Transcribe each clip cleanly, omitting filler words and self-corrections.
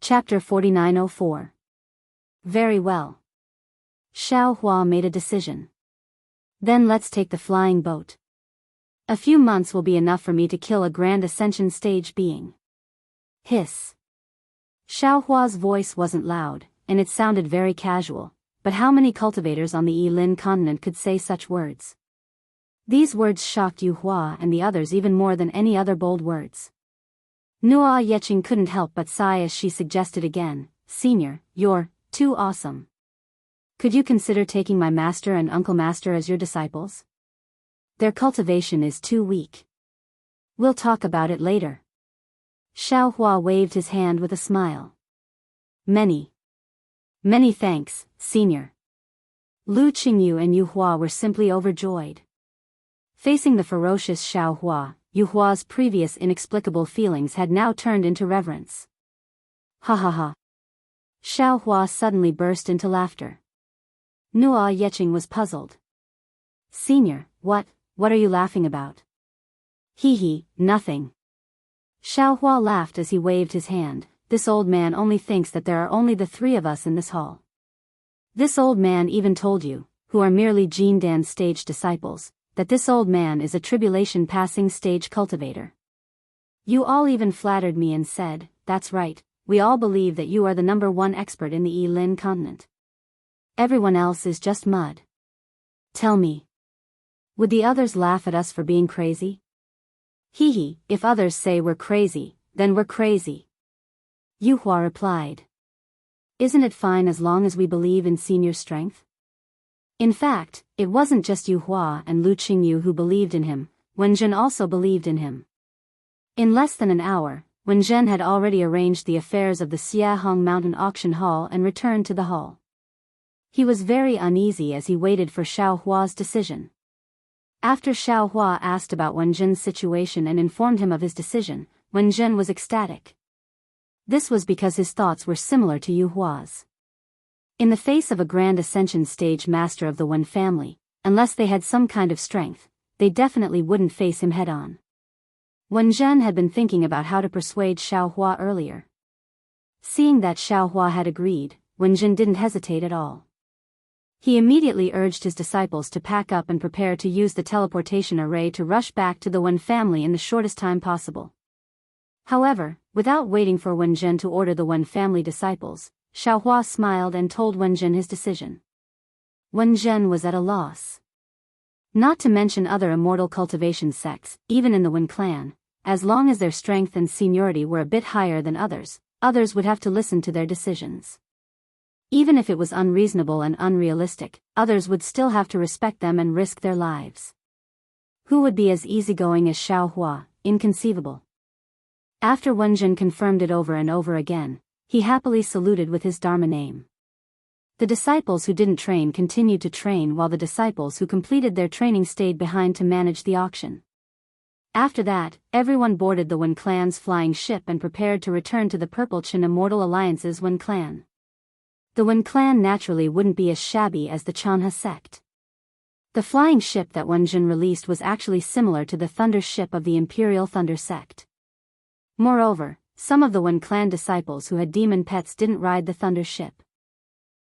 Chapter 4904. Very well. Xiao Hua made a decision. Then let's take the flying boat. A few months will be enough for me to kill a Grand Ascension stage being. Hiss. Xiao Hua's voice wasn't loud, and it sounded very casual, but how many cultivators on the Yilin continent could say such words? These words shocked Yu Hua and the others even more than any other bold words. Nuo Yeqing couldn't help but sigh as she suggested again, "Senior, you're too awesome. Could you consider taking my master and uncle master as your disciples? Their cultivation is too weak. We'll talk about it later." Xiao Hua waved his hand with a smile. Many thanks, Senior." Lu Qingyu and Yu Hua were simply overjoyed. Facing the ferocious Xiao Hua, Yu Hua's previous inexplicable feelings had now turned into reverence. Ha ha ha. Xiao Hua suddenly burst into laughter. Nuo Yeqing was puzzled. "Senior, what are you laughing about?" "Hee, nothing." Xiao Hua laughed as he waved his hand. "This old man only thinks that there are only the three of us in this hall. This old man even told you, who are merely Jindan stage disciples, that this old man is a tribulation-passing stage cultivator. You all even flattered me and said, 'That's right, we all believe that you are the #1 expert in the Yilin continent. Everyone else is just mud.' Tell me, would the others laugh at us for being crazy? Hee, if others say we're crazy, then we're crazy." Yu Hua replied. "Isn't it fine as long as we believe in senior strength?" In fact, it wasn't just Yu Hua and Lu Qingyu who believed in him, Wenjin also believed in him. In less than an hour, Wenjin had already arranged the affairs of the Xiahong Mountain Auction Hall and returned to the hall. He was very uneasy as he waited for Xiao Hua's decision. After Xiao Hua asked about Wenjin's situation and informed him of his decision, Wenjin was ecstatic. This was because his thoughts were similar to Yu Hua's. In the face of a Grand Ascension stage master of the Wen family, unless they had some kind of strength, they definitely wouldn't face him head-on. Wenjin had been thinking about how to persuade Xiao Hua earlier. Seeing that Xiao Hua had agreed, Wenjin didn't hesitate at all. He immediately urged his disciples to pack up and prepare to use the teleportation array to rush back to the Wen family in the shortest time possible. However, without waiting for Wenjin to order the Wen family disciples, Xiao Hua smiled and told Wenjin his decision. Wenjin was at a loss. Not to mention other immortal cultivation sects, even in the Wen clan, as long as their strength and seniority were a bit higher than others would have to listen to their decisions. Even if it was unreasonable and unrealistic, others would still have to respect them and risk their lives. Who would be as easygoing as Xiao Hua? Inconceivable. After Wenjin confirmed it over and over again, he happily saluted with his Dharma name. The disciples who didn't train continued to train while the disciples who completed their training stayed behind to manage the auction. After that, everyone boarded the Wen clan's flying ship and prepared to return to the Purple Chin Immortal Alliance's Wen clan. The Wen clan naturally wouldn't be as shabby as the Chanha sect. The flying ship that Wenjin released was actually similar to the thunder ship of the Imperial Thunder sect. Moreover, some of the Wen clan disciples who had demon pets didn't ride the thunder ship.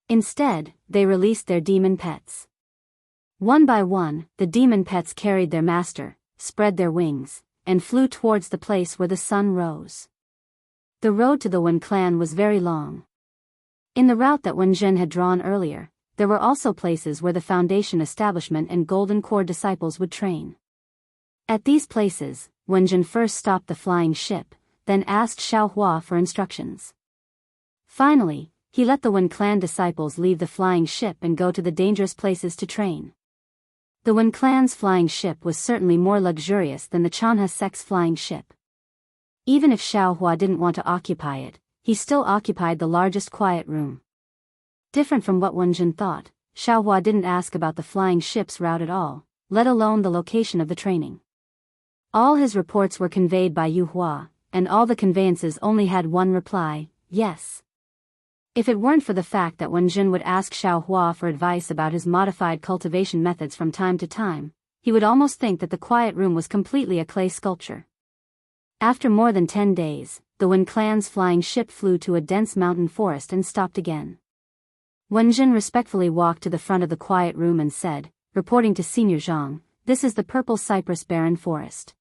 Instead, they released their demon pets. One by one, the demon pets carried their master, spread their wings, and flew towards the place where the sun rose. The road to the Wen clan was very long. In the route that Wenjin had drawn earlier, there were also places where the Foundation Establishment and Golden Core disciples would train. At these places, Wenjin first stopped the flying ship, then asked Xiao Hua for instructions. Finally, he let the Wen clan disciples leave the flying ship and go to the dangerous places to train. The Wen clan's flying ship was certainly more luxurious than the Chanha sect's flying ship. Even if Xiao Hua didn't want to occupy it, he still occupied the largest quiet room. Different from what Wenjin thought, Xiao Hua didn't ask about the flying ship's route at all, let alone the location of the training. All his reports were conveyed by Yu Hua, and all the conveyances only had one reply, yes. If it weren't for the fact that Wenjin would ask Xiao Hua for advice about his modified cultivation methods from time to time, he would almost think that the quiet room was completely a clay sculpture. After more than 10 days, the Wen clan's flying ship flew to a dense mountain forest and stopped again. Wenjin respectfully walked to the front of the quiet room and said, reporting to Senior Zhang, "This is the Purple Cypress Barren Forest.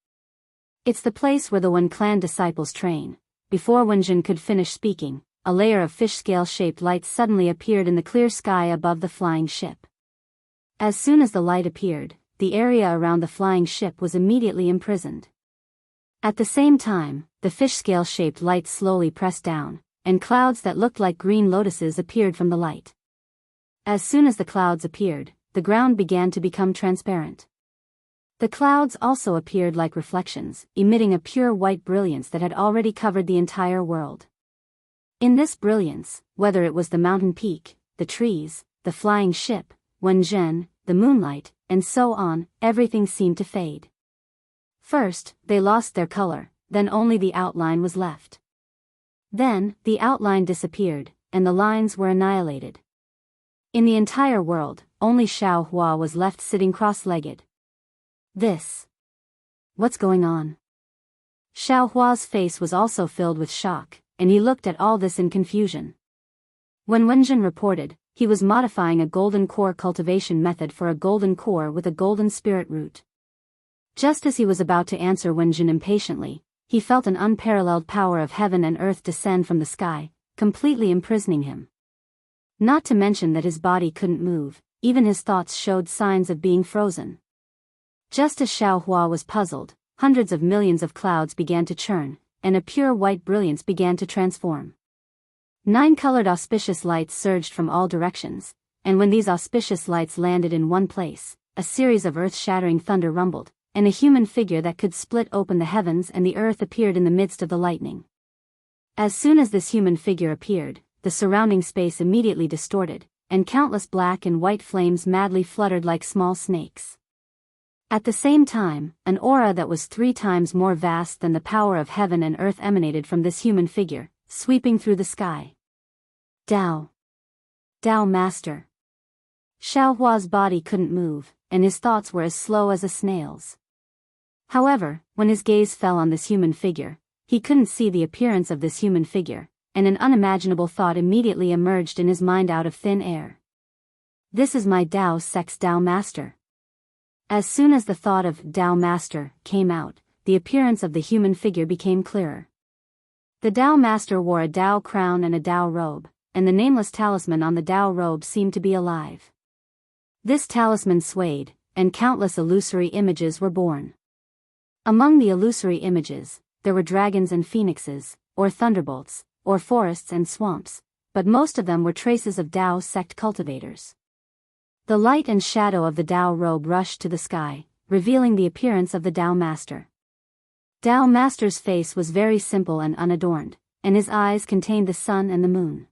It's the place where the Wen clan disciples train." Before Wenjin could finish speaking, a layer of fish scale-shaped light suddenly appeared in the clear sky above the flying ship. As soon as the light appeared, the area around the flying ship was immediately imprisoned. At the same time, the fish scale-shaped light slowly pressed down, and clouds that looked like green lotuses appeared from the light. As soon as the clouds appeared, the ground began to become transparent. The clouds also appeared like reflections, emitting a pure white brilliance that had already covered the entire world. In this brilliance, whether it was the mountain peak, the trees, the flying ship, Wenjin, the moonlight, and so on, everything seemed to fade. First, they lost their color, then only the outline was left. Then, the outline disappeared, and the lines were annihilated. In the entire world, only Xiaohua was left sitting cross-legged. What's going on? Xiaohua's face was also filled with shock, and he looked at all this in confusion. When Wenjin reported, he was modifying a golden core cultivation method for a golden core with a golden spirit root. Just as he was about to answer Wenjin impatiently, he felt an unparalleled power of heaven and earth descend from the sky, completely imprisoning him. Not to mention that his body couldn't move, even his thoughts showed signs of being frozen. Just as Xiaohua was puzzled, hundreds of millions of clouds began to churn, and a pure white brilliance began to transform. 9 colored auspicious lights surged from all directions, and when these auspicious lights landed in one place, a series of earth-shattering thunder rumbled, and a human figure that could split open the heavens and the earth appeared in the midst of the lightning. As soon as this human figure appeared, the surrounding space immediately distorted, and countless black and white flames madly fluttered like small snakes. At the same time, an aura that was 3 times more vast than the power of heaven and earth emanated from this human figure, sweeping through the sky. Dao Master. Xiaohua's body couldn't move, and his thoughts were as slow as a snail's. However, when his gaze fell on this human figure, he couldn't see the appearance of this human figure, and an unimaginable thought immediately emerged in his mind out of thin air. This is my Dao Sect's Dao Master. As soon as the thought of Dao Master came out, the appearance of the human figure became clearer. The Dao Master wore a Dao crown and a Dao robe, and the nameless talisman on the Dao robe seemed to be alive. This talisman swayed, and countless illusory images were born. Among the illusory images, there were dragons and phoenixes, or thunderbolts, or forests and swamps, but most of them were traces of Dao sect cultivators. The light and shadow of the Dao robe rushed to the sky, revealing the appearance of the Dao Master. Dao Master's face was very simple and unadorned, and his eyes contained the sun and the moon.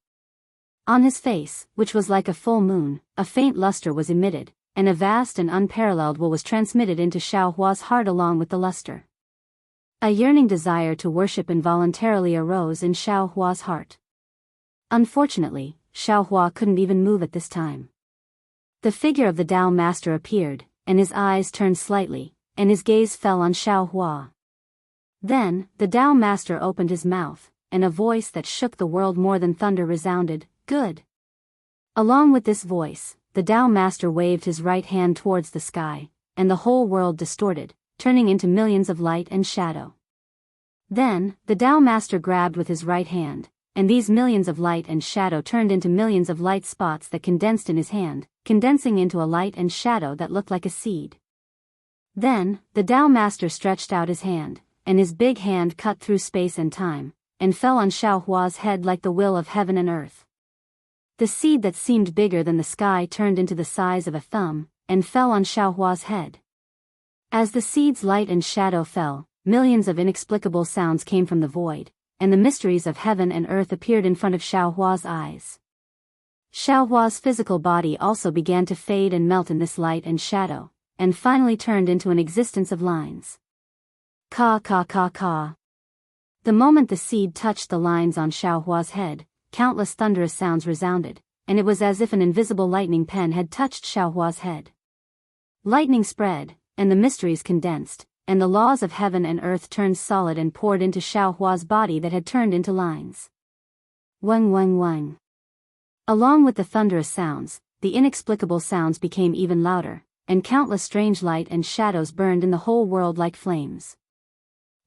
On his face, which was like a full moon, a faint luster was emitted, and a vast and unparalleled will was transmitted into Xiaohua's heart along with the luster. A yearning desire to worship involuntarily arose in Xiaohua's heart. Unfortunately, Xiaohua couldn't even move at this time. The figure of the Dao Master appeared, and his eyes turned slightly, and his gaze fell on Xiaohua. Then, the Dao Master opened his mouth, and a voice that shook the world more than thunder resounded, "Good." Along with this voice, the Dao Master waved his right hand towards the sky, and the whole world distorted, turning into millions of light and shadow. Then, the Dao Master grabbed with his right hand, and these millions of light and shadow turned into millions of light spots that condensed in his hand, condensing into a light and shadow that looked like a seed. Then, the Dao Master stretched out his hand, and his big hand cut through space and time, and fell on Xiaohua's head like the will of heaven and earth. The seed that seemed bigger than the sky turned into the size of a thumb, and fell on Xiaohua's head. As the seed's light and shadow fell, millions of inexplicable sounds came from the void, and the mysteries of heaven and earth appeared in front of Xiaohua's eyes. Xiaohua's physical body also began to fade and melt in this light and shadow, and finally turned into an existence of lines. Ka ka ka ka. The moment the seed touched the lines on Xiaohua's head, countless thunderous sounds resounded, and it was as if an invisible lightning pen had touched Xiaohua's head. Lightning spread, and the mysteries condensed, and the laws of heaven and earth turned solid and poured into Xiaohua's body that had turned into lines. Wang wang wang. Along with the thunderous sounds, the inexplicable sounds became even louder, and countless strange light and shadows burned in the whole world like flames.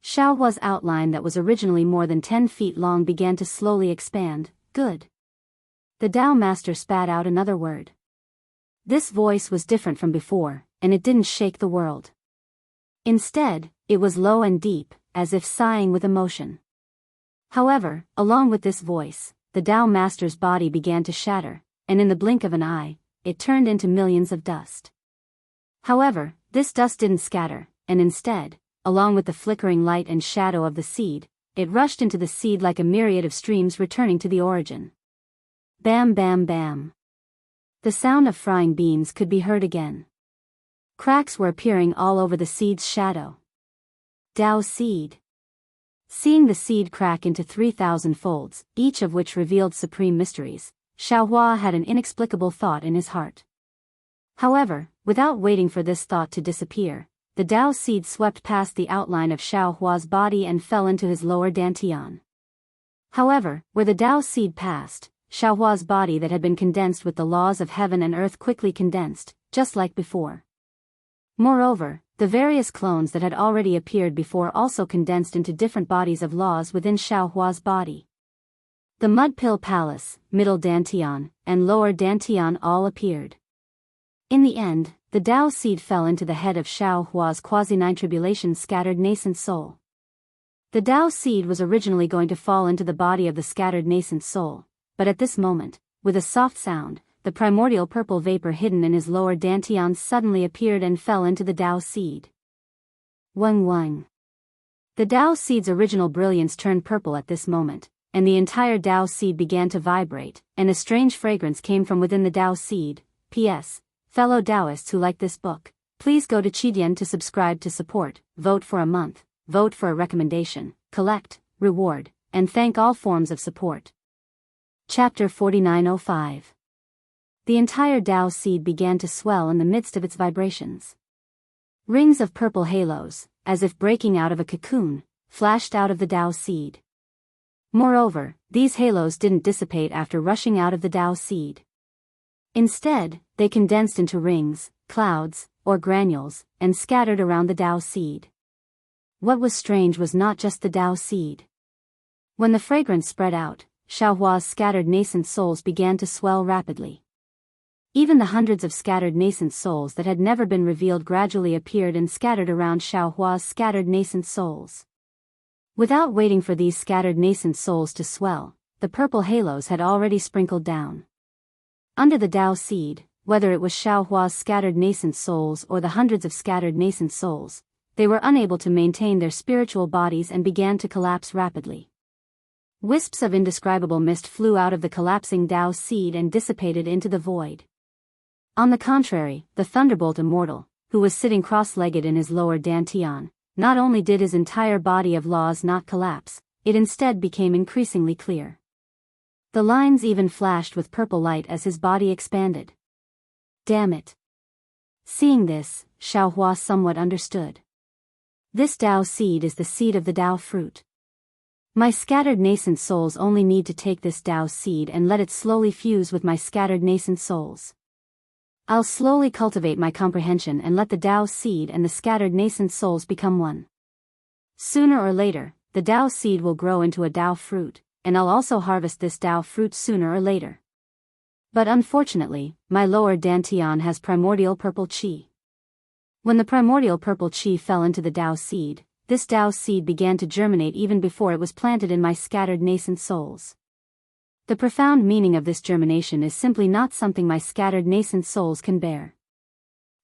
Xiaohua's outline that was originally more than 10 feet long began to slowly expand. Good. The Dao Master spat out another word. This voice was different from before, and it didn't shake the world. Instead, it was low and deep, as if sighing with emotion. However, along with this voice, the Dao Master's body began to shatter, and in the blink of an eye, it turned into millions of dust. However, this dust didn't scatter, and instead, along with the flickering light and shadow of the seed, it rushed into the seed like a myriad of streams returning to the origin. Bam bam bam. The sound of frying beans could be heard again. Cracks were appearing all over the seed's shadow. Dao seed. Seeing the seed crack into 3,000 folds, each of which revealed supreme mysteries, Xiaohua had an inexplicable thought in his heart. However, without waiting for this thought to disappear, the Dao seed swept past the outline of Xiaohua's body and fell into his lower dantian. However, where the Dao seed passed, Xiaohua's body that had been condensed with the laws of heaven and earth quickly condensed, just like before. Moreover, the various clones that had already appeared before also condensed into different bodies of laws within Xiaohua's body. The Mud Pill Palace, Middle Dantian, and Lower Dantian all appeared. In the end, the Dao seed fell into the head of Xiaohua's quasi-nine-tribulation scattered nascent soul. The Dao seed was originally going to fall into the body of the scattered nascent soul, but at this moment, with a soft sound, the primordial purple vapor hidden in his lower dantian suddenly appeared and fell into the Dao seed. Wang wang. The Dao seed's original brilliance turned purple at this moment, and the entire Dao seed began to vibrate, and a strange fragrance came from within the Dao seed. P.S. Fellow Daoists who like this book, please go to Qidian to subscribe to support, vote for a month, vote for a recommendation, collect, reward, and thank all forms of support. Chapter 4905. The entire Dao seed began to swell in the midst of its vibrations. Rings of purple halos, as if breaking out of a cocoon, flashed out of the Dao seed. Moreover, these halos didn't dissipate after rushing out of the Dao seed. Instead, they condensed into rings, clouds, or granules, and scattered around the Dao seed. What was strange was not just the Dao seed. When the fragrance spread out, Xiaohua's scattered nascent souls began to swell rapidly. Even the hundreds of scattered nascent souls that had never been revealed gradually appeared and scattered around Xiaohua's scattered nascent souls. Without waiting for these scattered nascent souls to swell, the purple halos had already sprinkled down. Under the Dao seed, whether it was Xiaohua's scattered nascent souls or the hundreds of scattered nascent souls, they were unable to maintain their spiritual bodies and began to collapse rapidly. Wisps of indescribable mist flew out of the collapsing Dao seed and dissipated into the void. On the contrary, the Thunderbolt Immortal, who was sitting cross-legged in his lower dantian, not only did his entire body of laws not collapse, it instead became increasingly clear. The lines even flashed with purple light as his body expanded. Damn it. Seeing this, Xiaohua somewhat understood. This Dao seed is the seed of the Dao fruit. My scattered nascent souls only need to take this Dao seed and let it slowly fuse with my scattered nascent souls. I'll slowly cultivate my comprehension and let the Dao seed and the scattered nascent souls become one. Sooner or later, the Dao seed will grow into a Dao fruit, and I'll also harvest this Dao fruit sooner or later. But unfortunately, my lower dantian has primordial purple qi. When the primordial purple qi fell into the Dao seed, this Dao seed began to germinate even before it was planted in my scattered nascent souls. The profound meaning of this germination is simply not something my scattered nascent souls can bear.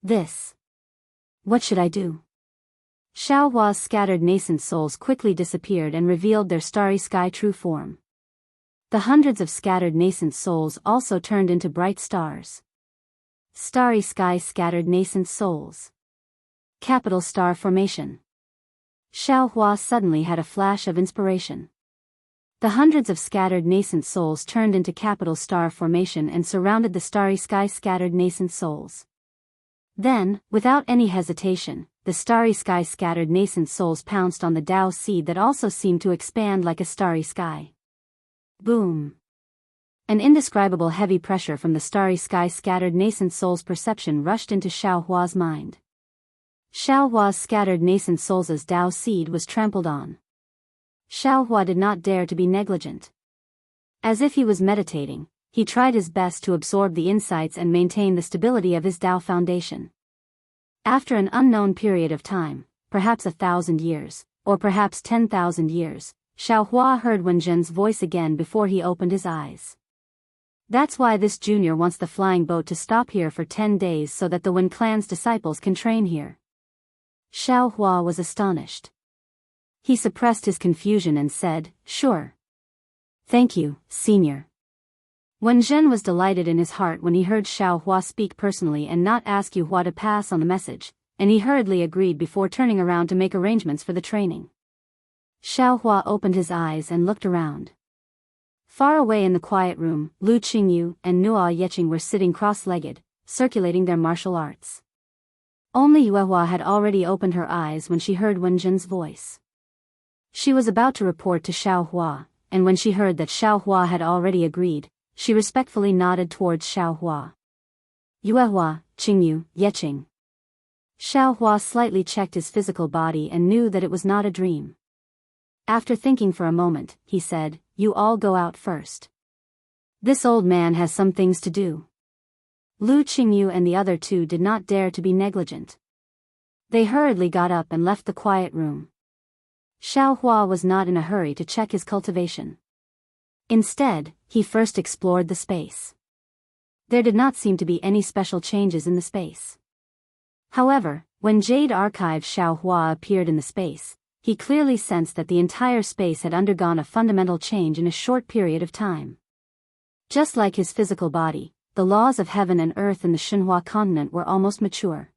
This. What should I do? Xiaohua's scattered nascent souls quickly disappeared and revealed their starry sky true form. The hundreds of scattered nascent souls also turned into bright stars. Starry sky scattered nascent souls. Capital star formation. Xiaohua suddenly had a flash of inspiration. The hundreds of scattered nascent souls turned into capital star formation and surrounded the starry sky scattered nascent souls. Then, without any hesitation, the starry sky scattered nascent souls pounced on the Dao seed that also seemed to expand like a starry sky. Boom! An indescribable heavy pressure from the starry sky scattered nascent soul's perception rushed into Xiaohua's mind. Xiaohua's scattered nascent soul's Dao seed was trampled on. Xiaohua did not dare to be negligent. As if he was meditating, he tried his best to absorb the insights and maintain the stability of his Dao foundation. After an unknown period of time, perhaps 1,000 years, or perhaps 10,000 years, Xiaohua heard Wenjin's voice again before he opened his eyes. That's why this junior wants the flying boat to stop here for 10 days so that the Wen clan's disciples can train here. Xiaohua was astonished. He suppressed his confusion and said, "Sure. Thank you, senior." Wenjin was delighted in his heart when he heard Xiaohua speak personally and not ask Yuhua to pass on the message, and he hurriedly agreed before turning around to make arrangements for the training. Xiaohua opened his eyes and looked around. Far away in the quiet room, Lu Qingyu and Nuo Yeqing were sitting cross-legged, circulating their martial arts. Only Yuehua had already opened her eyes when she heard Wenjin's voice. She was about to report to Xiaohua, and when she heard that Xiaohua had already agreed, she respectfully nodded towards Xiaohua. Yuehua, Qingyu, Yeqing. Xiaohua slightly checked his physical body and knew that it was not a dream. After thinking for a moment, he said, "You all go out first. This old man has some things to do." Lu Qingyu and the other two did not dare to be negligent. They hurriedly got up and left the quiet room. Xiaohua was not in a hurry to check his cultivation. Instead, he first explored the space. There did not seem to be any special changes in the space. However, when Jade Archive Xiaohua appeared in the space, he clearly sensed that the entire space had undergone a fundamental change in a short period of time. Just like his physical body, the laws of heaven and earth in the Xinhua continent were almost mature.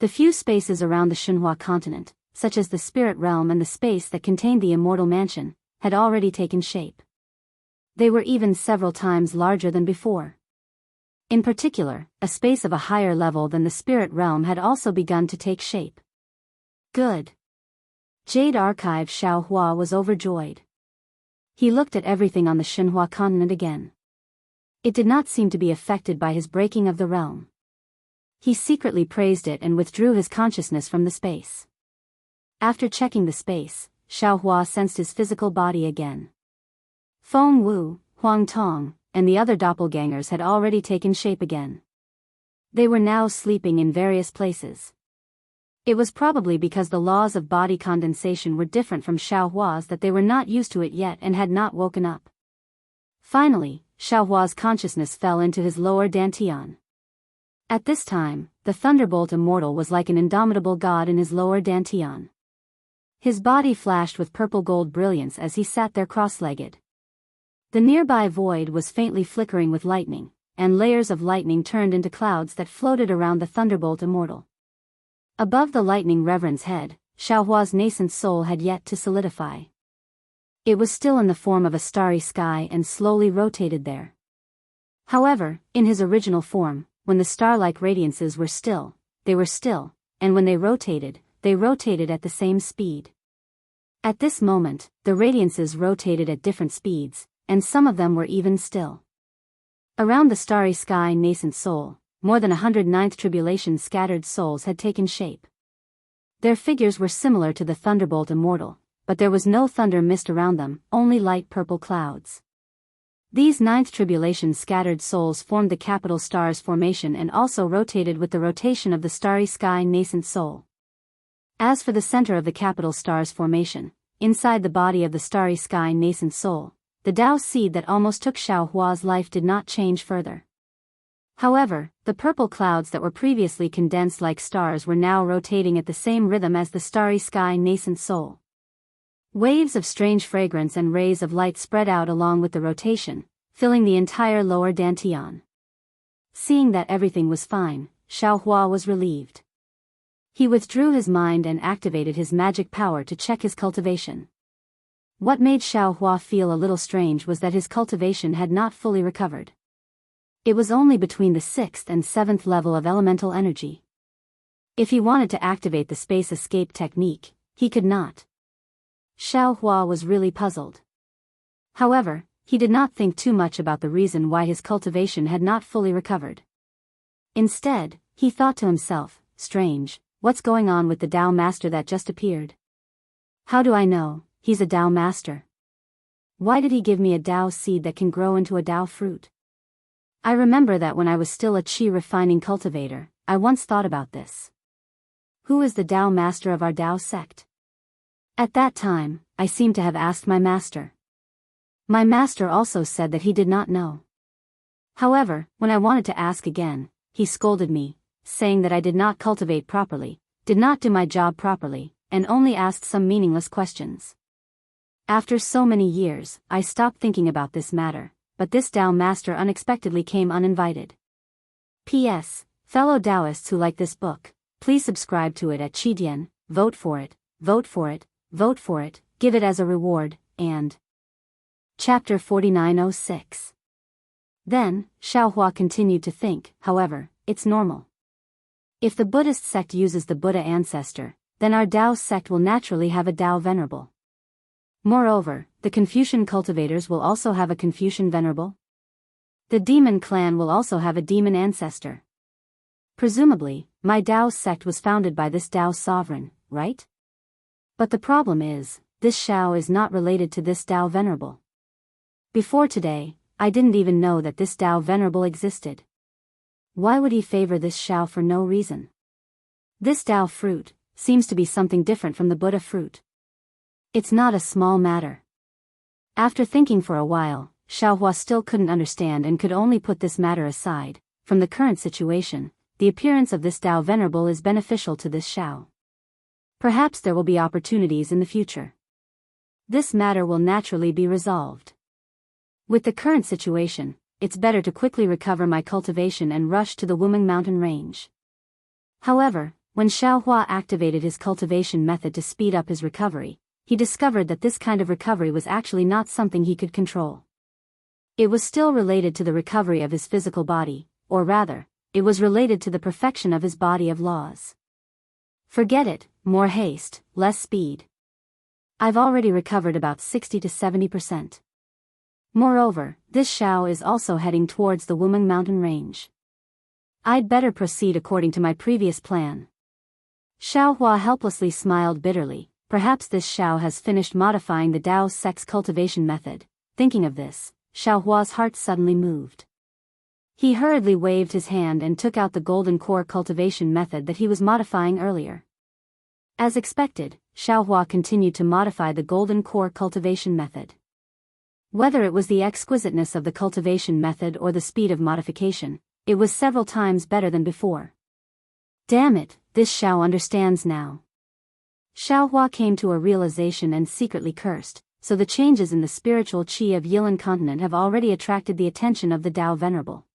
The few spaces around the Xinhua continent, such as the spirit realm and the space that contained the immortal mansion, had already taken shape. They were even several times larger than before. In particular, a space of a higher level than the spirit realm had also begun to take shape. Good. Jade Archive Xiaohua was overjoyed. He looked at everything on the Xinhua continent again. It did not seem to be affected by his breaking of the realm. He secretly praised it and withdrew his consciousness from the space. After checking the space, Xiaohua sensed his physical body again. Feng Wu, Huang Tong, and the other doppelgangers had already taken shape again. They were now sleeping in various places. It was probably because the laws of body condensation were different from Xiaohua's that they were not used to it yet and had not woken up. Finally, Xiaohua's consciousness fell into his lower dantian. At this time, the Thunderbolt Immortal was like an indomitable god in his lower dantian. His body flashed with purple-gold brilliance as he sat there cross-legged. The nearby void was faintly flickering with lightning, and layers of lightning turned into clouds that floated around the Thunderbolt Immortal. Above the lightning reverend's head, Xiaohua's nascent soul had yet to solidify. It was still in the form of a starry sky and slowly rotated there. However, in his original form, when the star-like radiances were still, they were still, and when they rotated at the same speed. At this moment, the radiances rotated at different speeds, and some of them were even still. Around the starry sky nascent soul, more than 109th tribulation scattered souls had taken shape. Their figures were similar to the Thunderbolt Immortal, but there was no thunder mist around them, only light purple clouds. These 9th tribulation scattered souls formed the capital stars formation and also rotated with the rotation of the starry sky nascent soul. As for the center of the capital stars formation, inside the body of the starry sky nascent soul, the Dao seed that almost took Xiaohua's life did not change further. However, the purple clouds that were previously condensed like stars were now rotating at the same rhythm as the starry sky nascent soul. Waves of strange fragrance and rays of light spread out along with the rotation, filling the entire lower dantian. Seeing that everything was fine, Xiaohua was relieved. He withdrew his mind and activated his magic power to check his cultivation. What made Xiaohua feel a little strange was that his cultivation had not fully recovered. It was only between the 6th and 7th level of elemental energy. If he wanted to activate the space escape technique, he could not. Xiao Hua was really puzzled. However, he did not think too much about the reason why his cultivation had not fully recovered. Instead, he thought to himself, strange, what's going on with the Dao Master that just appeared? How do I know he's a Dao Master? Why did he give me a Dao seed that can grow into a Dao fruit? I remember that when I was still a Qi refining cultivator, I once thought about this. Who is the Dao Master of our Dao sect? At that time, I seemed to have asked my master. My master also said that he did not know. However, when I wanted to ask again, he scolded me, saying that I did not cultivate properly, did not do my job properly, and only asked some meaningless questions. After so many years, I stopped thinking about this matter, but this Dao Master unexpectedly came uninvited. P.S. Fellow Daoists who like this book, please subscribe to it at Qidian, vote for it, vote for it, vote for it, give it as a reward, and... Chapter 4906. Then, Xiaohua continued to think, however, it's normal. If the Buddhist sect uses the Buddha ancestor, then our Dao sect will naturally have a Dao venerable. Moreover, the Confucian cultivators will also have a Confucian venerable. The demon clan will also have a demon ancestor. Presumably, my Dao sect was founded by this Dao sovereign, right? But the problem is, this Xiao is not related to this Dao venerable. Before today, I didn't even know that this Dao venerable existed. Why would he favor this Xiao for no reason? This Dao fruit seems to be something different from the Buddha fruit. It's not a small matter. After thinking for a while, Xiaohua still couldn't understand and could only put this matter aside. From the current situation, the appearance of this Dao venerable is beneficial to this Xiao. Perhaps there will be opportunities in the future. This matter will naturally be resolved. With the current situation, it's better to quickly recover my cultivation and rush to the Wuming mountain range. However, when Xiaohua activated his cultivation method to speed up his recovery, he discovered that this kind of recovery was actually not something he could control. It was still related to the recovery of his physical body, or rather, it was related to the perfection of his body of laws. Forget it, more haste, less speed. I've already recovered about 60 to 70%. Moreover, this Xiao is also heading towards the Wuming mountain range. I'd better proceed according to my previous plan. Xiaohua helplessly smiled bitterly. Perhaps this Xiao has finished modifying the Dao sect's cultivation method. Thinking of this, Xiaohua's heart suddenly moved. He hurriedly waved his hand and took out the golden core cultivation method that he was modifying earlier. As expected, Xiaohua continued to modify the golden core cultivation method. Whether it was the exquisiteness of the cultivation method or the speed of modification, it was several times better than before. Damn it, this Xiao understands now. Xiaohua came to a realization and secretly cursed, so the changes in the spiritual qi of Yilan continent have already attracted the attention of the Dao Venerable.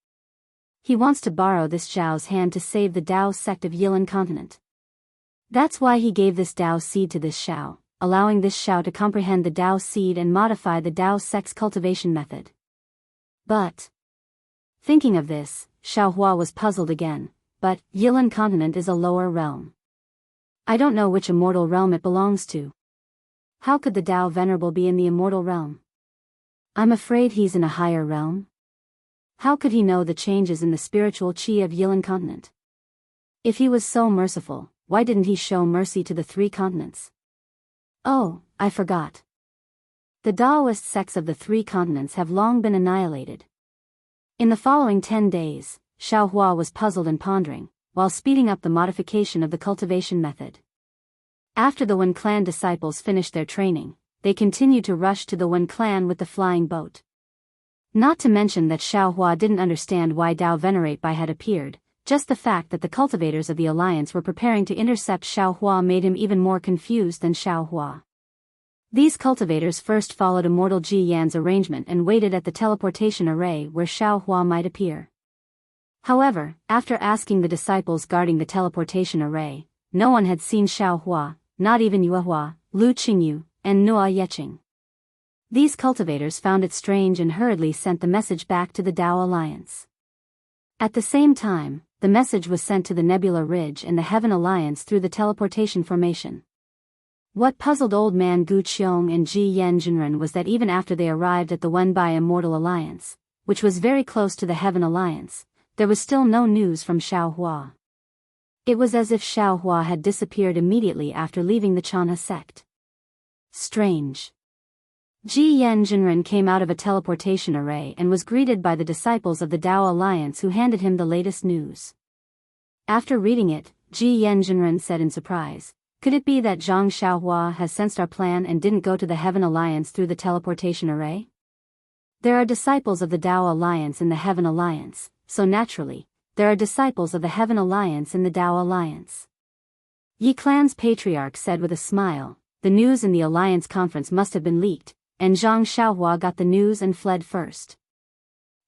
He wants to borrow this Xiao's hand to save the Dao sect of Yilan continent. That's why he gave this Dao seed to this Xiao, allowing this Xiao to comprehend the Dao seed and modify the Dao sect's cultivation method. But, thinking of this, Xiaohua was puzzled again. But Yilan continent is a lower realm. I don't know which immortal realm it belongs to. How could the Dao Venerable be in the immortal realm? I'm afraid he's in a higher realm. How could he know the changes in the spiritual qi of Yilan continent? If he was so merciful, why didn't he show mercy to the 3 continents? Oh, I forgot. The Daoist sects of the 3 continents have long been annihilated. In the following 10 days, Xiaohua was puzzled and pondering, while speeding up the modification of the cultivation method. After the Wen clan disciples finished their training, they continued to rush to the Wen clan with the flying boat. Not to mention that Xiaohua didn't understand why Dao Venerate Bai had appeared, just the fact that the cultivators of the alliance were preparing to intercept Xiaohua made him even more confused than Xiaohua. These cultivators first followed Immortal Ji Yan's arrangement and waited at the teleportation array where Xiaohua might appear. However, after asking the disciples guarding the teleportation array, no one had seen Xiaohua, not even Yuehua, Lu Qingyu, and Nua Yeqing. These cultivators found it strange and hurriedly sent the message back to the Dao Alliance. At the same time, the message was sent to the Nebula Ridge and the Heaven Alliance through the teleportation formation. What puzzled Old Man Gu Qiong and Ji Yen Jinren was that even after they arrived at the Wenbai Immortal Alliance, which was very close to the Heaven Alliance, there was still no news from Xiaohua. It was as if Xiaohua had disappeared immediately after leaving the Chanha sect. Strange. Ji Yen Jinren came out of a teleportation array and was greeted by the disciples of the Dao Alliance who handed him the latest news. After reading it, Ji Yen Jinren said in surprise, "Could it be that Zhang Xiaohua has sensed our plan and didn't go to the Heaven Alliance through the teleportation array? There are disciples of the Dao Alliance in the Heaven Alliance, so naturally, there are disciples of the Heaven Alliance in the Dao Alliance." Yi Clan's patriarch said with a smile, "The news in the Alliance conference must have been leaked, and Zhang Xiaohua got the news and fled first."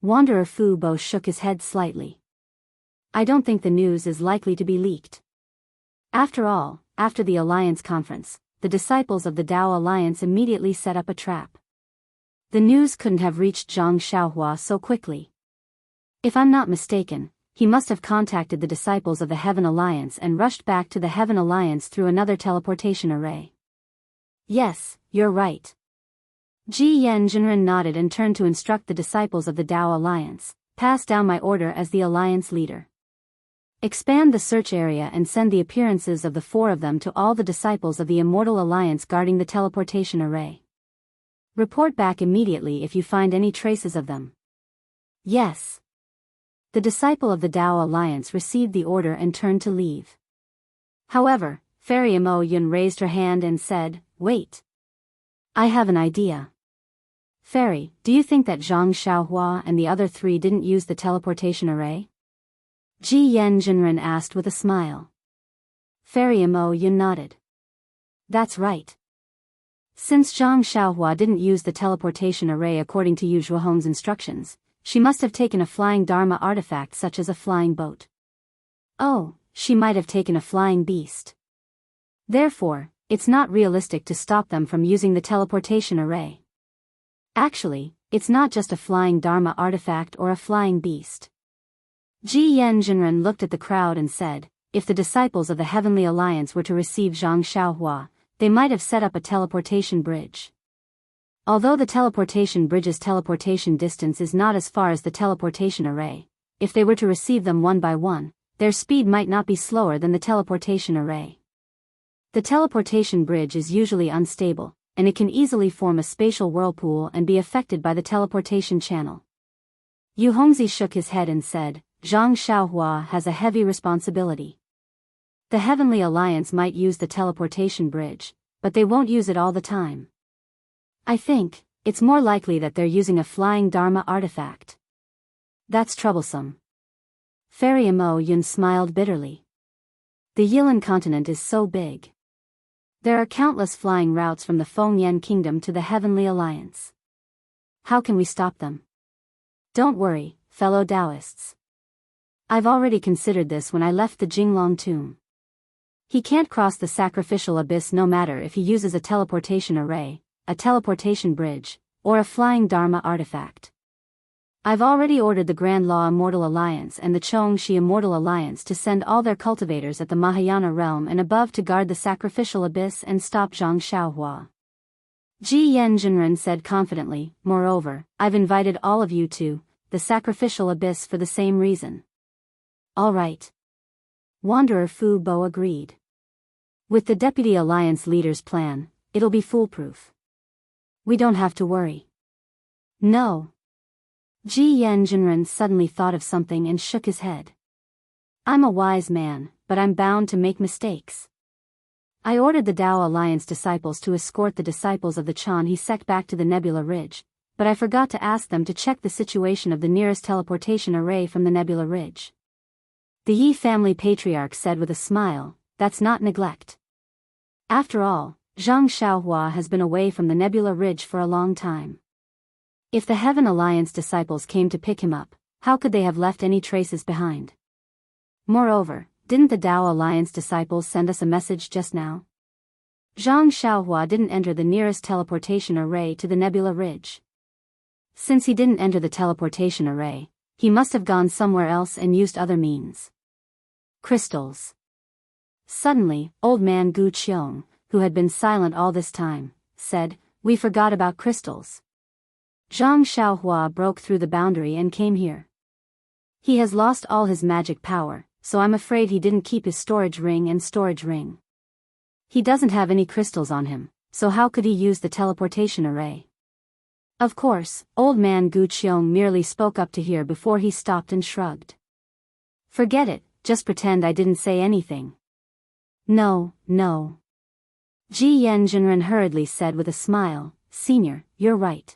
Wanderer Fu Bo shook his head slightly. "I don't think the news is likely to be leaked. After all, after the Alliance conference, the disciples of the Dao Alliance immediately set up a trap. The news couldn't have reached Zhang Xiaohua so quickly. If I'm not mistaken, he must have contacted the disciples of the Heaven Alliance and rushed back to the Heaven Alliance through another teleportation array." "Yes, you're right." Ji Yen Jinren nodded and turned to instruct the disciples of the Dao Alliance, "Pass down my order as the Alliance leader. Expand the search area and send the appearances of the four of them to all the disciples of the Immortal Alliance guarding the teleportation array. Report back immediately if you find any traces of them." "Yes." The disciple of the Dao Alliance received the order and turned to leave. However, Fairy Mo Yun raised her hand and said, "Wait. I have an idea." "Fairy, do you think that Zhang Xiaohua and the other three didn't use the teleportation array?" Ji Yen Jinren asked with a smile. Fairy Mo Yun nodded. "That's right. Since Zhang Xiaohua didn't use the teleportation array according to Yu Zhuohong's instructions, she must have taken a flying Dharma artifact such as a flying boat. Oh, she might have taken a flying beast. Therefore, it's not realistic to stop them from using the teleportation array. Actually, it's not just a flying Dharma artifact or a flying beast." Ji Yen Jinren looked at the crowd and said, "If the disciples of the Heavenly Alliance were to receive Zhang Xiaohua, they might have set up a teleportation bridge. Although the teleportation bridge's teleportation distance is not as far as the teleportation array, if they were to receive them one by one, their speed might not be slower than the teleportation array. The teleportation bridge is usually unstable, and it can easily form a spatial whirlpool and be affected by the teleportation channel." Yu Hongzi shook his head and said, "Zhang Xiaohua has a heavy responsibility. The Heavenly Alliance might use the teleportation bridge, but they won't use it all the time. I think it's more likely that they're using a flying Dharma artifact. That's troublesome." Fairy Mo Yun smiled bitterly. "The Yilan continent is so big. There are countless flying routes from the Fengyan Kingdom to the Heavenly Alliance. How can we stop them? Don't worry, fellow Daoists. I've already considered this when I left the Jinglong tomb. He can't cross the sacrificial abyss no matter if he uses a teleportation array, a teleportation bridge, or a flying Dharma artifact. I've already ordered the Grand Law Immortal Alliance and the Chongxi Immortal Alliance to send all their cultivators at the Mahayana realm and above to guard the sacrificial abyss and stop Zhang Xiaohua." Ji Yen Jinren said confidently, "Moreover, I've invited all of you to the sacrificial abyss for the same reason." "All right." Wanderer Fu Bo agreed. "With the Deputy Alliance leader's plan, it'll be foolproof. We don't have to worry." "No." Ji Yen Jinren suddenly thought of something and shook his head. "I'm a wise man, but I'm bound to make mistakes. I ordered the Dao Alliance disciples to escort the disciples of the Chanhe sect back to the Nebula Ridge, but I forgot to ask them to check the situation of the nearest teleportation array from the Nebula Ridge." The Yi family patriarch said with a smile, "That's not neglect. After all, Zhang Xiaohua has been away from the Nebula Ridge for a long time. If the Heaven Alliance disciples came to pick him up, how could they have left any traces behind? Moreover, didn't the Dao Alliance disciples send us a message just now? Zhang Xiaohua didn't enter the nearest teleportation array to the Nebula Ridge. Since he didn't enter the teleportation array, he must have gone somewhere else and used other means. Crystals. Suddenly, old man Gu Qiong, who had been silent all this time, said, "We forgot about crystals. Zhang Xiaohua broke through the boundary and came here. He has lost all his magic power, so I'm afraid he didn't keep his storage ring and storage ring. He doesn't have any crystals on him, so how could he use the teleportation array?" Of course, old man Gu Qiong merely spoke up to hear before he stopped and shrugged. "Forget it, just pretend I didn't say anything." No. Ji Yanjinren hurriedly said with a smile, "Senior, you're right.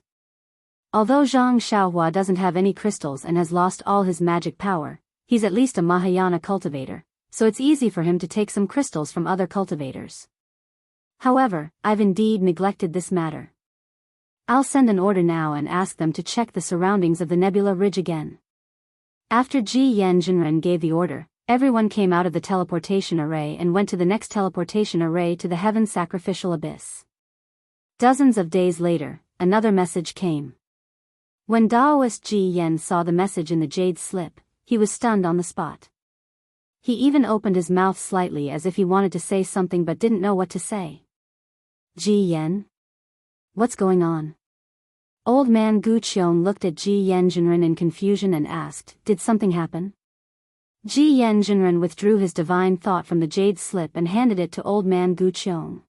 Although Zhang Xiaohua doesn't have any crystals and has lost all his magic power, he's at least a Mahayana cultivator, so it's easy for him to take some crystals from other cultivators. However, I've indeed neglected this matter. I'll send an order now and ask them to check the surroundings of the Nebula Ridge again." After Ji Yanjinren gave the order, everyone came out of the teleportation array and went to the next teleportation array to the Heaven Sacrificial Abyss. Dozens of days later, another message came. When Daoist Ji Yen saw the message in the jade slip, he was stunned on the spot. He even opened his mouth slightly as if he wanted to say something but didn't know what to say. "Ji Yen? What's going on?" Old man Gu Qiong looked at Ji Yanjinren in confusion and asked, "Did something happen?" Ji Yanjinren withdrew his divine thought from the jade slip and handed it to old man Gu Qiong.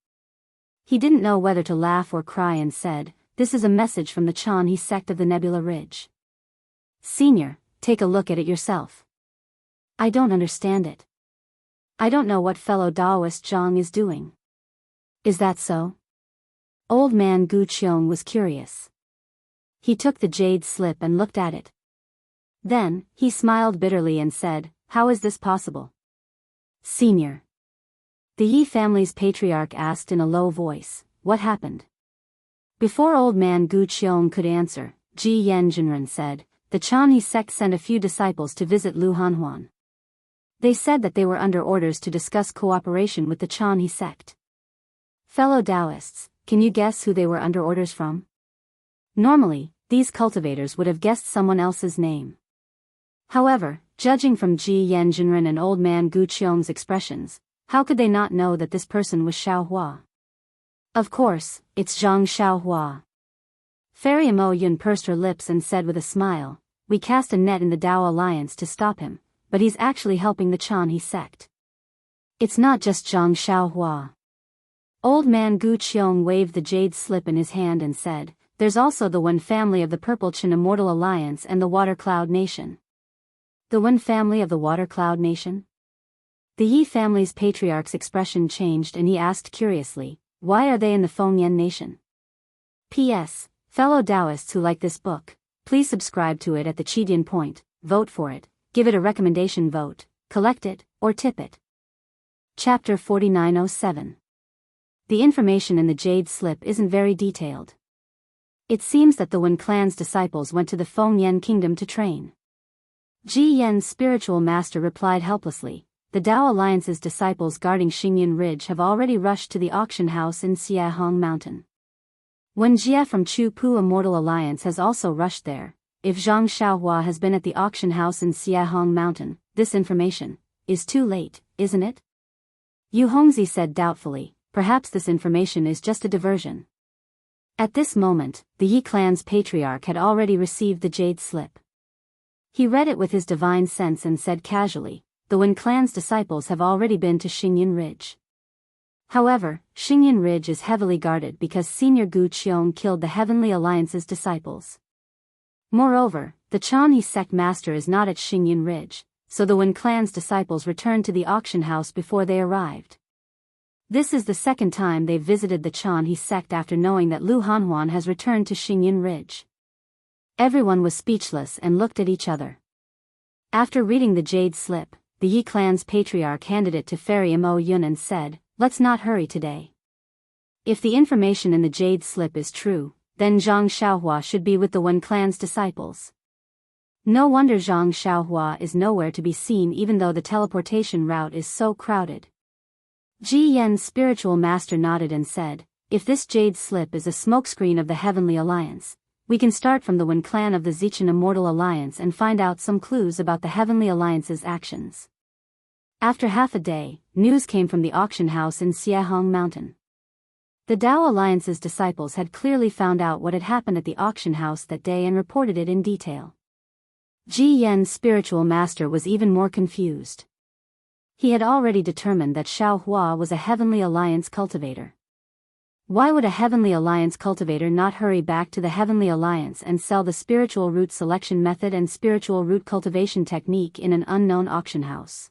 He didn't know whether to laugh or cry and said, "This is a message from the Jianghu sect of the Nebula Ridge. Senior, take a look at it yourself. I don't understand it. I don't know what fellow Daoist Zhang is doing." "Is that so?" Old man Gu Qiong was curious. He took the jade slip and looked at it. Then, he smiled bitterly and said, "How is this possible?" "Senior." The Yi family's patriarch asked in a low voice, "What happened?" Before old man Gu Qiong could answer, Ji Yanjinren said, "The Jianghu sect sent a few disciples to visit Lu Hanhuan. They said that they were under orders to discuss cooperation with the Jianghu sect. Fellow Daoists, can you guess who they were under orders from?" Normally, these cultivators would have guessed someone else's name. However, judging from Ji Yanjinren and old man Gu Qiong's expressions, how could they not know that this person was Xiaohua? Of course, it's Zhang Xiaohua. Fairy Mo Yun pursed her lips and said with a smile, "We cast a net in the Dao Alliance to stop him, but he's actually helping the Jianghu sect. It's not just Zhang Xiaohua." Old man Gu Qiong waved the jade slip in his hand and said, "There's also the Wen family of the Purple Chin Immortal Alliance and the Water Cloud Nation." "The Wen family of the Water Cloud Nation?" The Yi family's patriarch's expression changed and he asked curiously, "Why are they in the Fengyan Nation?" P.S. Fellow Daoists who like this book, please subscribe to it at the Qidian point, vote for it, give it a recommendation vote, collect it, or tip it. Chapter 4907. The information in the jade slip isn't very detailed. It seems that the Wen clan's disciples went to the Fengyan kingdom to train. Ji Yen's spiritual master replied helplessly, "The Dao Alliance's disciples guarding Xingyin Ridge have already rushed to the auction house in Xiahong Mountain. Wen Jia from Chu Pu Immortal Alliance has also rushed there. If Zhang Xiaohua has been at the auction house in Xiahong Mountain, this information is too late, isn't it?" Yu Hongzi said doubtfully, "Perhaps this information is just a diversion." At this moment, the Yi clan's patriarch had already received the jade slip. He read it with his divine sense and said casually, "The Wen clan's disciples have already been to Xingyin Ridge. However, Xingyin Ridge is heavily guarded because Senior Gu Qiong killed the Heavenly Alliance's disciples. Moreover, the Jianghu sect master is not at Xingyin Ridge, so the Wen clan's disciples returned to the auction house before they arrived. This is the second time they've visited the Jianghu sect after knowing that Lu Hanhuan has returned to Xingyin Ridge." Everyone was speechless and looked at each other. After reading the jade slip, the Yi clan's patriarch handed it to Fairy Mo Yun and said, "Let's not hurry today. If the information in the jade slip is true, then Zhang Xiaohua should be with the Wen clan's disciples. No wonder Zhang Xiaohua is nowhere to be seen even though the teleportation route is so crowded." Ji Yen's spiritual master nodded and said, "If this jade slip is a smokescreen of the Heavenly Alliance, we can start from the Wen clan of the Zichen Immortal Alliance and find out some clues about the Heavenly Alliance's actions. After half a day, news came from the auction house in Xiehong Mountain. The Dao Alliance's disciples had clearly found out what had happened at the auction house that day and reported it in detail. Ji Yan's spiritual master was even more confused. He had already determined that Xiao Hua was a Heavenly Alliance cultivator. Why would a Heavenly Alliance cultivator not hurry back to the Heavenly Alliance and sell the spiritual root selection method and spiritual root cultivation technique in an unknown auction house?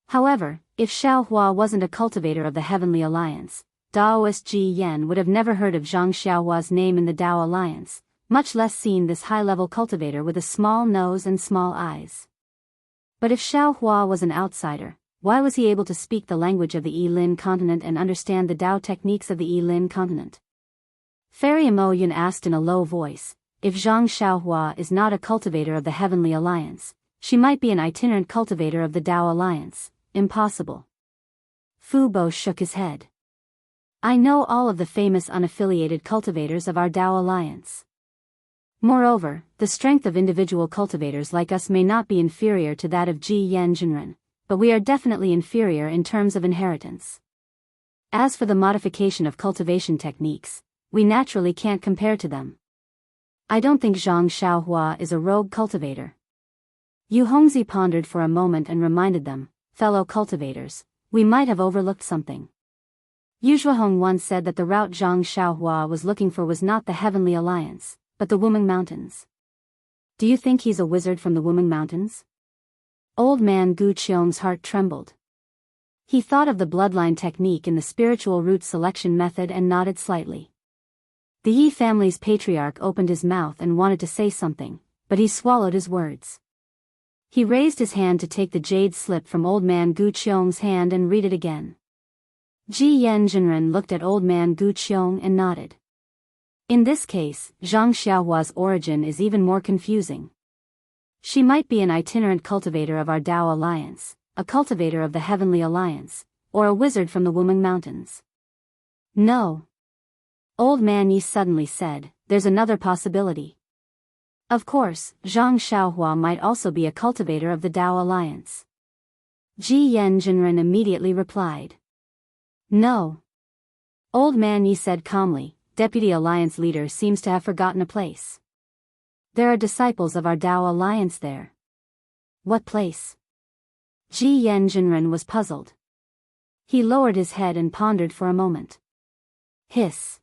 However, if Xiao Hua wasn't a cultivator of the Heavenly Alliance, Daoist Ji Yan would have never heard of Zhang Xiaohua's name in the Dao Alliance, much less seen this high-level cultivator with a small nose and small eyes. But if Xiao Hua was an outsider, why was he able to speak the language of the Yilin continent and understand the Dao techniques of the Yilin continent? Fairy Mo Yun asked in a low voice, if Zhang Xiaohua is not a cultivator of the Heavenly Alliance, she might be an itinerant cultivator of the Dao Alliance. Impossible. Fu Bo shook his head. I know all of the famous unaffiliated cultivators of our Dao Alliance. Moreover, the strength of individual cultivators like us may not be inferior to that of Ji Yan Jinren, but we are definitely inferior in terms of inheritance. As for the modification of cultivation techniques, we naturally can't compare to them. I don't think Zhang Xiaohua is a rogue cultivator. Yu Hongzi pondered for a moment and reminded them, fellow cultivators, we might have overlooked something. Yu Zhuahong once said that the route Zhang Xiaohua was looking for was not the Heavenly Alliance, but the Wuming Mountains. Do you think he's a wizard from the Wuming Mountains? Old man Gu Qiong's heart trembled. He thought of the bloodline technique in the spiritual root selection method and nodded slightly. The Yi family's patriarch opened his mouth and wanted to say something, but he swallowed his words. He raised his hand to take the jade slip from old man Gu Qiong's hand and read it again. Ji Yan Jinren looked at old man Gu Qiong and nodded. In this case, Zhang Xiaohua's origin is even more confusing. She might be an itinerant cultivator of our Dao Alliance, a cultivator of the Heavenly Alliance, or a wizard from the Wuming Mountains. No. Old man Yi suddenly said, there's another possibility. Of course, Zhang Xiaohua might also be a cultivator of the Dao Alliance. Ji Yan Jinren immediately replied. No. Old man Yi said calmly, Deputy Alliance Leader seems to have forgotten a place. There are disciples of our Dao Alliance there. What place? Ji Yan Jinren was puzzled. He lowered his head and pondered for a moment. Hiss.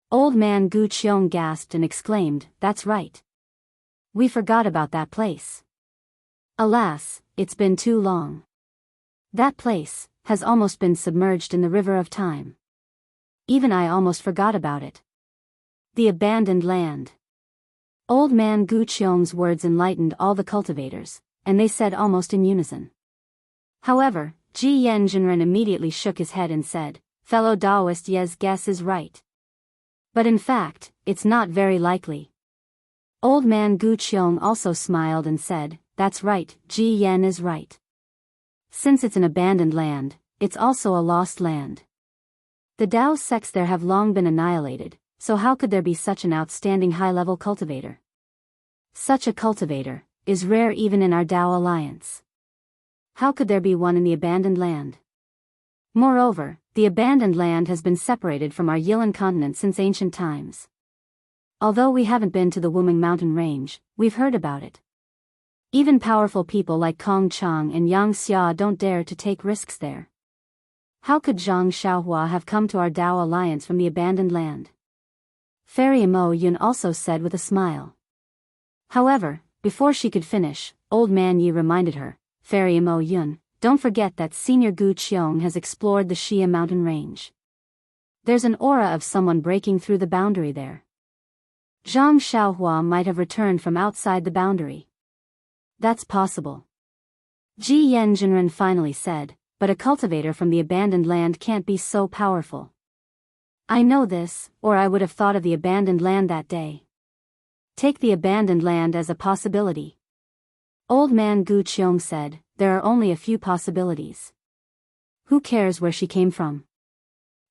Old man Gu Qiong gasped and exclaimed, that's right. We forgot about that place. Alas, it's been too long. That place has almost been submerged in the river of time. Even I almost forgot about it. The abandoned land. Old man Gu Qiong's words enlightened all the cultivators, and they said almost in unison. However, Ji Yan Jinren immediately shook his head and said, fellow Daoist Ye's guess is right. But in fact, it's not very likely. Old man Gu Qiong also smiled and said, that's right, Ji Yan is right. Since it's an abandoned land, it's also a lost land. The Dao sects there have long been annihilated, so how could there be such an outstanding high-level cultivator? Such a cultivator is rare even in our Dao Alliance. How could there be one in the abandoned land? Moreover, the abandoned land has been separated from our Yilin continent since ancient times. Although we haven't been to the Wuming Mountain range, we've heard about it. Even powerful people like Kong Chang and Yang Xia don't dare to take risks there. How could Zhang Xiaohua have come to our Dao Alliance from the abandoned land? Fairy Mo Yun also said with a smile. However, before she could finish, old man Yi reminded her, Fairy Mo Yun, don't forget that Senior Gu Qiong has explored the Xia mountain range. There's an aura of someone breaking through the boundary there. Zhang Xiaohua might have returned from outside the boundary. That's possible. Ji Yan Jinren finally said, but a cultivator from the abandoned land can't be so powerful. I know this, or I would have thought of the abandoned land that day. Take the abandoned land as a possibility. Old man Gu Qiong said, there are only a few possibilities. Who cares where she came from?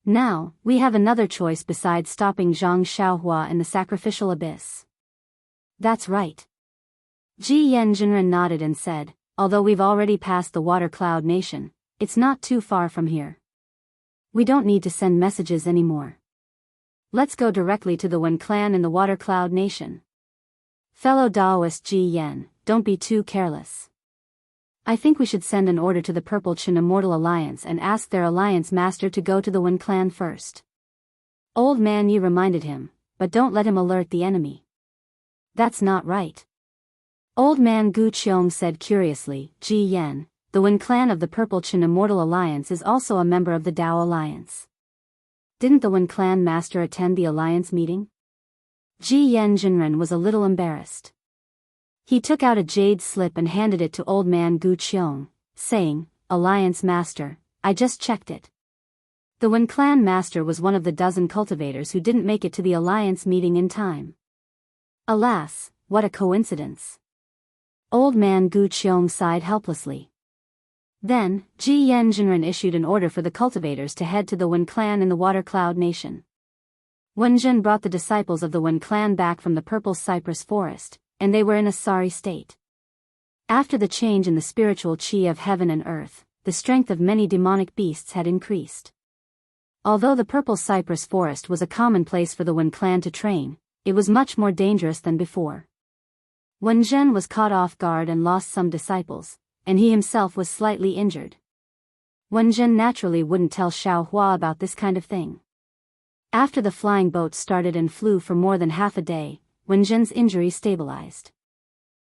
Now, we have another choice besides stopping Zhang Xiaohua in the sacrificial abyss. That's right. Ji Yan Jinren nodded and said, although we've already passed the Water Cloud Nation, it's not too far from here. We don't need to send messages anymore. Let's go directly to the Wen clan in the Water Cloud Nation. Fellow Daoist Ji Yan, don't be too careless. I think we should send an order to the Purple Chin Immortal Alliance and ask their alliance master to go to the Wen clan first. Old Man Yi reminded him, but don't let him alert the enemy. That's not right. Old Man Gu Qiong said curiously, Ji Yan, the Wen clan of the Purple Chin Immortal Alliance is also a member of the Dao Alliance. Didn't the Wen clan master attend the alliance meeting? Ji Yan Jinren was a little embarrassed. He took out a jade slip and handed it to Old Man Gu Qiong, saying, Alliance Master, I just checked it. The Wen clan master was one of the dozen cultivators who didn't make it to the alliance meeting in time. Alas, what a coincidence. Old Man Gu Qiong sighed helplessly. Then, Ji Yan Jinren issued an order for the cultivators to head to the Wen clan in the Water Cloud Nation. Wen Zhen brought the disciples of the Wen clan back from the Purple Cypress Forest, and they were in a sorry state. After the change in the spiritual qi of heaven and earth, the strength of many demonic beasts had increased. Although the Purple Cypress Forest was a common place for the Wen clan to train, it was much more dangerous than before. Wen Zhen was caught off guard and lost some disciples, and he himself was slightly injured. Wen Zhen naturally wouldn't tell Xiao Hua about this kind of thing. After the flying boat started and flew for more than half a day, Wen Zhen's injury stabilized.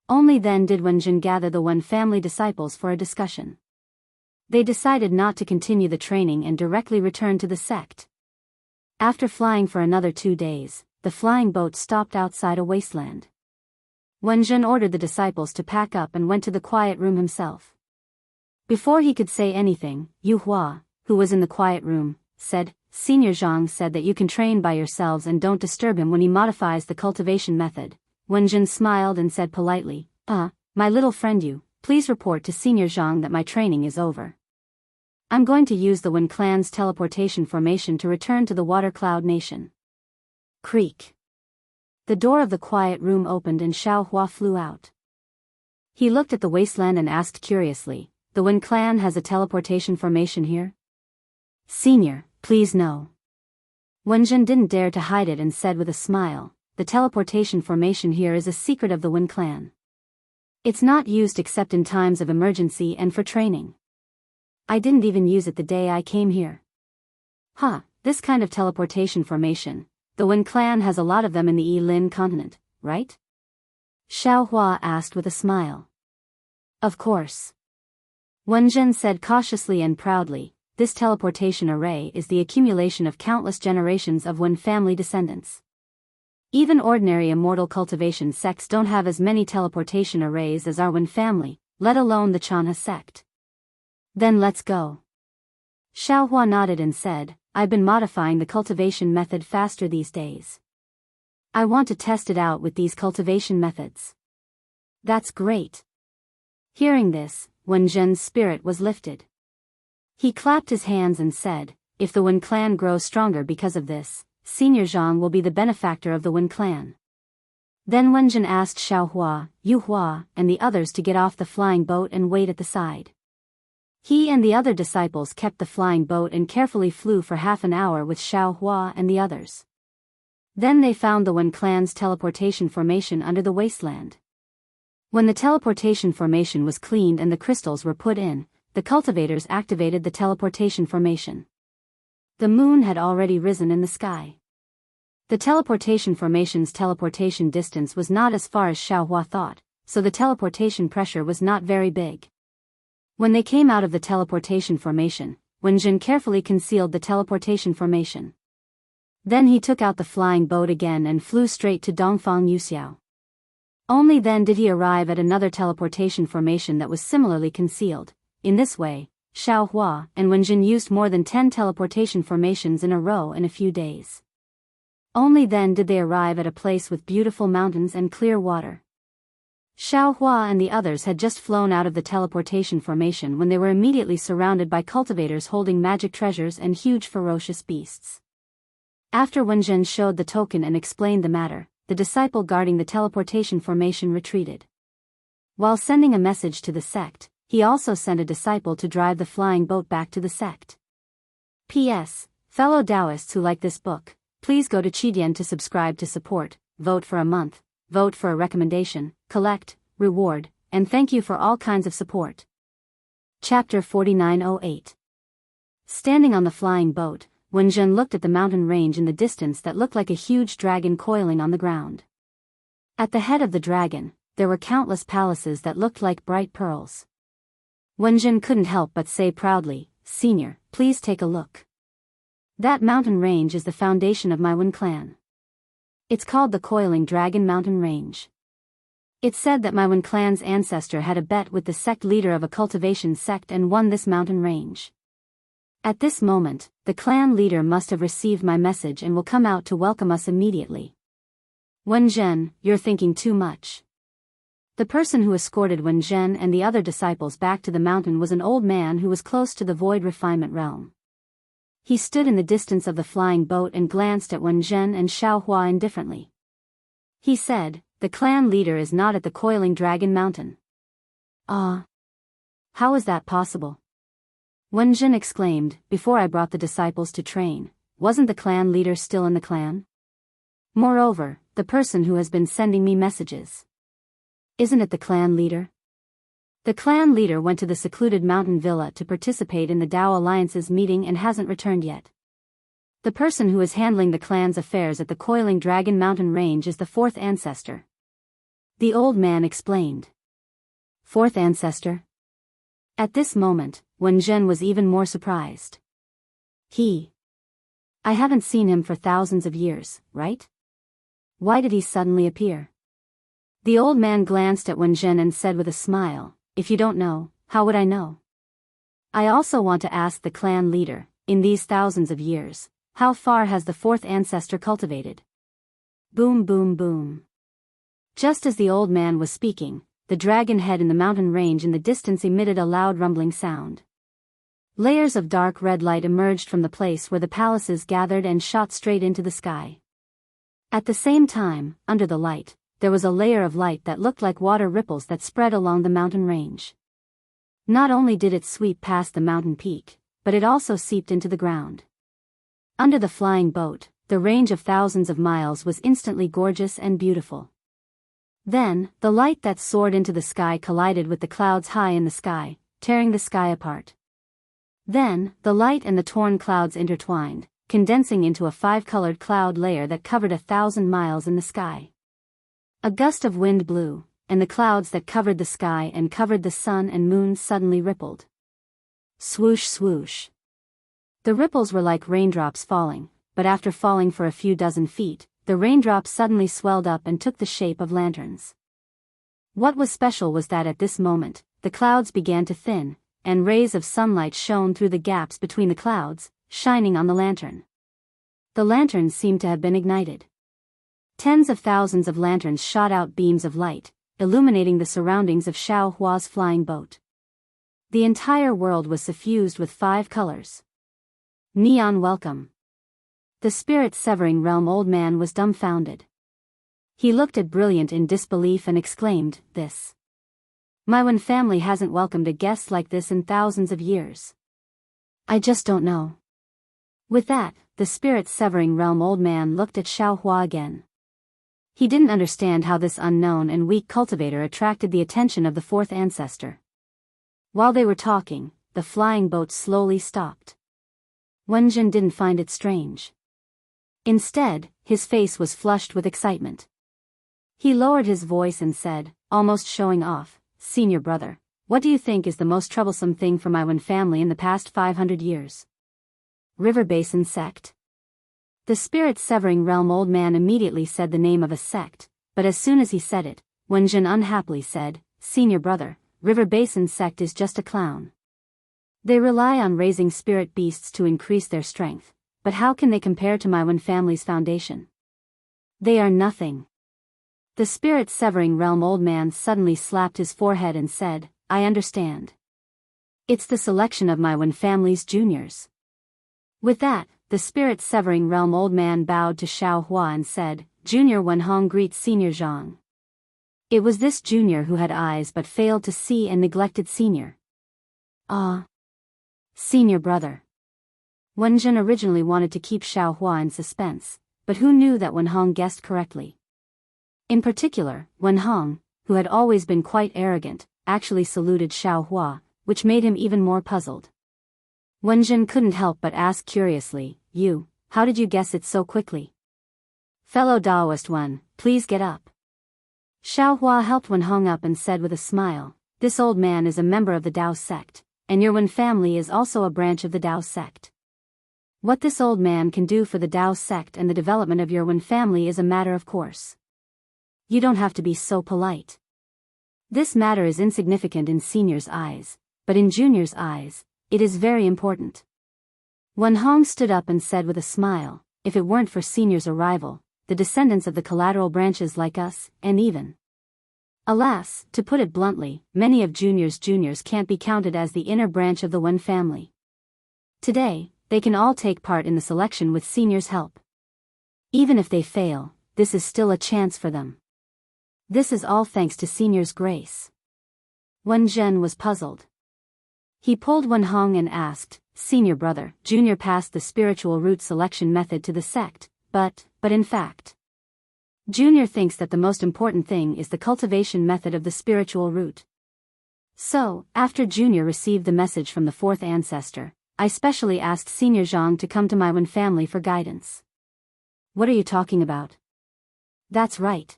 Only then did Wen Zhen gather the Wen family disciples for a discussion. They decided not to continue the training and directly return to the sect. After flying for another 2 days, the flying boat stopped outside a wasteland. Wen Zhen ordered the disciples to pack up and went to the quiet room himself. Before he could say anything, Yu Hua, who was in the quiet room, said, Senior Zhang said that you can train by yourselves and don't disturb him when he modifies the cultivation method. Wen Zhen smiled and said politely, my little friend Yu, please report to Senior Zhang that my training is over. I'm going to use the Wen clan's teleportation formation to return to the Water Cloud Nation. Creak. The door of the quiet room opened and Xiao Hua flew out. He looked at the wasteland and asked curiously, the Wen clan has a teleportation formation here? Senior, please no. Wen Zhen didn't dare to hide it and said with a smile, the teleportation formation here is a secret of the Wen clan. It's not used except in times of emergency and for training. I didn't even use it the day I came here. This kind of teleportation formation, the Wen clan has a lot of them in the Yilin continent, right? Xiao Hua asked with a smile. Of course. Wen Zhen said cautiously and proudly, this teleportation array is the accumulation of countless generations of Wen family descendants. Even ordinary immortal cultivation sects don't have as many teleportation arrays as our Wen family, let alone the Chanha sect. Then let's go. Xiao Hua nodded and said, I've been modifying the cultivation method faster these days. I want to test it out with these cultivation methods. That's great. Hearing this, Wen Zhen's spirit was lifted. He clapped his hands and said, if the Wen clan grows stronger because of this, Senior Zhang will be the benefactor of the Wen clan. Then Wen Zhen asked Xiao Hua, Yu Hua, and the others to get off the flying boat and wait at the side. He and the other disciples kept the flying boat and carefully flew for half an hour with Xiao Hua and the others. Then they found the Wen clan's teleportation formation under the wasteland. When the teleportation formation was cleaned and the crystals were put in, the cultivators activated the teleportation formation. The moon had already risen in the sky. The teleportation formation's teleportation distance was not as far as Xiao Hua thought, so the teleportation pressure was not very big. When they came out of the teleportation formation, Wen Zhen carefully concealed the teleportation formation. Then he took out the flying boat again and flew straight to Dongfang Yuxiao. Only then did he arrive at another teleportation formation that was similarly concealed. In this way, Xiao Hua and Wen Zhen used more than 10 teleportation formations in a row in a few days. Only then did they arrive at a place with beautiful mountains and clear water. Xiao Hua and the others had just flown out of the teleportation formation when they were immediately surrounded by cultivators holding magic treasures and huge ferocious beasts. After Wen Zhen showed the token and explained the matter, the disciple guarding the teleportation formation retreated. While sending a message to the sect, he also sent a disciple to drive the flying boat back to the sect. P.S. Fellow Daoists who like this book, please go to Qidian to subscribe to support, vote for a month, vote for a recommendation, collect, reward, and thank you for all kinds of support. Chapter 4908. Standing on the flying boat, Wenjun looked at the mountain range in the distance that looked like a huge dragon coiling on the ground. At the head of the dragon, there were countless palaces that looked like bright pearls. Wenjun couldn't help but say proudly, "Senior, please take a look. That mountain range is the foundation of my Wen clan. It's called the Coiling Dragon Mountain Range. It's said that my Wen clan's ancestor had a bet with the sect leader of a cultivation sect and won this mountain range. At this moment, the clan leader must have received my message and will come out to welcome us immediately." "Wenjun, you're thinking too much." The person who escorted Wenjun and the other disciples back to the mountain was an old man who was close to the void refinement realm. He stood in the distance of the flying boat and glanced at Wenjun and Xiaohua indifferently. He said, "The clan leader is not at the Coiling Dragon Mountain." "Ah. How is that possible?" Wenjun exclaimed, "Before I brought the disciples to train, wasn't the clan leader still in the clan? Moreover, the person who has been sending me messages. Isn't it the clan leader? The clan leader went to the secluded mountain villa to participate in the Dao Alliance's meeting and hasn't returned yet. The person who is handling the clan's affairs at the Coiling Dragon Mountain Range is the fourth ancestor." The old man explained. "Fourth ancestor?" At this moment, Wenjun was even more surprised. I haven't seen him for thousands of years, right? Why did he suddenly appear?" The old man glanced at Wenjun and said with a smile, "If you don't know, how would I know? I also want to ask the clan leader, in these thousands of years, how far has the fourth ancestor cultivated?" Boom boom boom. Just as the old man was speaking, the dragon head in the mountain range in the distance emitted a loud rumbling sound. Layers of dark red light emerged from the place where the palaces gathered and shot straight into the sky. At the same time, under the light, there was a layer of light that looked like water ripples that spread along the mountain range. Not only did it sweep past the mountain peak, but it also seeped into the ground. Under the flying boat, the range of thousands of miles was instantly gorgeous and beautiful. Then, the light that soared into the sky collided with the clouds high in the sky, tearing the sky apart. Then, the light and the torn clouds intertwined, condensing into a five-colored cloud layer that covered 1,000 miles in the sky. A gust of wind blew, and the clouds that covered the sky and covered the sun and moon suddenly rippled. Swoosh swoosh. The ripples were like raindrops falling, but after falling for a few dozen feet, the raindrops suddenly swelled up and took the shape of lanterns. What was special was that at this moment, the clouds began to thin, and rays of sunlight shone through the gaps between the clouds, shining on the lantern. The lanterns seemed to have been ignited. Tens of thousands of lanterns shot out beams of light, illuminating the surroundings of Xiaohua's flying boat. The entire world was suffused with 5 colors. Neon welcome. The spirit-severing realm old man was dumbfounded. He looked at Brilliant in disbelief and exclaimed, "This. My Wen family hasn't welcomed a guest like this in thousands of years. I just don't know." With that, the spirit-severing realm old man looked at Xiaohua again. He didn't understand how this unknown and weak cultivator attracted the attention of the fourth ancestor. While they were talking, the flying boat slowly stopped. Wenjun didn't find it strange. Instead, his face was flushed with excitement. He lowered his voice and said, almost showing off, "Senior brother, what do you think is the most troublesome thing for my Wen family in the past 500 years? River Basin sect?" The spirit-severing realm old man immediately said the name of a sect, but as soon as he said it, Wenjun unhappily said, "Senior brother, River Basin sect is just a clown. They rely on raising spirit beasts to increase their strength, but how can they compare to my Wen family's foundation? They are nothing." The spirit-severing realm old man suddenly slapped his forehead and said, "I understand. It's the selection of my Wen family's juniors." With that, the spirit-severing realm old man bowed to Xiaohua and said, "Junior Wenhong greets Senior Zhang." It was this junior who had eyes but failed to see and neglected senior. Ah. Senior brother. Wenjin originally wanted to keep Xiaohua in suspense, but who knew that Wenhong guessed correctly? In particular, Wenhong, who had always been quite arrogant, actually saluted Xiaohua, which made him even more puzzled. Wenjin couldn't help but ask curiously, how did you guess it so quickly? Fellow Daoist one, please get up. Xiaohua helped Wenhong up and said with a smile, this old man is a member of the Dao sect, and your Wen family is also a branch of the Dao sect. What this old man can do for the Dao sect and the development of your Wen family is a matter of course. You don't have to be so polite. This matter is insignificant in senior's eyes, but in junior's eyes, it is very important. Wenhong stood up and said with a smile, if it weren't for senior's arrival, the descendants of the collateral branches like us, and even. Alas, to put it bluntly, many of juniors can't be counted as the inner branch of the Wen family. Today, they can all take part in the selection with senior's help. Even if they fail, this is still a chance for them. This is all thanks to senior's grace. Wenjin was puzzled. He pulled Wenhong and asked, Senior brother, junior passed the spiritual root selection method to the sect, but in fact, junior thinks that the most important thing is the cultivation method of the spiritual root. So, after junior received the message from the fourth ancestor, I specially asked senior Zhang to come to my Wen family for guidance. What are you talking about? That's right.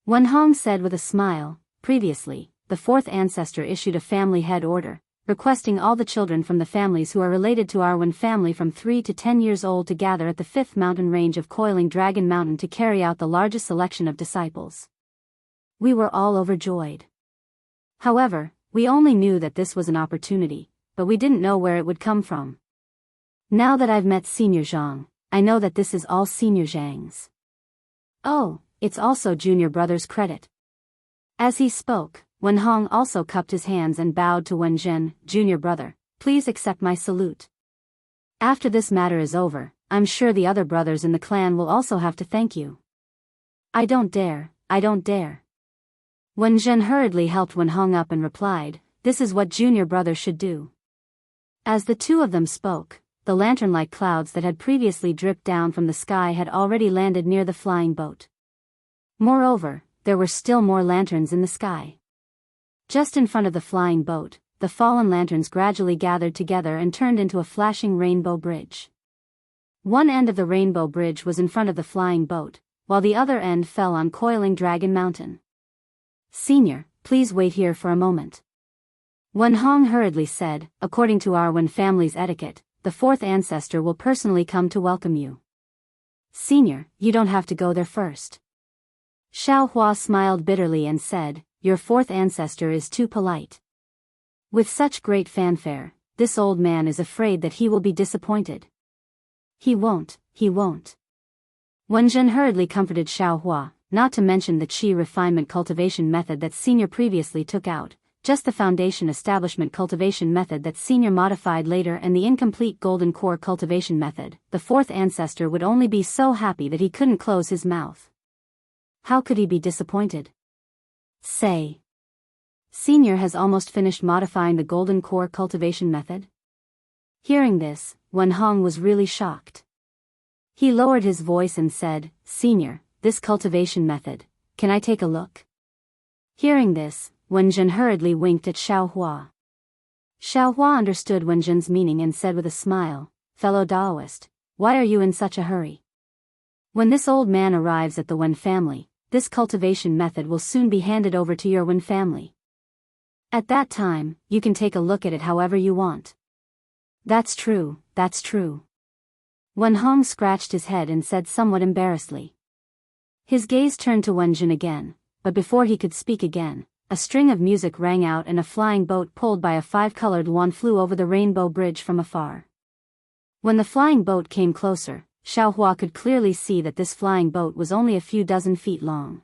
Wenhong said with a smile, previously, the fourth ancestor issued a family head order, requesting all the children from the families who are related to our Wen family from 3 to 10 years old to gather at the 5th mountain range of Coiling Dragon Mountain to carry out the largest selection of disciples. We were all overjoyed. However, we only knew that this was an opportunity, but we didn't know where it would come from. Now that I've met Senior Zhang, I know that this is all Senior Zhang's. Oh, it's also junior brother's credit. As he spoke, Wenhong also cupped his hands and bowed to Wenjin, junior brother, please accept my salute. After this matter is over, I'm sure the other brothers in the clan will also have to thank you. I don't dare. Wenjin hurriedly helped Wenhong up and replied, this is what junior brother should do. As the two of them spoke, the lantern-like clouds that had previously dripped down from the sky had already landed near the flying boat. Moreover, there were still more lanterns in the sky. Just in front of the flying boat, the fallen lanterns gradually gathered together and turned into a flashing rainbow bridge. One end of the rainbow bridge was in front of the flying boat, while the other end fell on Coiling Dragon Mountain. Senior, please wait here for a moment. Wenhong hurriedly said, according to our Wen family's etiquette, the fourth ancestor will personally come to welcome you. Senior, you don't have to go there first. Xiaohua smiled bitterly and said, your fourth ancestor is too polite. With such great fanfare, this old man is afraid that he will be disappointed. He won't. Wenjin hurriedly comforted Xiaohua, not to mention the qi refinement cultivation method that senior previously took out, just the foundation establishment cultivation method that senior modified later and the incomplete golden core cultivation method. The fourth ancestor would only be so happy that he couldn't close his mouth. How could he be disappointed? Say. Senior has almost finished modifying the golden core cultivation method. Hearing this, Wenhong was really shocked. He lowered his voice and said, Senior, this cultivation method, can I take a look? Hearing this, Wenjin hurriedly winked at Xiaohua. Xiaohua understood Wenjin's meaning and said with a smile, Fellow Daoist, why are you in such a hurry? When this old man arrives at the Wen family, this cultivation method will soon be handed over to your Wen family. At that time, you can take a look at it however you want. That's true. Wenhong scratched his head and said somewhat embarrassedly. His gaze turned to Wenjin again, but before he could speak again, a string of music rang out and a flying boat pulled by a 5-colored wand flew over the rainbow bridge from afar. When the flying boat came closer, Xiaohua could clearly see that this flying boat was only a few dozen feet long.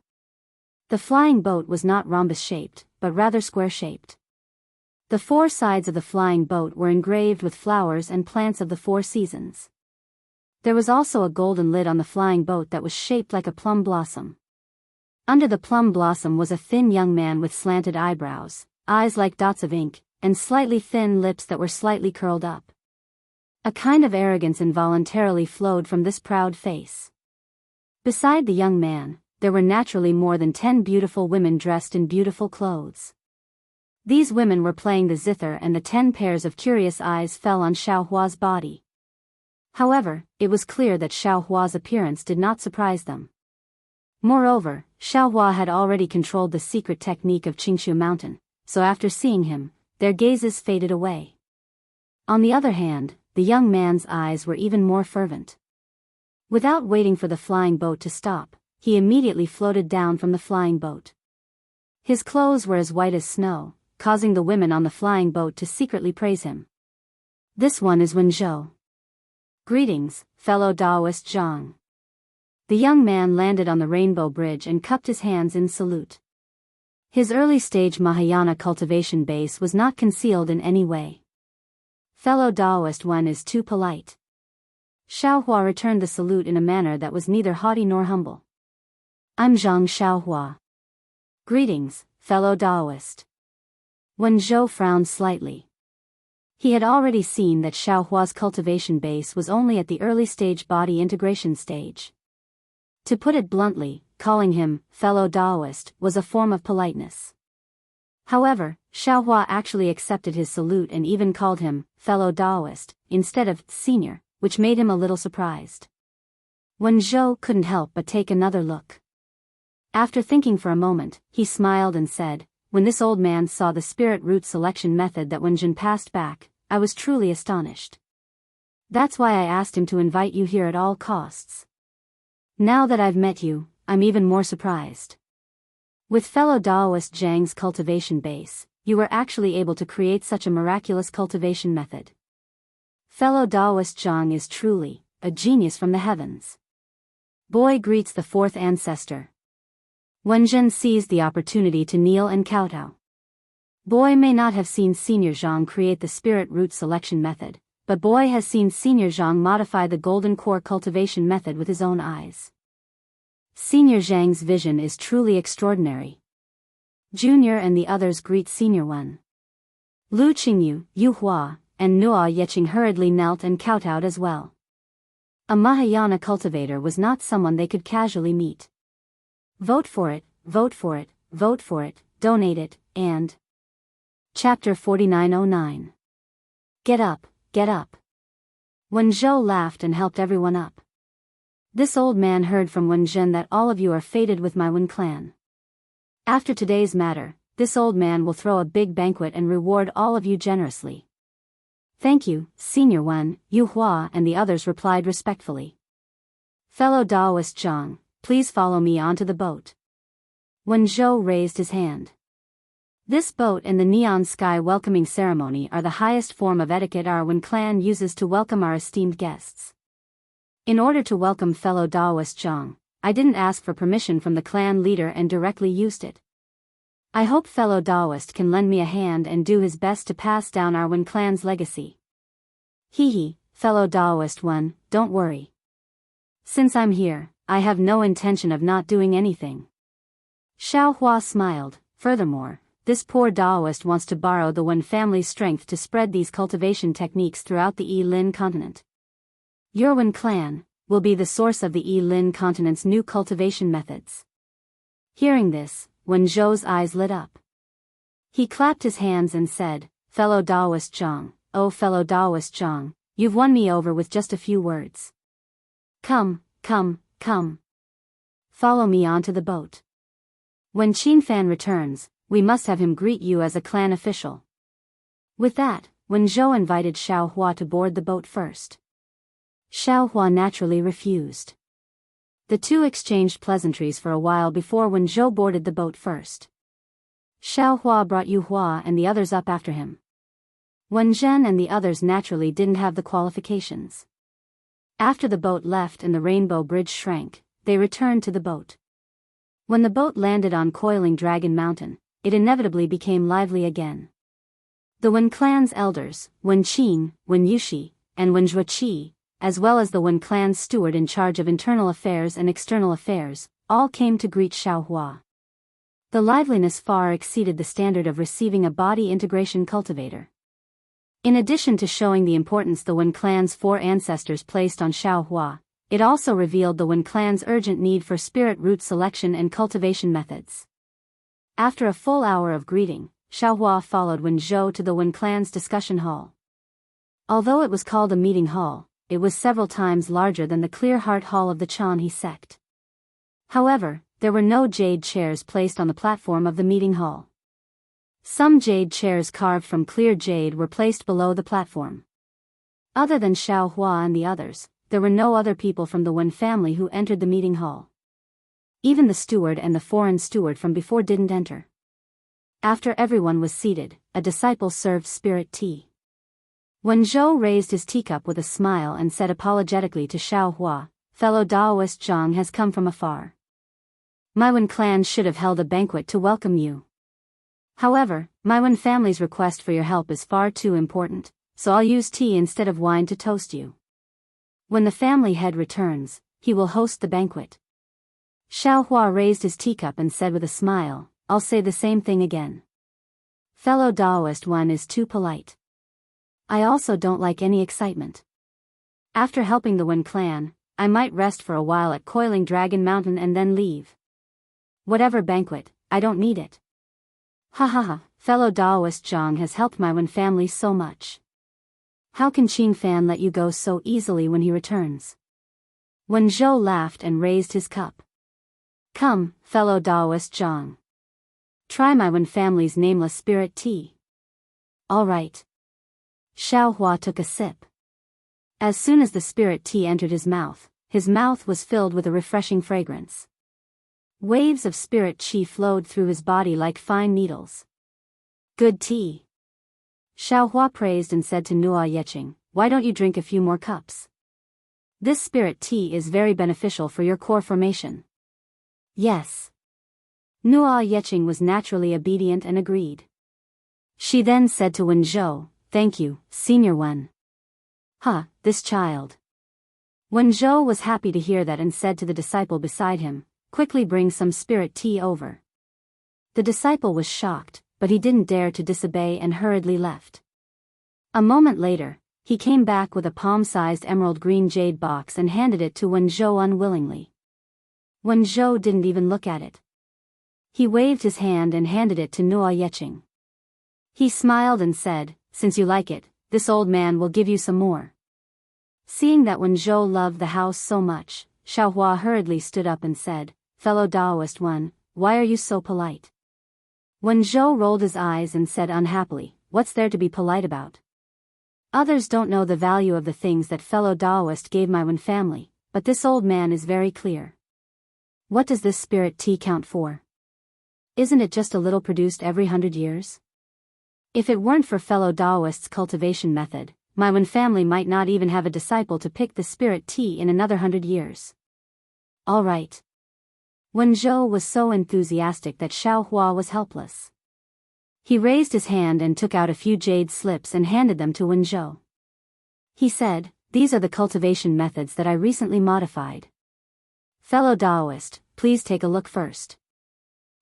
The flying boat was not rhombus-shaped, but rather square-shaped. The 4 sides of the flying boat were engraved with flowers and plants of the 4 seasons. There was also a golden lid on the flying boat that was shaped like a plum blossom. Under the plum blossom was a thin young man with slanted eyebrows, eyes like dots of ink, and slightly thin lips that were slightly curled up. A kind of arrogance involuntarily flowed from this proud face. Beside the young man, there were naturally more than 10 beautiful women dressed in beautiful clothes. These women were playing the zither, and the 10 pairs of curious eyes fell on Xiaohua's body. However, it was clear that Xiaohua's appearance did not surprise them. Moreover, Xiaohua had already controlled the secret technique of Qingshu Mountain, so after seeing him, their gazes faded away. On the other hand, the young man's eyes were even more fervent. Without waiting for the flying boat to stop, he immediately floated down from the flying boat. His clothes were as white as snow, causing the women on the flying boat to secretly praise him. This one is Wenzhou. Greetings, fellow Daoist Zhang. The young man landed on the rainbow bridge and cupped his hands in salute. His early-stage Mahayana cultivation base was not concealed in any way. Fellow Daoist one is too polite. Xiaohua returned the salute in a manner that was neither haughty nor humble. I'm Zhang Xiaohua. Greetings, fellow Daoist. Wenzhou frowned slightly. He had already seen that Xiaohua's cultivation base was only at the early-stage body integration stage. To put it bluntly, calling him fellow Daoist was a form of politeness. However, Xiaohua actually accepted his salute and even called him fellow Daoist instead of senior, which made him a little surprised. Wenzhou couldn't help but take another look. After thinking for a moment, he smiled and said, "When this old man saw the spirit root selection method that Wenjin passed back, I was truly astonished. That's why I asked him to invite you here at all costs. Now that I've met you, I'm even more surprised. With fellow Daoist Zhang's cultivation base, you were actually able to create such a miraculous cultivation method. Fellow Daoist Zhang is truly a genius from the heavens." Boy greets the fourth ancestor. Wenjin seized the opportunity to kneel and kowtow. Boy may not have seen Senior Zhang create the spirit root selection method, but Boy has seen Senior Zhang modify the golden core cultivation method with his own eyes. Senior Zhang's vision is truly extraordinary. Junior and the others greet Senior One. Lu Qingyu, Yu Hua, and Nuo Yeqing hurriedly knelt and kowtowed as well. A Mahayana cultivator was not someone they could casually meet. Vote for it, vote for it, vote for it, donate it, and... Chapter 4909. Get up, get up. Wenzhou laughed and helped everyone up. This old man heard from Wenjin that all of you are fated with my Wen clan. After today's matter, this old man will throw a big banquet and reward all of you generously. Thank you, Senior Wen, Yu Hua and the others replied respectfully. Fellow Daoist Zhang, please follow me onto the boat. Wenzhou raised his hand. This boat and the neon sky welcoming ceremony are the highest form of etiquette our Wen clan uses to welcome our esteemed guests. In order to welcome fellow Daoist Zhang, I didn't ask for permission from the clan leader and directly used it. I hope fellow Daoist can lend me a hand and do his best to pass down our Wen clan's legacy. Hee, fellow Daoist one, don't worry. Since I'm here, I have no intention of not doing anything. Xiaohua smiled. Furthermore, this poor Daoist wants to borrow the Wen family's strength to spread these cultivation techniques throughout the Yi-Lin continent. Your Wen clan will be the source of the Yi-Lin continent's new cultivation methods. Hearing this, Wenzhou's eyes lit up. He clapped his hands and said, "Fellow Daoist Zhang, oh fellow Daoist Zhang, you've won me over with just a few words. Come, come, come. Follow me onto the boat. When Qinfan returns, we must have him greet you as a clan official." With that, Wenzhou invited Xiaohua to board the boat first. Xiaohua naturally refused. The two exchanged pleasantries for a while before Wenzhou boarded the boat first. Xiaohua brought Yu Hua and the others up after him. Wenjin and the others naturally didn't have the qualifications. After the boat left and the rainbow bridge shrank, they returned to the boat. When the boat landed on Coiling Dragon Mountain, it inevitably became lively again. The Wen clan's elders, Wen Qing, Wen Yushi, and Wen Zhuoqi, as well as the Wen clan's steward in charge of internal affairs and external affairs, all came to greet Xiaohua. The liveliness far exceeded the standard of receiving a body integration cultivator. In addition to showing the importance the Wen clan's 4 ancestors placed on Xiaohua, it also revealed the Wen clan's urgent need for spirit root selection and cultivation methods. After a full hour of greeting, Xiaohua followed Wen Zhou to the Wen clan's discussion hall. Although it was called a meeting hall, it was several times larger than the Clear Heart Hall of the Chanhe sect. However, there were no jade chairs placed on the platform of the meeting hall. Some jade chairs carved from clear jade were placed below the platform. Other than Xiaohua and the others, there were no other people from the Wen family who entered the meeting hall. Even the steward and the foreign steward from before didn't enter. After everyone was seated, a disciple served spirit tea. Wen Zhou raised his teacup with a smile and said apologetically to Xiaohua, "Fellow Daoist Jiang has come from afar. My Wen clan should have held a banquet to welcome you. However, my Wen family's request for your help is far too important, so I'll use tea instead of wine to toast you. When the family head returns, he will host the banquet." Xiaohua raised his teacup and said with a smile, "I'll say the same thing again. Fellow Daoist one is too polite. I also don't like any excitement. After helping the Wen clan, I might rest for a while at Coiling Dragon Mountain and then leave. Whatever banquet, I don't need it. Ha ha ha, fellow Daoist Jiang has helped my Wen family so much. How can Qing Fan let you go so easily when he returns?" Wen Zhou laughed and raised his cup. "Come, fellow Daoist Jiang. Try my Wen family's nameless spirit tea." "All right." Xiaohua took a sip. As soon as the spirit tea entered his mouth was filled with a refreshing fragrance. Waves of spirit qi flowed through his body like fine needles. "Good tea." Xiaohua praised and said to Nuo Yeqing, "Why don't you drink a few more cups? This spirit tea is very beneficial for your core formation." "Yes." Nuo Yeqing was naturally obedient and agreed. She then said to Wen Zhou, "Thank you, Senior Wen." This child." Wen Zhou was happy to hear that and said to the disciple beside him, "Quickly bring some spirit tea over." The disciple was shocked, but he didn't dare to disobey and hurriedly left. A moment later, he came back with a palm-sized emerald green jade box and handed it to Wen Zhou unwillingly. Wen Zhou didn't even look at it. He waved his hand and handed it to Nuo Yeqing. He smiled and said, "Since you like it, this old man will give you some more." Seeing that Wen Zhou loved the house so much, Xiaohua hurriedly stood up and said, "Fellow Daoist one, why are you so polite?" Wen Zhou rolled his eyes and said unhappily, "What's there to be polite about? Others don't know the value of the things that fellow Daoist gave my Wen family, but this old man is very clear. What does this spirit tea count for? Isn't it just a little produced every 100 years? If it weren't for fellow Daoist's cultivation method, my Wen family might not even have a disciple to pick the spirit tea in another 100 years. All right." Wen Zhou was so enthusiastic that Xiaohua was helpless. He raised his hand and took out a few jade slips and handed them to Wen Zhou. He said, "These are the cultivation methods that I recently modified. Fellow Daoist, please take a look first.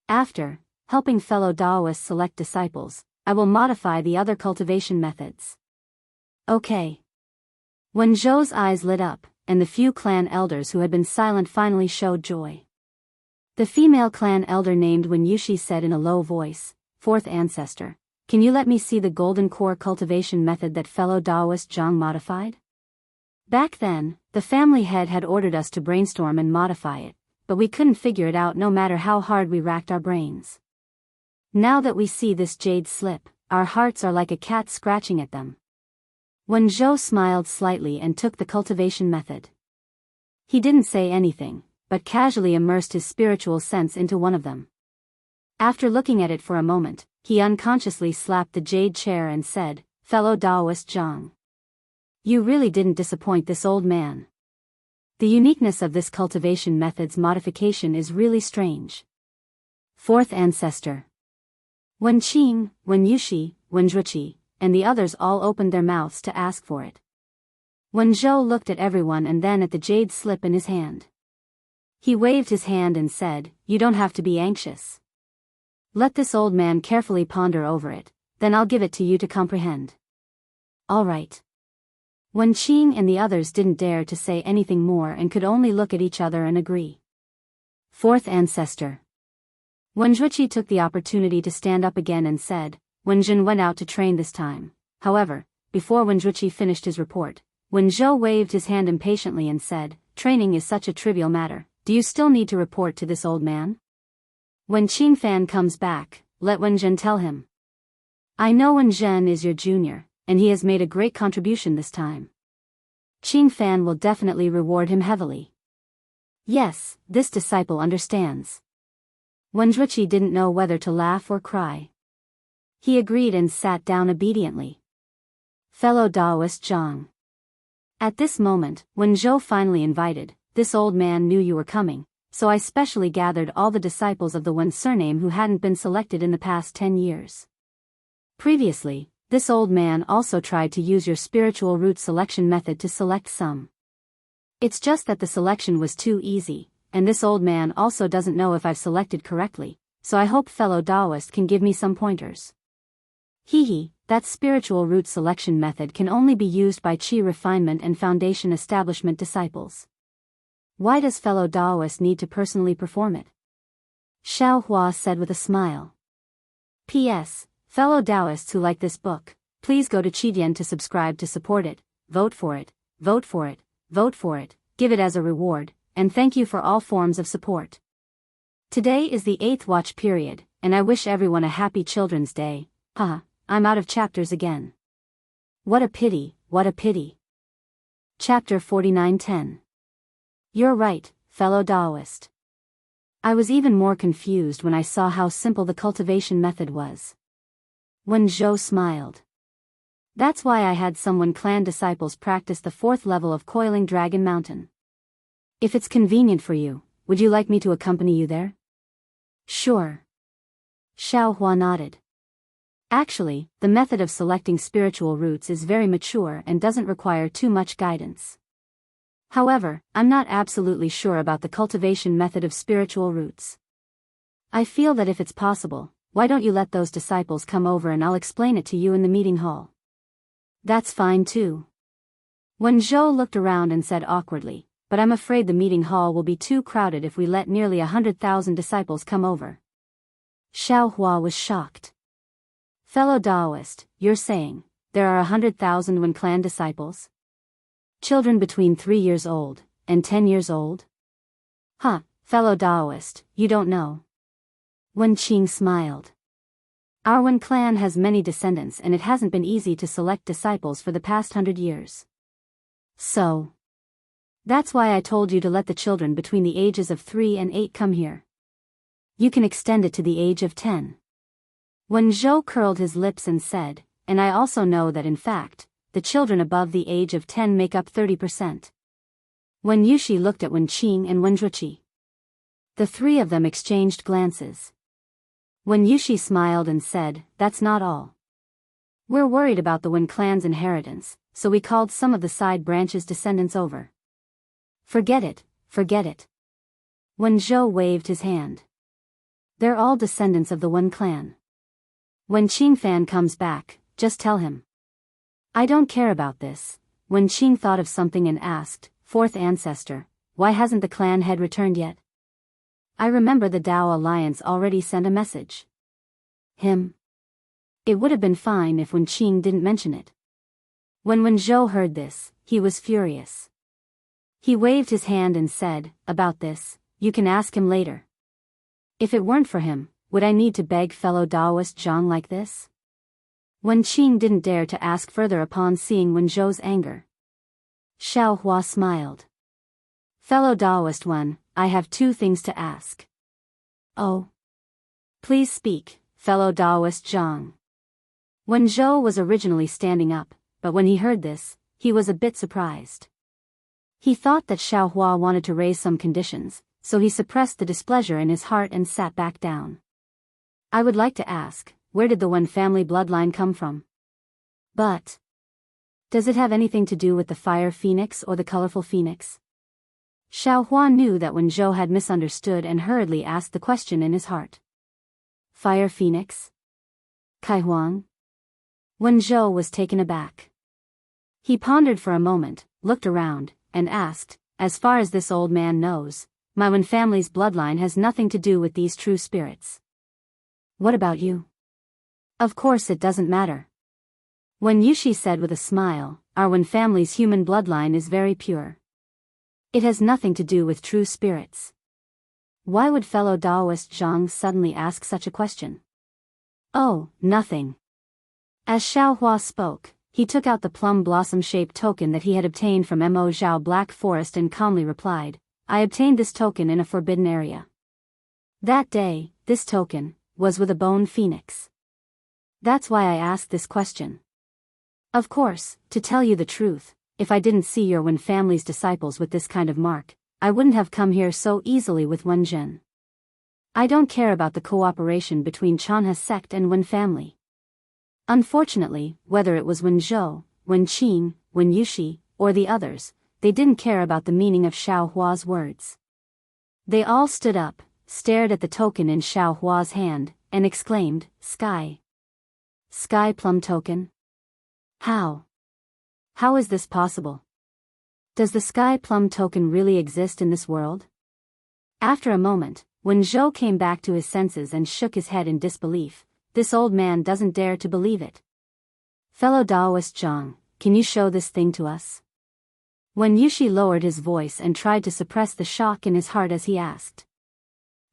After helping fellow Daoists select disciples, I will modify the other cultivation methods." "Okay." Wen Zhou's eyes lit up, and the few clan elders who had been silent finally showed joy. The female clan elder named Wen Yushi said in a low voice, "Fourth ancestor, can you let me see the golden core cultivation method that fellow Daoist Jiang modified?" Back then, the family head had ordered us to brainstorm and modify it, but we couldn't figure it out no matter how hard we racked our brains. Now that we see this jade slip, our hearts are like a cat scratching at them. Wen Zhou smiled slightly and took the cultivation method. He didn't say anything, but casually immersed his spiritual sense into one of them. After looking at it for a moment, he unconsciously slapped the jade chair and said, "Fellow Daoist Jiang, you really didn't disappoint this old man. The uniqueness of this cultivation method's modification is really strange." Fourth ancestor. Wen Qing, Wen Yushi, Wen Zhuqi, and the others all opened their mouths to ask for it. Wen Zhou looked at everyone and then at the jade slip in his hand. He waved his hand and said, "You don't have to be anxious. Let this old man carefully ponder over it, then I'll give it to you to comprehend." "All right." Wen Qing and the others didn't dare to say anything more and could only look at each other and agree. Fourth ancestor. Wen Zhuqi took the opportunity to stand up again and said, "Wen Zhen went out to train this time." However, before Wen Zhuqi finished his report, Wen Zhou waved his hand impatiently and said, "Training is such a trivial matter. Do you still need to report to this old man? When Qing Fan comes back, let Wen Zhen tell him. I know Wen Zhen is your junior, and he has made a great contribution this time. Qing Fan will definitely reward him heavily." Yes, this disciple understands. Wen Zhuqi didn't know whether to laugh or cry. He agreed and sat down obediently. Fellow Daoist Zhang. At this moment, when Zhou finally invited, "This old man knew you were coming, so I specially gathered all the disciples of the Wen surname who hadn't been selected in the past 10 years. Previously, this old man also tried to use your spiritual root selection method to select some. It's just that the selection was too easy, and this old man also doesn't know if I've selected correctly, so I hope fellow Daoist can give me some pointers." Hee, that spiritual root selection method can only be used by Qi refinement and foundation establishment disciples. Why does fellow Daoist need to personally perform it? Xiao Hua said with a smile. P.S. Fellow Daoists who like this book, please go to Qidian to subscribe to support it, vote for it, vote for it, vote for it, give it as a reward, and thank you for all forms of support. Today is the 8th watch period, and I wish everyone a happy Children's Day. Haha, I'm out of chapters again. What a pity, what a pity. Chapter 49:10. You're right, fellow Daoist. I was even more confused when I saw how simple the cultivation method was. When Zhou smiled. That's why I had some Wen clan disciples practice the 4th level of Coiling Dragon Mountain. If it's convenient for you, would you like me to accompany you there? Sure. Xiao Hua nodded. Actually, the method of selecting spiritual roots is very mature and doesn't require too much guidance. However, I'm not absolutely sure about the cultivation method of spiritual roots. I feel that if it's possible, why don't you let those disciples come over and I'll explain it to you in the meeting hall. That's fine too. When Zhou looked around and said awkwardly, but I'm afraid the meeting hall will be too crowded if we let nearly 100,000 disciples come over. Xiao Hua was shocked. Fellow Daoist, you're saying, there are 100,000 Wen clan disciples? Children between 3 years old, and 10 years old? Huh, fellow Daoist, you don't know. Wen Qing smiled. Our Wen clan has many descendants and it hasn't been easy to select disciples for the past 100 years. So. That's why I told you to let the children between the ages of 3 and 8 come here. You can extend it to the age of 10. When Zhou curled his lips and said, and I also know that in fact, the children above the age of 10 make up 30%. When Yushi looked at Wen Qing and Wen Zhuqi. The 3 of them exchanged glances. When Yushi smiled and said, that's not all. We're worried about the Wen clan's inheritance, so we called some of the side branches' descendants over. Forget it, forget it. When Zhou waved his hand. They're all descendants of the Wen clan. When Qing Fan comes back, just tell him. I don't care about this. When Qing thought of something and asked, 4th ancestor, why hasn't the clan head returned yet? I remember the Dao Alliance already sent a message. Him? It would have been fine if Wen Qing didn't mention it. When Zhou heard this, he was furious. He waved his hand and said, about this, you can ask him later. If it weren't for him, would I need to beg fellow Daoist Zhang like this? Wen Qing didn't dare to ask further upon seeing Wen Zhou's anger. Xiao Hua smiled. Fellow Daoist Wen, I have 2 things to ask. Oh. Please speak, fellow Daoist Zhang. Wen Zhou was originally standing up, but when he heard this, he was a bit surprised. He thought that Xiao Hua wanted to raise some conditions, so he suppressed the displeasure in his heart and sat back down. I would like to ask, where did the Wen family bloodline come from? But. Does it have anything to do with the fire phoenix or the colorful phoenix? Xiaohua knew that Wenzhou had misunderstood and hurriedly asked the question in his heart. Fire Phoenix? Kaihuang? Wenzhou was taken aback. He pondered for a moment, looked around, and asked, as far as this old man knows, my Wen family's bloodline has nothing to do with these true spirits. What about you? Of course it doesn't matter. Wen Yushi said with a smile, our Wen family's human bloodline is very pure. It has nothing to do with true spirits. Why would fellow Daoist Zhang suddenly ask such a question? Oh, nothing. As Xiaohua spoke, he took out the plum blossom-shaped token that he had obtained from Mo Zhao Black Forest and calmly replied, I obtained this token in a forbidden area. That day, this token was with a bone phoenix. That's why I asked this question. Of course, to tell you the truth, if I didn't see your Wen family's disciples with this kind of mark, I wouldn't have come here so easily with Wen Zhen. I don't care about the cooperation between Chanhe sect and Wen family. Unfortunately, whether it was Wenzhou, Wen Qing, Wen Yushi, or the others, they didn't care about the meaning of Xiaohua's words. They all stood up, stared at the token in Xiaohua's hand, and exclaimed, Sky. Sky plum token? How? How is this possible? Does the sky plum token really exist in this world? After a moment, when Zhou came back to his senses and shook his head in disbelief, this old man doesn't dare to believe it. Fellow Daoist Zhang, can you show this thing to us? Wen Yushi lowered his voice and tried to suppress the shock in his heart as he asked.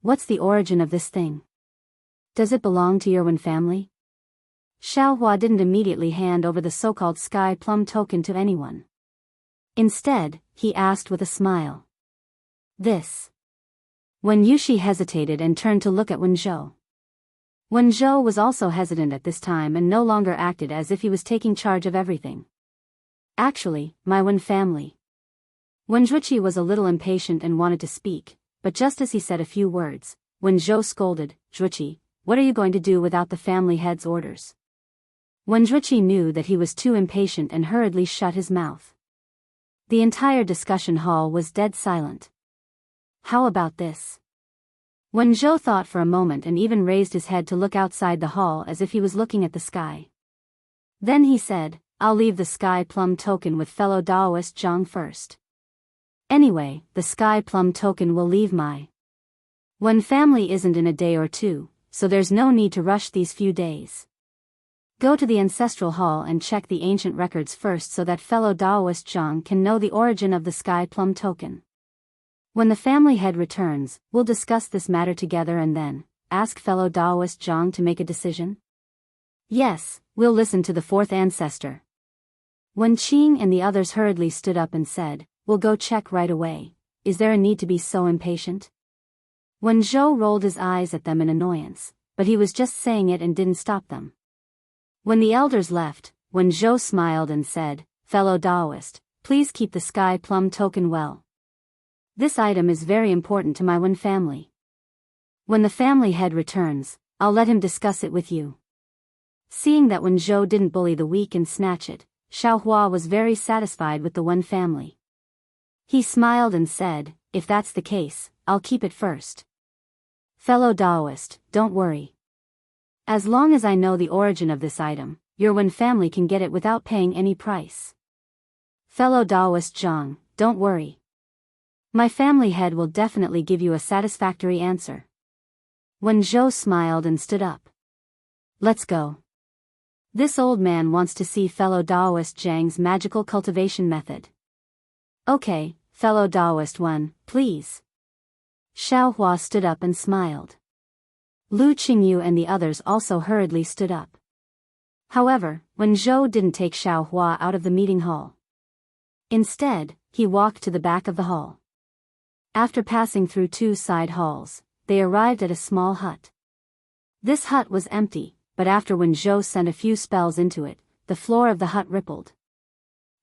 What's the origin of this thing? Does it belong to your Wen family? Xiaohua didn't immediately hand over the so-called sky plum token to anyone. Instead, he asked with a smile. This. Wen Yushi hesitated and turned to look at Wenzhou. Wenzhou was also hesitant at this time and no longer acted as if he was taking charge of everything. Actually, my Wen family. Wenzhuiqi was a little impatient and wanted to speak, but just as he said a few words, Wenzhou scolded, Zhuiqi, what are you going to do without the family head's orders? Wenzhuiqi knew that he was too impatient and hurriedly shut his mouth. The entire discussion hall was dead silent. How about this? Wenzhou thought for a moment and even raised his head to look outside the hall as if he was looking at the sky. Then he said, I'll leave the sky plum token with fellow Daoist Zhang first. Anyway, the sky plum token will leave my Wen family isn't in a day or two, so there's no need to rush these few days. Go to the ancestral hall and check the ancient records first so that fellow Daoist Zhang can know the origin of the sky plum token. When the family head returns, we'll discuss this matter together and then ask fellow Daoist Zhang to make a decision. Yes, we'll listen to the fourth ancestor. Wen Qing and the others hurriedly stood up and said, we'll go check right away. Is there a need to be so impatient? Wenzhou rolled his eyes at them in annoyance, but he was just saying it and didn't stop them. When the elders left, Wenzhou smiled and said, fellow Daoist, please keep the sky plum token well. This item is very important to my Wen family. When the family head returns, I'll let him discuss it with you. Seeing that Wenzhou didn't bully the weak and snatch it, Xiaohua was very satisfied with the Wen family. He smiled and said, if that's the case, I'll keep it first. Fellow Daoist, don't worry. As long as I know the origin of this item, your Wen family can get it without paying any price. Fellow Daoist Zhang, don't worry. My family head will definitely give you a satisfactory answer. Wenzhou smiled and stood up. Let's go. This old man wants to see fellow Daoist Zhang's magical cultivation method. Okay, fellow Daoist one, please. Xiaohua stood up and smiled. Lu Qingyu and the others also hurriedly stood up. However, Wenzhou didn't take Xiaohua out of the meeting hall. Instead, he walked to the back of the hall. After passing through two side halls, they arrived at a small hut. This hut was empty, but after Wenzhou sent a few spells into it, the floor of the hut rippled.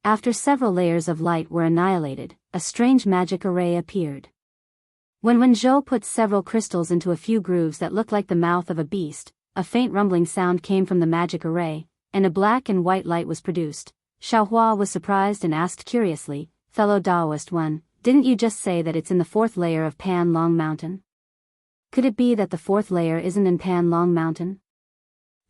After several layers of light were annihilated, a strange magic array appeared. When Wenzhou put several crystals into a few grooves that looked like the mouth of a beast, a faint rumbling sound came from the magic array, and a black and white light was produced. Xiaohua was surprised and asked curiously, fellow Daoist one, didn't you just say that it's in the 4th layer of Pan Long Mountain? Could it be that the 4th layer isn't in Pan Long Mountain?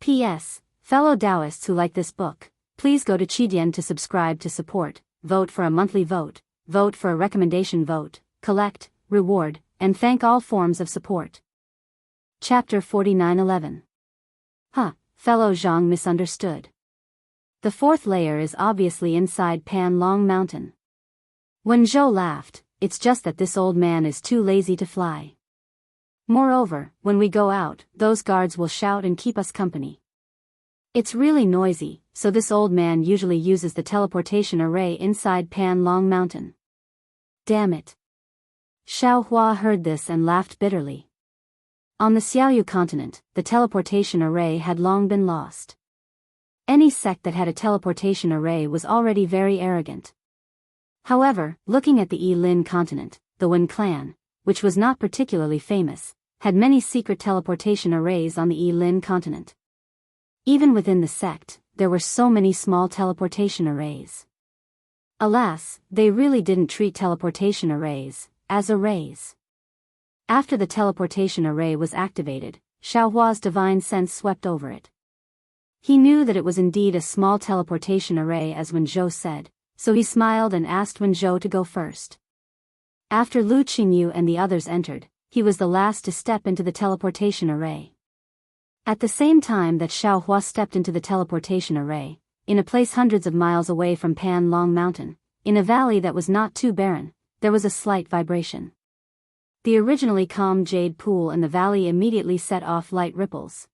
P.S. Fellow Daoists who like this book, please go to Qidian to subscribe to support, vote for a monthly vote, vote for a recommendation vote, collect, reward, and thank all forms of support. Chapter 49:11. Fellow Zhang misunderstood. The 4th layer is obviously inside Pan Long Mountain. When Zhou laughed, it's just that this old man is too lazy to fly. Moreover, when we go out, those guards will shout and keep us company. It's really noisy, so this old man usually uses the teleportation array inside Pan Long Mountain. Damn it. Xiao Hua heard this and laughed bitterly. On the Xiaoyu continent, the teleportation array had long been lost. Any sect that had a teleportation array was already very arrogant. However, looking at the Yilin continent, the Wen clan, which was not particularly famous, had many secret teleportation arrays on the Yilin continent. Even within the sect, there were so many small teleportation arrays. Alas, they really didn't treat teleportation arrays as arrays. After the teleportation array was activated, Xiaohua's divine sense swept over it. He knew that it was indeed a small teleportation array as Wen Zhou said, so he smiled and asked Wen Zhou to go first. After Lu Qingyu and the others entered, he was the last to step into the teleportation array. At the same time that Xiaohua stepped into the teleportation array, in a place hundreds of miles away from Pan Long Mountain, in a valley that was not too barren, there was a slight vibration. The originally calm jade pool in the valley immediately set off light ripples.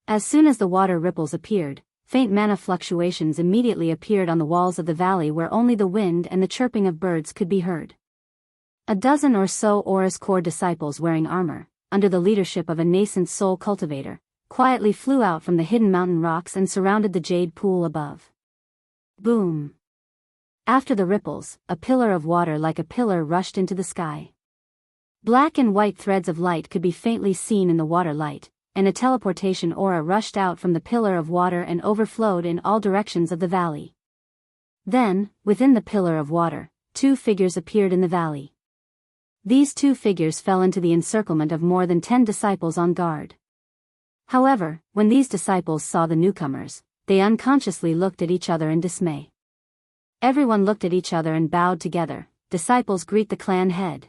As soon as the water ripples appeared, faint mana fluctuations immediately appeared on the walls of the valley where only the wind and the chirping of birds could be heard. A dozen or so Aura's core disciples wearing armor, under the leadership of a nascent soul cultivator, quietly flew out from the hidden mountain rocks and surrounded the jade pool above. Boom! After the ripples, a pillar of water like a pillar rushed into the sky. Black and white threads of light could be faintly seen in the water light, and a teleportation aura rushed out from the pillar of water and overflowed in all directions of the valley. Then, within the pillar of water, 2 figures appeared in the valley. These 2 figures fell into the encirclement of more than 10 disciples on guard. However, when these disciples saw the newcomers, they unconsciously looked at each other in dismay. Everyone looked at each other and bowed together. Disciples greet the clan head.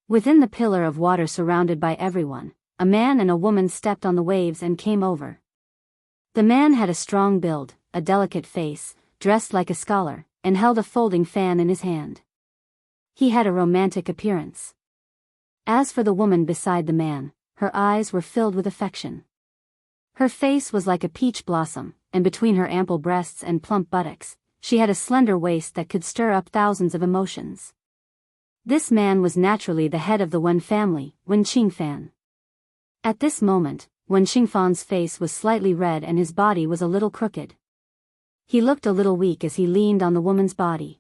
Within the pillar of water surrounded by everyone, a man and a woman stepped on the waves and came over. The man had a strong build, a delicate face, dressed like a scholar, and held a folding fan in his hand. He had a romantic appearance. As for the woman beside the man, her eyes were filled with affection. Her face was like a peach blossom, and between her ample breasts and plump buttocks, she had a slender waist that could stir up thousands of emotions. This man was naturally the head of the Wen family, Wen Qingfan. At this moment, Wen Qingfan's face was slightly red and his body was a little crooked. He looked a little weak as he leaned on the woman's body.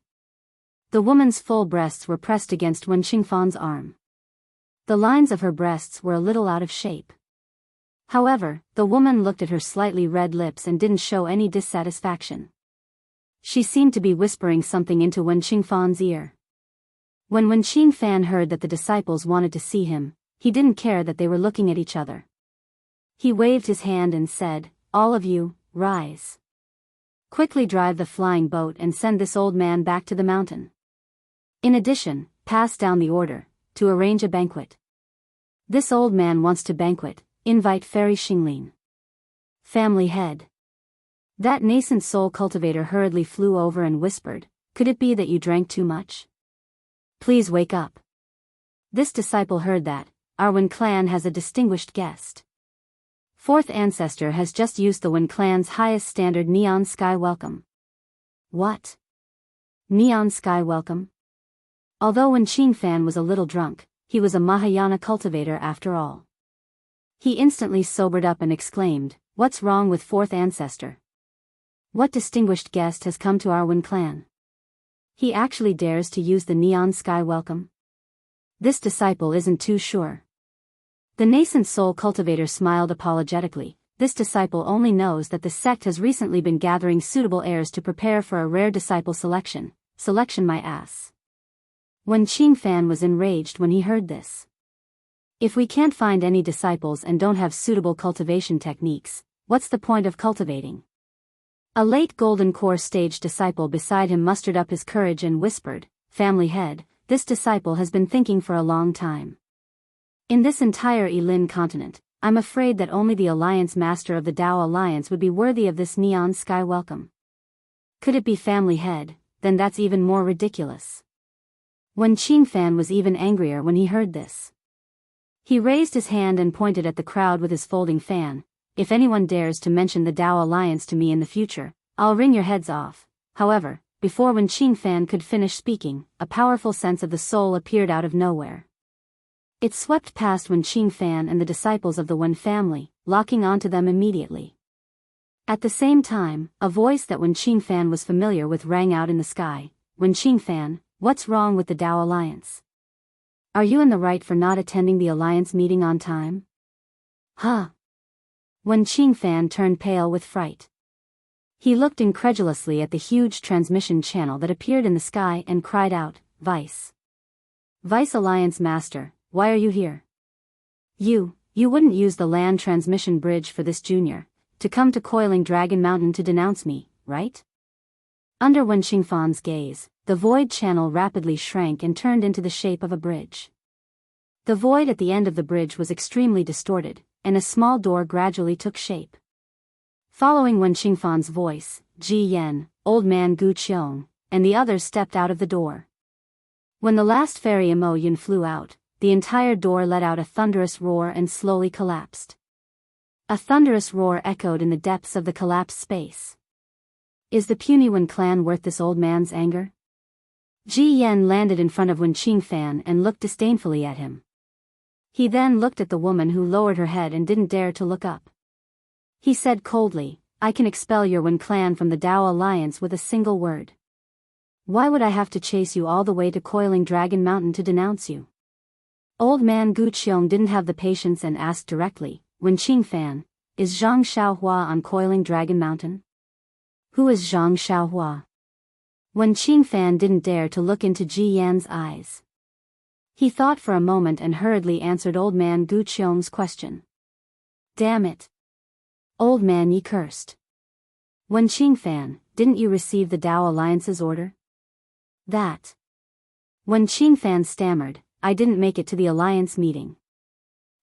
The woman's full breasts were pressed against Wen Qingfan's arm. The lines of her breasts were a little out of shape. However, the woman looked at her slightly red lips and didn't show any dissatisfaction. She seemed to be whispering something into Wen Qingfan's ear. When Wen Qingfan heard that the disciples wanted to see him, he didn't care that they were looking at each other. He waved his hand and said, "All of you, rise. Quickly drive the flying boat and send this old man back to the mountain. In addition, pass down the order, to arrange a banquet. This old man wants to banquet, invite Fairy Xinglin. Family head." That nascent soul cultivator hurriedly flew over and whispered, "Could it be that you drank too much? Please wake up." This disciple heard that, "Our Wen clan has a distinguished guest. 4th ancestor has just used the Wen clan's highest standard neon sky welcome." What? Neon sky welcome? Although Wen Qingfan was a little drunk, he was a Mahayana cultivator after all. He instantly sobered up and exclaimed, "What's wrong with 4th ancestor? What distinguished guest has come to our Wen clan? He actually dares to use the neon sky welcome?" This disciple isn't too sure. The nascent soul cultivator smiled apologetically. This disciple only knows that the sect has recently been gathering suitable heirs to prepare for a rare disciple selection. Selection my ass. Wen Qingfan was enraged when he heard this. If we can't find any disciples and don't have suitable cultivation techniques, what's the point of cultivating? A late Golden Core stage disciple beside him mustered up his courage and whispered, "Family head, this disciple has been thinking for a long time. In this entire Elin continent, I'm afraid that only the Alliance Master of the Dao Alliance would be worthy of this neon sky welcome. Could it be family head? Then that's even more ridiculous." Wen Qingfan was even angrier when he heard this. He raised his hand and pointed at the crowd with his folding fan. "If anyone dares to mention the Dao Alliance to me in the future, I'll wring your heads off." However, before Wen Qingfan could finish speaking, a powerful sense of the soul appeared out of nowhere. It swept past Wen Qingfan and the disciples of the Wen family, locking onto them immediately. At the same time, a voice that Wen Qingfan was familiar with rang out in the sky. "Wen Qingfan, what's wrong with the Dao Alliance? Are you in the right for not attending the Alliance meeting on time?" "Huh?" Wen Qingfan turned pale with fright. He looked incredulously at the huge transmission channel that appeared in the sky and cried out, Vice Alliance Master, why are you here? You wouldn't use the land transmission bridge for this junior to come to Coiling Dragon Mountain to denounce me, right?" Under Wen Qingfan's gaze, the void channel rapidly shrank and turned into the shape of a bridge. The void at the end of the bridge was extremely distorted, and a small door gradually took shape. Following Wen Qingfan's voice, Ji Yan, Old Man Gu Qiong, and the others stepped out of the door. When the last fairy Imo Yun flew out, the entire door let out a thunderous roar and slowly collapsed. A thunderous roar echoed in the depths of the collapsed space. Is the puny Wen clan worth this old man's anger? Ji Yan landed in front of Wen Qingfan and looked disdainfully at him. He then looked at the woman who lowered her head and didn't dare to look up. He said coldly, "I can expel your Wen clan from the Dao Alliance with a single word. Why would I have to chase you all the way to Coiling Dragon Mountain to denounce you?" Old man Gu Qiong didn't have the patience and asked directly, "Wen Qingfan, is Zhang Xiaohua on Coiling Dragon Mountain?" "Who is Zhang Xiaohua?" Wen Qingfan didn't dare to look into Ji Yan's eyes. He thought for a moment and hurriedly answered old man Gu Qiong's question. "Damn it. Old man," he cursed. "Wen Qingfan, didn't you receive the Dao Alliance's order?" "That." Wen Qingfan stammered, "I didn't make it to the Alliance meeting.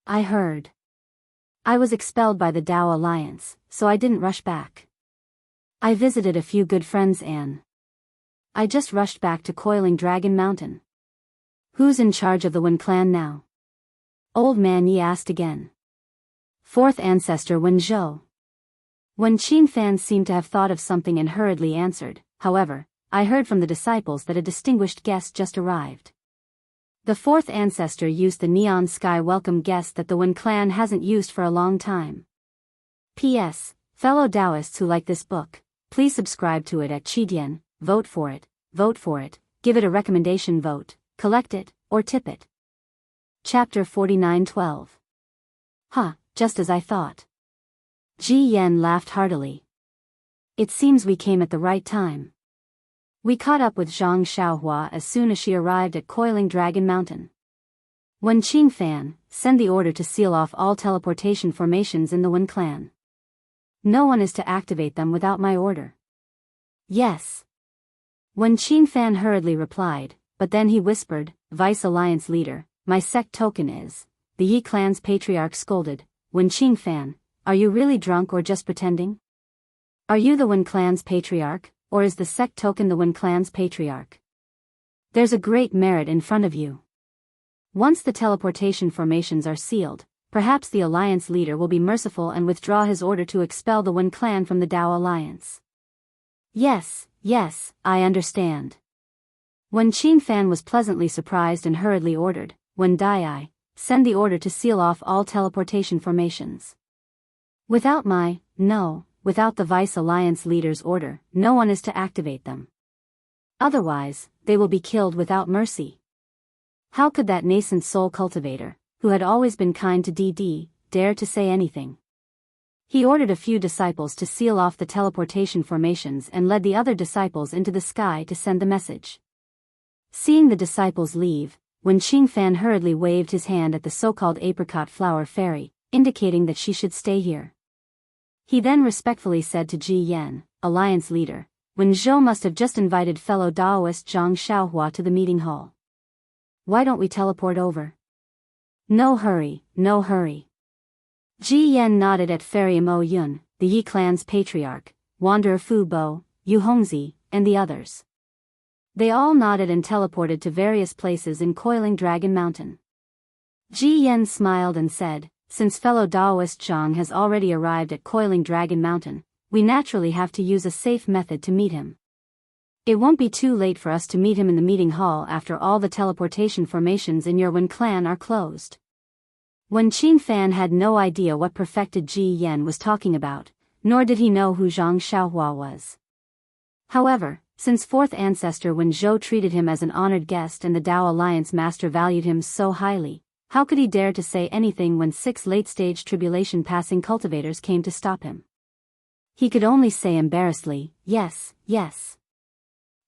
I heard. I was expelled by the Dao Alliance, so I didn't rush back. I visited a few good friends and I just rushed back to Coiling Dragon Mountain." "Who's in charge of the Wen clan now?" Old man Yi asked again. "Fourth ancestor Wen Zhou." Wen Qingfan seemed to have thought of something and hurriedly answered, "However, I heard from the disciples that a distinguished guest just arrived. The fourth ancestor used the neon sky welcome guest that the Wen clan hasn't used for a long time. P.S. Fellow Daoists who like this book, please subscribe to it at Qidian, vote for it, give it a recommendation vote, collect it, or tip it." Chapter 49:12. "Huh, just as I thought." Ji Yan laughed heartily. "It seems we came at the right time. We caught up with Zhang Xiaohua as soon as she arrived at Coiling Dragon Mountain. Wen Qingfan, send the order to seal off all teleportation formations in the Wen clan. No one is to activate them without my order." "Yes." Wen Qingfan hurriedly replied, but then he whispered, "Vice Alliance leader, my sect token is..." The Yi clan's patriarch scolded, "Wen Qingfan, are you really drunk or just pretending? Are you the Wen clan's patriarch, or is the sect token the Wen clan's patriarch? There's a great merit in front of you. Once the teleportation formations are sealed, perhaps the Alliance leader will be merciful and withdraw his order to expel the Wen clan from the Dao Alliance." Yes, I understand." Wen Qingfan was pleasantly surprised and hurriedly ordered, "Wen Dai, send the order to seal off all teleportation formations. Without the Vice Alliance leader's order, no one is to activate them. Otherwise, they will be killed without mercy." How could that nascent soul cultivator, who had always been kind to DD, dare to say anything? He ordered a few disciples to seal off the teleportation formations and led the other disciples into the sky to send the message. Seeing the disciples leave, Wen Qingfan hurriedly waved his hand at the so-called apricot flower fairy, indicating that she should stay here. He then respectfully said to Ji Yan, alliance leader, Wen Zhou must have just invited fellow Daoist Zhang Xiaohua to the meeting hall. Why don't we teleport over? No hurry, no hurry. Ji Yan nodded at Fairy Mo Yun, the Yi clan's patriarch, Wanderer Fu Bo, Yu Hongzi, and the others. They all nodded and teleported to various places in Coiling Dragon Mountain. Ji Yan smiled and said, since fellow Daoist Zhang has already arrived at Coiling Dragon Mountain, we naturally have to use a safe method to meet him. It won't be too late for us to meet him in the meeting hall after all the teleportation formations in your Wen clan are closed. Wen Qingfan had no idea what perfected Ji Yan was talking about, nor did he know who Zhang Xiaohua was. However, since fourth ancestor Wen Zhou treated him as an honored guest and the Dao Alliance master valued him so highly, how could he dare to say anything when 6 late-stage tribulation-passing cultivators came to stop him? He could only say embarrassedly, yes, yes.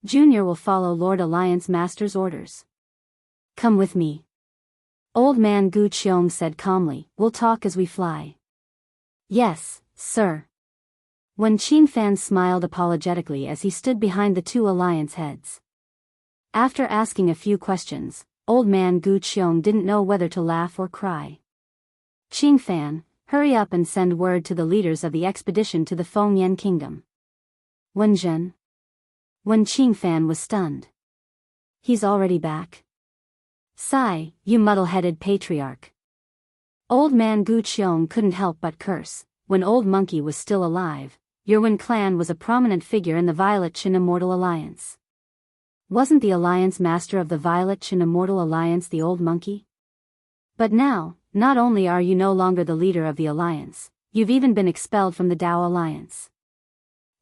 Junior will follow Lord Alliance Master's orders. Come with me. Old man Gu Qiong said calmly, we'll talk as we fly. Yes, sir. Wen Qingfan smiled apologetically as he stood behind the 2 alliance heads. After asking a few questions, old man Gu Qiong didn't know whether to laugh or cry. Qingfan, hurry up and send word to the leaders of the expedition to the Fengyan Kingdom. Wen Qingfan was stunned. He's already back? Sigh, you muddle-headed patriarch. Old man Gu Qiong couldn't help but curse. When Old Monkey was still alive, your Wen clan was a prominent figure in the Violet Chin Immortal Alliance. Wasn't the alliance master of the Violet Chin Immortal Alliance the Old Monkey? But now, not only are you no longer the leader of the alliance, you've even been expelled from the Dao Alliance.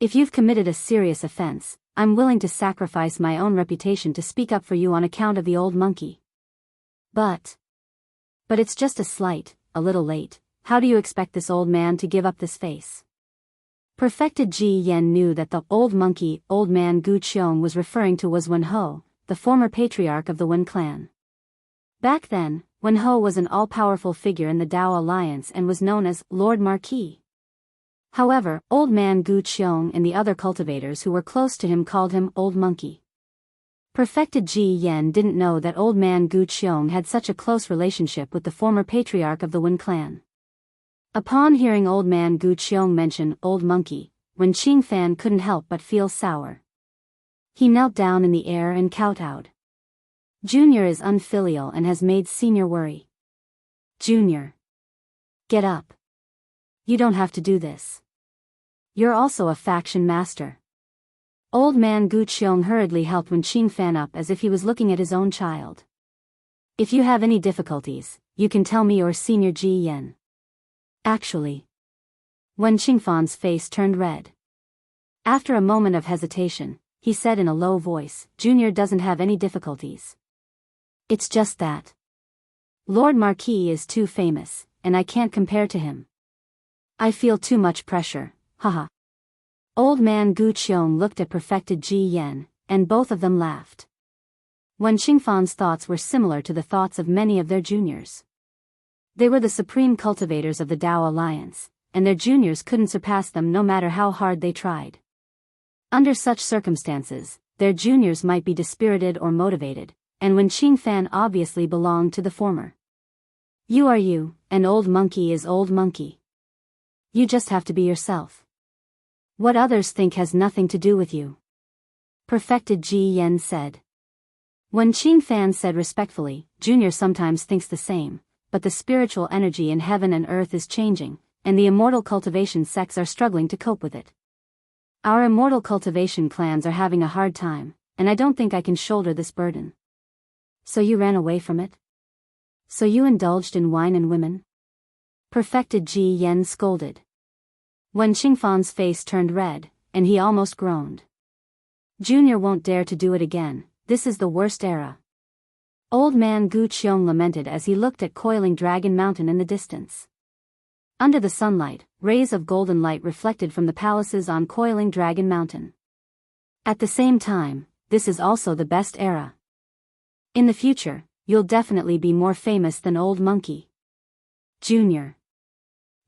If you've committed a serious offense, I'm willing to sacrifice my own reputation to speak up for you on account of the Old Monkey. But it's just a slight, a little late. How do you expect this old man to give up this face? Perfected Ji Yan knew that the old monkey, old man Gu Qiong was referring to was Wen Ho, the former patriarch of the Wen clan. Back then, Wen Ho was an all-powerful figure in the Dao Alliance and was known as Lord Marquis. However, old man Gu Qiong and the other cultivators who were close to him called him Old Monkey. Perfected Ji Yan didn't know that old man Gu Qiong had such a close relationship with the former patriarch of the Wen clan. Upon hearing old man Gu Qiong mention Old Monkey, Wen Qingfan couldn't help but feel sour. He knelt down in the air and kowtowed. Junior is unfilial and has made Senior worry. Junior. Get up. You don't have to do this. You're also a faction master. Old man Gu Qiong hurriedly helped Wen Qingfan up as if he was looking at his own child. If you have any difficulties, you can tell me or Senior Ji Yan. Actually. Wen Qingfan's face turned red. After a moment of hesitation, he said in a low voice, Junior doesn't have any difficulties. It's just that Lord Marquis is too famous, and I can't compare to him. I feel too much pressure, haha. Old man Gu Qiong looked at perfected Ji Yan, and both of them laughed. Wen Qingfan's thoughts were similar to the thoughts of many of their juniors. They were the supreme cultivators of the Dao Alliance, and their juniors couldn't surpass them no matter how hard they tried. Under such circumstances, their juniors might be dispirited or motivated, and Wen Qingfan obviously belonged to the former. You are you, and Old Monkey is Old Monkey. You just have to be yourself. What others think has nothing to do with you. Perfected Ji Yan said. Wen Qingfan said respectfully, Junior sometimes thinks the same, but the spiritual energy in heaven and earth is changing, and the immortal cultivation sects are struggling to cope with it. Our immortal cultivation clans are having a hard time, and I don't think I can shoulder this burden. So you ran away from it? So you indulged in wine and women? Perfected Ji Yan scolded. Wen Qingfan's face turned red, and he almost groaned. Junior won't dare to do it again, this is the worst era. Old man Gu Qiong lamented as he looked at coiling Dragon Mountain in the distance. Under the sunlight, rays of golden light reflected from the palaces on coiling Dragon Mountain. At the same time, this is also the best era. In the future, you'll definitely be more famous than Old Monkey Jr.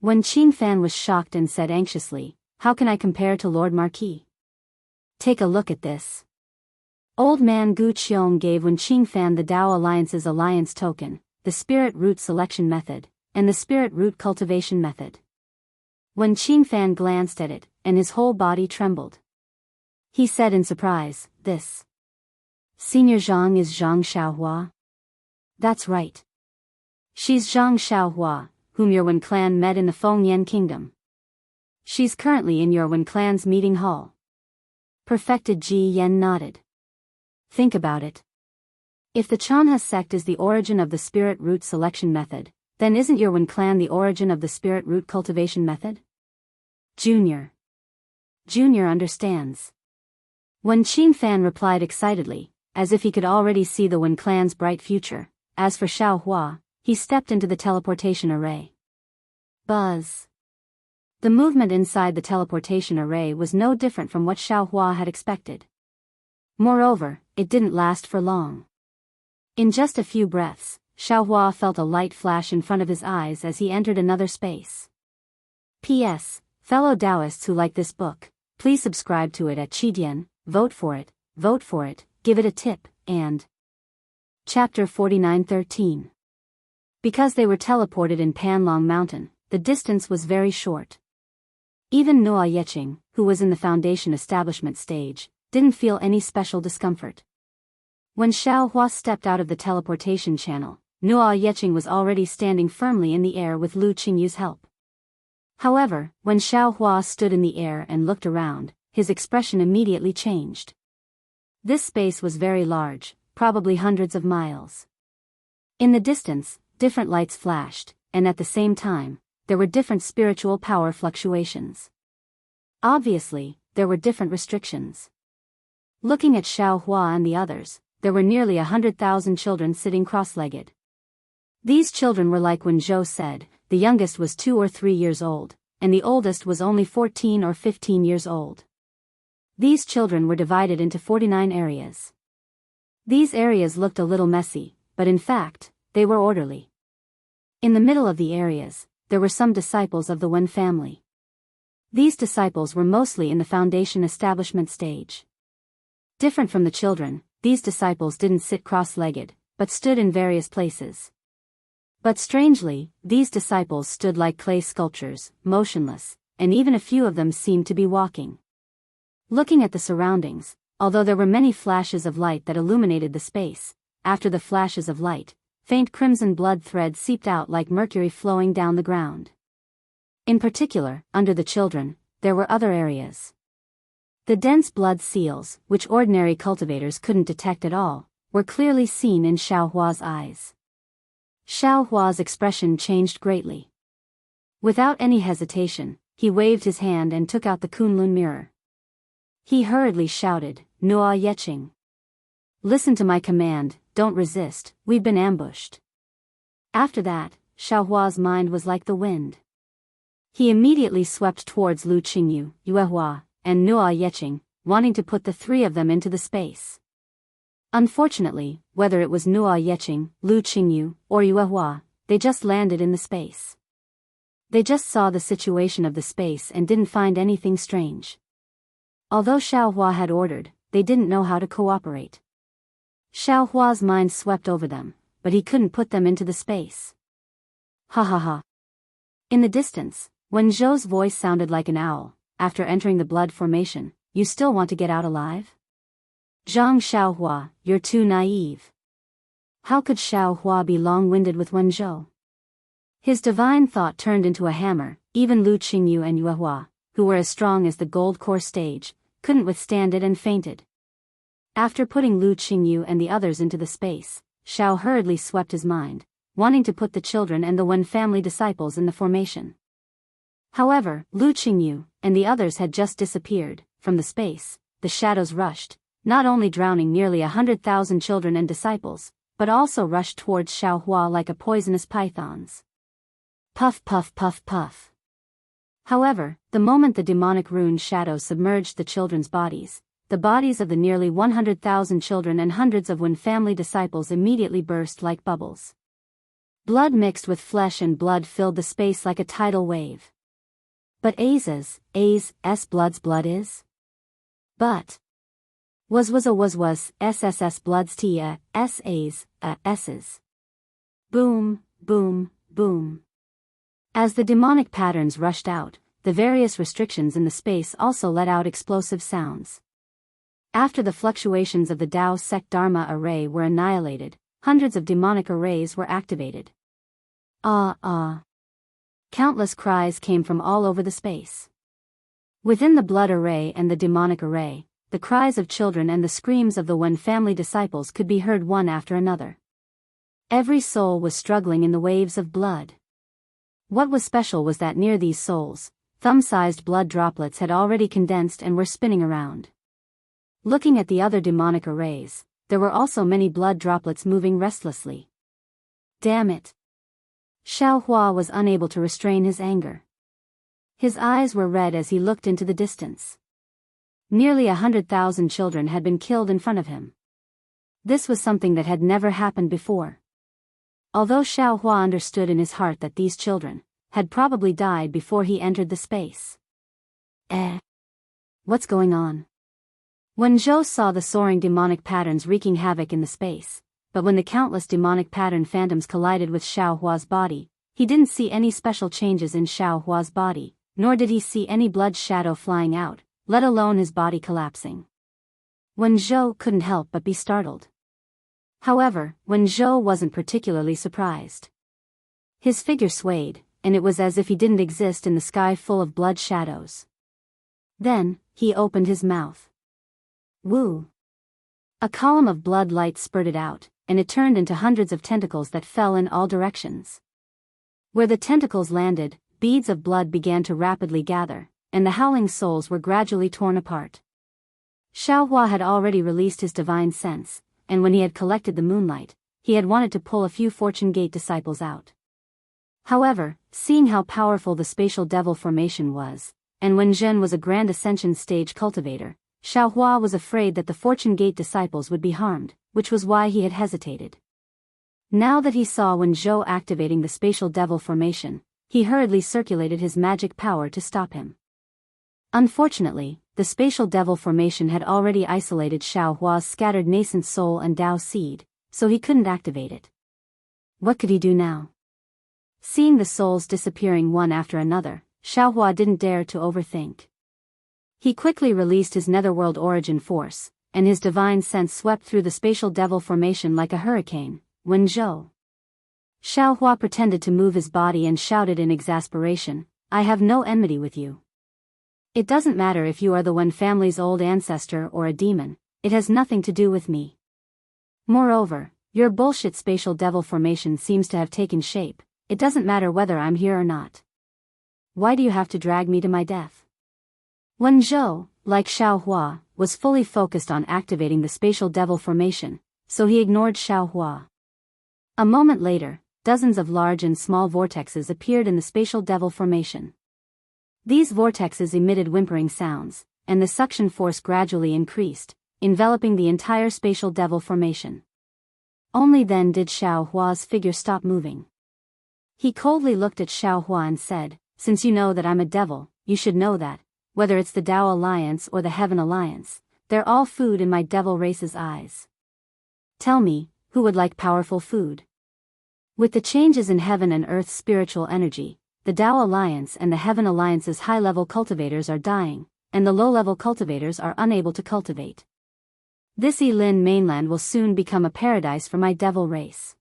Wen Qingfan was shocked and said anxiously, "How can I compare to Lord Marquis? Take a look at this." Old man Gu Qiong gave Wen Qingfan the Dao Alliance's alliance token, the spirit root selection method, and the spirit root cultivation method. Wen Qingfan glanced at it, and his whole body trembled. He said in surprise, "This Senior Zhang is Zhang Xiaohua?" "That's right. She's Zhang Xiaohua, whom your Wen clan met in the Fengyan Kingdom. She's currently in your Wen clan's meeting hall." Perfected Ji Yen nodded. Think about it. If the Chanha sect is the origin of the spirit root selection method, then isn't your Wen clan the origin of the spirit root cultivation method? Junior understands. Wen Qingfan replied excitedly, as if he could already see the Wen clan's bright future. As for Xiaohua, he stepped into the teleportation array. Buzz. The movement inside the teleportation array was no different from what Xiaohua had expected. Moreover, it didn't last for long. In just a few breaths, Xiaohua felt a light flash in front of his eyes as he entered another space. P.S. Fellow Daoists who like this book, please subscribe to it at Qidian, vote for it, give it a tip, and Chapter 49:13. Because they were teleported in Panlong Mountain, the distance was very short. Even Nuo Yeqing, who was in the foundation establishment stage, didn't feel any special discomfort. When Xiaohua stepped out of the teleportation channel, Nuo Yeqing was already standing firmly in the air with Lu Qingyu's help. However, when Xiaohua stood in the air and looked around, his expression immediately changed. This space was very large, probably hundreds of miles. In the distance, different lights flashed, and at the same time, there were different spiritual power fluctuations. Obviously, there were different restrictions. Looking at Xiaohua and the others, there were nearly 100,000 children sitting cross-legged. These children were like when Zhou said, the youngest was 2 or 3 years old, and the oldest was only 14 or 15 years old. These children were divided into 49 areas. These areas looked a little messy, but in fact, they were orderly. In the middle of the areas, there were some disciples of the Wen family. These disciples were mostly in the foundation establishment stage. Different from the children, these disciples didn't sit cross-legged, but stood in various places. But strangely, these disciples stood like clay sculptures, motionless, and even a few of them seemed to be walking. Looking at the surroundings, although there were many flashes of light that illuminated the space, after the flashes of light, faint crimson blood threads seeped out like mercury flowing down the ground. In particular, under the children, there were other areas. The dense blood seals, which ordinary cultivators couldn't detect at all, were clearly seen in Xiaohua's eyes. Xiaohua's expression changed greatly. Without any hesitation, he waved his hand and took out the Kunlun mirror. He hurriedly shouted, "Nuo Yeqing. Listen to my command, don't resist, we've been ambushed." After that, Xiaohua's mind was like the wind. He immediately swept towards Lu Qingyu, Yuehua, and Nuo Yeqing, wanting to put the 3 of them into the space. Unfortunately, whether it was Nuo Yeqing, Lu Qingyu, or Yuehua, they just landed in the space. They just saw the situation of the space and didn't find anything strange. Although Xiaohua had ordered, they didn't know how to cooperate. Xiaohua's mind swept over them, but he couldn't put them into the space. Ha ha ha. In the distance, when Zhou's voice sounded like an owl, after entering the blood formation, "You still want to get out alive? Zhang Xiaohua, you're too naive." How could Xiaohua be long-winded with Wen Zhou? His divine thought turned into a hammer. Even Lu Qingyu and Yuehua, who were as strong as the gold core stage, couldn't withstand it and fainted. After putting Lu Qingyu and the others into the space, Xiao hurriedly swept his mind, wanting to put the children and the Wen family disciples in the formation. However, Lu Qingyu and the others had just disappeared. From the space, the shadows rushed, not only drowning nearly 100,000 children and disciples, but also rushed towards Xiaohua like a poisonous pythons. Puff puff puff puff. However, the moment the demonic rune shadow submerged the children's bodies, the bodies of the nearly 100,000 children and hundreds of Wen family disciples immediately burst like bubbles. Blood mixed with flesh and blood filled the space like a tidal wave. But A's blood's blood is? But. Was SSS blood's tia, S's, S's. Boom, boom, boom. As the demonic patterns rushed out, the various restrictions in the space also let out explosive sounds. After the fluctuations of the Dao sect Dharma array were annihilated, hundreds of demonic arrays were activated. Countless cries came from all over the space. Within the blood array and the demonic array, the cries of children and the screams of the Wen family disciples could be heard one after another. Every soul was struggling in the waves of blood. What was special was that near these souls, thumb-sized blood droplets had already condensed and were spinning around. Looking at the other demonic arrays, there were also many blood droplets moving restlessly. Damn it! Xiaohua was unable to restrain his anger. His eyes were red as he looked into the distance. Nearly 100,000 children had been killed in front of him. This was something that had never happened before. Although Xiaohua understood in his heart that these children had probably died before he entered the space. What's going on? When Zhou saw the soaring demonic patterns wreaking havoc in the space, but when the countless demonic pattern phantoms collided with Xiaohua's body, he didn't see any special changes in Xiaohua's body, nor did he see any blood shadow flying out, let alone his body collapsing. Wen Zhou couldn't help but be startled. However, Wen Zhou wasn't particularly surprised. His figure swayed, and it was as if he didn't exist in the sky full of blood shadows. Then, he opened his mouth. Woo! A column of blood light spurted out, and it turned into hundreds of tentacles that fell in all directions. Where the tentacles landed, beads of blood began to rapidly gather, and the howling souls were gradually torn apart. Xiaohua had already released his divine sense, and when he had collected the moonlight, he had wanted to pull a few Fortune Gate disciples out. However, seeing how powerful the spatial devil formation was, and when Zhen was a Grand Ascension stage cultivator, Xiaohua was afraid that the Fortune Gate disciples would be harmed, which was why he had hesitated. Now that he saw Wen Zhou activating the spatial devil formation, he hurriedly circulated his magic power to stop him. Unfortunately, the spatial devil formation had already isolated Xiaohua's scattered nascent soul and Dao seed, so he couldn't activate it. What could he do now? Seeing the souls disappearing one after another, Xiaohua didn't dare to overthink. He quickly released his netherworld origin force, and his divine sense swept through the spatial devil formation like a hurricane. Wen Zhou. Xiaohua pretended to move his body and shouted in exasperation, "I have no enmity with you. It doesn't matter if you are the Wen family's old ancestor or a demon, it has nothing to do with me. Moreover, your bullshit spatial devil formation seems to have taken shape, it doesn't matter whether I'm here or not. Why do you have to drag me to my death?" Wen Zhou, like Xiaohua, was fully focused on activating the spatial devil formation, so he ignored Xiaohua. A moment later, dozens of large and small vortexes appeared in the spatial devil formation. These vortexes emitted whimpering sounds, and the suction force gradually increased, enveloping the entire spatial devil formation. Only then did Xiaohua's figure stop moving. He coldly looked at Xiaohua and said, "Since you know that I'm a devil, you should know that, whether it's the Dao Alliance or the Heaven Alliance, they're all food in my devil race's eyes. Tell me, who would like powerful food?" With the changes in heaven and earth's spiritual energy, the Dao Alliance and the Heaven Alliance's high-level cultivators are dying, and the low-level cultivators are unable to cultivate. This Yilin mainland will soon become a paradise for my devil race.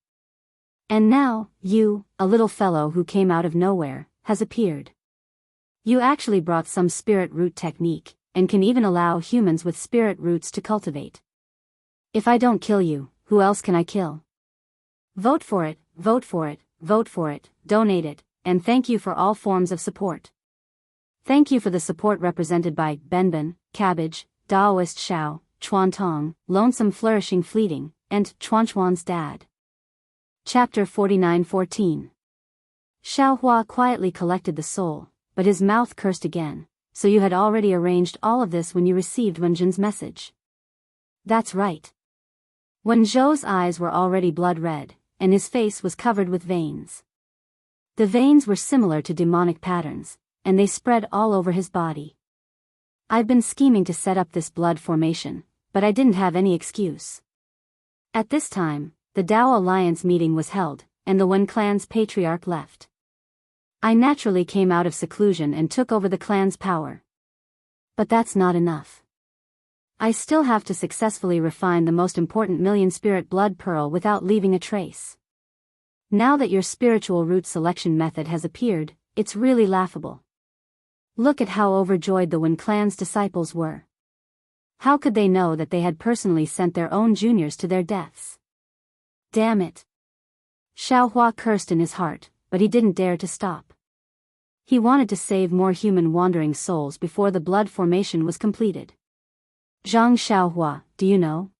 And now, you, a little fellow who came out of nowhere, has appeared. You actually brought some spirit root technique, and can even allow humans with spirit roots to cultivate. If I don't kill you, who else can I kill? Vote for it, vote for it, vote for it, donate it, and thank you for all forms of support. Thank you for the support represented by Benben, Cabbage, Daoist Xiao, Chuantong, Lonesome Flourishing Fleeting, and Chuanchuan's Dad. Chapter 49-14. Xiaohua quietly collected the soul, but his mouth cursed again, so you had already arranged all of this when you received Wenjin's message. That's right. Wenzhou's eyes were already blood red, and his face was covered with veins. The veins were similar to demonic patterns, and they spread all over his body. I've been scheming to set up this blood formation, but I didn't have any excuse. At this time, the Dao Alliance meeting was held, and the Wen clan's patriarch left. I naturally came out of seclusion and took over the clan's power. But that's not enough. I still have to successfully refine the most important million-spirit blood pearl without leaving a trace. Now that your spiritual root selection method has appeared, it's really laughable. Look at how overjoyed the Wen clan's disciples were. How could they know that they had personally sent their own juniors to their deaths? Damn it. Xiaohua cursed in his heart, but he didn't dare to stop. He wanted to save more human wandering souls before the blood formation was completed. Zhang Xiaohua, do you know?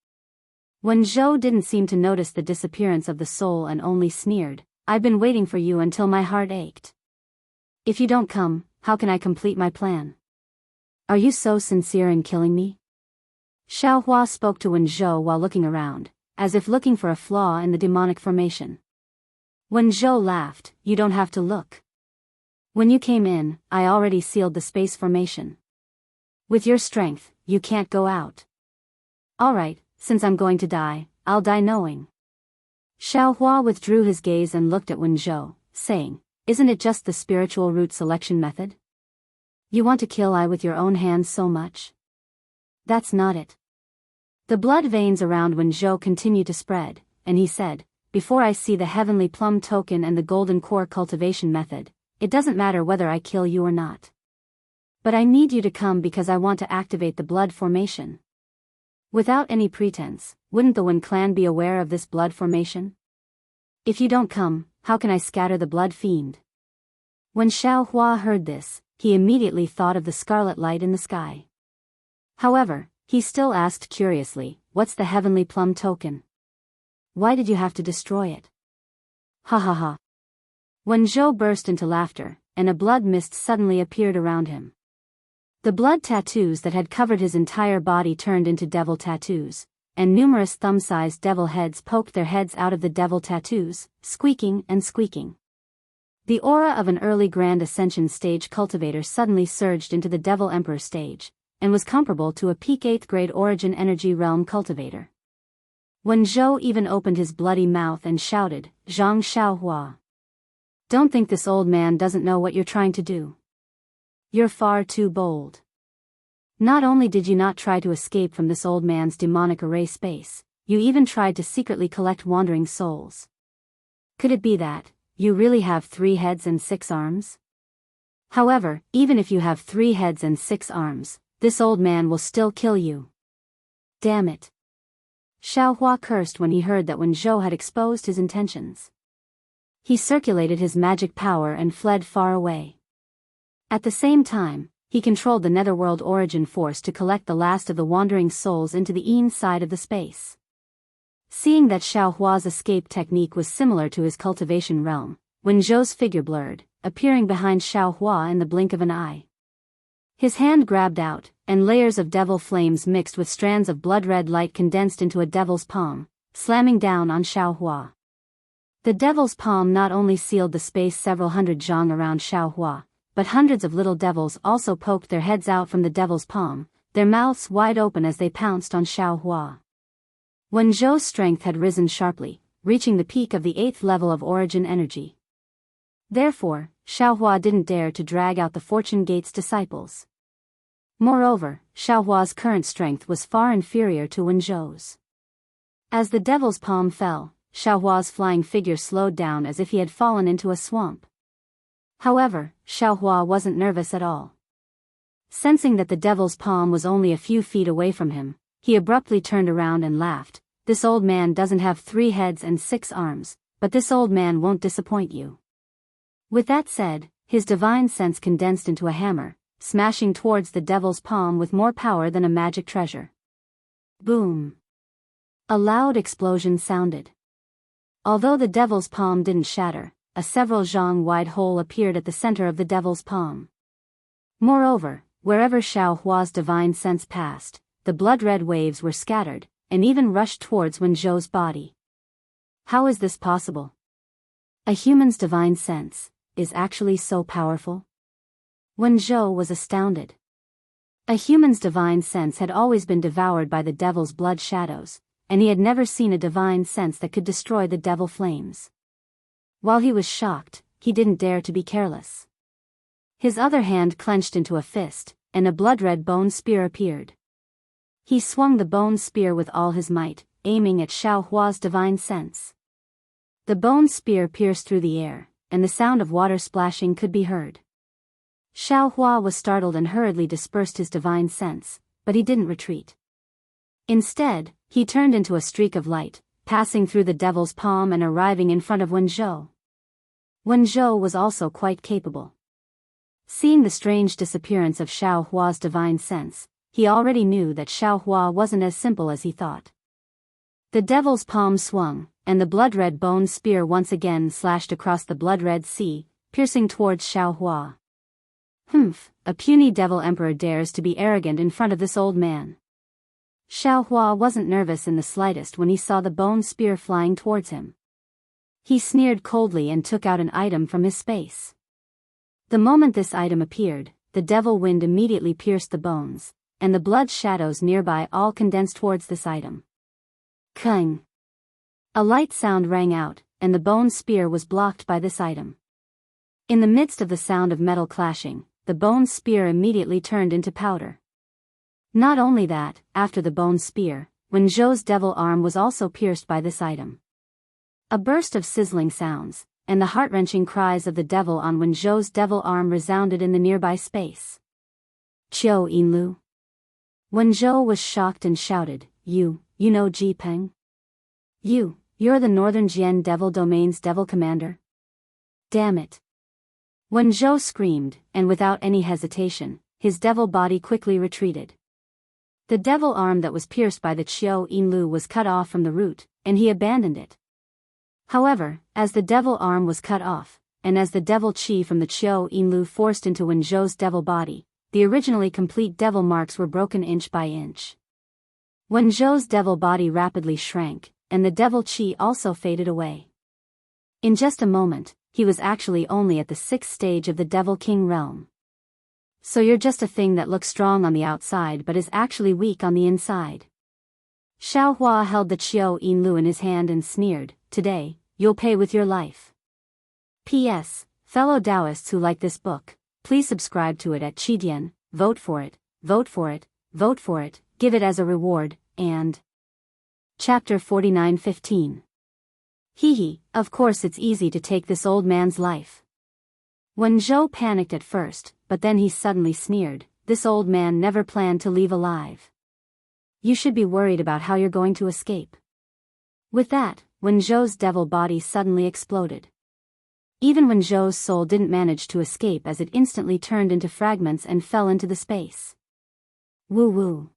Wenzhou didn't seem to notice the disappearance of the soul and only sneered, I've been waiting for you until my heart ached. If you don't come, how can I complete my plan? Are you so sincere in killing me? Xiaohua spoke to Wenzhou while looking around, as if looking for a flaw in the demonic formation. Wenzhou laughed, you don't have to look. When you came in, I already sealed the space formation. With your strength, you can't go out. Alright, since I'm going to die, I'll die knowing. Xiaohua withdrew his gaze and looked at Wenzhou, saying, isn't it just the spiritual root selection method? You want to kill I with your own hands so much? That's not it. The blood veins around Wenzhou continued to spread, and he said, before I see the heavenly plum token and the golden core cultivation method, it doesn't matter whether I kill you or not. But I need you to come because I want to activate the blood formation. Without any pretense, wouldn't the Wen clan be aware of this blood formation? If you don't come, how can I scatter the blood fiend? When Xiaohua heard this, he immediately thought of the scarlet light in the sky. However, he still asked curiously, what's the heavenly plum token? Why did you have to destroy it? Ha ha ha. Wenzhou burst into laughter, and a blood mist suddenly appeared around him. The blood tattoos that had covered his entire body turned into devil tattoos, and numerous thumb-sized devil heads poked their heads out of the devil tattoos, squeaking and squeaking. The aura of an early Grand Ascension stage cultivator suddenly surged into the Devil Emperor stage, and was comparable to a peak 8th grade Origin Energy Realm cultivator. Wenzhou even opened his bloody mouth and shouted, Zhang Xiaohua. Don't think this old man doesn't know what you're trying to do. You're far too bold. Not only did you not try to escape from this old man's demonic array space, you even tried to secretly collect wandering souls. Could it be that you really have 3 heads and 6 arms? However, even if you have 3 heads and 6 arms, this old man will still kill you. Damn it. Xiaohua cursed when he heard that Wenzhou had exposed his intentions. He circulated his magic power and fled far away. At the same time, he controlled the Netherworld Origin Force to collect the last of the wandering souls into the inside of the space. Seeing that Xiaohua's escape technique was similar to his cultivation realm, Wenzhou's figure blurred, appearing behind Xiaohua in the blink of an eye. His hand grabbed out, and layers of devil flames mixed with strands of blood-red light condensed into a devil's palm, slamming down on Xiaohua. The devil's palm not only sealed the space several hundred zhang around Xiaohua, but hundreds of little devils also poked their heads out from the devil's palm, their mouths wide open as they pounced on Xiaohua. Wenzhou's strength had risen sharply, reaching the peak of the 8th level of origin energy. Therefore, Xiaohua didn't dare to drag out the Fortune Gate's disciples. Moreover, Xiaohua's current strength was far inferior to Wenzhou's. As the devil's palm fell, Xiaohua's flying figure slowed down as if he had fallen into a swamp. However, Xiaohua wasn't nervous at all. Sensing that the devil's palm was only a few feet away from him, he abruptly turned around and laughed. This old man doesn't have 3 heads and 6 arms, but this old man won't disappoint you. With that said, his divine sense condensed into a hammer, smashing towards the devil's palm with more power than a magic treasure. Boom! A loud explosion sounded. Although the devil's palm didn't shatter, a several zhang wide hole appeared at the center of the devil's palm. Moreover, Wherever Xiao Hua's divine sense passed, the blood-red waves were scattered, and even rushed towards Wenzhou's body. How is this possible? A human's divine sense is actually so powerful? Wenzhou was astounded. A human's divine sense had always been devoured by the devil's blood shadows, and he had never seen a divine sense that could destroy the devil flames. While he was shocked, he didn't dare to be careless. His other hand clenched into a fist, and a blood-red bone spear appeared. He swung the bone spear with all his might, aiming at Xiao Hua's divine sense. The bone spear pierced through the air, and the sound of water splashing could be heard. Xiao Hua was startled and hurriedly dispersed his divine sense, but he didn't retreat. Instead, he turned into a streak of light, passing through the devil's palm and arriving in front of Wenzhou. Wenzhou was also quite capable. Seeing the strange disappearance of Xiao Hua's divine sense, he already knew that Xiao Hua wasn't as simple as he thought. The devil's palm swung, and the blood-red bone spear once again slashed across the blood-red sea, piercing towards Xiao Hua. Humph, a puny devil emperor dares to be arrogant in front of this old man. Xiao Hua wasn't nervous in the slightest when he saw the bone spear flying towards him. He sneered coldly and took out an item from his space. The moment this item appeared, the devil wind immediately pierced the bones, and the blood shadows nearby all condensed towards this item. Kung! A light sound rang out, and the bone spear was blocked by this item. In the midst of the sound of metal clashing, the bone spear immediately turned into powder. Not only that, after the bone spear, Wenzhou's devil arm was also pierced by this item. A burst of sizzling sounds, and the heart-wrenching cries of the devil on Wenzhou's devil arm resounded in the nearby space. Qiu Yinlu. Wenzhou was shocked and shouted, You know Ji Peng? You're the Northern Jian Devil Domain's devil commander? Damn it. Wenzhou screamed, and without any hesitation, his devil body quickly retreated. The devil arm that was pierced by the Qiu Yinlu was cut off from the root, and he abandoned it. However, as the devil arm was cut off, and as the devil qi from the Qiu Yinlu forced into Wenzhou's devil body, the originally complete devil marks were broken inch by inch. Wenzhou's devil body rapidly shrank, and the devil qi also faded away. In just a moment, he was actually only at the 6th stage of the Devil King realm. So you're just a thing that looks strong on the outside but is actually weak on the inside. Xiao Hua held the Qiu Yinlu in his hand and sneered, Today, you'll pay with your life. P.S. Fellow Daoists who like this book, please subscribe to it at Qidian, vote for it, vote for it, vote for it, give it as a reward, and... Chapter 49:15. Hee, of course it's easy to take this old man's life. Wenzhou panicked at first, but then he suddenly sneered, This old man never planned to leave alive. You should be worried about how you're going to escape. With that, Wenzhou's devil body suddenly exploded. Even Wenzhou's soul didn't manage to escape as it instantly turned into fragments and fell into the space. Woo-woo.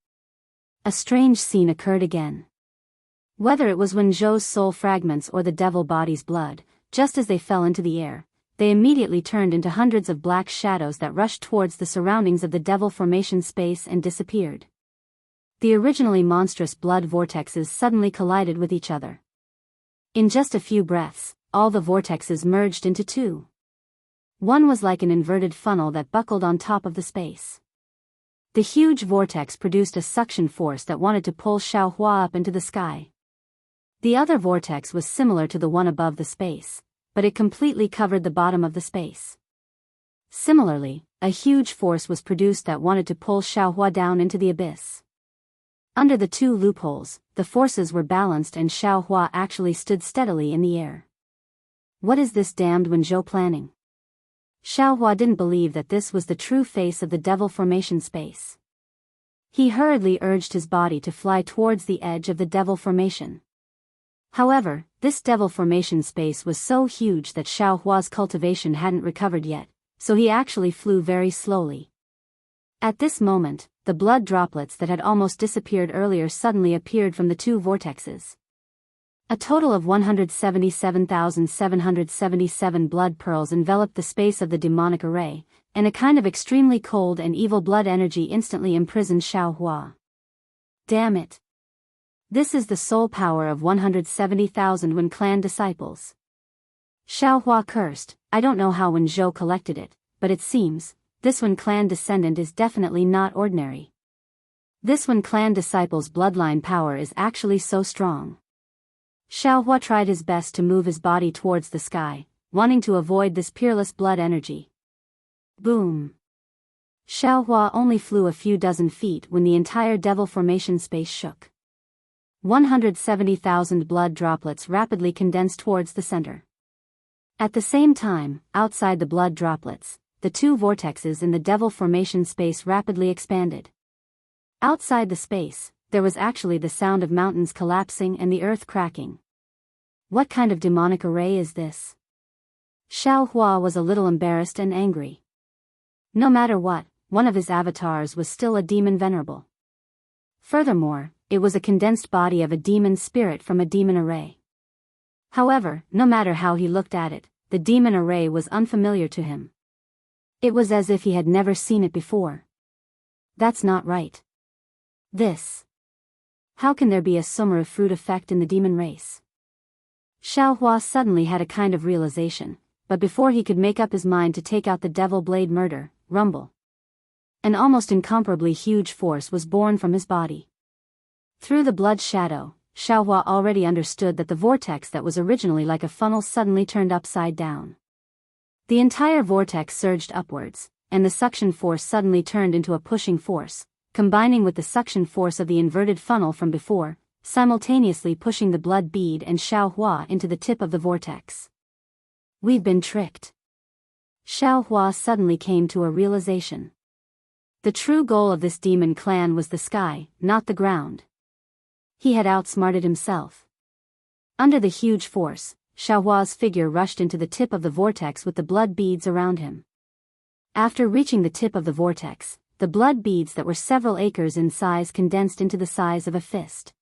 A strange scene occurred again. Whether it was Wenzhou's soul fragments or the devil body's blood, just as they fell into the air, they immediately turned into hundreds of black shadows that rushed towards the surroundings of the devil formation space and disappeared. The originally monstrous blood vortexes suddenly collided with each other. In just a few breaths, all the vortexes merged into two. One was like an inverted funnel that buckled on top of the space. The huge vortex produced a suction force that wanted to pull Xiao Hua up into the sky. The other vortex was similar to the one above the space, but it completely covered the bottom of the space. Similarly, a huge force was produced that wanted to pull Xiao Hua down into the abyss. Under the two loopholes, the forces were balanced and Xiao Hua actually stood steadily in the air. What is this damned Wenzhou planning? Xiao Hua didn't believe that this was the true face of the devil formation space. He hurriedly urged his body to fly towards the edge of the devil formation. However, this devil formation space was so huge that Xiao Hua's cultivation hadn't recovered yet, so he actually flew very slowly. At this moment, the blood droplets that had almost disappeared earlier suddenly appeared from the two vortexes. A total of 177,777 blood pearls enveloped the space of the demonic array, and a kind of extremely cold and evil blood energy instantly imprisoned Xiaohua. Damn it! This is the soul power of 170,000 Wen clan disciples. Xiaohua cursed. I don't know how Wen Zhou collected it, but it seems, this Wen clan descendant is definitely not ordinary. This Wen clan disciple's bloodline power is actually so strong. Xiaohua tried his best to move his body towards the sky, wanting to avoid this peerless blood energy. Boom! Xiaohua only flew a few dozen feet when the entire devil formation space shook. 170,000 blood droplets rapidly condensed towards the center. At the same time, outside the blood droplets, the two vortexes in the devil formation space rapidly expanded. Outside the space, there was actually the sound of mountains collapsing and the earth cracking. What kind of demonic array is this? Xiaohua was a little embarrassed and angry. No matter what, one of his avatars was still a demon venerable. Furthermore, it was a condensed body of a demon spirit from a demon array. However, no matter how he looked at it, the demon array was unfamiliar to him. It was as if he had never seen it before. That's not right. How can there be a summer of fruit effect in the demon race? Xiaohua suddenly had a kind of realization, but before he could make up his mind to take out the devil blade murder, rumble. An almost incomparably huge force was born from his body. Through the blood shadow, Xiaohua already understood that the vortex that was originally like a funnel suddenly turned upside down. The entire vortex surged upwards, and the suction force suddenly turned into a pushing force, combining with the suction force of the inverted funnel from before, simultaneously pushing the blood bead and Xiaohua into the tip of the vortex. We've been tricked. Xiaohua suddenly came to a realization. The true goal of this demon clan was the sky, not the ground. He had outsmarted himself. Under the huge force, Xiaohua's figure rushed into the tip of the vortex with the blood beads around him. After reaching the tip of the vortex, the blood beads that were several acres in size condensed into the size of a fist.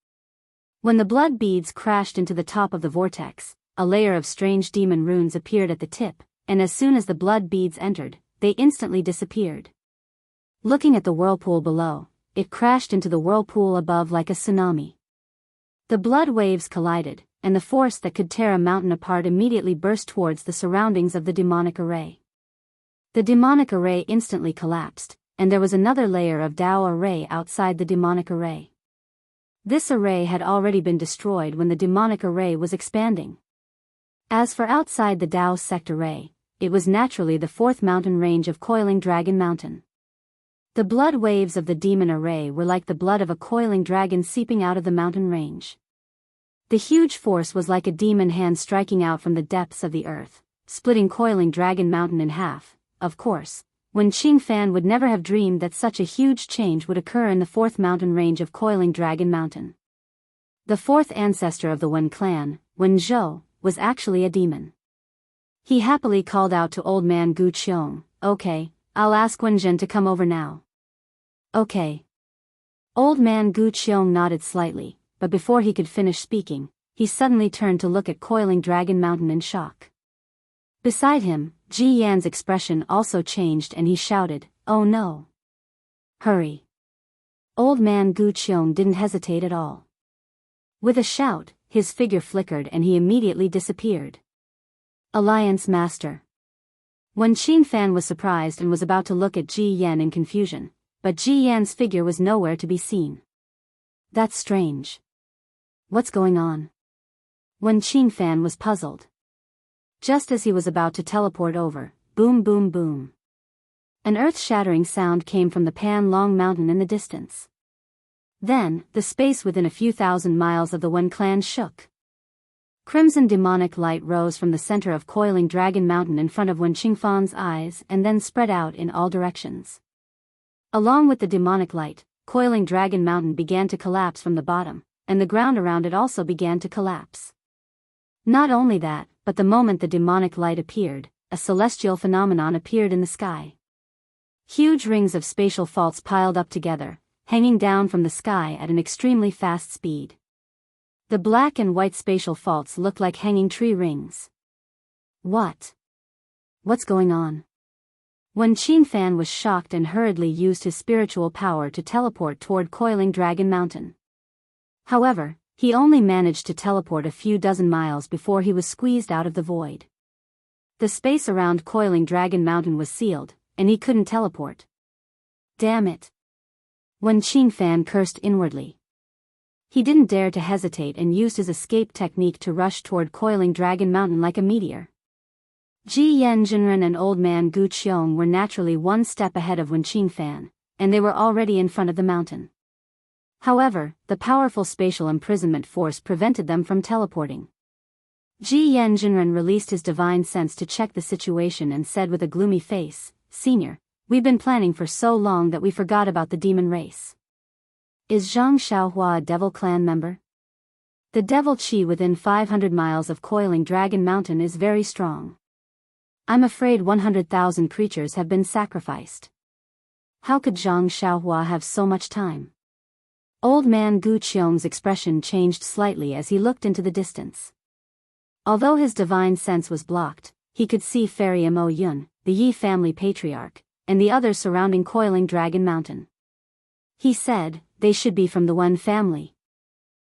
When the blood beads crashed into the top of the vortex, a layer of strange demon runes appeared at the tip, and as soon as the blood beads entered, they instantly disappeared. Looking at the whirlpool below, it crashed into the whirlpool above like a tsunami. The blood waves collided, and the force that could tear a mountain apart immediately burst towards the surroundings of the demonic array. The demonic array instantly collapsed, and there was another layer of Dao array outside the demonic array. This array had already been destroyed when the demonic array was expanding. As for outside the Dao sect array, it was naturally the fourth mountain range of Coiling Dragon Mountain. The blood waves of the demon array were like the blood of a coiling dragon seeping out of the mountain range. The huge force was like a demon hand striking out from the depths of the earth, splitting Coiling Dragon Mountain in half. Of course, Wen Qingfan would never have dreamed that such a huge change would occur in the fourth mountain range of Coiling Dragon Mountain. The fourth ancestor of the Wen clan, Wen Zhou, was actually a demon. He happily called out to old man Gu Qiong, "Okay, I'll ask Wen Zhen to come over now." "Okay." Old man Gu Qiong nodded slightly, but before he could finish speaking, he suddenly turned to look at Coiling Dragon Mountain in shock. Beside him, Ji Yan's expression also changed and he shouted, "Oh no! Hurry!" Old man Gu Qiong didn't hesitate at all. With a shout, his figure flickered and he immediately disappeared. Alliance Master. Wen Qingfan was surprised and was about to look at Ji Yan in confusion, but Ji Yan's figure was nowhere to be seen. That's strange. What's going on? Wen Qingfan was puzzled. Just as he was about to teleport over, boom boom boom. An earth-shattering sound came from the Pan Long Mountain in the distance. Then, the space within a few thousand miles of the Wen clan shook. Crimson demonic light rose from the center of Coiling Dragon Mountain in front of Wen Qingfan's eyes and then spread out in all directions. Along with the demonic light, Coiling Dragon Mountain began to collapse from the bottom, and the ground around it also began to collapse. Not only that, but the moment the demonic light appeared, a celestial phenomenon appeared in the sky. Huge rings of spatial faults piled up together, hanging down from the sky at an extremely fast speed. The black and white spatial faults looked like hanging tree rings. What's going on? Wen Qingfan was shocked and hurriedly used his spiritual power to teleport toward Coiling Dragon Mountain. However, he only managed to teleport a few dozen miles before he was squeezed out of the void. The space around Coiling Dragon Mountain was sealed, and he couldn't teleport. Damn it! Wen Qingfan cursed inwardly. He didn't dare to hesitate and used his escape technique to rush toward Coiling Dragon Mountain like a meteor. Ji Yanjinren and Old Man Gu Qiong were naturally one step ahead of Wen Qingfan, and they were already in front of the mountain. However, the powerful spatial imprisonment force prevented them from teleporting. Ji Yanjinren released his divine sense to check the situation and said with a gloomy face, "Senior, we've been planning for so long that we forgot about the demon race. Is Zhang Xiaohua a devil clan member? The devil qi within 500 miles of Coiling Dragon Mountain is very strong. I'm afraid 100,000 creatures have been sacrificed. How could Zhang Xiaohua have so much time?" Old Man Gu Qiong's expression changed slightly as he looked into the distance. Although his divine sense was blocked, he could see Fairy Mo Yun, the Yi family patriarch, and the others surrounding Coiling Dragon Mountain. He said, "They should be from the Wen family.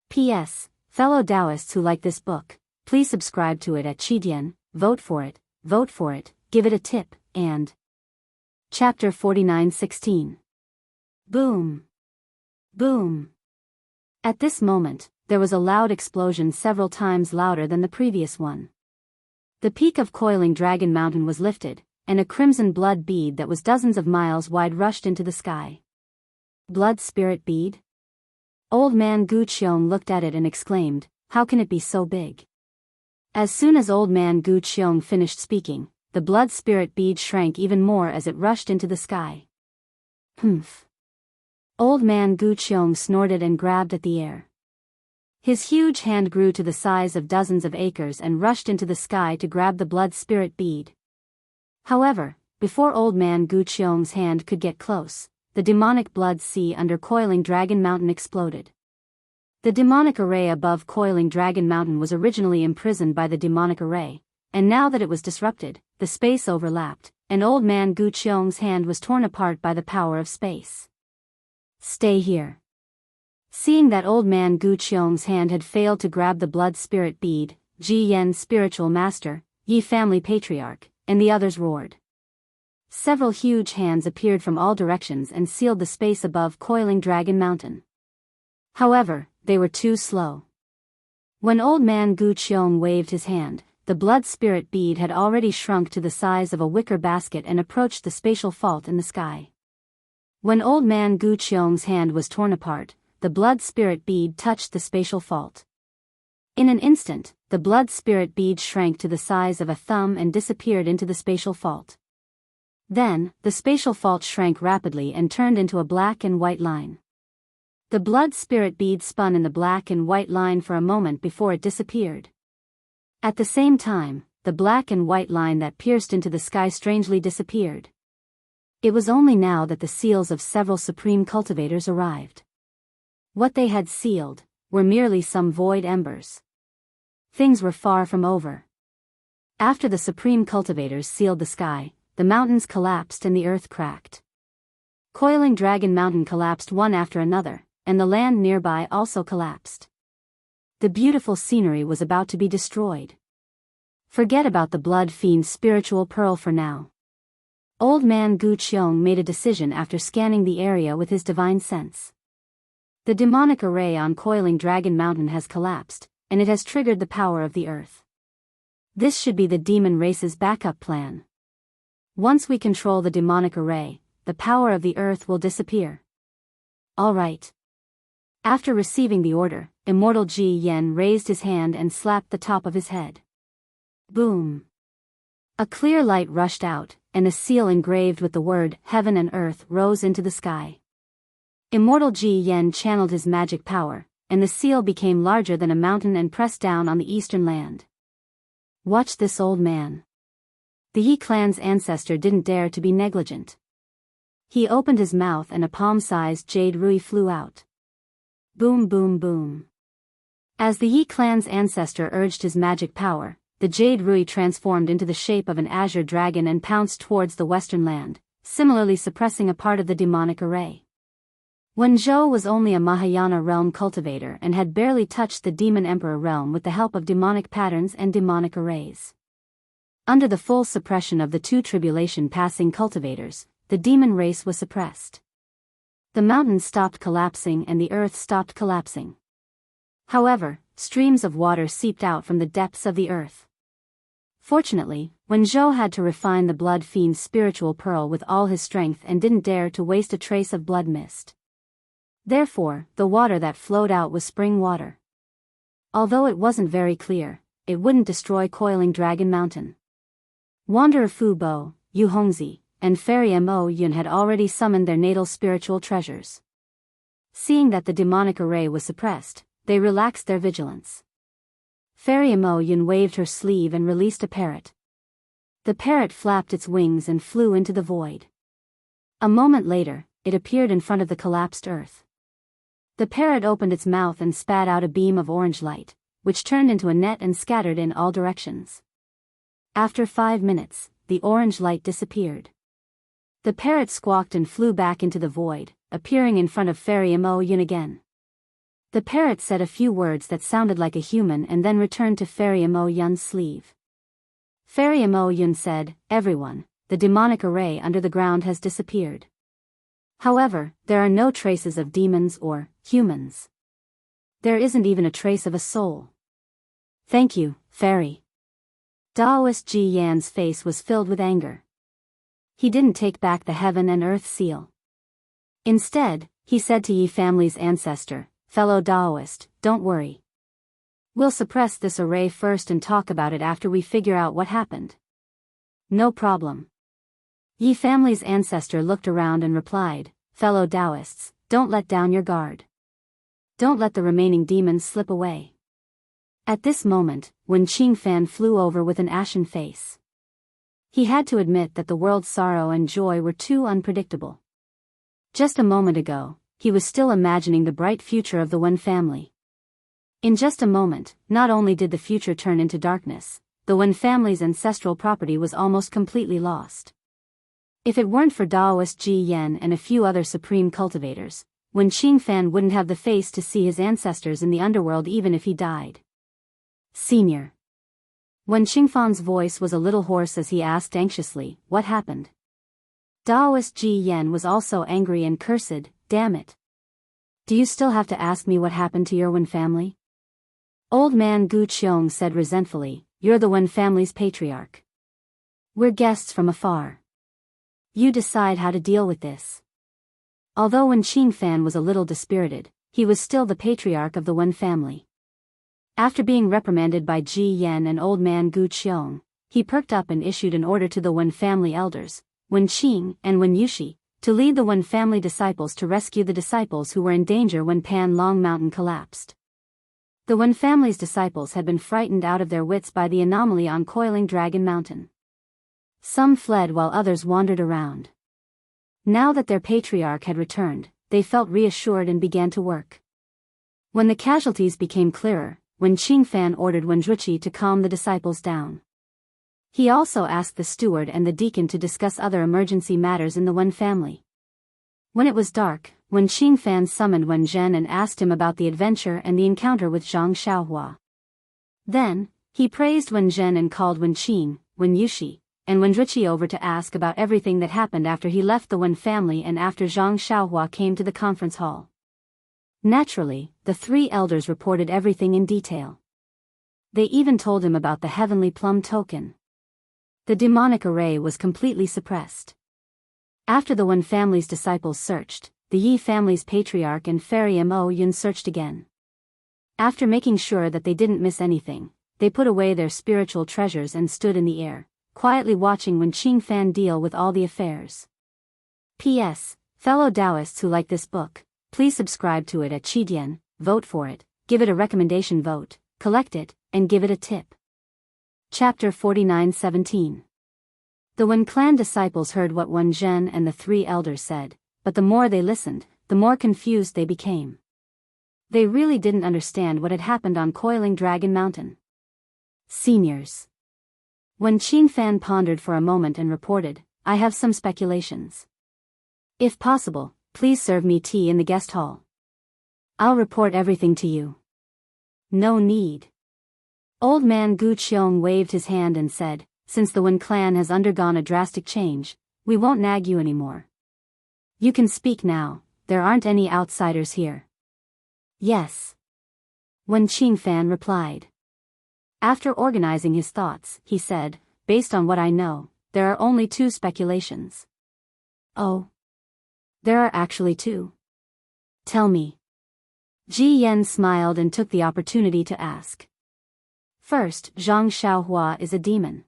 P.S. Fellow Daoists who like this book, please subscribe to it at Qidian, vote for it, give it a tip, and..." Chapter 49:16. Boom. Boom. At this moment, there was a loud explosion several times louder than the previous one. The peak of Coiling Dragon Mountain was lifted, and a crimson blood bead that was dozens of miles wide rushed into the sky. Blood spirit bead? Old Man Gu Qiong looked at it and exclaimed, "How can it be so big?" As soon as Old Man Gu Qiong finished speaking, the blood spirit bead shrank even more as it rushed into the sky. Humph. Old Man Gu Qiong snorted and grabbed at the air. His huge hand grew to the size of dozens of acres and rushed into the sky to grab the blood spirit bead. However, before Old Man Gu Qiong's hand could get close, the demonic blood sea under Coiling Dragon Mountain exploded. The demonic array above Coiling Dragon Mountain was originally imprisoned by the demonic array, and now that it was disrupted, the space overlapped, and Old Man Gu Qiong's hand was torn apart by the power of space. "Stay here." Seeing that Old Man Gu Qiong's hand had failed to grab the blood spirit bead, Ji Yen's spiritual master, Yi family patriarch, and the others roared. Several huge hands appeared from all directions and sealed the space above Coiling Dragon Mountain. However, they were too slow. When Old Man Gu Qiong waved his hand, the blood spirit bead had already shrunk to the size of a wicker basket and approached the spatial fault in the sky. When Old Man Gu Qiong's hand was torn apart, the blood spirit bead touched the spatial fault. In an instant, the blood spirit bead shrank to the size of a thumb and disappeared into the spatial fault. Then, the spatial fault shrank rapidly and turned into a black and white line. The blood spirit bead spun in the black and white line for a moment before it disappeared. At the same time, the black and white line that pierced into the sky strangely disappeared. It was only now that the seals of several supreme cultivators arrived. What they had sealed were merely some void embers. Things were far from over. After the supreme cultivators sealed the sky, the mountains collapsed and the earth cracked. Coiling Dragon Mountain collapsed one after another, and the land nearby also collapsed. The beautiful scenery was about to be destroyed. Forget about the blood fiend's spiritual pearl for now. Old Man Gu Qiong made a decision after scanning the area with his divine sense. The demonic array on Coiling Dragon Mountain has collapsed, and it has triggered the power of the earth. This should be the demon race's backup plan. Once we control the demonic array, the power of the earth will disappear. All right. After receiving the order, Immortal Ji Yen raised his hand and slapped the top of his head. Boom. A clear light rushed out, and a seal engraved with the word Heaven and Earth rose into the sky. Immortal Ji Yen channeled his magic power, and the seal became larger than a mountain and pressed down on the eastern land. Watch this, old man. The Yi clan's ancestor didn't dare to be negligent. He opened his mouth and a palm-sized jade rui flew out. Boom boom boom. As the Yi clan's ancestor urged his magic power, the Jade Rui transformed into the shape of an azure dragon and pounced towards the western land, similarly suppressing a part of the demonic array. Wenzhou was only a Mahayana realm cultivator and had barely touched the Demon Emperor realm with the help of demonic patterns and demonic arrays. Under the full suppression of the two tribulation-passing cultivators, the demon race was suppressed. The mountains stopped collapsing and the earth stopped collapsing. However, streams of water seeped out from the depths of the earth. Fortunately, Wenzhou had to refine the blood fiend's spiritual pearl with all his strength and didn't dare to waste a trace of blood mist. Therefore, the water that flowed out was spring water. Although it wasn't very clear, it wouldn't destroy Coiling Dragon Mountain. Wanderer Fu Bo, Yu Hongzi, and Fairy Mo Yun had already summoned their natal spiritual treasures. Seeing that the demonic array was suppressed, they relaxed their vigilance. Fairy Mo Yun waved her sleeve and released a parrot. The parrot flapped its wings and flew into the void. A moment later, it appeared in front of the collapsed earth. The parrot opened its mouth and spat out a beam of orange light, which turned into a net and scattered in all directions. After 5 minutes, the orange light disappeared. The parrot squawked and flew back into the void, appearing in front of Fairy Mo Yun again. The parrot said a few words that sounded like a human and then returned to Fairy Mo Yun's sleeve. Fairy Mo Yun said, "Everyone, the demonic array under the ground has disappeared. However, there are no traces of demons or humans. There isn't even a trace of a soul." "Thank you, Fairy." Daoist Ji Yan's face was filled with anger. He didn't take back the heaven and earth seal. Instead, he said to Yi family's ancestor, "Fellow Daoist, don't worry. We'll suppress this array first and talk about it after we figure out what happened." "No problem." Yi family's ancestor looked around and replied, "Fellow Daoists, don't let down your guard. Don't let the remaining demons slip away." At this moment, Wen Qingfan flew over with an ashen face. He had to admit that the world's sorrow and joy were too unpredictable. Just a moment ago, he was still imagining the bright future of the Wen family. In just a moment, not only did the future turn into darkness, the Wen family's ancestral property was almost completely lost. If it weren't for Daoist Ji Yan and a few other supreme cultivators, Wen Qingfan wouldn't have the face to see his ancestors in the underworld even if he died. "Senior." Wen Qingfan's voice was a little hoarse as he asked anxiously, "What happened?" Daoist Ji Yan was also angry and cursed, "Damn it. Do you still have to ask me what happened to your Wen family?" Old man Gu Qiong said resentfully, "You're the Wen family's patriarch. We're guests from afar. You decide how to deal with this." Although Wen Qingfan was a little dispirited, he was still the patriarch of the Wen family. After being reprimanded by Ji Yan and old man Gu Qiong, he perked up and issued an order to the Wen family elders, Wen Qing and Wen Yushi, to lead the Wen family disciples to rescue the disciples who were in danger when Pan Long Mountain collapsed. The Wen family's disciples had been frightened out of their wits by the anomaly on Coiling Dragon Mountain. Some fled while others wandered around. Now that their patriarch had returned, they felt reassured and began to work. When the casualties became clearer, Wen Qingfan ordered Wen Zhuqi to calm the disciples down. He also asked the steward and the deacon to discuss other emergency matters in the Wen family. When it was dark, Wen Qingfan summoned Wen Zhen and asked him about the adventure and the encounter with Zhang Xiaohua. Then, he praised Wen Zhen and called Wen Qing, Wen Yushi, and Wen Zhuqi over to ask about everything that happened after he left the Wen family and after Zhang Xiaohua came to the conference hall. Naturally, the three elders reported everything in detail. They even told him about the heavenly plum token. The demonic array was completely suppressed. After the Wen family's disciples searched, the Yi family's patriarch and Fairy Mo Yun searched again. After making sure that they didn't miss anything, they put away their spiritual treasures and stood in the air, quietly watching Wen Qingfan deal with all the affairs. P.S. Fellow Daoists who like this book, please subscribe to it at Qidian, vote for it, give it a recommendation vote, collect it, and give it a tip. Chapter 49:17. The Wen clan disciples heard what Wen Zhen and the three elders said, but the more they listened, the more confused they became. They really didn't understand what had happened on Coiling Dragon Mountain. "Seniors," Wen Qingfan pondered for a moment and reported, I have some speculations. If possible, please serve me tea in the guest hall. I'll report everything to you. No need. Old man Gu Qiong waved his hand and said, since the Wen clan has undergone a drastic change, we won't nag you anymore. You can speak now, there aren't any outsiders here. Yes. Wen Qingfan replied. After organizing his thoughts, he said, based on what I know, there are only 2 speculations. Oh. There are actually 2. Tell me. Ji Yan smiled and took the opportunity to ask. First, Zhang Xiaohua is a demon.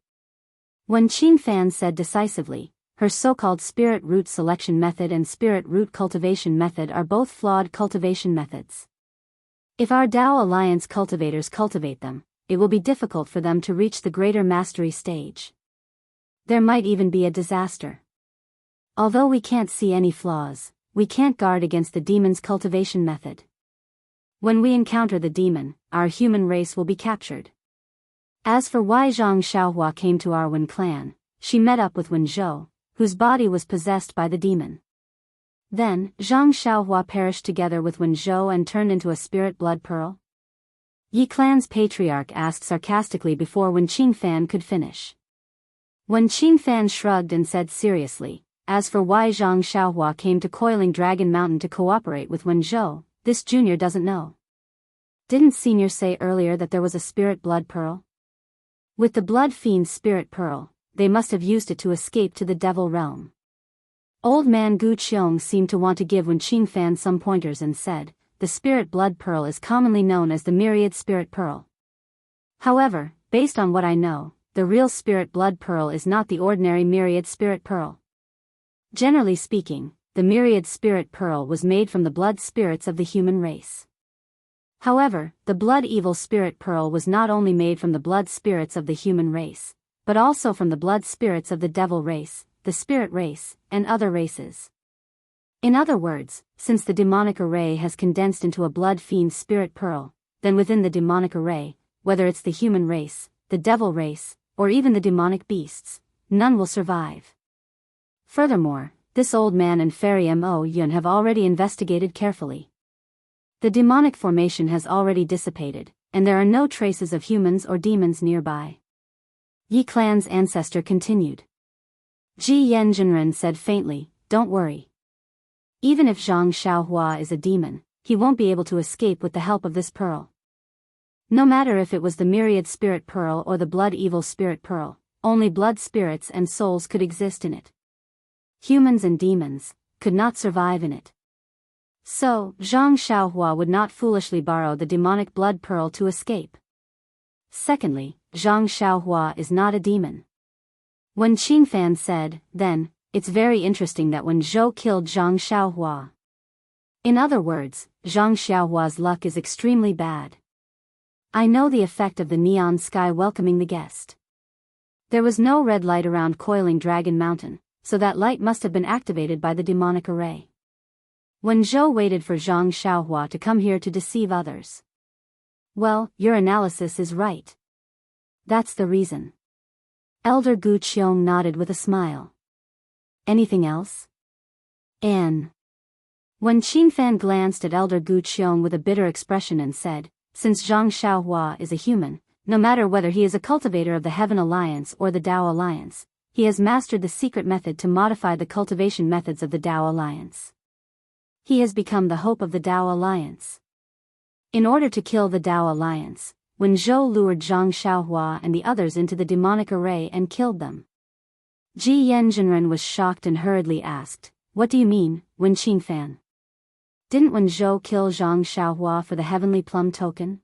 Wen Qingfan said decisively, her so-called spirit root selection method and spirit root cultivation method are both flawed cultivation methods. If our Dao Alliance cultivators cultivate them, it will be difficult for them to reach the greater mastery stage. There might even be a disaster. Although we can't see any flaws, we can't guard against the demon's cultivation method. When we encounter the demon, our human race will be captured. As for why Zhang Xiaohua came to our Wen clan, she met up with Wen Zhou, whose body was possessed by the demon. Then, Zhang Xiaohua perished together with Wen Zhou and turned into a spirit blood pearl? Yi clan's patriarch asked sarcastically before Wen Qingfan could finish. Wen Qingfan shrugged and said seriously, as for why Zhang Xiaohua came to Coiling Dragon Mountain to cooperate with Wen Zhou, this junior doesn't know. Didn't senior say earlier that there was a spirit blood pearl? With the blood fiend's spirit pearl, they must have used it to escape to the devil realm. Old man Gu Qiong seemed to want to give Wen Qingfan some pointers and said, the spirit blood pearl is commonly known as the myriad spirit pearl. However, based on what I know, the real spirit blood pearl is not the ordinary myriad spirit pearl. Generally speaking, the myriad spirit pearl was made from the blood spirits of the human race. However, the blood evil spirit pearl was not only made from the blood spirits of the human race, but also from the blood spirits of the devil race, the spirit race, and other races. In other words, since the demonic array has condensed into a blood fiend spirit pearl, then within the demonic array, whether it's the human race, the devil race, or even the demonic beasts, none will survive. Furthermore, this old man and fairy Mo Yun have already investigated carefully. The demonic formation has already dissipated, and there are no traces of humans or demons nearby. Yi clan's ancestor continued. Ji Yanjinren said faintly, don't worry. Even if Zhang Xiaohua is a demon, he won't be able to escape with the help of this pearl. No matter if it was the myriad spirit pearl or the blood evil spirit pearl, only blood spirits and souls could exist in it. Humans and demons could not survive in it. So, Zhang Xiaohua would not foolishly borrow the demonic blood pearl to escape. Secondly, Zhang Xiaohua is not a demon. Wen Qingfan said, then, it's very interesting that Wen Zhou killed Zhang Xiaohua. In other words, Zhang Xiaohua's luck is extremely bad. I know the effect of the neon sky welcoming the guest. There was no red light around Coiling Dragon Mountain, so that light must have been activated by the demonic array. Wen Zhou waited for Zhang Xiaohua to come here to deceive others. Well, your analysis is right. That's the reason. Elder Gu Qiong nodded with a smile. Anything else? Wen Qingfan glanced at Elder Gu Qiong with a bitter expression and said, since Zhang Xiaohua is a human, no matter whether he is a cultivator of the Heaven Alliance or the Dao Alliance, he has mastered the secret method to modify the cultivation methods of the Dao Alliance. He has become the hope of the Dao Alliance. In order to kill the Dao Alliance, Wen Zhou lured Zhang Xiaohua and the others into the demonic array and killed them. Ji Yanjinren was shocked and hurriedly asked, what do you mean, Wen Qingfan? Didn't Wen Zhou kill Zhang Xiaohua for the heavenly plum token?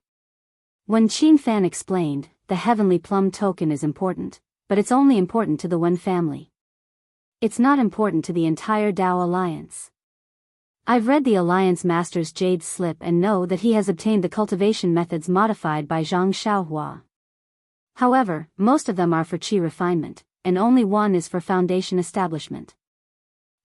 Wen Qingfan explained, the heavenly plum token is important, but it's only important to the Wen family. It's not important to the entire Dao Alliance. I've read the Alliance Master's Jade Slip and know that he has obtained the cultivation methods modified by Zhang Xiaohua. However, most of them are for qi refinement, and only one is for foundation establishment.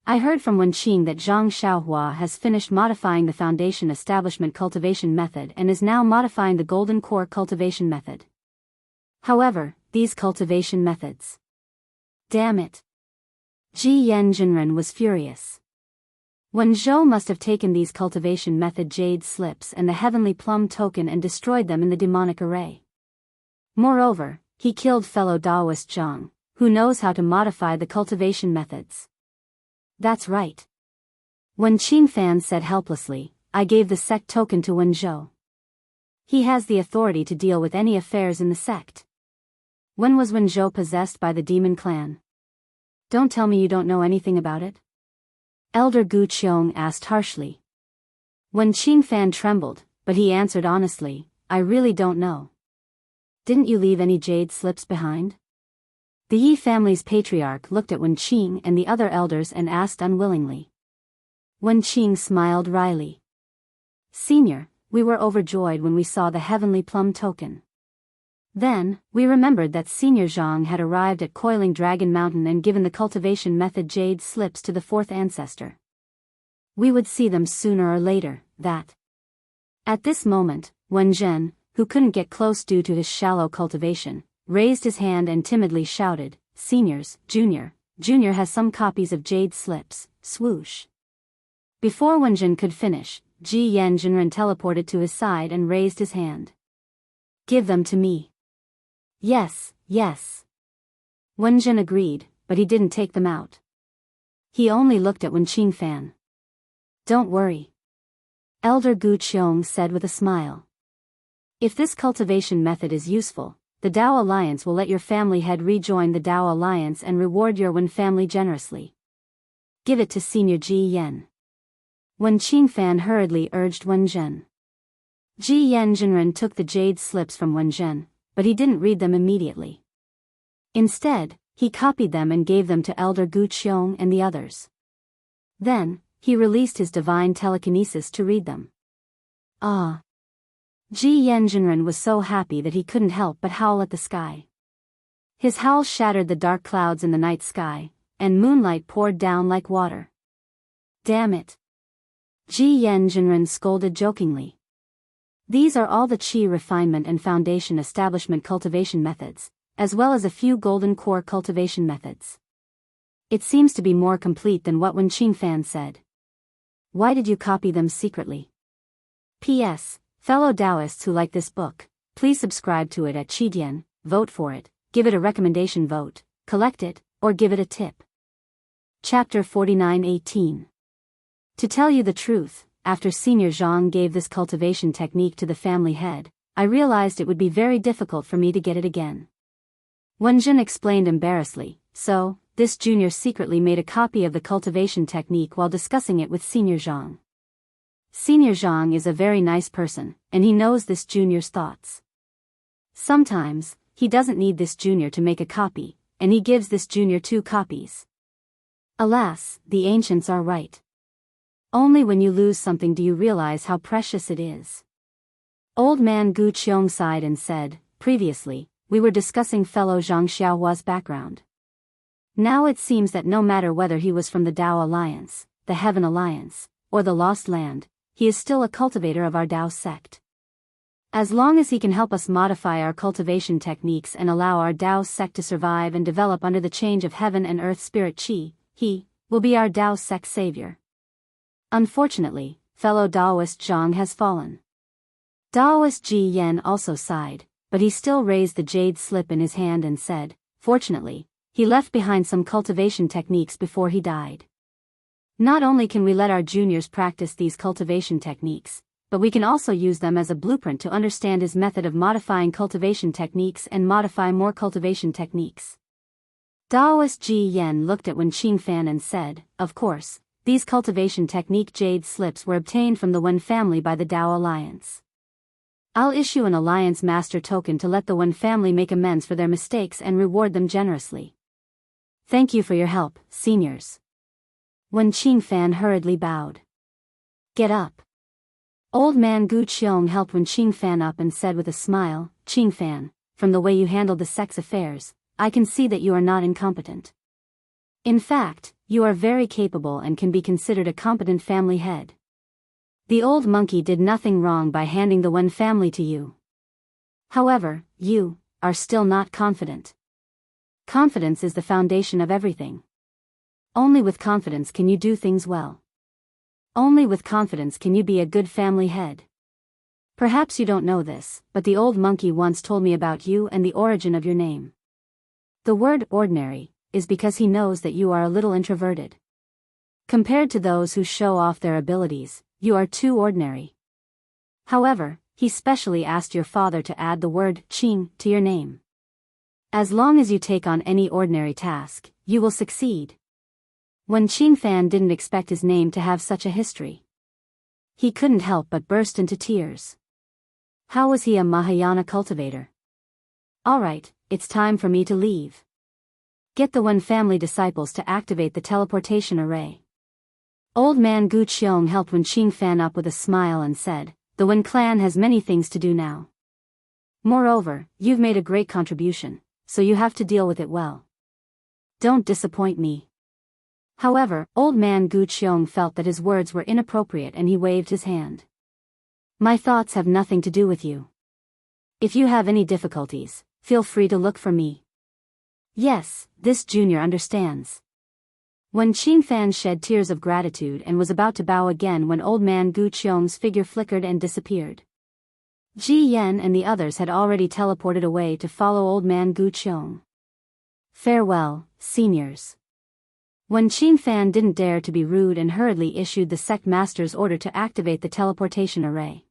I heard from Wen Qing that Zhang Xiaohua has finished modifying the foundation establishment cultivation method and is now modifying the golden core cultivation method. However, these cultivation methods. Damn it. Ji Yanjinren was furious. Wen Zhou must have taken these cultivation method jade slips and the heavenly plum token and destroyed them in the demonic array. Moreover, he killed fellow Daoist Zhang, who knows how to modify the cultivation methods. That's right. Wen Qingfan said helplessly, I gave the sect token to Wen Zhou. He has the authority to deal with any affairs in the sect. When was Wen Zhou possessed by the demon clan? Don't tell me you don't know anything about it? Elder Gu Qiong asked harshly. Wen Qingfan trembled, but he answered honestly, I really don't know. Didn't you leave any jade slips behind? The Yi family's patriarch looked at Wen Qing and the other elders and asked unwillingly. Wen Qing smiled wryly. Senior, we were overjoyed when we saw the heavenly plum token. Then, we remembered that Senior Zhang had arrived at Coiling Dragon Mountain and given the cultivation method jade slips to the fourth ancestor. We would see them sooner or later, that. At this moment, Wen Zhen, who couldn't get close due to his shallow cultivation, raised his hand and timidly shouted, Seniors, Junior has some copies of jade slips, swoosh. Before Wen Zhen could finish, Ji Yanjinren teleported to his side and raised his hand. Give them to me. Yes. Wen Zhen agreed, but he didn't take them out. He only looked at Wen Qingfan. Don't worry. Elder Gu Qiong said with a smile. If this cultivation method is useful, the Dao Alliance will let your family head rejoin the Dao Alliance and reward your Wen family generously. Give it to Senior Ji Yan. Wen Qingfan hurriedly urged Wen Zhen. Ji Yanjinren took the jade slips from Wen Zhen, but he didn't read them immediately. Instead, he copied them and gave them to Elder Gu Qiong and the others. Then, he released his divine telekinesis to read them. Ah! Ji Yanjinren was so happy that he couldn't help but howl at the sky. His howl shattered the dark clouds in the night sky, and moonlight poured down like water. Damn it! Ji Yanjinren scolded jokingly. These are all the Qi refinement and foundation establishment cultivation methods, as well as a few golden core cultivation methods. It seems to be more complete than what Wen Qingfan said. Why did you copy them secretly? P.S. Fellow Daoists who like this book, please subscribe to it at Qidian, vote for it, give it a recommendation vote, collect it, or give it a tip. Chapter 49:18. To tell you the truth, after Senior Zhang gave this cultivation technique to the family head, I realized it would be very difficult for me to get it again. Wen Zhen explained embarrassedly, so, this junior secretly made a copy of the cultivation technique while discussing it with Senior Zhang. Senior Zhang is a very nice person, and he knows this junior's thoughts. Sometimes, he doesn't need this junior to make a copy, and he gives this junior 2 copies. Alas, the ancients are right. Only when you lose something do you realize how precious it is. Old man Gu Qiong sighed and said, previously, we were discussing fellow Zhang Xiaohua's background. Now it seems that no matter whether he was from the Dao Alliance, the Heaven Alliance, or the Lost Land, he is still a cultivator of our Dao sect. As long as he can help us modify our cultivation techniques and allow our Dao sect to survive and develop under the change of heaven and earth spirit Qi, he will be our Dao sect savior. Unfortunately, fellow Daoist Zhang has fallen. Daoist Ji Yan also sighed, but he still raised the jade slip in his hand and said, fortunately, he left behind some cultivation techniques before he died. Not only can we let our juniors practice these cultivation techniques, but we can also use them as a blueprint to understand his method of modifying cultivation techniques and modify more cultivation techniques. Daoist Ji Yan looked at Wen Qingfan and said, of course, these cultivation technique jade slips were obtained from the Wen family by the Dao Alliance. I'll issue an Alliance Master token to let the Wen family make amends for their mistakes and reward them generously. Thank you for your help, seniors. Wen Qingfan hurriedly bowed. Get up. Old man Gu Qiong helped Wen Qingfan up and said with a smile, Qingfan, from the way you handled the sect's affairs, I can see that you are not incompetent. In fact, you are very capable and can be considered a competent family head. The old monkey did nothing wrong by handing the Wen family to you. However, you are still not confident. Confidence is the foundation of everything. Only with confidence can you do things well. Only with confidence can you be a good family head. Perhaps you don't know this, but the old monkey once told me about you and the origin of your name. The word ordinary is because he knows that you are a little introverted. Compared to those who show off their abilities, you are too ordinary. However, he specially asked your father to add the word Qing to your name. As long as you take on any ordinary task, you will succeed. When Qing Fan didn't expect his name to have such a history, he couldn't help but burst into tears. How was he a Mahayana cultivator? Alright, it's time for me to leave. Get the Wen family disciples to activate the teleportation array. Old man Gu Qiong helped Wen Qing Fan up with a smile and said, the Wen clan has many things to do now. Moreover, you've made a great contribution, so you have to deal with it well. Don't disappoint me. However, old man Gu Qiong felt that his words were inappropriate and he waved his hand. My thoughts have nothing to do with you. If you have any difficulties, feel free to look for me. Yes, this junior understands. When Qing Fan shed tears of gratitude and was about to bow again when old man Gu Qiong's figure flickered and disappeared. Ji Yen and the others had already teleported away to follow old man Gu Qiong. Farewell, seniors. When Qing Fan didn't dare to be rude and hurriedly issued the sect master's order to activate the teleportation array.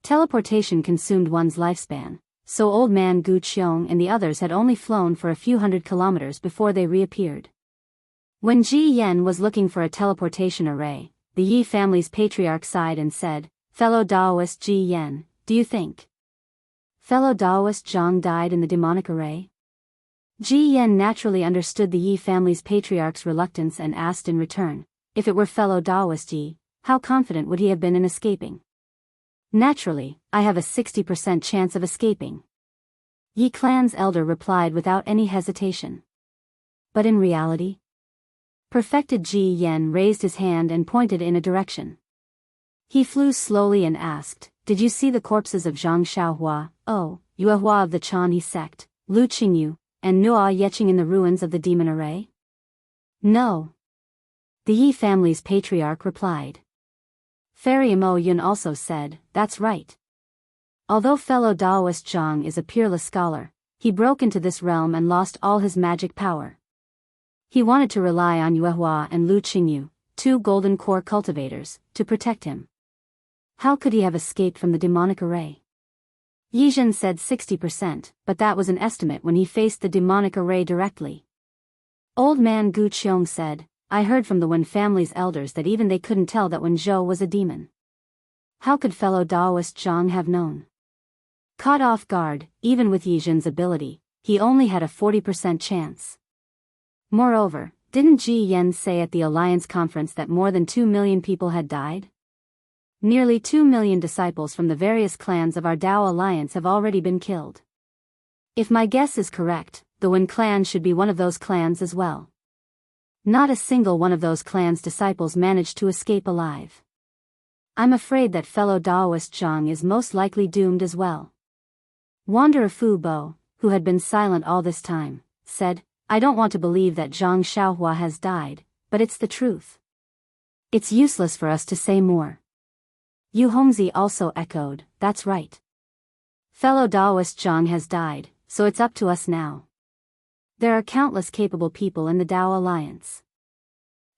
Teleportation consumed one's lifespan, so old man Gu Qiong and the others had only flown for a few hundred kilometers before they reappeared. When Ji Yen was looking for a teleportation array, the Yi family's patriarch sighed and said, fellow Daoist Ji Yen, do you think fellow Daoist Zhang died in the demonic array? Ji Yen naturally understood the Yi family's patriarch's reluctance and asked in return, if it were fellow Daoist Yi, how confident would he have been in escaping? Naturally, I have a 60% chance of escaping. Yi clan's elder replied without any hesitation. But in reality? Perfected Ji Yen raised his hand and pointed in a direction. He flew slowly and asked, did you see the corpses of Zhang Xiaohua, Yuehua of the Chanhe sect, Lu Qingyu, and Nua Yeqing in the ruins of the demon array? No. The Yi family's patriarch replied. Fairy Mo Yun also said, that's right. Although fellow Daoist Zhang is a peerless scholar, he broke into this realm and lost all his magic power. He wanted to rely on Yuehua and Lu Qingyu, two golden core cultivators, to protect him. How could he have escaped from the demonic array? Yizhen said 60%, but that was an estimate when he faced the demonic array directly. Old man Gu Qiong said, I heard from the Wen family's elders that even they couldn't tell that Wen Zhou was a demon. How could fellow Daoist Zhang have known? Caught off guard, even with Yizhen's ability, he only had a 40% chance. Moreover, didn't Ji Yen say at the Alliance conference that more than 2 million people had died? Nearly 2 million disciples from the various clans of our Dao Alliance have already been killed. If my guess is correct, the Wen clan should be one of those clans as well. Not a single one of those clans' disciples managed to escape alive. I'm afraid that fellow Daoist Zhang is most likely doomed as well. Wanderer Fu Bo, who had been silent all this time, said, I don't want to believe that Zhang Xiaohua has died, but it's the truth. It's useless for us to say more. Yu Hongzi also echoed, that's right. Fellow Daoist Zhang has died, so it's up to us now. There are countless capable people in the Dao Alliance.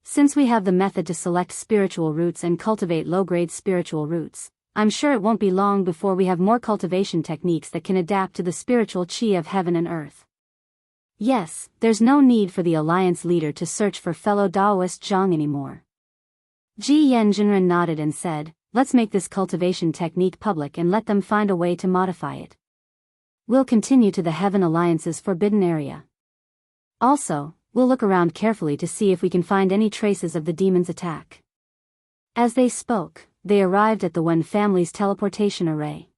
Since we have the method to select spiritual roots and cultivate low-grade spiritual roots, I'm sure it won't be long before we have more cultivation techniques that can adapt to the spiritual qi of heaven and earth. Yes, there's no need for the Alliance leader to search for fellow Daoist Zhang anymore. Ji Yen Jinren nodded and said, let's make this cultivation technique public and let them find a way to modify it. We'll continue to the Heaven Alliance's forbidden area. Also, we'll look around carefully to see if we can find any traces of the demon's attack. As they spoke, they arrived at the Wen family's teleportation array.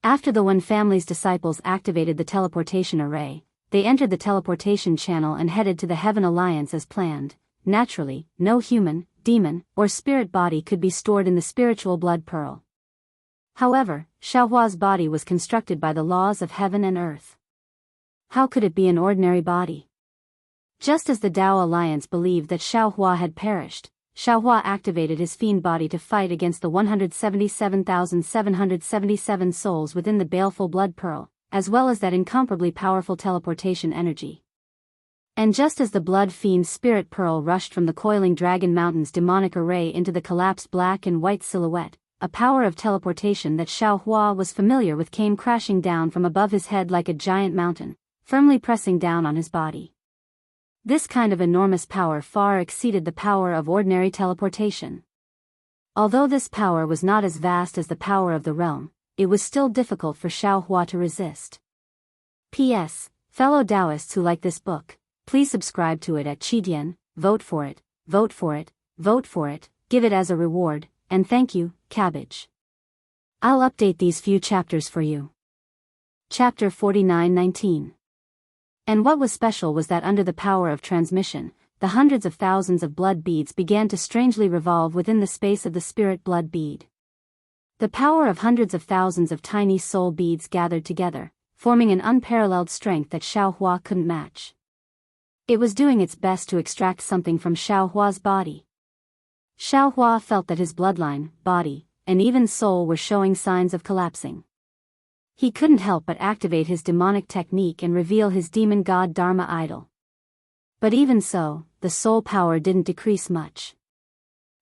After the Wen family's disciples activated the teleportation array, they entered the teleportation channel and headed to the Heaven Alliance as planned. Naturally, no human, demon, or spirit body could be stored in the spiritual blood pearl. However, Xiaohua's body was constructed by the laws of heaven and earth. How could it be an ordinary body? Just as the Dao Alliance believed that Xiaohua had perished, Xiaohua activated his fiend body to fight against the 177,777 souls within the baleful blood pearl, as well as that incomparably powerful teleportation energy. And just as the blood fiend's spirit pearl rushed from the coiling dragon mountain's demonic array into the collapsed black and white silhouette, a power of teleportation that Xiaohua was familiar with came crashing down from above his head like a giant mountain, firmly pressing down on his body. This kind of enormous power far exceeded the power of ordinary teleportation. Although this power was not as vast as the power of the realm, it was still difficult for Xiaohua to resist. P.S. Fellow Daoists who like this book, please subscribe to it at Qidian, vote for it, vote for it, vote for it, give it as a reward, and thank you, Cabbage. I'll update these few chapters for you. Chapter 49-19. And what was special was that under the power of transmission, the hundreds of thousands of blood beads began to strangely revolve within the space of the spirit blood bead. The power of hundreds of thousands of tiny soul beads gathered together, forming an unparalleled strength that Xiaohua couldn't match. It was doing its best to extract something from Xiaohua's body. Xiaohua felt that his bloodline, body, and even soul were showing signs of collapsing. He couldn't help but activate his demonic technique and reveal his demon god Dharma idol. But even so, the soul power didn't decrease much.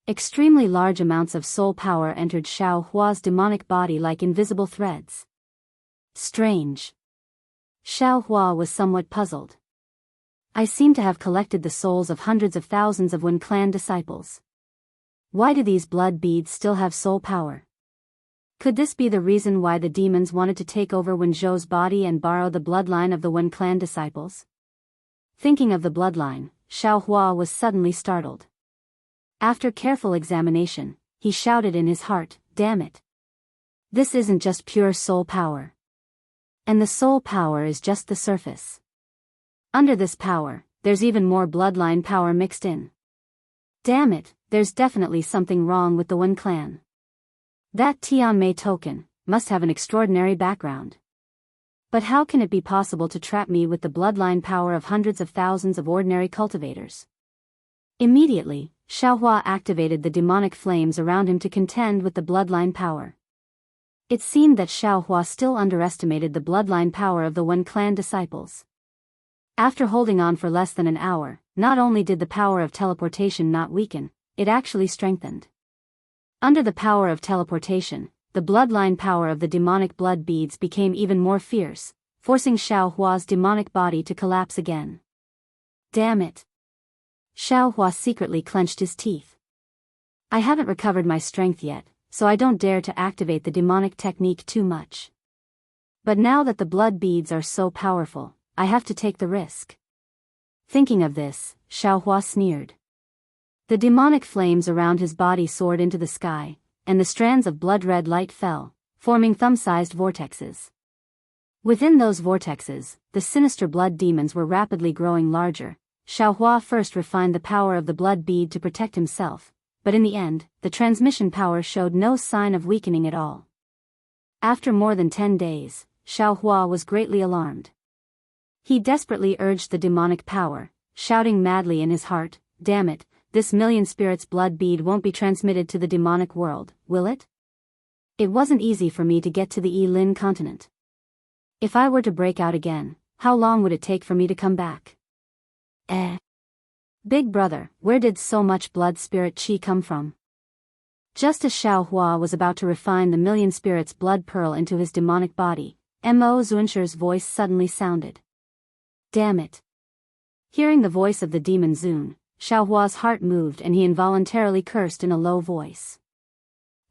Extremely large amounts of soul power entered Xiaohua's demonic body like invisible threads. Strange. Xiaohua was somewhat puzzled. I seem to have collected the souls of hundreds of thousands of Wen clan disciples. Why do these blood beads still have soul power? Could this be the reason why the demons wanted to take over Wen Zhou's body and borrow the bloodline of the Wen clan disciples? Thinking of the bloodline, Xiaohua was suddenly startled. After careful examination, he shouted in his heart, "Damn it! This isn't just pure soul power. And the soul power is just the surface. Under this power, there's even more bloodline power mixed in. Damn it, there's definitely something wrong with the Wen clan. That Tianmei token must have an extraordinary background. But how can it be possible to trap me with the bloodline power of hundreds of thousands of ordinary cultivators?" Immediately, Xiaohua activated the demonic flames around him to contend with the bloodline power. It seemed that Xiaohua still underestimated the bloodline power of the Wen clan disciples. After holding on for less than an hour, not only did the power of teleportation not weaken, it actually strengthened. Under the power of teleportation, the bloodline power of the demonic blood beads became even more fierce, forcing Xiaohua's demonic body to collapse again. Damn it! Xiaohua secretly clenched his teeth. I haven't recovered my strength yet, so I don't dare to activate the demonic technique too much. But now that the blood beads are so powerful, I have to take the risk. Thinking of this, Xiaohua sneered. The demonic flames around his body soared into the sky, and the strands of blood-red light fell, forming thumb-sized vortexes. Within those vortexes, the sinister blood demons were rapidly growing larger. Xiaohua first refined the power of the blood bead to protect himself, but in the end, the transmission power showed no sign of weakening at all. After more than 10 days, Xiaohua was greatly alarmed. He desperately urged the demonic power, shouting madly in his heart, "Damn it! This million spirits blood bead won't be transmitted to the demonic world, will it? It wasn't easy for me to get to the Yilin continent. If I were to break out again, how long would it take for me to come back? Big brother, where did so much blood spirit chi come from?" Just as Xiaohua was about to refine the million spirits blood pearl into his demonic body, Mo Xuanshir's voice suddenly sounded. Damn it! Hearing the voice of the demon Zun, Xiaohua's heart moved and he involuntarily cursed in a low voice.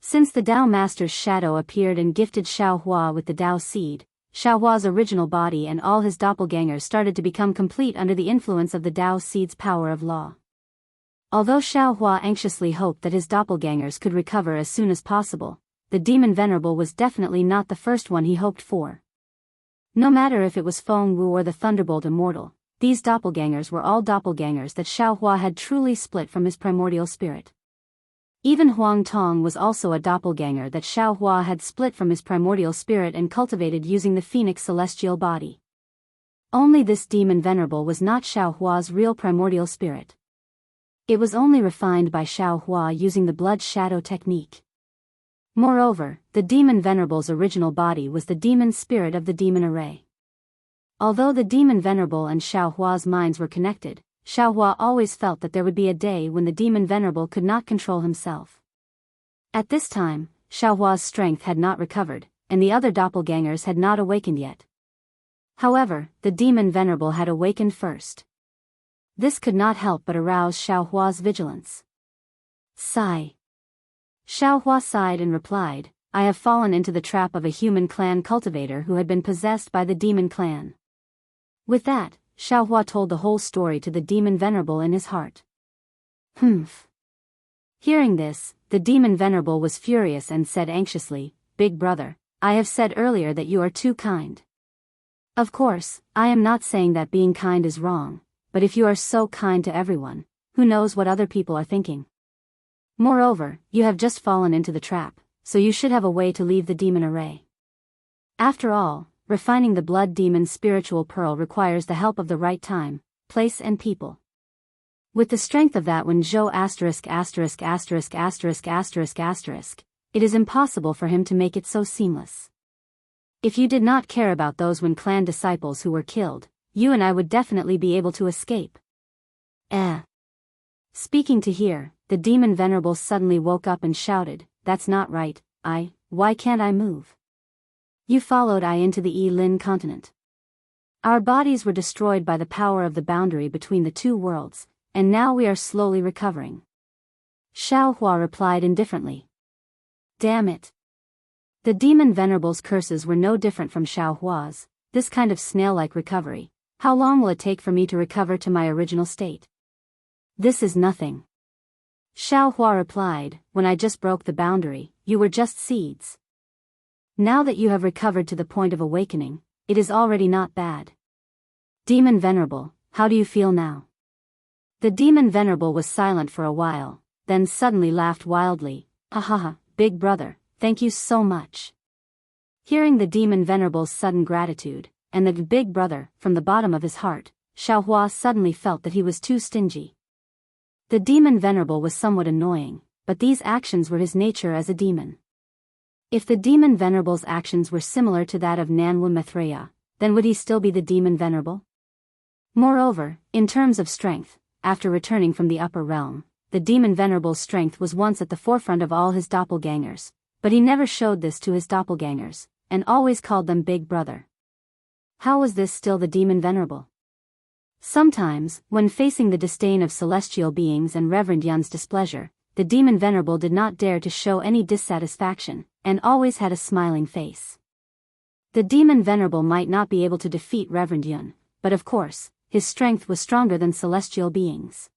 Since the Dao Master's shadow appeared and gifted Xiaohua with the Dao seed, Xiaohua's original body and all his doppelgangers started to become complete under the influence of the Dao seed's power of law. Although Xiaohua anxiously hoped that his doppelgangers could recover as soon as possible, the demon venerable was definitely not the first one he hoped for. No matter if it was Feng Wu or the Thunderbolt Immortal, these doppelgangers were all doppelgangers that Xiaohua had truly split from his primordial spirit. Even Huang Tong was also a doppelganger that Xiao Hua had split from his primordial spirit and cultivated using the phoenix celestial body. Only this demon venerable was not Xiao Hua's real primordial spirit. It was only refined by Xiao Hua using the blood shadow technique. Moreover, the demon venerable's original body was the demon spirit of the demon array. Although the demon venerable and Xiao Hua's minds were connected, Xiao Hua always felt that there would be a day when the demon venerable could not control himself. At this time, Xiao Hua's strength had not recovered, and the other doppelgangers had not awakened yet. However, the demon venerable had awakened first. This could not help but arouse Xiao Hua's vigilance. Sigh. Xiao Hua sighed and replied, I have fallen into the trap of a human clan cultivator who had been possessed by the demon clan. With that, Xiao Hua told the whole story to the demon venerable in his heart. Humph. Hearing this, the demon venerable was furious and said anxiously, Big brother, I have said earlier that you are too kind. Of course, I am not saying that being kind is wrong, but if you are so kind to everyone, who knows what other people are thinking? Moreover, you have just fallen into the trap, so you should have a way to leave the demon array. After all, refining the blood demon's spiritual pearl requires the help of the right time, place and people. With the strength of that when Zhou ***********, it is impossible for him to make it so seamless. If you did not care about those Wen clan disciples who were killed, you and I would definitely be able to escape. Speaking to hear, the demon venerable suddenly woke up and shouted, That's not right, why can't I move? You followed I into the Yi-Lin continent. Our bodies were destroyed by the power of the boundary between the two worlds, and now we are slowly recovering. Xiao Hua replied indifferently. Damn it. The demon venerable's curses were no different from Xiao Hua's, this kind of snail-like recovery. How long will it take for me to recover to my original state? This is nothing. Xiao Hua replied, When I just broke the boundary, you were just seeds. Now that you have recovered to the point of awakening, it is already not bad. Demon Venerable, how do you feel now? The Demon Venerable was silent for a while, then suddenly laughed wildly, Ahaha, big brother, thank you so much. Hearing the Demon Venerable's sudden gratitude, and the big brother, from the bottom of his heart, Xiao Hua suddenly felt that he was too stingy. The Demon Venerable was somewhat annoying, but these actions were his nature as a demon. If the Demon Venerable's actions were similar to that of Nanwu Maitreya, then would he still be the Demon Venerable? Moreover, in terms of strength, after returning from the upper realm, the Demon Venerable's strength was once at the forefront of all his doppelgangers, but he never showed this to his doppelgangers, and always called them Big Brother. How was this still the Demon Venerable? Sometimes, when facing the disdain of celestial beings and Reverend Yun's displeasure, the Demon Venerable did not dare to show any dissatisfaction, and always had a smiling face. The Demon Venerable might not be able to defeat Reverend Yun, but of course, his strength was stronger than celestial beings.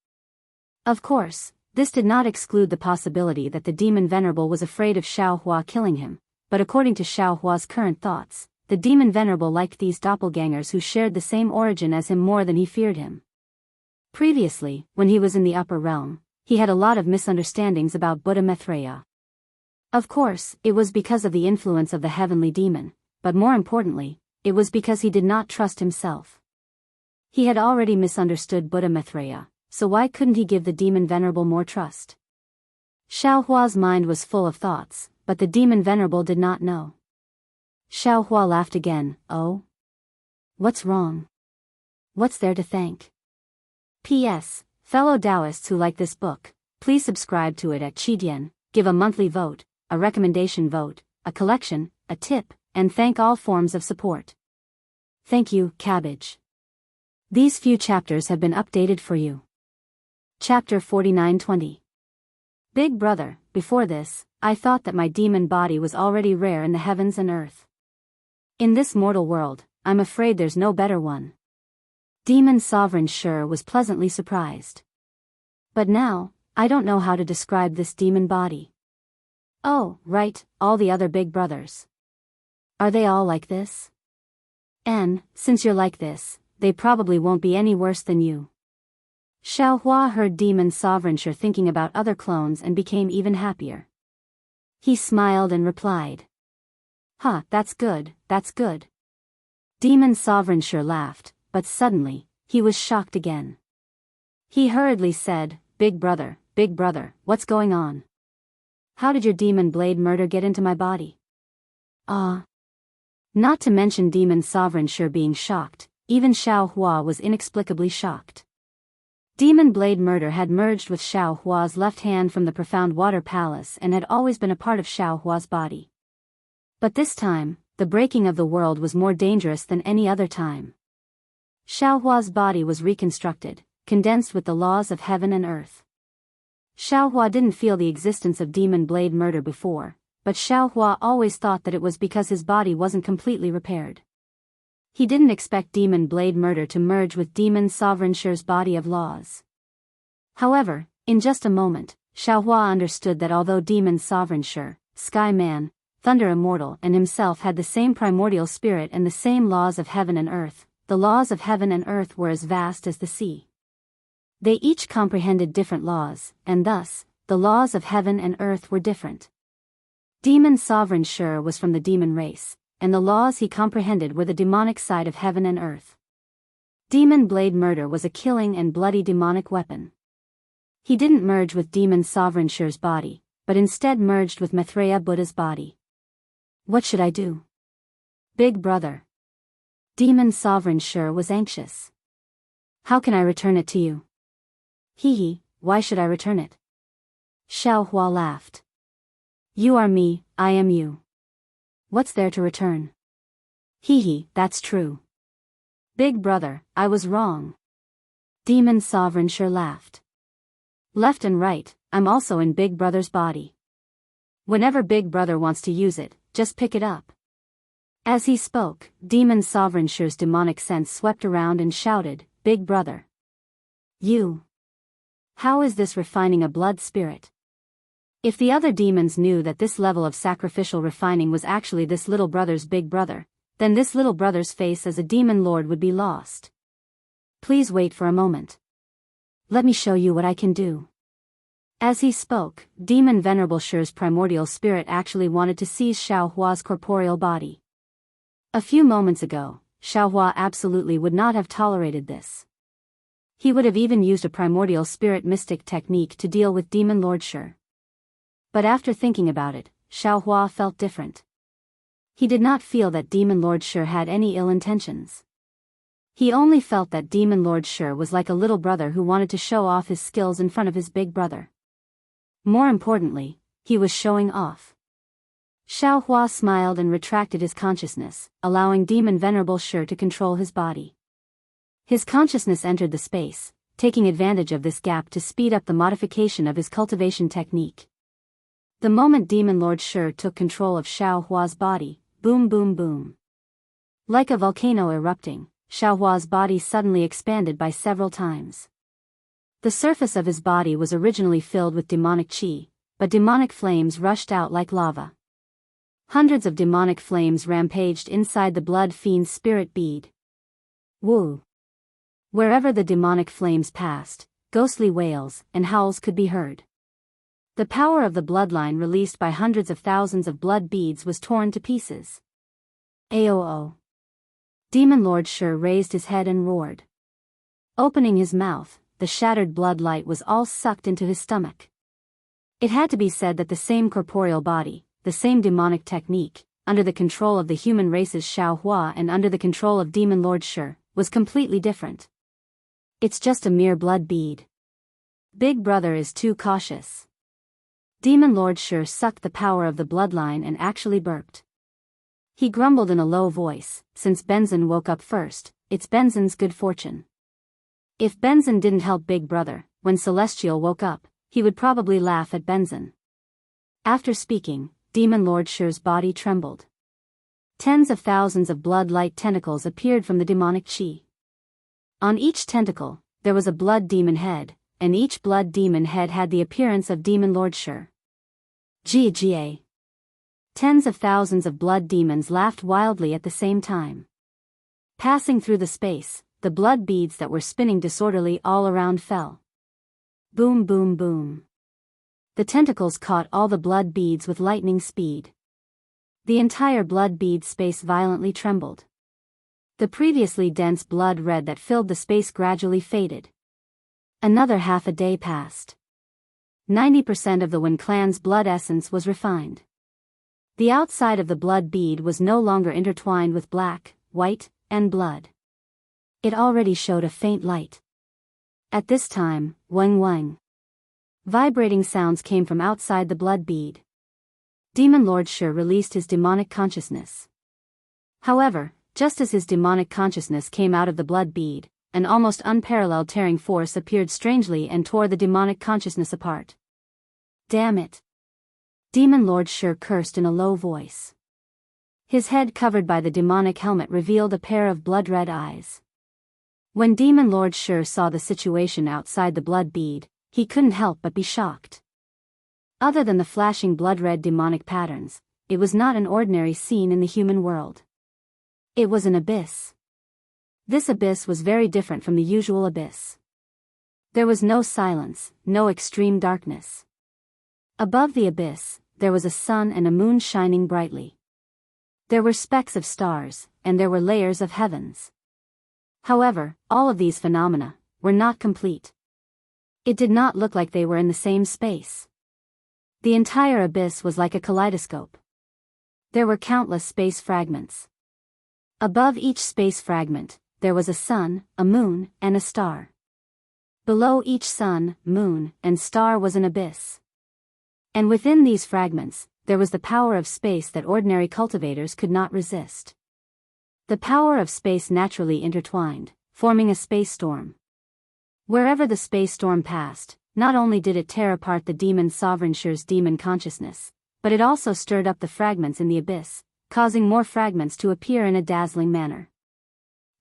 Of course, this did not exclude the possibility that the Demon Venerable was afraid of Xiao Hua killing him, but according to Xiao Hua's current thoughts, the Demon Venerable liked these doppelgangers who shared the same origin as him more than he feared him. Previously, when he was in the upper realm, he had a lot of misunderstandings about Buddha Maitreya. Of course, it was because of the influence of the heavenly demon, but more importantly, it was because he did not trust himself. He had already misunderstood Buddha Maitreya, so why couldn't he give the Demon Venerable more trust? Xiao Hua's mind was full of thoughts, but the Demon Venerable did not know. Xiao Hua laughed again, Oh? What's wrong? What's there to thank? P.S. Fellow Daoists who like this book, please subscribe to it at Qidian, give a monthly vote, a recommendation vote, a collection, a tip, and thank all forms of support. Thank you, Cabbage. These few chapters have been updated for you. Chapter 4920. Big Brother, before this, I thought that my demon body was already rare in the heavens and earth. In this mortal world, I'm afraid there's no better one. Demon Sovereign Sure was pleasantly surprised. But now, I don't know how to describe this demon body. Oh, right, all the other big brothers. Are they all like this? And, since you're like this, they probably won't be any worse than you. Xiaohua heard Demon Sovereignture thinking about other clones and became even happier. He smiled and replied. That's good, that's good. Demon Sovereignture laughed, but suddenly, he was shocked again. He hurriedly said, Big brother, what's going on? How did your demon blade murder get into my body? Not to mention Demon Sovereignture being shocked, even Xiaohua was inexplicably shocked. Demon blade murder had merged with Xiaohua's left hand from the profound water palace and had always been a part of Xiaohua's body. But this time, the breaking of the world was more dangerous than any other time. Xiaohua's body was reconstructed, condensed with the laws of heaven and earth. Xiaohua didn't feel the existence of demon blade murder before, but Xiaohua always thought that it was because his body wasn't completely repaired. He didn't expect demon blade murder to merge with Demon Sovereignture's body of laws. However, in just a moment, Xiaohua understood that although Demon Sovereignture, Sky Man, Thunder Immortal and himself had the same primordial spirit and the same laws of heaven and earth, the laws of heaven and earth were as vast as the sea. They each comprehended different laws, and thus, the laws of heaven and earth were different. Demon Sovereignture was from the demon race, and the laws he comprehended were the demonic side of heaven and earth. Demon blade murder was a killing and bloody demonic weapon. He didn't merge with Demon Sovereignture's body, but instead merged with Maitreya Buddha's body. What should I do? Big brother. Demon Sovereignture was anxious. How can I return it to you? Why should I return it? Xiaohua laughed. You are me, I am you. What's there to return? That's true. Big brother, I was wrong. Demon Sovereignture laughed. Left and right, I'm also in Big Brother's body. Whenever Big Brother wants to use it, just pick it up. As he spoke, Demon Sovereignture's demonic sense swept around and shouted, Big brother. You. How is this refining a blood spirit? If the other demons knew that this level of sacrificial refining was actually this little brother's big brother, then this little brother's face as a demon lord would be lost. Please wait for a moment. Let me show you what I can do. As he spoke, Demon Venerable Shi's primordial spirit actually wanted to seize Xiaohua's corporeal body. A few moments ago, Xiaohua absolutely would not have tolerated this. He would have even used a primordial spirit mystic technique to deal with Demon Lord Shi. But after thinking about it, Xiaohua felt different. He did not feel that Demon Lord Shi had any ill intentions. He only felt that Demon Lord Shi was like a little brother who wanted to show off his skills in front of his big brother. More importantly, he was showing off. Xiaohua smiled and retracted his consciousness, allowing Demon Venerable Shi to control his body. His consciousness entered the space, taking advantage of this gap to speed up the modification of his cultivation technique. The moment Demon Lord Shi took control of Xiaohua's body, boom boom boom. Like a volcano erupting, Xiaohua's body suddenly expanded by several times. The surface of his body was originally filled with demonic qi, but demonic flames rushed out like lava. Hundreds of demonic flames rampaged inside the blood fiend's spirit bead. Woo! Wherever the demonic flames passed, ghostly wails and howls could be heard. The power of the bloodline released by hundreds of thousands of blood beads was torn to pieces. Aoo! Demon Lord Shi raised his head and roared. Opening his mouth, the shattered blood light was all sucked into his stomach. It had to be said that the same corporeal body, the same demonic technique, under the control of the human race's Xiaohua and under the control of Demon Lord Shi, was completely different. It's just a mere blood bead. Big brother is too cautious. Demon Lord Shi sucked the power of the bloodline and actually burped. He grumbled in a low voice, since Benzin woke up first, it's Benzin's good fortune. If Benzin didn't help Big Brother, when Celestial woke up, he would probably laugh at Benzin. After speaking, Demon Lord Shi's body trembled. Tens of thousands of blood-light tentacles appeared from the demonic qi. On each tentacle, there was a blood demon head, and each blood demon head had the appearance of Demon Lord Shi. GGA. Tens of thousands of blood demons laughed wildly at the same time. Passing through the space, the blood beads that were spinning disorderly all around fell. Boom, boom, boom. The tentacles caught all the blood beads with lightning speed. The entire blood bead space violently trembled. The previously dense blood red that filled the space gradually faded. Another half a day passed. 90% of the Wen clan's blood essence was refined. The outside of the blood bead was no longer intertwined with black, white, and blood. It already showed a faint light. At this time, wang wang. Vibrating sounds came from outside the blood bead. Demon Lord Shi released his demonic consciousness. However, just as his demonic consciousness came out of the blood bead, an almost unparalleled tearing force appeared strangely and tore the demonic consciousness apart. Damn it! Demon Lord Shi cursed in a low voice. His head covered by the demonic helmet revealed a pair of blood-red eyes. When Demon Lord Shi saw the situation outside the blood bead, he couldn't help but be shocked. Other than the flashing blood-red demonic patterns, it was not an ordinary scene in the human world. It was an abyss. This abyss was very different from the usual abyss. There was no silence, no extreme darkness. Above the abyss, there was a sun and a moon shining brightly. There were specks of stars, and there were layers of heavens. However, all of these phenomena were not complete. It did not look like they were in the same space. The entire abyss was like a kaleidoscope. There were countless space fragments. Above each space fragment, there was a sun, a moon, and a star. Below each sun, moon, and star was an abyss. And within these fragments, there was the power of space that ordinary cultivators could not resist. The power of space naturally intertwined, forming a space storm. Wherever the space storm passed, not only did it tear apart the demon sovereign Shi's demon consciousness, but it also stirred up the fragments in the abyss, causing more fragments to appear in a dazzling manner.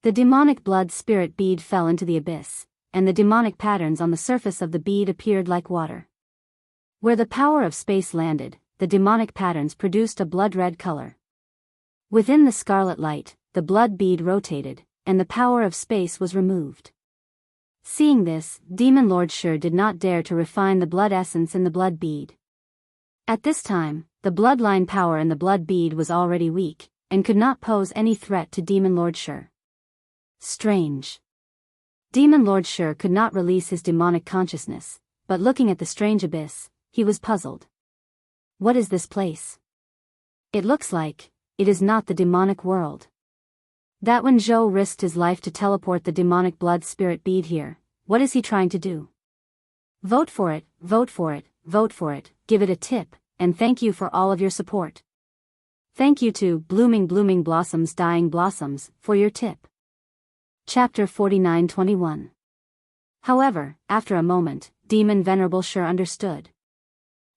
The demonic blood spirit bead fell into the abyss, and the demonic patterns on the surface of the bead appeared like water. Where the power of space landed, the demonic patterns produced a blood-red color. Within the scarlet light, the blood bead rotated, and the power of space was removed. Seeing this, Demon Lord Shi did not dare to refine the blood essence in the blood bead. At this time, the bloodline power in the blood bead was already weak, and could not pose any threat to Demon Lord Shi. Strange. Demon Lord Shi could not release his demonic consciousness, but looking at the strange abyss, he was puzzled. What is this place? It looks like it is not the demonic world. That when Zhou risked his life to teleport the demonic blood spirit bead here, what is he trying to do? Vote for it, vote for it, vote for it, give it a tip, and thank you for all of your support. Thank you to Blooming Blossoms Dying Blossoms for your tip. Chapter 49-21. However, after a moment, Demon Venerable Shi understood.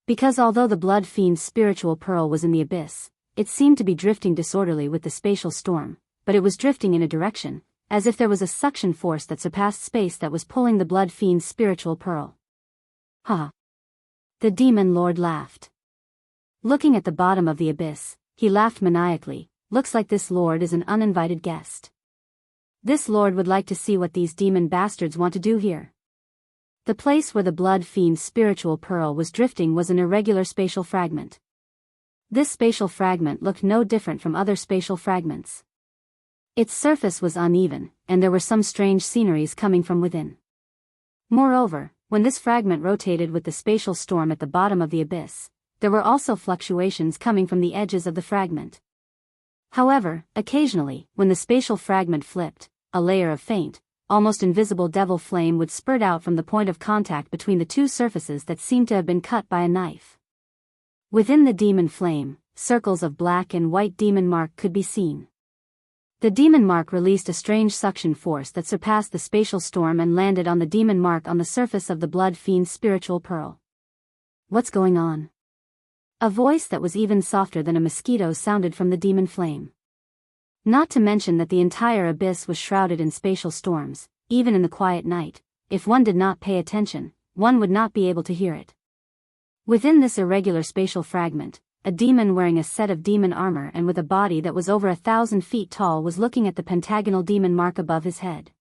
Because although the blood fiend's spiritual pearl was in the abyss, it seemed to be drifting disorderly with the spatial storm, but it was drifting in a direction, as if there was a suction force that surpassed space that was pulling the blood fiend's spiritual pearl. Ha! The demon lord laughed. Looking at the bottom of the abyss, he laughed maniacally. Looks like this lord is an uninvited guest. This lord would like to see what these demon bastards want to do here. The place where the blood fiend's spiritual pearl was drifting was an irregular spatial fragment. This spatial fragment looked no different from other spatial fragments. Its surface was uneven, and there were some strange sceneries coming from within. Moreover, when this fragment rotated with the spatial storm at the bottom of the abyss, there were also fluctuations coming from the edges of the fragment. However, occasionally, when the spatial fragment flipped, a layer of faint, almost invisible devil flame would spurt out from the point of contact between the two surfaces that seemed to have been cut by a knife. Within the demon flame, circles of black and white demon mark could be seen. The demon mark released a strange suction force that surpassed the spatial storm and landed on the demon mark on the surface of the blood fiend's spiritual pearl. What's going on? A voice that was even softer than a mosquito sounded from the demon flame. Not to mention that the entire abyss was shrouded in spatial storms, even in the quiet night. If one did not pay attention, one would not be able to hear it. Within this irregular spatial fragment, a demon wearing a set of demon armor and with a body that was over 1,000 feet tall was looking at the pentagonal demon mark above his head.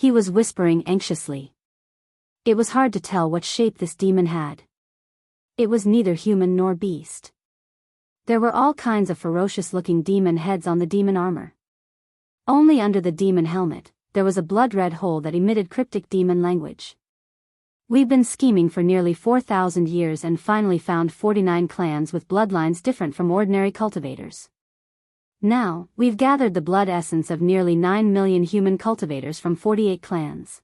He was whispering anxiously. It was hard to tell what shape this demon had. It was neither human nor beast. There were all kinds of ferocious-looking demon heads on the demon armor. Only under the demon helmet, there was a blood-red hole that emitted cryptic demon language. We've been scheming for nearly 4,000 years and finally found 49 clans with bloodlines different from ordinary cultivators. Now, we've gathered the blood essence of nearly 9 million human cultivators from 48 clans.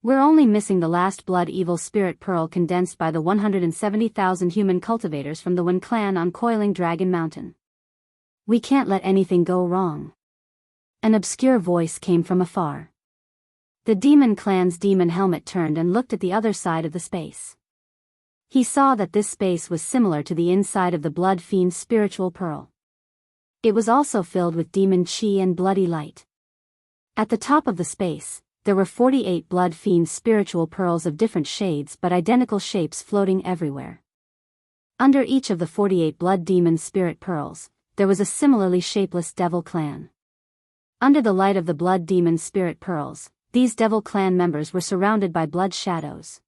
We're only missing the last blood evil spirit pearl condensed by the 170,000 human cultivators from the Wen clan on Coiling Dragon Mountain. We can't let anything go wrong. An obscure voice came from afar. The demon clan's demon helmet turned and looked at the other side of the space. He saw that this space was similar to the inside of the blood fiend's spiritual pearl. It was also filled with demon chi and bloody light. At the top of the space, there were 48 blood fiend's spiritual pearls of different shades but identical shapes floating everywhere. Under each of the 48 blood demon spirit pearls, there was a similarly shapeless devil clan. Under the light of the blood demon spirit pearls, these devil clan members were surrounded by blood shadows.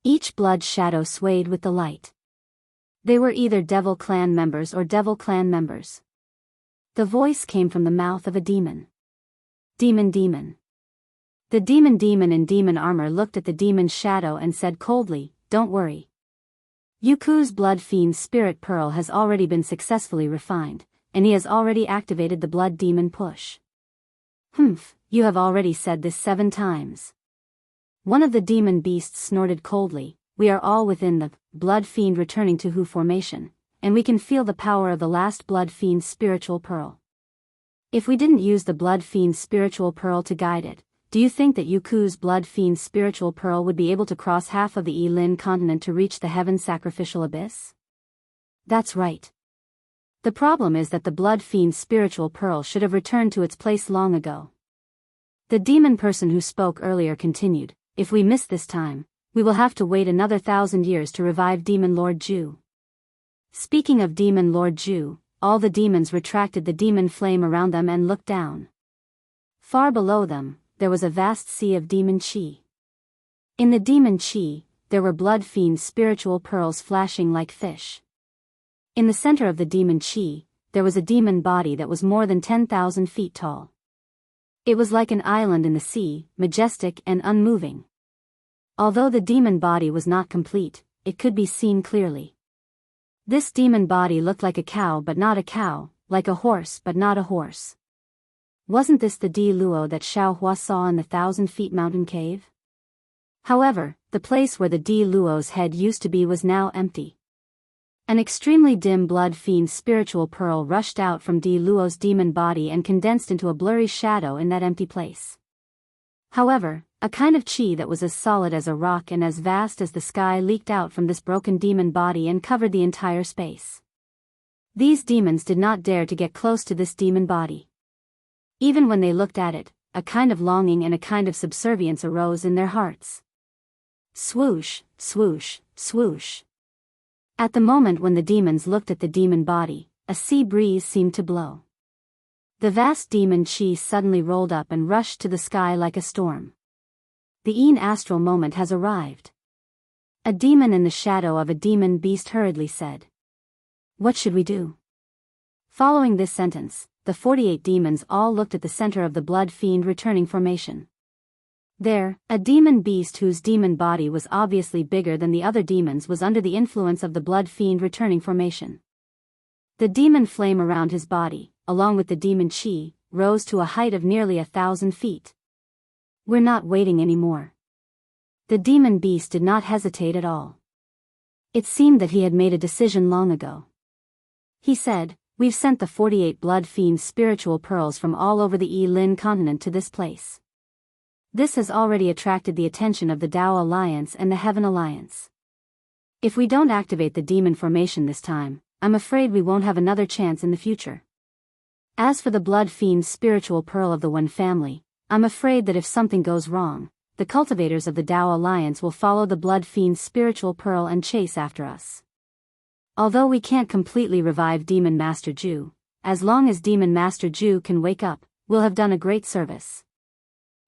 Each blood shadow swayed with the light. They were either devil clan members or devil clan members. The voice came from the mouth of a demon. Demon. The demon in demon armor looked at the demon's shadow and said coldly, "Don't worry. Yuku's blood fiend's spirit pearl has already been successfully refined, and he has already activated the blood demon push." "Humph, you have already said this 7 times. One of the demon beasts snorted coldly. "We are all within the blood fiend returning to Hu formation, and we can feel the power of the last blood fiend's spiritual pearl. If we didn't use the blood fiend's spiritual pearl to guide it, do you think that Yuku's blood fiend's spiritual pearl would be able to cross half of the Yilin continent to reach the heaven sacrificial abyss?" "That's right. The problem is that the blood fiend's spiritual pearl should have returned to its place long ago." The demon person who spoke earlier continued, "If we miss this time, we will have to wait another 1,000 years to revive Demon Lord Zhu." Speaking of Demon Lord Zhu, all the demons retracted the demon flame around them and looked down. Far below them, there was a vast sea of demon chi. In the demon chi, there were blood fiend's spiritual pearls flashing like fish. In the center of the demon chi, there was a demon body that was more than 10,000 feet tall. It was like an island in the sea, majestic and unmoving. Although the demon body was not complete, it could be seen clearly. This demon body looked like a cow but not a cow, like a horse but not a horse. Wasn't this the Di Luo that Xiaohua saw in the 1,000-feet mountain cave? However, the place where the Di Luo's head used to be was now empty. An extremely dim blood fiend's spiritual pearl rushed out from Di Luo's demon body and condensed into a blurry shadow in that empty place. However, a kind of chi that was as solid as a rock and as vast as the sky leaked out from this broken demon body and covered the entire space. These demons did not dare to get close to this demon body. Even when they looked at it, a kind of longing and a kind of subservience arose in their hearts. Swoosh, swoosh, swoosh. At the moment when the demons looked at the demon body, a sea breeze seemed to blow. The vast demon chi suddenly rolled up and rushed to the sky like a storm. The Een astral moment has arrived. A demon in the shadow of a demon beast hurriedly said. "What should we do?" Following this sentence, the 48 demons all looked at the center of the blood fiend returning formation. There, a demon beast whose demon body was obviously bigger than the other demons was under the influence of the blood fiend returning formation. The demon flame around his body, along with the demon chi, rose to a height of nearly 1,000 feet. "We're not waiting anymore." The demon beast did not hesitate at all. It seemed that he had made a decision long ago. He said, "We've sent the 48 blood fiend's spiritual pearls from all over the Yilin continent to this place. This has already attracted the attention of the Dao Alliance and the Heaven Alliance. If we don't activate the demon formation this time, I'm afraid we won't have another chance in the future. As for the blood fiend's spiritual pearl of the Wen family, I'm afraid that if something goes wrong, the cultivators of the Dao Alliance will follow the blood fiend's spiritual pearl and chase after us. Although we can't completely revive Demon Master Zhu, as long as Demon Master Zhu can wake up, we'll have done a great service."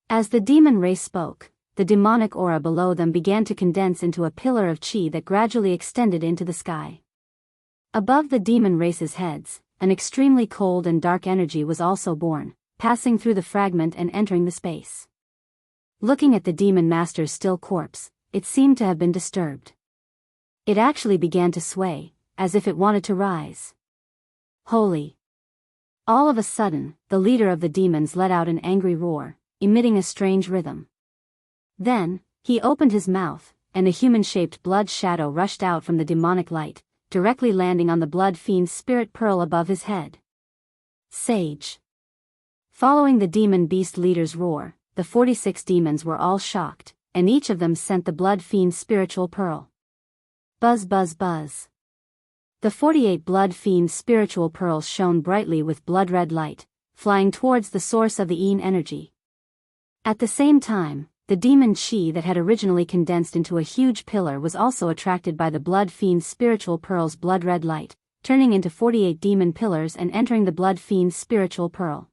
As the demon race spoke, the demonic aura below them began to condense into a pillar of chi that gradually extended into the sky. Above the demon race's heads, an extremely cold and dark energy was also born, passing through the fragment and entering the space. Looking at the demon master's still corpse, it seemed to have been disturbed. It actually began to sway, as if it wanted to rise. Holy! All of a sudden, the leader of the demons let out an angry roar, emitting a strange rhythm. Then, he opened his mouth, and a human-shaped blood shadow rushed out from the demonic light, directly landing on the blood fiend's spirit pearl above his head. Sage! Following the demon beast leader's roar, the 46 demons were all shocked, and each of them sent the blood fiend's spiritual pearl. Buzz buzz buzz. The 48 blood fiend's spiritual pearls shone brightly with blood-red light, flying towards the source of the Yin energy. At the same time, the demon chi that had originally condensed into a huge pillar was also attracted by the blood fiend's spiritual pearl's blood-red light, turning into 48 demon pillars and entering the blood fiend's spiritual pearl.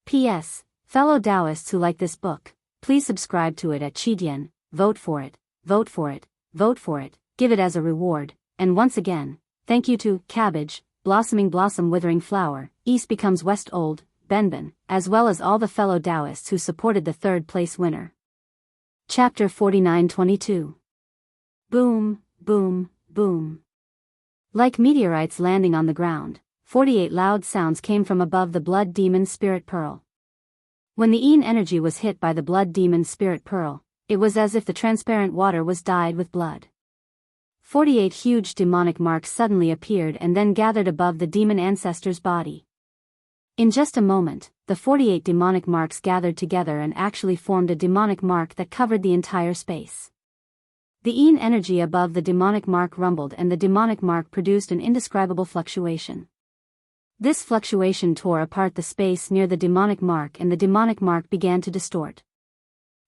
P.S. Fellow Daoists who like this book, please subscribe to it at Qidian, vote for it, vote for it, vote for it, give it as a reward, and once again, thank you to Cabbage, Blossoming Blossom Withering Flower, East Becomes West Old, Benben, as well as all the fellow Daoists who supported the third-place winner. Chapter 49-22. Boom, boom, boom. Like meteorites landing on the ground, 48 loud sounds came from above the blood demon's spirit pearl. When the Yin energy was hit by the blood demon's spirit pearl, it was as if the transparent water was dyed with blood. 48 huge demonic marks suddenly appeared and then gathered above the demon ancestor's body. In just a moment, the 48 demonic marks gathered together and actually formed a demonic mark that covered the entire space. The Yin energy above the demonic mark rumbled and the demonic mark produced an indescribable fluctuation. This fluctuation tore apart the space near the demonic mark and the demonic mark began to distort.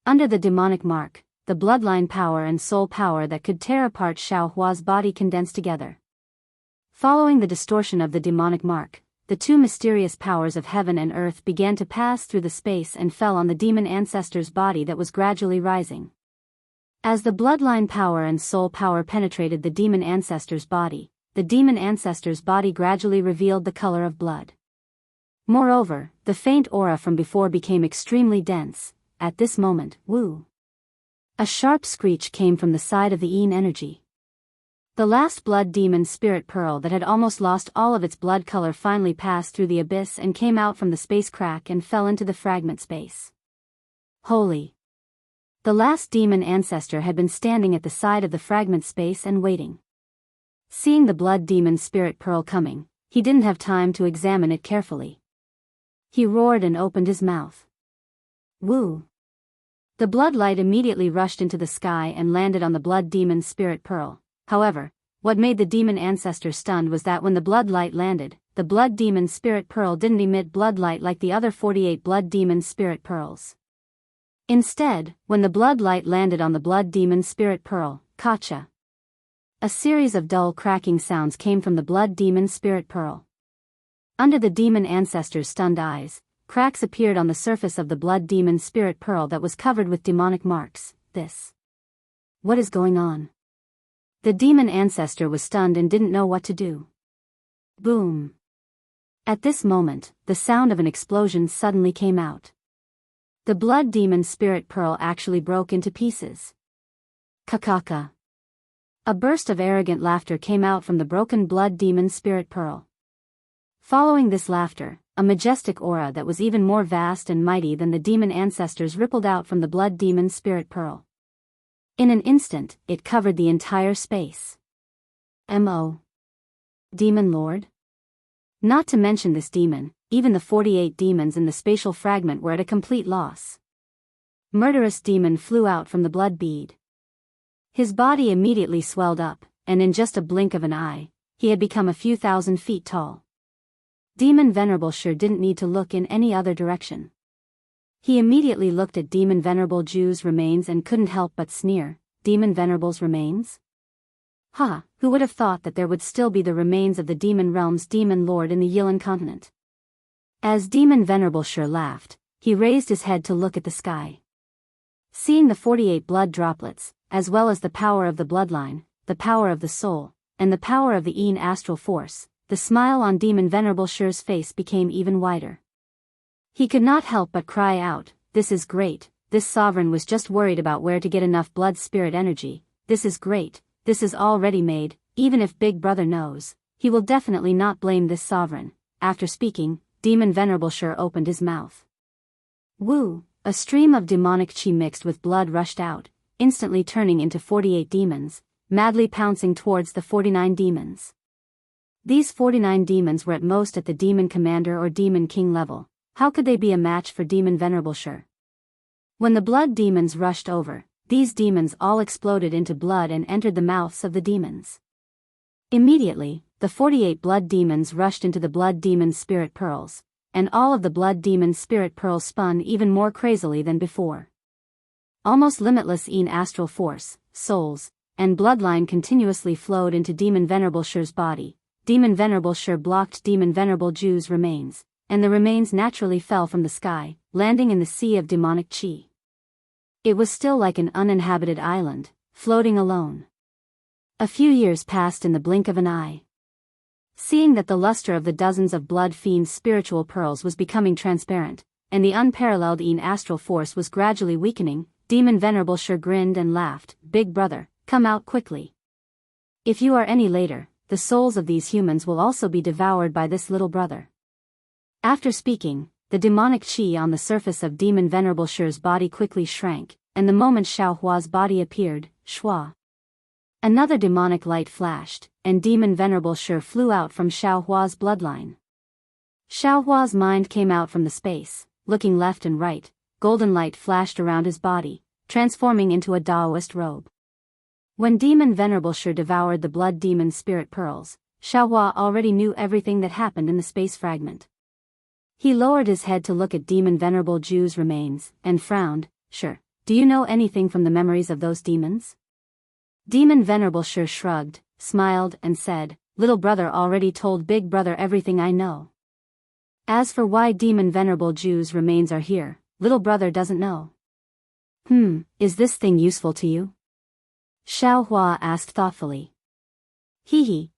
Under the demonic mark, the bloodline power and soul power that could tear apart Xiao Hua's body condensed together. Following the distortion of the demonic mark, the two mysterious powers of heaven and earth began to pass through the space and fell on the demon ancestor's body that was gradually rising. As the bloodline power and soul power penetrated the demon ancestor's body, the demon ancestor's body gradually revealed the color of blood. Moreover, the faint aura from before became extremely dense. At this moment, woo! A sharp screech came from the side of the Yin energy. The last blood demon spirit pearl that had almost lost all of its blood color finally passed through the abyss and came out from the space crack and fell into the fragment space. Holy! The last demon ancestor had been standing at the side of the fragment space and waiting. Seeing the blood demon spirit pearl coming, he didn't have time to examine it carefully. He roared and opened his mouth. Woo! The blood light immediately rushed into the sky and landed on the blood demon spirit pearl. However, what made the demon ancestor stunned was that when the blood light landed, the blood demon spirit pearl didn't emit blood light like the other 48 blood demon spirit pearls. Instead, when the blood light landed on the blood demon spirit pearl, Kacha, a series of dull cracking sounds came from the blood demon spirit pearl. Under the demon ancestor's stunned eyes, cracks appeared on the surface of the blood demon spirit pearl that was covered with demonic marks. What is going on? The demon ancestor was stunned and didn't know what to do. Boom! At this moment, the sound of an explosion suddenly came out. The blood demon spirit pearl actually broke into pieces. Kakaka! A burst of arrogant laughter came out from the broken blood demon spirit pearl. Following this laughter, a majestic aura that was even more vast and mighty than the demon ancestors rippled out from the blood demon spirit pearl. In an instant, it covered the entire space. M.O. Demon Lord? Not to mention this demon, even the 48 demons in the spatial fragment were at a complete loss. Murderous demon flew out from the blood bead. His body immediately swelled up, and in just a blink of an eye, he had become a few thousand feet tall. Demon Venerable sure didn't need to look in any other direction. He immediately looked at Demon Venerable Ju's remains and couldn't help but sneer. Demon Venerable's remains? Ha, who would have thought that there would still be the remains of the Demon Realm's Demon Lord in the Yilan continent? As Demon Venerable Sure laughed, he raised his head to look at the sky. Seeing the 48 blood droplets, as well as the power of the bloodline, the power of the soul, and the power of the Yin astral force, the smile on Demon Venerable Shi's face became even wider. He could not help but cry out, "This is great, this sovereign was just worried about where to get enough blood spirit energy, this is great, this is all ready-made, even if Big Brother knows, he will definitely not blame this sovereign." After speaking, Demon Venerable Shi opened his mouth. Woo! A stream of demonic chi mixed with blood rushed out, instantly turning into 48 demons, madly pouncing towards the 49 demons. These 49 demons were at most at the demon commander or demon king level. How could they be a match for Demon Venerable Shi? When the blood demons rushed over, these demons all exploded into blood and entered the mouths of the demons. Immediately, the 48 blood demons rushed into the blood demon spirit pearls, and all of the blood demon spirit pearls spun even more crazily than before. Almost limitless Yin astral force, souls, and bloodline continuously flowed into Demon Venerable Shi's body. Demon Venerable Shi blocked Demon Venerable Ju's remains, and the remains naturally fell from the sky, landing in the sea of demonic chi. It was still like an uninhabited island, floating alone. A few years passed in the blink of an eye. Seeing that the luster of the dozens of blood fiends' spiritual pearls was becoming transparent, and the unparalleled Yin astral force was gradually weakening, Demon Venerable Shi grinned and laughed. "Big brother, come out quickly. If you are any later, the souls of these humans will also be devoured by this little brother." After speaking, the demonic chi on the surface of Demon Venerable Shi's body quickly shrank, and the moment Xiaohua's body appeared, shua. Another demonic light flashed, and Demon Venerable Shi flew out from Xiaohua's bloodline. Xiaohua's mind came out from the space, looking left and right. Golden light flashed around his body, transforming into a Daoist robe. When Demon Venerable Shi devoured the blood demon spirit pearls, Xiaohua already knew everything that happened in the space fragment. He lowered his head to look at Demon Venerable Ju's remains, and frowned. "Sure, do you know anything from the memories of those demons?" Demon Venerable Shi shrugged, smiled and said, "Little brother already told Big Brother everything I know. As for why Demon Venerable Ju's remains are here, little brother doesn't know." Is this thing useful to you?" Xiaohua asked thoughtfully.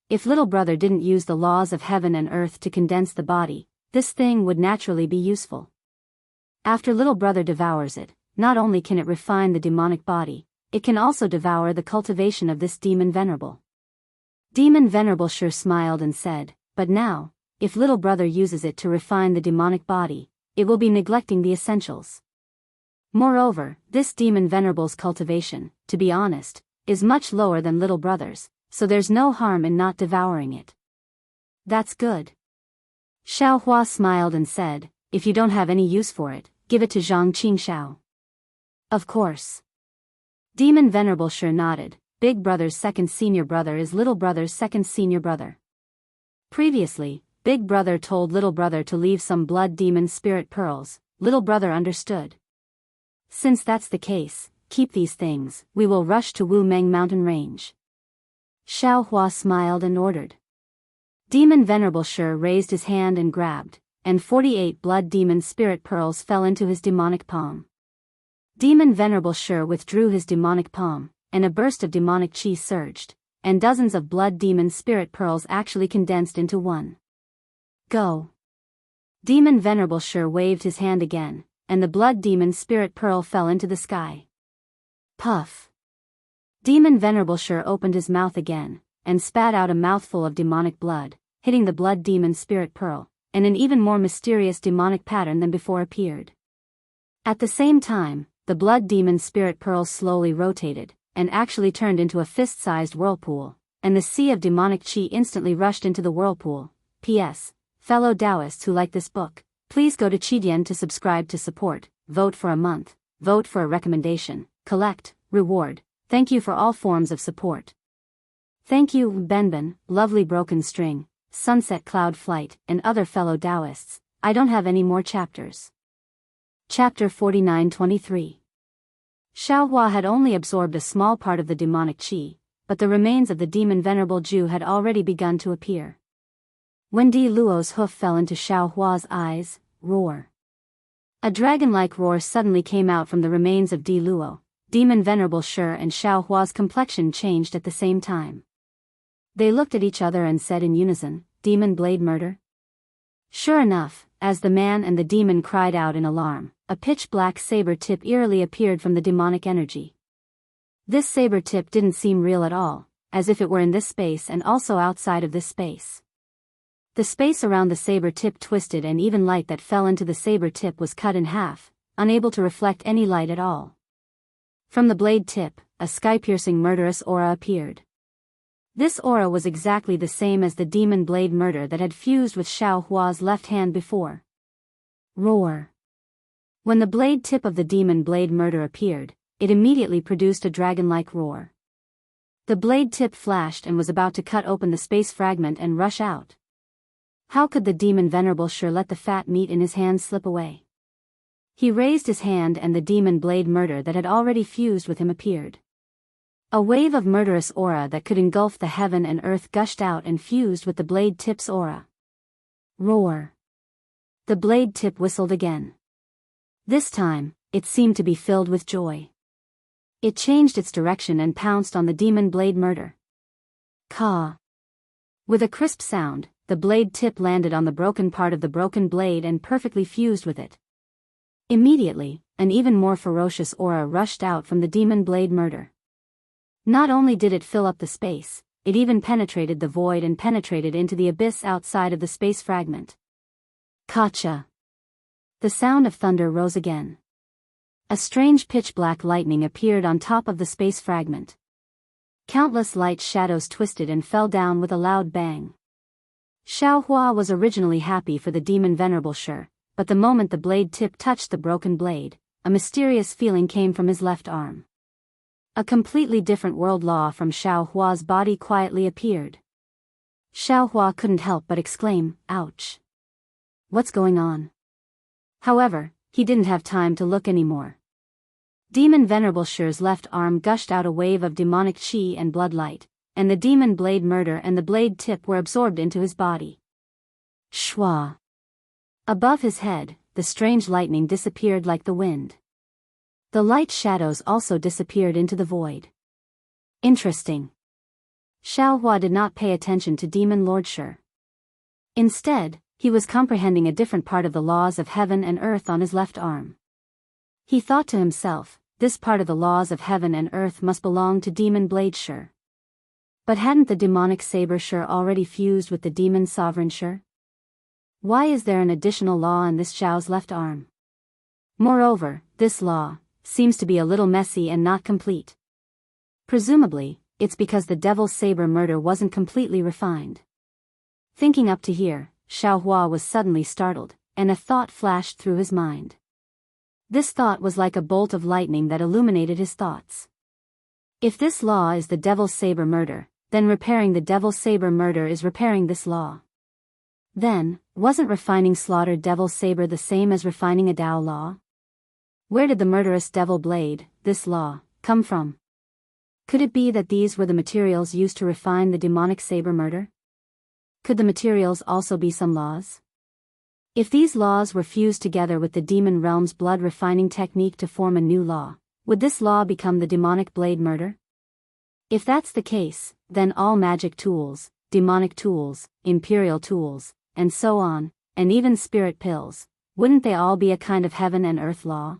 If little brother didn't use the laws of heaven and earth to condense the body, this thing would naturally be useful. After little brother devours it, not only can it refine the demonic body, it can also devour the cultivation of this Demon Venerable." Demon Venerable Shi smiled and said, "But now, if little brother uses it to refine the demonic body, it will be neglecting the essentials. Moreover, this Demon Venerable's cultivation, to be honest, is much lower than little brother's, so there's no harm in not devouring it." "That's good." Xiaohua smiled and said, "If you don't have any use for it, give it to Zhang Qingxiao." "Of course." Demon Venerable Shi nodded. Big brother's second senior brother is little brother's second senior brother. Previously, Big brother told little brother to leave some blood demon spirit pearls. Little brother understood. "Since that's the case, keep these things. We will rush to Wu Meng mountain range." Xiaohua smiled and ordered. Demon Venerable Shi raised his hand and grabbed, and 48 blood demon spirit pearls fell into his demonic palm. Demon Venerable Shi withdrew his demonic palm, and a burst of demonic chi surged, and dozens of blood demon spirit pearls actually condensed into one. "Go!" Demon Venerable Shi waved his hand again, and the blood demon spirit pearl fell into the sky. Puff! Demon Venerable Shi opened his mouth again, and spat out a mouthful of demonic blood, hitting the blood demon spirit pearl, and an even more mysterious demonic pattern than before appeared. At the same time, the blood demon spirit pearls slowly rotated, and actually turned into a fist-sized whirlpool, and the sea of demonic chi instantly rushed into the whirlpool. P.S. Fellow Daoists who like this book, please go to Qidian to subscribe to support, vote for a month, vote for a recommendation, collect, reward. Thank you for all forms of support. Thank you Benben, Lovely Broken String, Sunset Cloud Flight, and other fellow Daoists. I don't have any more chapters. Chapter 49-23. Xiaohua had only absorbed a small part of the demonic chi, but the remains of the Demon Venerable Ju had already begun to appear. When Di Luo's hoof fell into Xiaohua's eyes, roar. A dragon-like roar suddenly came out from the remains of Di Luo. Demon Venerable Shi and Xiao Hua's complexion changed at the same time. They looked at each other and said in unison, "Demon blade murder?" Sure enough, as the man and the demon cried out in alarm, a pitch-black saber tip eerily appeared from the demonic energy. This saber tip didn't seem real at all, as if it were in this space and also outside of this space. The space around the saber tip twisted and even light that fell into the saber tip was cut in half, unable to reflect any light at all. From the blade tip, a sky-piercing murderous aura appeared. This aura was exactly the same as the demon blade murder that had fused with Xiao Hua's left hand before. Roar. When the blade tip of the demon blade murder appeared, it immediately produced a dragon-like roar. The blade tip flashed and was about to cut open the space fragment and rush out. How could the demon Venerable Shi let the fat meat in his hand slip away? He raised his hand and the demon blade murder that had already fused with him appeared. A wave of murderous aura that could engulf the heaven and earth gushed out and fused with the blade tip's aura. Roar. The blade tip whistled again. This time, it seemed to be filled with joy. It changed its direction and pounced on the demon blade murder. Caw. With a crisp sound, the blade tip landed on the broken part of the broken blade and perfectly fused with it. Immediately, an even more ferocious aura rushed out from the demon blade murder. Not only did it fill up the space, it even penetrated the void and penetrated into the abyss outside of the space fragment. Kacha. The sound of thunder rose again. A strange pitch-black lightning appeared on top of the space fragment. Countless light shadows twisted and fell down with a loud bang. Xiao Hua was originally happy for the demon Venerable Shi, but the moment the blade tip touched the broken blade, a mysterious feeling came from his left arm. A completely different world law from Xiao Hua's body quietly appeared. Xiao Hua couldn't help but exclaim, "Ouch! What's going on?" However, he didn't have time to look anymore. Demon Venerable Shi's left arm gushed out a wave of demonic chi and blood light, and the demon blade murder and the blade tip were absorbed into his body. Shwa. Above his head, the strange lightning disappeared like the wind. The light shadows also disappeared into the void. Interesting. Xiao Hua did not pay attention to Demon Lord Shi. Instead, he was comprehending a different part of the laws of heaven and earth on his left arm. He thought to himself, this part of the laws of heaven and earth must belong to Demon Blade Shi. But hadn't the demonic saber Shi already fused with the demon sovereign Shi? Why is there an additional law in this Xiao's left arm? Moreover, this law seems to be a little messy and not complete. Presumably, it's because the devil's saber murder wasn't completely refined. Thinking up to here, Xiao Hua was suddenly startled, and a thought flashed through his mind. This thought was like a bolt of lightning that illuminated his thoughts. If this law is the devil's saber murder, then repairing the devil's saber murder is repairing this law. Then, wasn't refining slaughtered devil's saber the same as refining a Dao law? Where did the murderous devil blade, this law, come from? Could it be that these were the materials used to refine the demonic saber murder? Could the materials also be some laws? If these laws were fused together with the demon realm's blood refining technique to form a new law, would this law become the demonic blade murder? If that's the case, then all magic tools, demonic tools, imperial tools, and so on, and even spirit pills, wouldn't they all be a kind of heaven and earth law?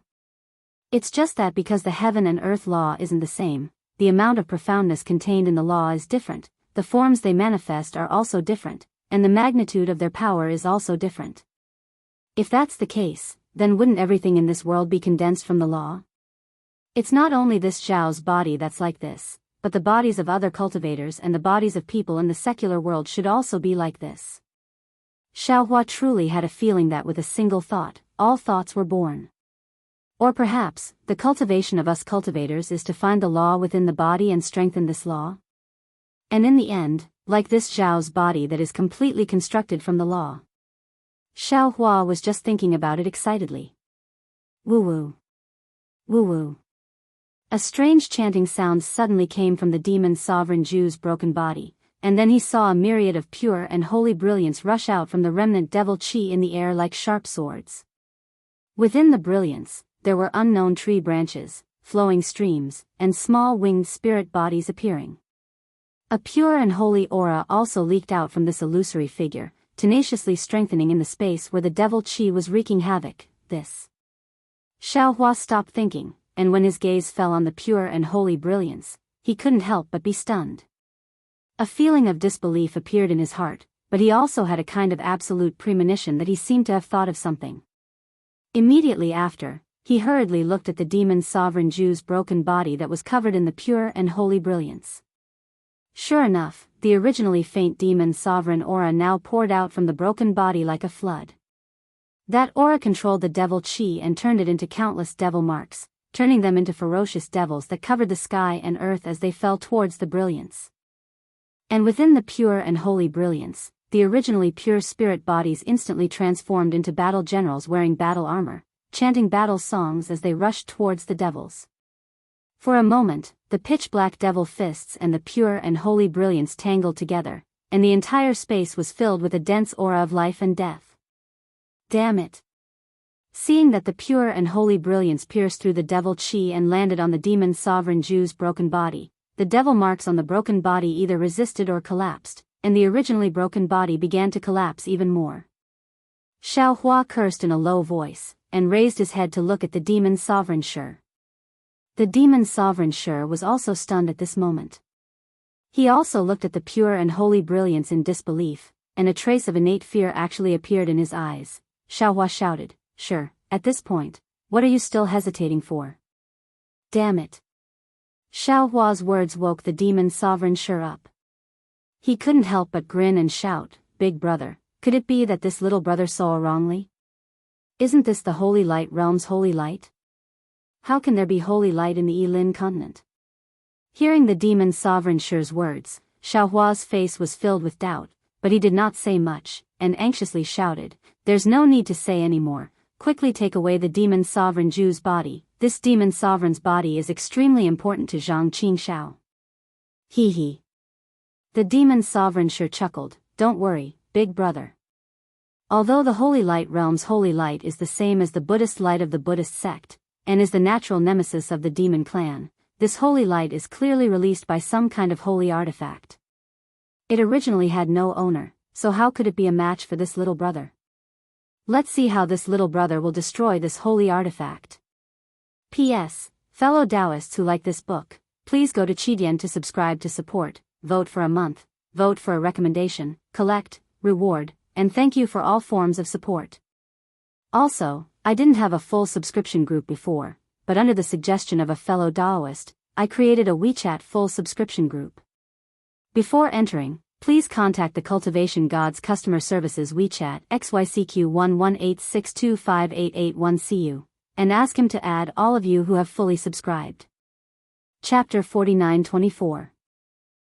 It's just that because the heaven and earth law isn't the same, the amount of profoundness contained in the law is different, the forms they manifest are also different, and the magnitude of their power is also different. If that's the case, then wouldn't everything in this world be condensed from the law? It's not only this Zhao's body that's like this, but the bodies of other cultivators and the bodies of people in the secular world should also be like this. Xiao Hua truly had a feeling that with a single thought, all thoughts were born. Or perhaps, the cultivation of us cultivators is to find the law within the body and strengthen this law? And in the end, like this Zhao's body that is completely constructed from the law. Xiao Hua was just thinking about it excitedly. Woo-woo. Woo-woo. A strange chanting sound suddenly came from the demon sovereign Zhu's broken body, and then he saw a myriad of pure and holy brilliance rush out from the remnant devil chi in the air like sharp swords. Within the brilliance, there were unknown tree branches, flowing streams, and small winged spirit bodies appearing. A pure and holy aura also leaked out from this illusory figure, tenaciously strengthening in the space where the devil chi was wreaking havoc. This. Xiaohua stopped thinking, and when his gaze fell on the pure and holy brilliance, he couldn't help but be stunned. A feeling of disbelief appeared in his heart, but he also had a kind of absolute premonition that he seemed to have thought of something. Immediately after, he hurriedly looked at the demon sovereign Ju's broken body that was covered in the pure and holy brilliance. Sure enough, the originally faint demon sovereign aura now poured out from the broken body like a flood. That aura controlled the devil chi and turned it into countless devil marks, turning them into ferocious devils that covered the sky and earth as they fell towards the brilliance. And within the pure and holy brilliance, the originally pure spirit bodies instantly transformed into battle generals wearing battle armor, chanting battle songs as they rushed towards the devils. For a moment, the pitch-black devil fists and the pure and holy brilliance tangled together, and the entire space was filled with a dense aura of life and death. Damn it! Seeing that the pure and holy brilliance pierced through the devil chi and landed on the demon sovereign Ju's broken body, the devil marks on the broken body either resisted or collapsed, and the originally broken body began to collapse even more. Xiaohua cursed in a low voice, and raised his head to look at the demon sovereign Shi. The demon sovereign Shi was also stunned at this moment. He also looked at the pure and holy brilliance in disbelief, and a trace of innate fear actually appeared in his eyes. Xiaohua shouted, "Shi, at this point, what are you still hesitating for? Damn it." Xiaohua's words woke the demon sovereign Shi up. He couldn't help but grin and shout, "Big brother, could it be that this little brother saw wrongly? Isn't this the Holy Light realm's holy light? How can there be holy light in the Yilin continent?" Hearing the demon sovereign Shi's words, Xiaohua's face was filled with doubt, but he did not say much, and anxiously shouted, "There's no need to say any more, quickly take away the demon sovereign Ju's body, this demon sovereign's body is extremely important to Zhang Qingshao." Hee hee. The demon sovereign Shi chuckled, "Don't worry, big brother. Although the Holy Light realm's holy light is the same as the Buddhist light of the Buddhist sect, and is the natural nemesis of the demon clan, this holy light is clearly released by some kind of holy artifact. It originally had no owner, so how could it be a match for this little brother? Let's see how this little brother will destroy this holy artifact." P.S. Fellow Daoists who like this book, please go to Qidian to subscribe to support, vote for a month, vote for a recommendation, collect, reward, and thank you for all forms of support. Also, I didn't have a full subscription group before, but under the suggestion of a fellow Daoist, I created a WeChat full subscription group. Before entering, please contact the Cultivation God's Customer Services WeChat XYCQ1186258881CU, and ask him to add all of you who have fully subscribed. Chapter 49-24.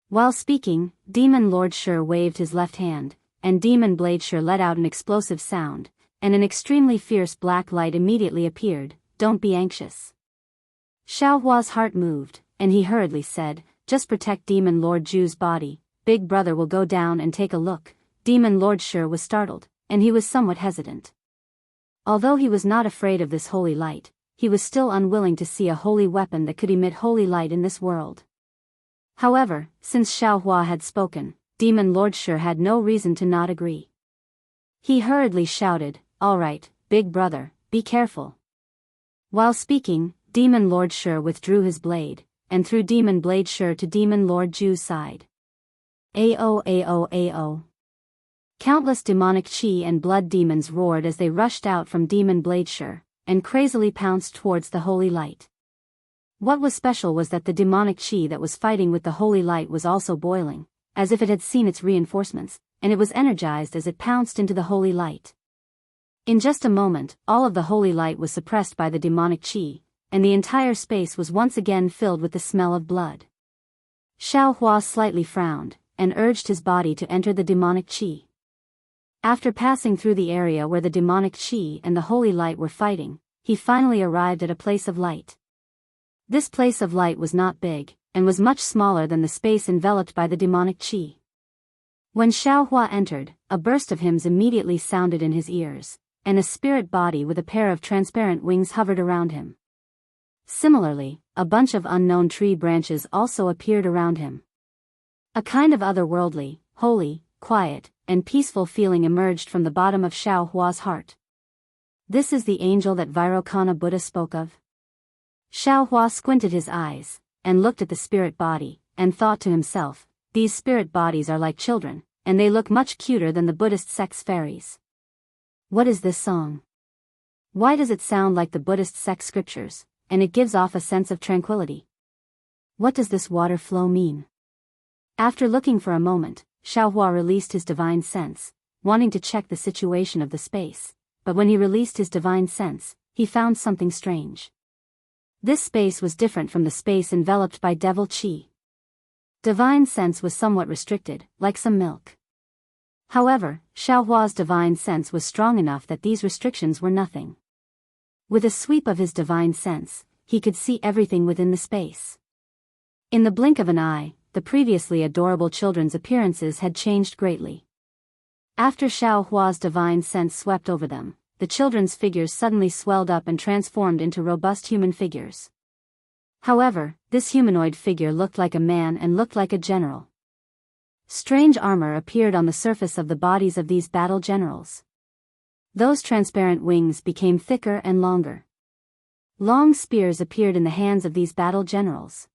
While speaking, Demon Lord Shi waved his left hand, and Demon Blade Shi let out an explosive sound, and an extremely fierce black light immediately appeared. "Don't be anxious." Xiaohua's heart moved, and he hurriedly said, "Just protect Demon Lord Ju's body, big brother will go down and take a look." Demon Lord Shi was startled, and he was somewhat hesitant. Although he was not afraid of this holy light, he was still unwilling to see a holy weapon that could emit holy light in this world. However, since Xiaohua had spoken, Demon Lord Shi had no reason to not agree. He hurriedly shouted, "All right, big brother, be careful." While speaking, Demon Lord Shi withdrew his blade, and threw Demon Blade Shi to Demon Lord Ju's side. Ao ao ao. Countless demonic chi and blood demons roared as they rushed out from Demon Blade Shi, and crazily pounced towards the holy light. What was special was that the demonic chi that was fighting with the holy light was also boiling, as if it had seen its reinforcements, and it was energized as it pounced into the holy light. In just a moment, all of the holy light was suppressed by the demonic chi, and the entire space was once again filled with the smell of blood. Xiaohua slightly frowned, and urged his body to enter the demonic chi. After passing through the area where the demonic chi and the holy light were fighting, he finally arrived at a place of light. This place of light was not big, and was much smaller than the space enveloped by the demonic chi. When Xiaohua entered, a burst of hymns immediately sounded in his ears, and a spirit body with a pair of transparent wings hovered around him. Similarly, a bunch of unknown tree branches also appeared around him. A kind of otherworldly, holy, quiet, and peaceful feeling emerged from the bottom of Xiao Hua's heart. This is the angel that Vairocana Buddha spoke of? Xiao Hua squinted his eyes, and looked at the spirit body, and thought to himself, these spirit bodies are like children, and they look much cuter than the Buddhist sex fairies. What is this song? Why does it sound like the Buddhist sex scriptures, and it gives off a sense of tranquility? What does this water flow mean? After looking for a moment, Xiao Hua released his divine sense, wanting to check the situation of the space, but when he released his divine sense, he found something strange. This space was different from the space enveloped by devil qi. Divine sense was somewhat restricted, like some milk. However, Xiao Hua's divine sense was strong enough that these restrictions were nothing. With a sweep of his divine sense, he could see everything within the space. In the blink of an eye, the previously adorable children's appearances had changed greatly. After Xiao Hua's divine sense swept over them, the children's figures suddenly swelled up and transformed into robust human figures. However, this humanoid figure looked like a man and looked like a general. Strange armor appeared on the surface of the bodies of these battle generals. Those transparent wings became thicker and longer. Long spears appeared in the hands of these battle generals.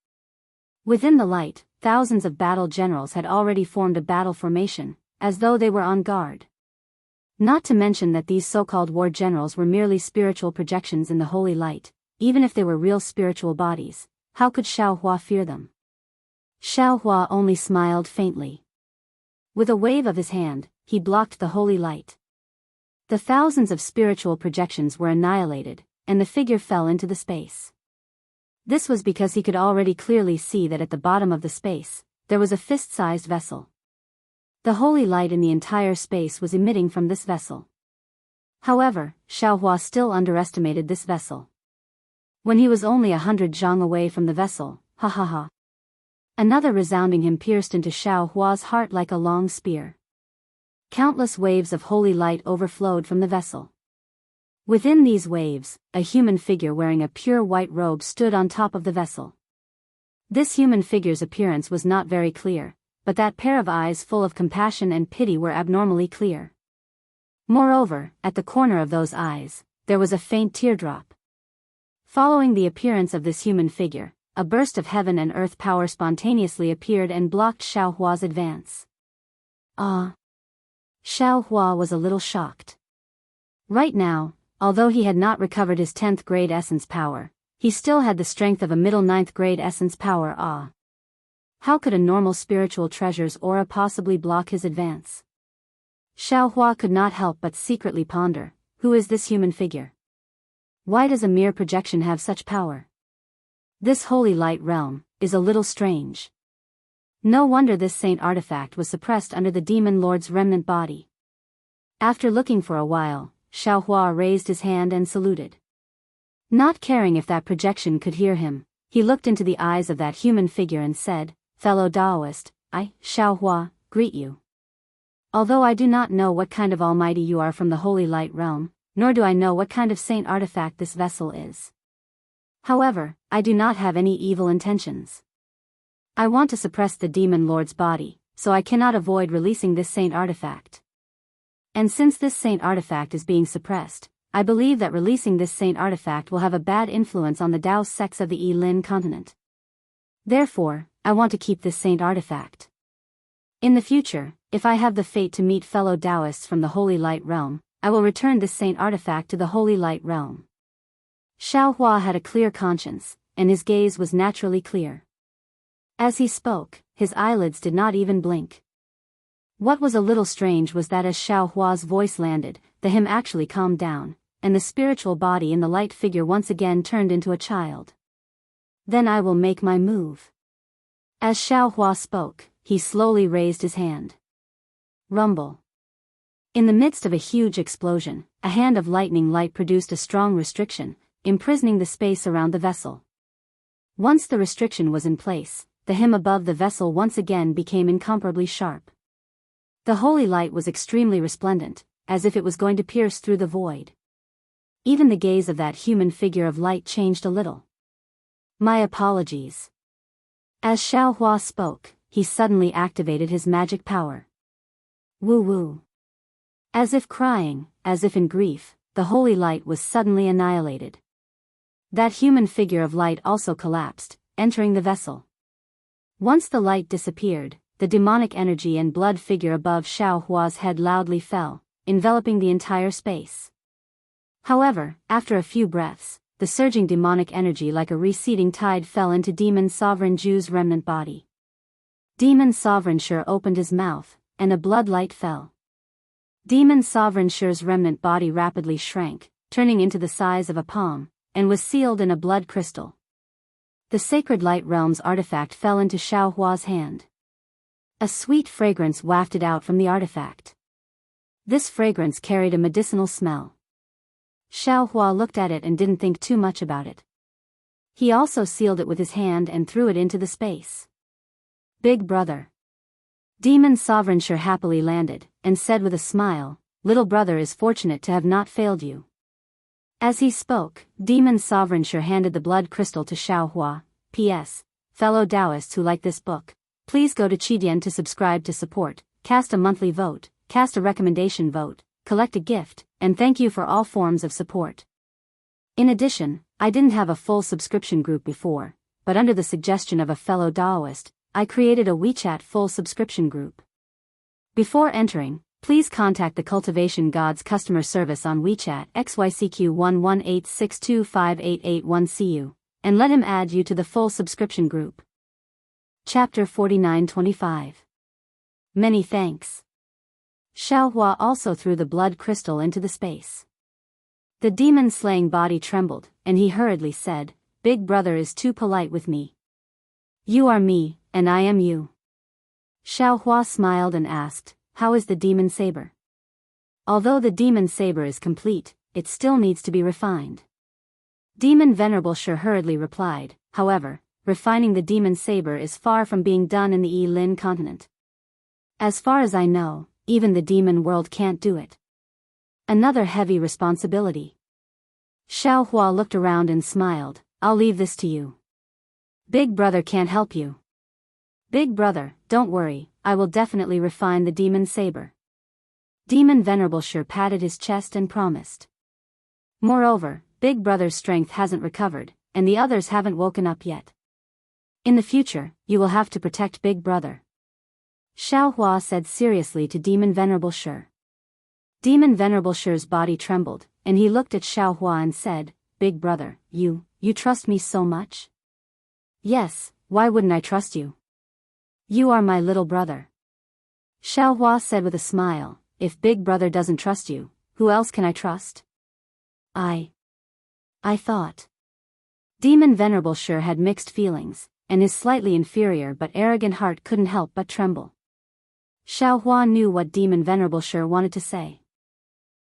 Within the light, thousands of battle generals had already formed a battle formation, as though they were on guard. Not to mention that these so-called war generals were merely spiritual projections in the holy light. Even if they were real spiritual bodies, how could Xiao Hua fear them? Xiao Hua only smiled faintly. With a wave of his hand, he blocked the holy light. The thousands of spiritual projections were annihilated, and the figure fell into the space. This was because he could already clearly see that at the bottom of the space, there was a fist-sized vessel. The holy light in the entire space was emitting from this vessel. However, Xiao Hua still underestimated this vessel. When he was only 100 zhang away from the vessel, ha ha ha. Another resounding hymn pierced into Xiao Hua's heart like a long spear. Countless waves of holy light overflowed from the vessel. Within these waves, a human figure wearing a pure white robe stood on top of the vessel. This human figure's appearance was not very clear, but that pair of eyes full of compassion and pity were abnormally clear. Moreover, at the corner of those eyes, there was a faint teardrop. Following the appearance of this human figure, a burst of heaven and earth power spontaneously appeared and blocked Xiao Hua's advance. Ah! Xiao Hua was a little shocked. Right now, although he had not recovered his 10th grade essence power, he still had the strength of a middle 9th grade essence power. How could a normal spiritual treasure's aura possibly block his advance? Xiao Hua could not help but secretly ponder, who is this human figure? Why does a mere projection have such power? This holy light realm is a little strange. No wonder this saint artifact was suppressed under the demon lord's remnant body. After looking for a while, Xiao Hua raised his hand and saluted. Not caring if that projection could hear him, he looked into the eyes of that human figure and said, "Fellow Daoist, I, Xiao Hua, greet you. Although I do not know what kind of almighty you are from the holy light realm, nor do I know what kind of saint artifact this vessel is. However, I do not have any evil intentions. I want to suppress the demon lord's body, so I cannot avoid releasing this saint artifact. And since this saint artifact is being suppressed, I believe that releasing this saint artifact will have a bad influence on the Dao sects of the Yilin continent. Therefore, I want to keep this saint artifact. In the future, if I have the fate to meet fellow Daoists from the holy light realm, I will return this saint artifact to the holy light realm." Xiao Hua had a clear conscience, and his gaze was naturally clear. As he spoke, his eyelids did not even blink. What was a little strange was that as Xiao Hua's voice landed, the hymn actually calmed down, and the spiritual body in the light figure once again turned into a child. "Then I will make my move." As Xiao Hua spoke, he slowly raised his hand. Rumble. In the midst of a huge explosion, a hand of lightning light produced a strong restriction, imprisoning the space around the vessel. Once the restriction was in place, the hymn above the vessel once again became incomparably sharp. The holy light was extremely resplendent, as if it was going to pierce through the void. Even the gaze of that human figure of light changed a little. My apologies. As Xiaohua spoke, he suddenly activated his magic power. Woo-woo. As if crying, as if in grief, the holy light was suddenly annihilated. That human figure of light also collapsed, entering the vessel. Once the light disappeared, the demonic energy and blood figure above Xiaohua's head loudly fell, enveloping the entire space. However, after a few breaths, the surging demonic energy like a receding tide fell into Demon Sovereign Zhu's remnant body. Demon Sovereign Shu opened his mouth, and a blood light fell. Demon Sovereign Shu's remnant body rapidly shrank, turning into the size of a palm, and was sealed in a blood crystal. The Sacred Light Realm's artifact fell into Xiaohua's hand. A sweet fragrance wafted out from the artifact. This fragrance carried a medicinal smell. Xiaohua looked at it and didn't think too much about it. He also sealed it with his hand and threw it into the space. Big brother. Demon Sovereign Shu happily landed, and said with a smile, "Little brother is fortunate to have not failed you." As he spoke, Demon Sovereign Shu handed the blood crystal to Xiaohua. P.S. Fellow Daoists who like this book, please go to Qidian to subscribe to support, cast a monthly vote, cast a recommendation vote, collect a gift, and thank you for all forms of support. In addition, I didn't have a full subscription group before, but under the suggestion of a fellow Daoist, I created a WeChat full subscription group. Before entering, please contact the Cultivation God's customer service on WeChat XYCQ1186258881CU, and let him add you to the full subscription group. Chapter 4925. Many thanks. Xiaohua also threw the blood crystal into the space. The demon-slaying body trembled, and he hurriedly said, "Big brother is too polite with me. You are me, and I am you." Xiaohua smiled and asked, "How is the demon saber?" Although the demon saber is complete, it still needs to be refined. Demon Venerable Shu hurriedly replied, "However, refining the demon saber is far from being done in the Yi-Lin continent. As far as I know, even the demon world can't do it. Another heavy responsibility." Xiaohua looked around and smiled, "I'll leave this to you. Big brother can't help you." "Big brother, don't worry, I will definitely refine the demon saber." Demon Venerable Shu patted his chest and promised. Moreover, Big brother's strength hasn't recovered, and the others haven't woken up yet. In the future, you will have to protect Big brother. Xiaohua said seriously to Demon Venerable Shu. Demon Venerable Shu's body trembled, and he looked at Xiaohua and said, "Big brother, you trust me so much?" "Yes, why wouldn't I trust you? You are my little brother." Xiaohua said with a smile, "If Big brother doesn't trust you, who else can I trust?" I thought. Demon Venerable Shu had mixed feelings, and his slightly inferior but arrogant heart couldn't help but tremble. Xiaohua knew what Demon Venerable Shu wanted to say.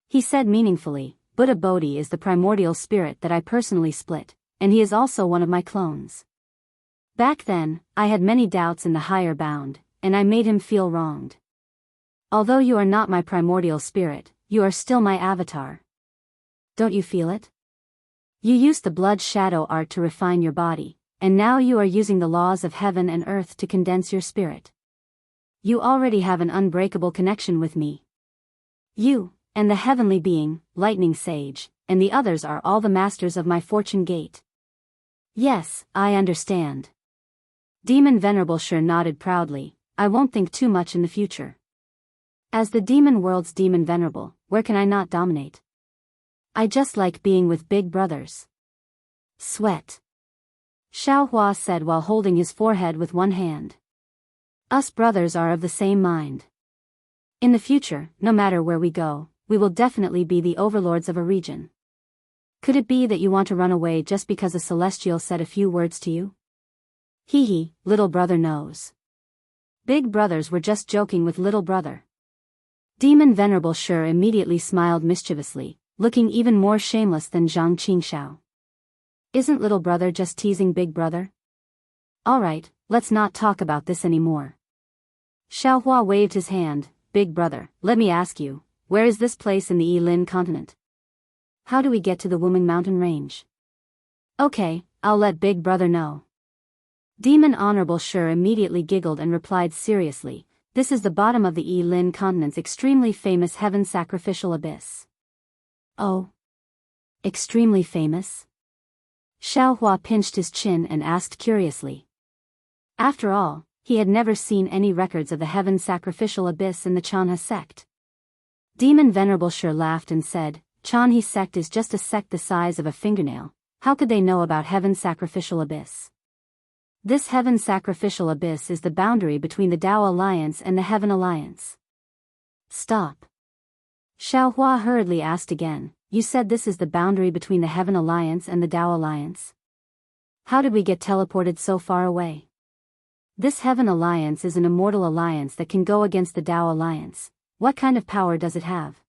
He said meaningfully, "Buddha Bodhi is the primordial spirit that I personally split, and he is also one of my clones. Back then, I had many doubts in the higher bound, and I made him feel wronged. Although you are not my primordial spirit, you are still my avatar. Don't you feel it? You used the blood shadow art to refine your body, and now you are using the laws of heaven and earth to condense your spirit. You already have an unbreakable connection with me. You, and the heavenly being, lightning sage, and the others are all the masters of my fortune gate." "Yes, I understand." Demon Venerable Shu nodded proudly, "I won't think too much in the future. As the demon world's demon venerable, where can I not dominate? I just like being with big brothers." Sweat. Xiaohua said while holding his forehead with one hand. "Us brothers are of the same mind. In the future, no matter where we go, we will definitely be the overlords of a region. Could it be that you want to run away just because a celestial said a few words to you?" "Hee, little brother knows. Big brothers were just joking with little brother." Demon Venerable Shu immediately smiled mischievously, looking even more shameless than Zhang Qingshao. "Isn't little brother just teasing big brother? Alright, let's not talk about this anymore." Xiaohua waved his hand, "Big brother, let me ask you, where is this place in the Yilin continent? How do we get to the Wuming mountain range? Okay, I'll let Big Brother know. Demon Honorable Shi immediately giggled and replied seriously, this is the bottom of the Yilin continent's extremely famous heaven sacrificial abyss. Oh? Extremely famous? Xiaohua pinched his chin and asked curiously. After all, he had never seen any records of the heaven sacrificial abyss in the Chanhe sect. Demon Venerable Shi laughed and said, Chanhe sect is just a sect the size of a fingernail, how could they know about heaven sacrificial abyss? This heaven sacrificial abyss is the boundary between the Dao Alliance and the Heaven Alliance. Stop. Xiaohua hurriedly asked again, you said this is the boundary between the Heaven Alliance and the Dao Alliance? How did we get teleported so far away? This Heaven Alliance is an immortal alliance that can go against the Dao Alliance. What kind of power does it have?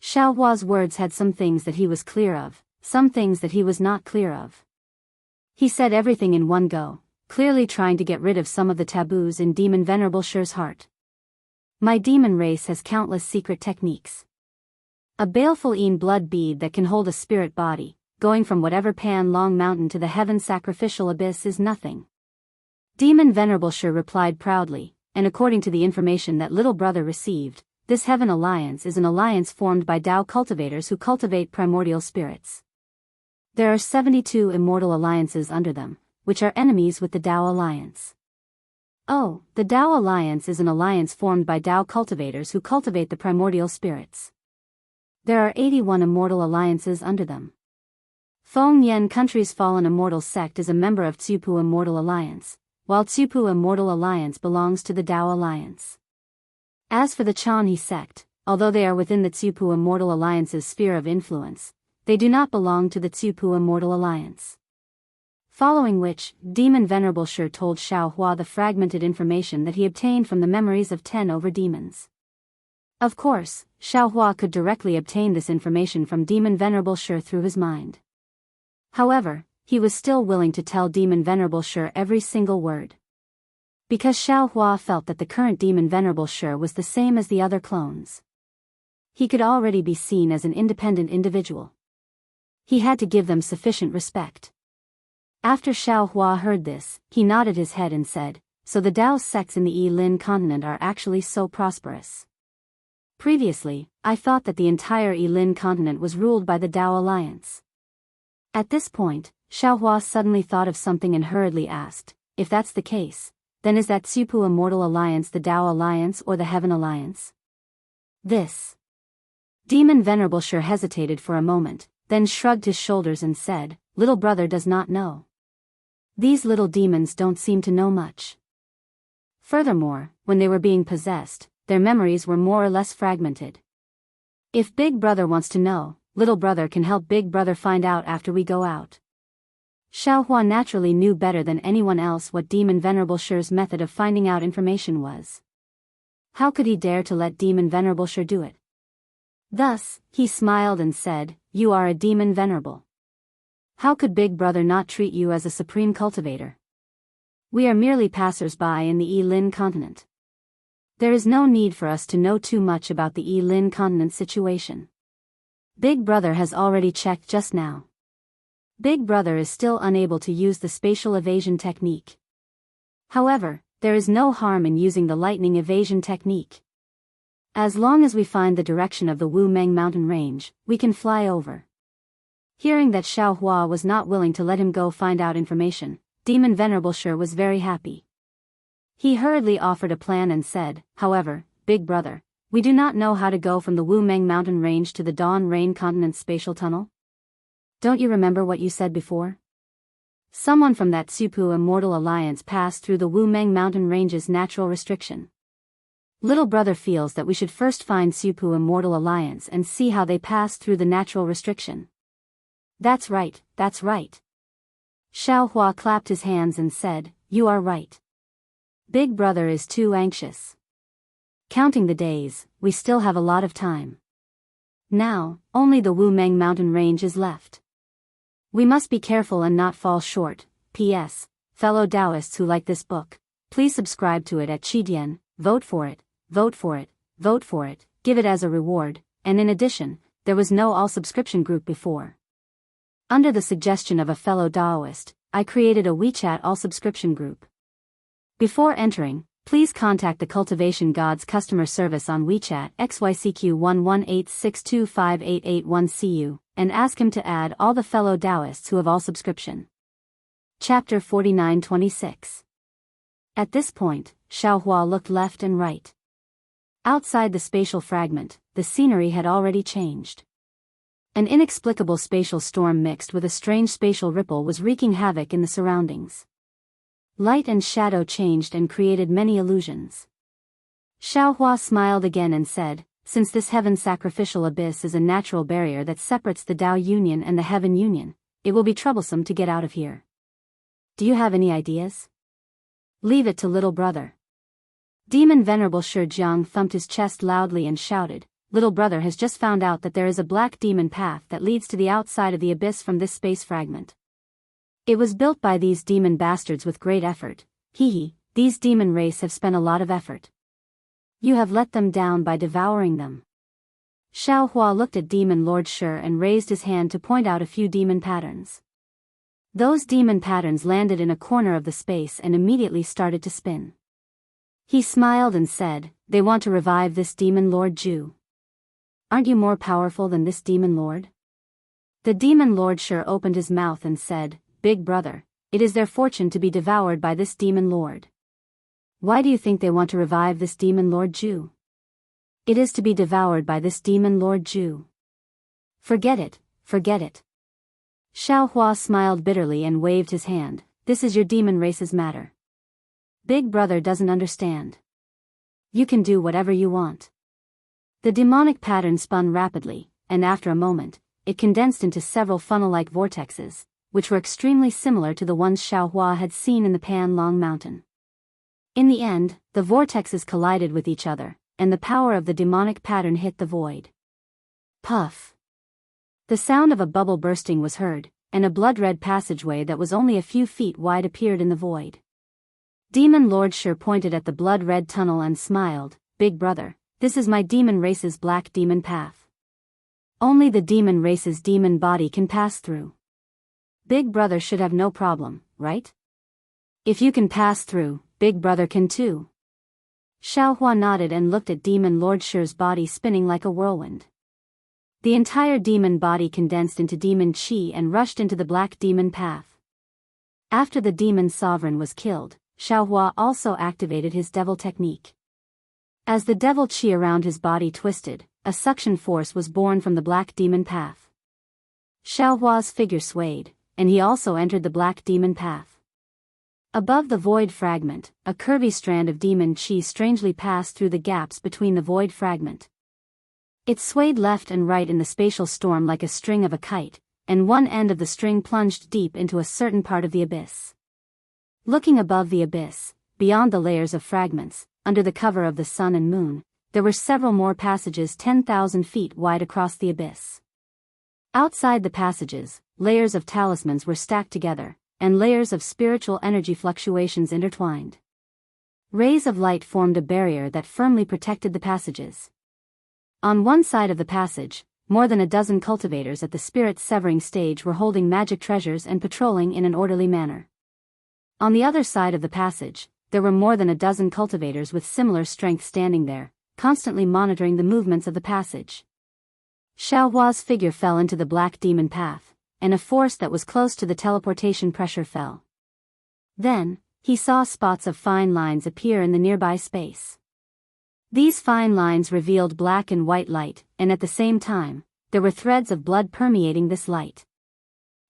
Xiaohua's words had some things that he was clear of, some things that he was not clear of. He said everything in one go, clearly trying to get rid of some of the taboos in Demon Venerable Shi's heart. My demon race has countless secret techniques. A baleful Een blood bead that can hold a spirit body, going from whatever Pan Long Mountain to the heaven sacrificial abyss is nothing. Demon Venerable Shi replied proudly, and according to the information that little brother received, this Heaven Alliance is an alliance formed by Dao cultivators who cultivate primordial spirits. There are 72 immortal alliances under them, which are enemies with the Dao Alliance. Oh, the Dao Alliance is an alliance formed by Dao cultivators who cultivate the primordial spirits. There are 81 immortal alliances under them. Feng Yen Country's Fallen Immortal Sect is a member of Tsupu Immortal Alliance, while Tsupu Immortal Alliance belongs to the Dao Alliance. As for the Chanhe sect, although they are within the Tsupu Immortal Alliance's sphere of influence, they do not belong to the Tsupu Immortal Alliance. Following which, Demon Venerable Shi told Xiaohua the fragmented information that he obtained from the memories of 10 over demons. Of course, Xiaohua could directly obtain this information from Demon Venerable Shi through his mind. However, he was still willing to tell Demon Venerable Shi every single word. Because Xiaohua felt that the current Demon Venerable Shi was the same as the other clones. He could already be seen as an independent individual. He had to give them sufficient respect. After Xiaohua heard this, he nodded his head and said, so the Dao sects in the Yilin continent are actually so prosperous. Previously, I thought that the entire Yilin continent was ruled by the Dao Alliance. At this point, Xiaohua suddenly thought of something and hurriedly asked, if that's the case, then is that Tsupu Immortal Alliance the Dao Alliance or the Heaven Alliance? This. Demon Venerable Shi hesitated for a moment, then shrugged his shoulders and said, little brother does not know. These little demons don't seem to know much. Furthermore, when they were being possessed, their memories were more or less fragmented. If Big Brother wants to know, little brother can help Big Brother find out after we go out. Xiaohua naturally knew better than anyone else what Demon Venerable Shi's method of finding out information was. How could he dare to let Demon Venerable Shi do it? Thus, he smiled and said, you are a demon venerable. How could Big Brother not treat you as a supreme cultivator? We are merely passers-by in the Yilin continent. There is no need for us to know too much about the Yilin continent situation. Big Brother has already checked just now. Big Brother is still unable to use the spatial evasion technique. However, there is no harm in using the lightning evasion technique. As long as we find the direction of the Wuming mountain range, we can fly over. Hearing that Xiaohua was not willing to let him go find out information, Demon Venerable Shi was very happy. He hurriedly offered a plan and said, however, Big Brother, we do not know how to go from the Wuming mountain range to the Dawn Rain continent's spatial tunnel. Don't you remember what you said before? Someone from that Tsupu Immortal Alliance passed through the Wuming mountain range's natural restriction. Little brother feels that we should first find Tsupu Immortal Alliance and see how they pass through the natural restriction. That's right, that's right. Xiaohua clapped his hands and said, you are right. Big Brother is too anxious. Counting the days, we still have a lot of time. Now, only the Wuming mountain range is left. We must be careful and not fall short. P.S. Fellow Daoists who like this book, please subscribe to it at Qidian, vote for it, vote for it, vote for it, give it as a reward, and in addition, there was no all-subscription group before. Under the suggestion of a fellow Daoist, I created a WeChat all-subscription group. Before entering, please contact the Cultivation God's customer service on WeChat XYCQ1186258881CU, and ask him to add all the fellow Daoists who have all subscription. Chapter 49-26. At this point, Xiaohua looked left and right. Outside the spatial fragment, the scenery had already changed. An inexplicable spatial storm mixed with a strange spatial ripple was wreaking havoc in the surroundings. Light and shadow changed and created many illusions. Xiaohua smiled again and said, since this heaven sacrificial abyss is a natural barrier that separates the Dao Union and the Heaven Union, it will be troublesome to get out of here. Do you have any ideas? Leave it to little brother. Demon Venerable Shi Jiang thumped his chest loudly and shouted, little brother has just found out that there is a black demon path that leads to the outside of the abyss from this space fragment. It was built by these demon bastards with great effort. These demon race have spent a lot of effort. You have let them down by devouring them. Xiaohua looked at Demon Lord Shi and raised his hand to point out a few demon patterns. Those demon patterns landed in a corner of the space and immediately started to spin. He smiled and said, they want to revive this demon Lord Ju. Aren't you more powerful than this demon lord? The demon Lord Shi opened his mouth and said, Big brother, it is their fortune to be devoured by this demon lord. Why do you think they want to revive this demon Lord Ju? It is to be devoured by this demon Lord Ju. Forget it, forget it. Xiaohua smiled bitterly and waved his hand, this is your demon race's matter. Big brother doesn't understand. You can do whatever you want. The demonic pattern spun rapidly, and after a moment, it condensed into several funnel-like vortexes, which were extremely similar to the ones Xiaohua had seen in the Pan Long Mountain. In the end, the vortexes collided with each other, and the power of the demonic pattern hit the void. Puff! The sound of a bubble bursting was heard, and a blood-red passageway that was only a few feet wide appeared in the void. Demon Lord Shi pointed at the blood-red tunnel and smiled, Big brother, this is my demon race's black demon path. Only the demon race's demon body can pass through. Big brother should have no problem, right? If you can pass through, Big brother can too. Xiaohua nodded and looked at Demon Lord Shi's body spinning like a whirlwind. The entire demon body condensed into demon qi and rushed into the black demon path. After the demon sovereign was killed, Xiaohua also activated his devil technique. As the devil qi around his body twisted, a suction force was born from the black demon path. Xiaohua's figure swayed, and he also entered the black demon path. Above the void fragment, a curvy strand of demon qi strangely passed through the gaps between the void fragment. It swayed left and right in the spatial storm like a string of a kite, and one end of the string plunged deep into a certain part of the abyss. Looking above the abyss, beyond the layers of fragments, under the cover of the sun and moon, there were several more passages 10,000 feet wide across the abyss. Outside the passages, layers of talismans were stacked together, and layers of spiritual energy fluctuations intertwined. Rays of light formed a barrier that firmly protected the passages. On one side of the passage, more than a dozen cultivators at the spirit-severing stage were holding magic treasures and patrolling in an orderly manner. On the other side of the passage, there were more than a dozen cultivators with similar strength standing there, constantly monitoring the movements of the passage. Xiaohua's figure fell into the black demon path, and a force that was close to the teleportation pressure fell. Then, he saw spots of fine lines appear in the nearby space. These fine lines revealed black and white light, and at the same time, there were threads of blood permeating this light.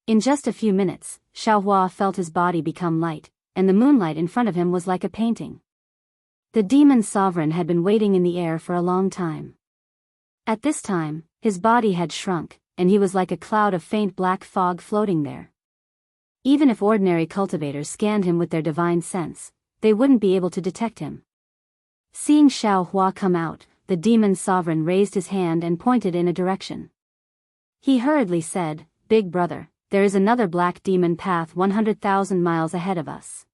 In just a few minutes, Xiaohua felt his body become light, and the moonlight in front of him was like a painting. The demon sovereign had been waiting in the air for a long time. At this time, his body had shrunk, and he was like a cloud of faint black fog floating there. Even if ordinary cultivators scanned him with their divine sense, they wouldn't be able to detect him. Seeing Xiaohua come out, the demon sovereign raised his hand and pointed in a direction. He hurriedly said, Big brother, there is another black demon path 100,000 miles ahead of us.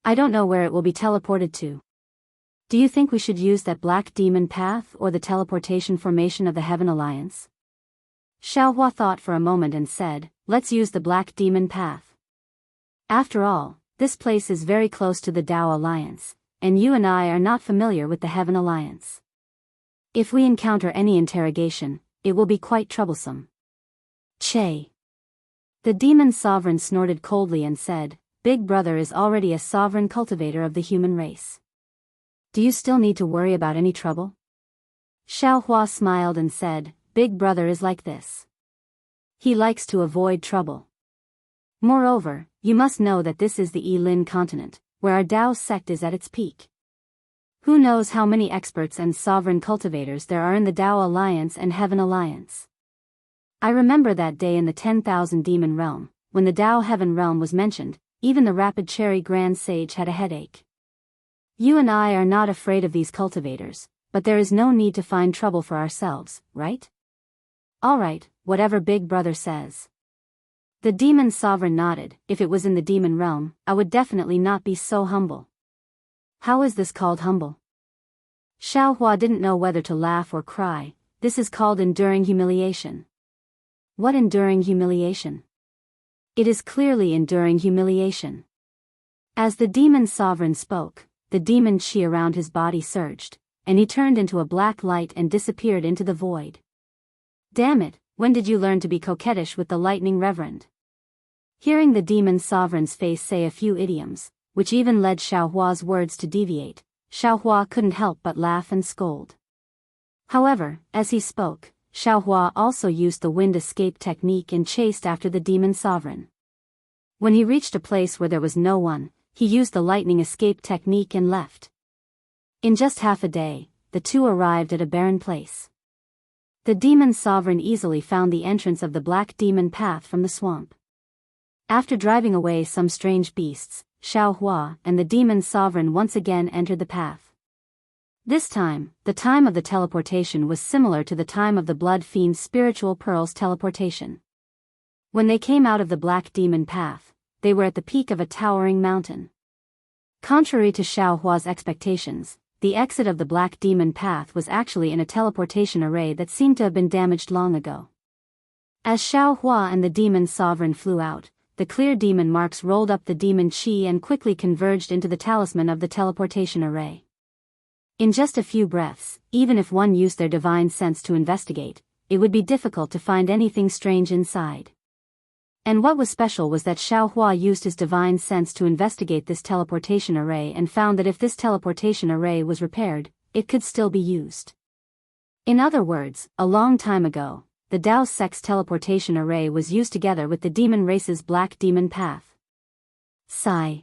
I don't know where it will be teleported to. Do you think we should use that black demon path or the teleportation formation of the Heaven Alliance? Xiaohua thought for a moment and said, let's use the black demon path. After all, this place is very close to the Dao Alliance, and you and I are not familiar with the Heaven Alliance. If we encounter any interrogation, it will be quite troublesome. Che. The demon sovereign snorted coldly and said, Big Brother is already a sovereign cultivator of the human race. Do you still need to worry about any trouble? Xiaohua smiled and said, Big Brother is like this. He likes to avoid trouble. Moreover, you must know that this is the Yilin continent, where our Dao sect is at its peak. Who knows how many experts and sovereign cultivators there are in the Dao Alliance and Heaven Alliance. I remember that day in the 10,000 Demon Realm, when the Dao Heaven Realm was mentioned, even the Rapid Cherry Grand Sage had a headache. You and I are not afraid of these cultivators, but there is no need to find trouble for ourselves, right? Alright, whatever Big Brother says. The demon sovereign nodded. If it was in the demon realm, I would definitely not be so humble. How is this called humble? Xiaohua didn't know whether to laugh or cry. This is called enduring humiliation. What enduring humiliation? It is clearly enduring humiliation. As the demon sovereign spoke, the demon chi around his body surged, and he turned into a black light and disappeared into the void. Damn it, when did you learn to be coquettish with the lightning reverend? Hearing the demon sovereign's face say a few idioms, which even led Xiaohua's words to deviate, Xiaohua couldn't help but laugh and scold. However, as he spoke, Xiaohua also used the wind escape technique and chased after the demon sovereign. When he reached a place where there was no one, he used the lightning escape technique and left. In just half a day, the two arrived at a barren place. The demon sovereign easily found the entrance of the black demon path from the swamp. After driving away some strange beasts, Xiaohua and the demon sovereign once again entered the path. This time, the time of the teleportation was similar to the time of the blood fiend's spiritual pearl's teleportation. When they came out of the black demon path, they were at the peak of a towering mountain. Contrary to Xiaohua's expectations, the exit of the black demon path was actually in a teleportation array that seemed to have been damaged long ago. As Xiaohua and the demon sovereign flew out, the clear demon marks rolled up the demon chi and quickly converged into the talisman of the teleportation array. In just a few breaths, even if one used their divine sense to investigate, it would be difficult to find anything strange inside. And what was special was that Xiaohua used his divine sense to investigate this teleportation array and found that if this teleportation array was repaired, it could still be used. In other words, a long time ago, the Dao sect's teleportation array was used together with the demon race's black demon path. Sigh.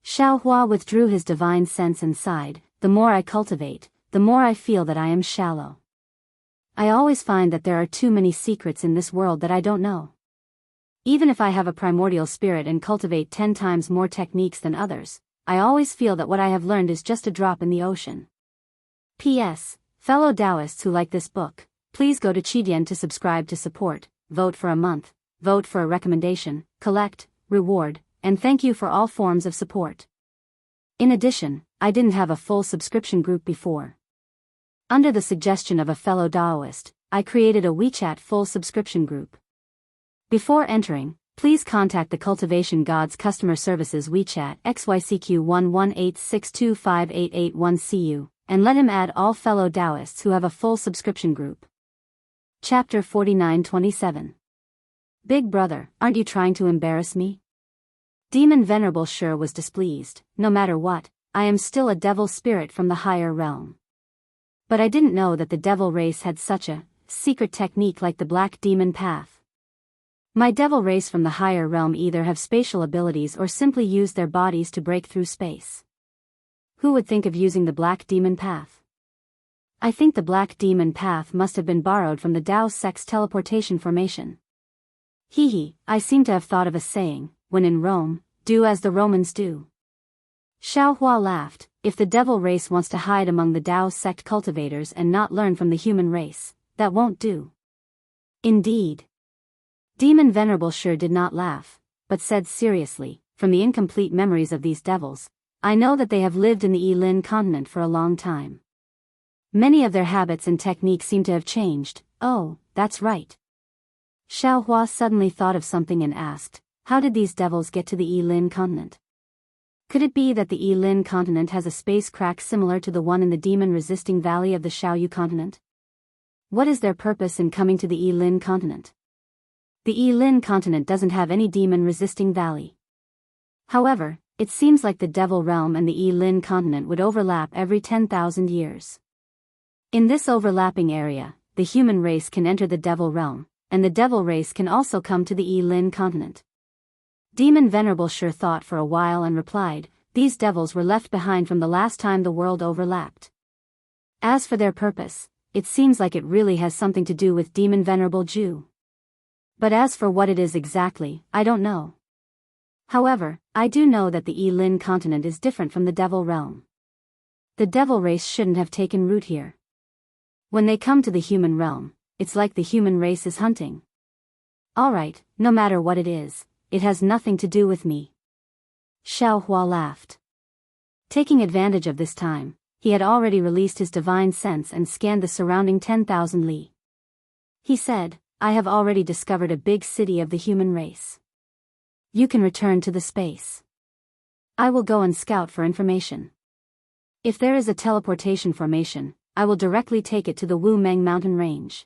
Xiaohua withdrew his divine sense and sighed, the more I cultivate, the more I feel that I am shallow. I always find that there are too many secrets in this world that I don't know. Even if I have a primordial spirit and cultivate 10 times more techniques than others, I always feel that what I have learned is just a drop in the ocean. P.S. Fellow Daoists who like this book, please go to Qidian to subscribe to support, vote for a month, vote for a recommendation, collect, reward, and thank you for all forms of support. In addition, I didn't have a full subscription group before. Under the suggestion of a fellow Daoist, I created a WeChat full subscription group. Before entering, please contact the Cultivation Gods Customer Services WeChat XYCQ1186258881CU, and let him add all fellow Daoists who have a full subscription group. Chapter 4927. Big Brother, aren't you trying to embarrass me? Demon Venerable sure was displeased. No matter what, I am still a devil spirit from the higher realm. But I didn't know that the devil race had such a secret technique like the black demon path. My devil race from the higher realm either have spatial abilities or simply use their bodies to break through space. Who would think of using the black demon path? I think the black demon path must have been borrowed from the Dao sect's teleportation formation. Hee, I seem to have thought of a saying, when in Rome, do as the Romans do. Xiaohua laughed. If the devil race wants to hide among the Dao sect cultivators and not learn from the human race, that won't do. Indeed. Demon Venerable sure did not laugh, but said seriously, from the incomplete memories of these devils, I know that they have lived in the Yilin continent for a long time. Many of their habits and techniques seem to have changed. Oh, that's right. Xiaohua suddenly thought of something and asked, how did these devils get to the Yilin continent? Could it be that the Yilin continent has a space crack similar to the one in the demon-resisting valley of the Xiaoyu continent? What is their purpose in coming to the Yilin continent? The Yilin continent doesn't have any demon-resisting valley. However, it seems like the Devil Realm and the Yilin continent would overlap every 10,000 years. In this overlapping area, the human race can enter the Devil Realm, and the Devil race can also come to the Yilin continent. Demon Venerable Sure thought for a while and replied, these devils were left behind from the last time the world overlapped. As for their purpose, it seems like it really has something to do with Demon Venerable Jew. But as for what it is exactly, I don't know. However, I do know that the Yilin continent is different from the Devil Realm. The Devil race shouldn't have taken root here. When they come to the human realm, it's like the human race is hunting. Alright, no matter what it is, it has nothing to do with me. Xiaohua laughed. Taking advantage of this time, he had already released his divine sense and scanned the surrounding 10,000 li. He said, I have already discovered a big city of the human race. You can return to the space. I will go and scout for information. If there is a teleportation formation, I will directly take it to the Wu Meng mountain range.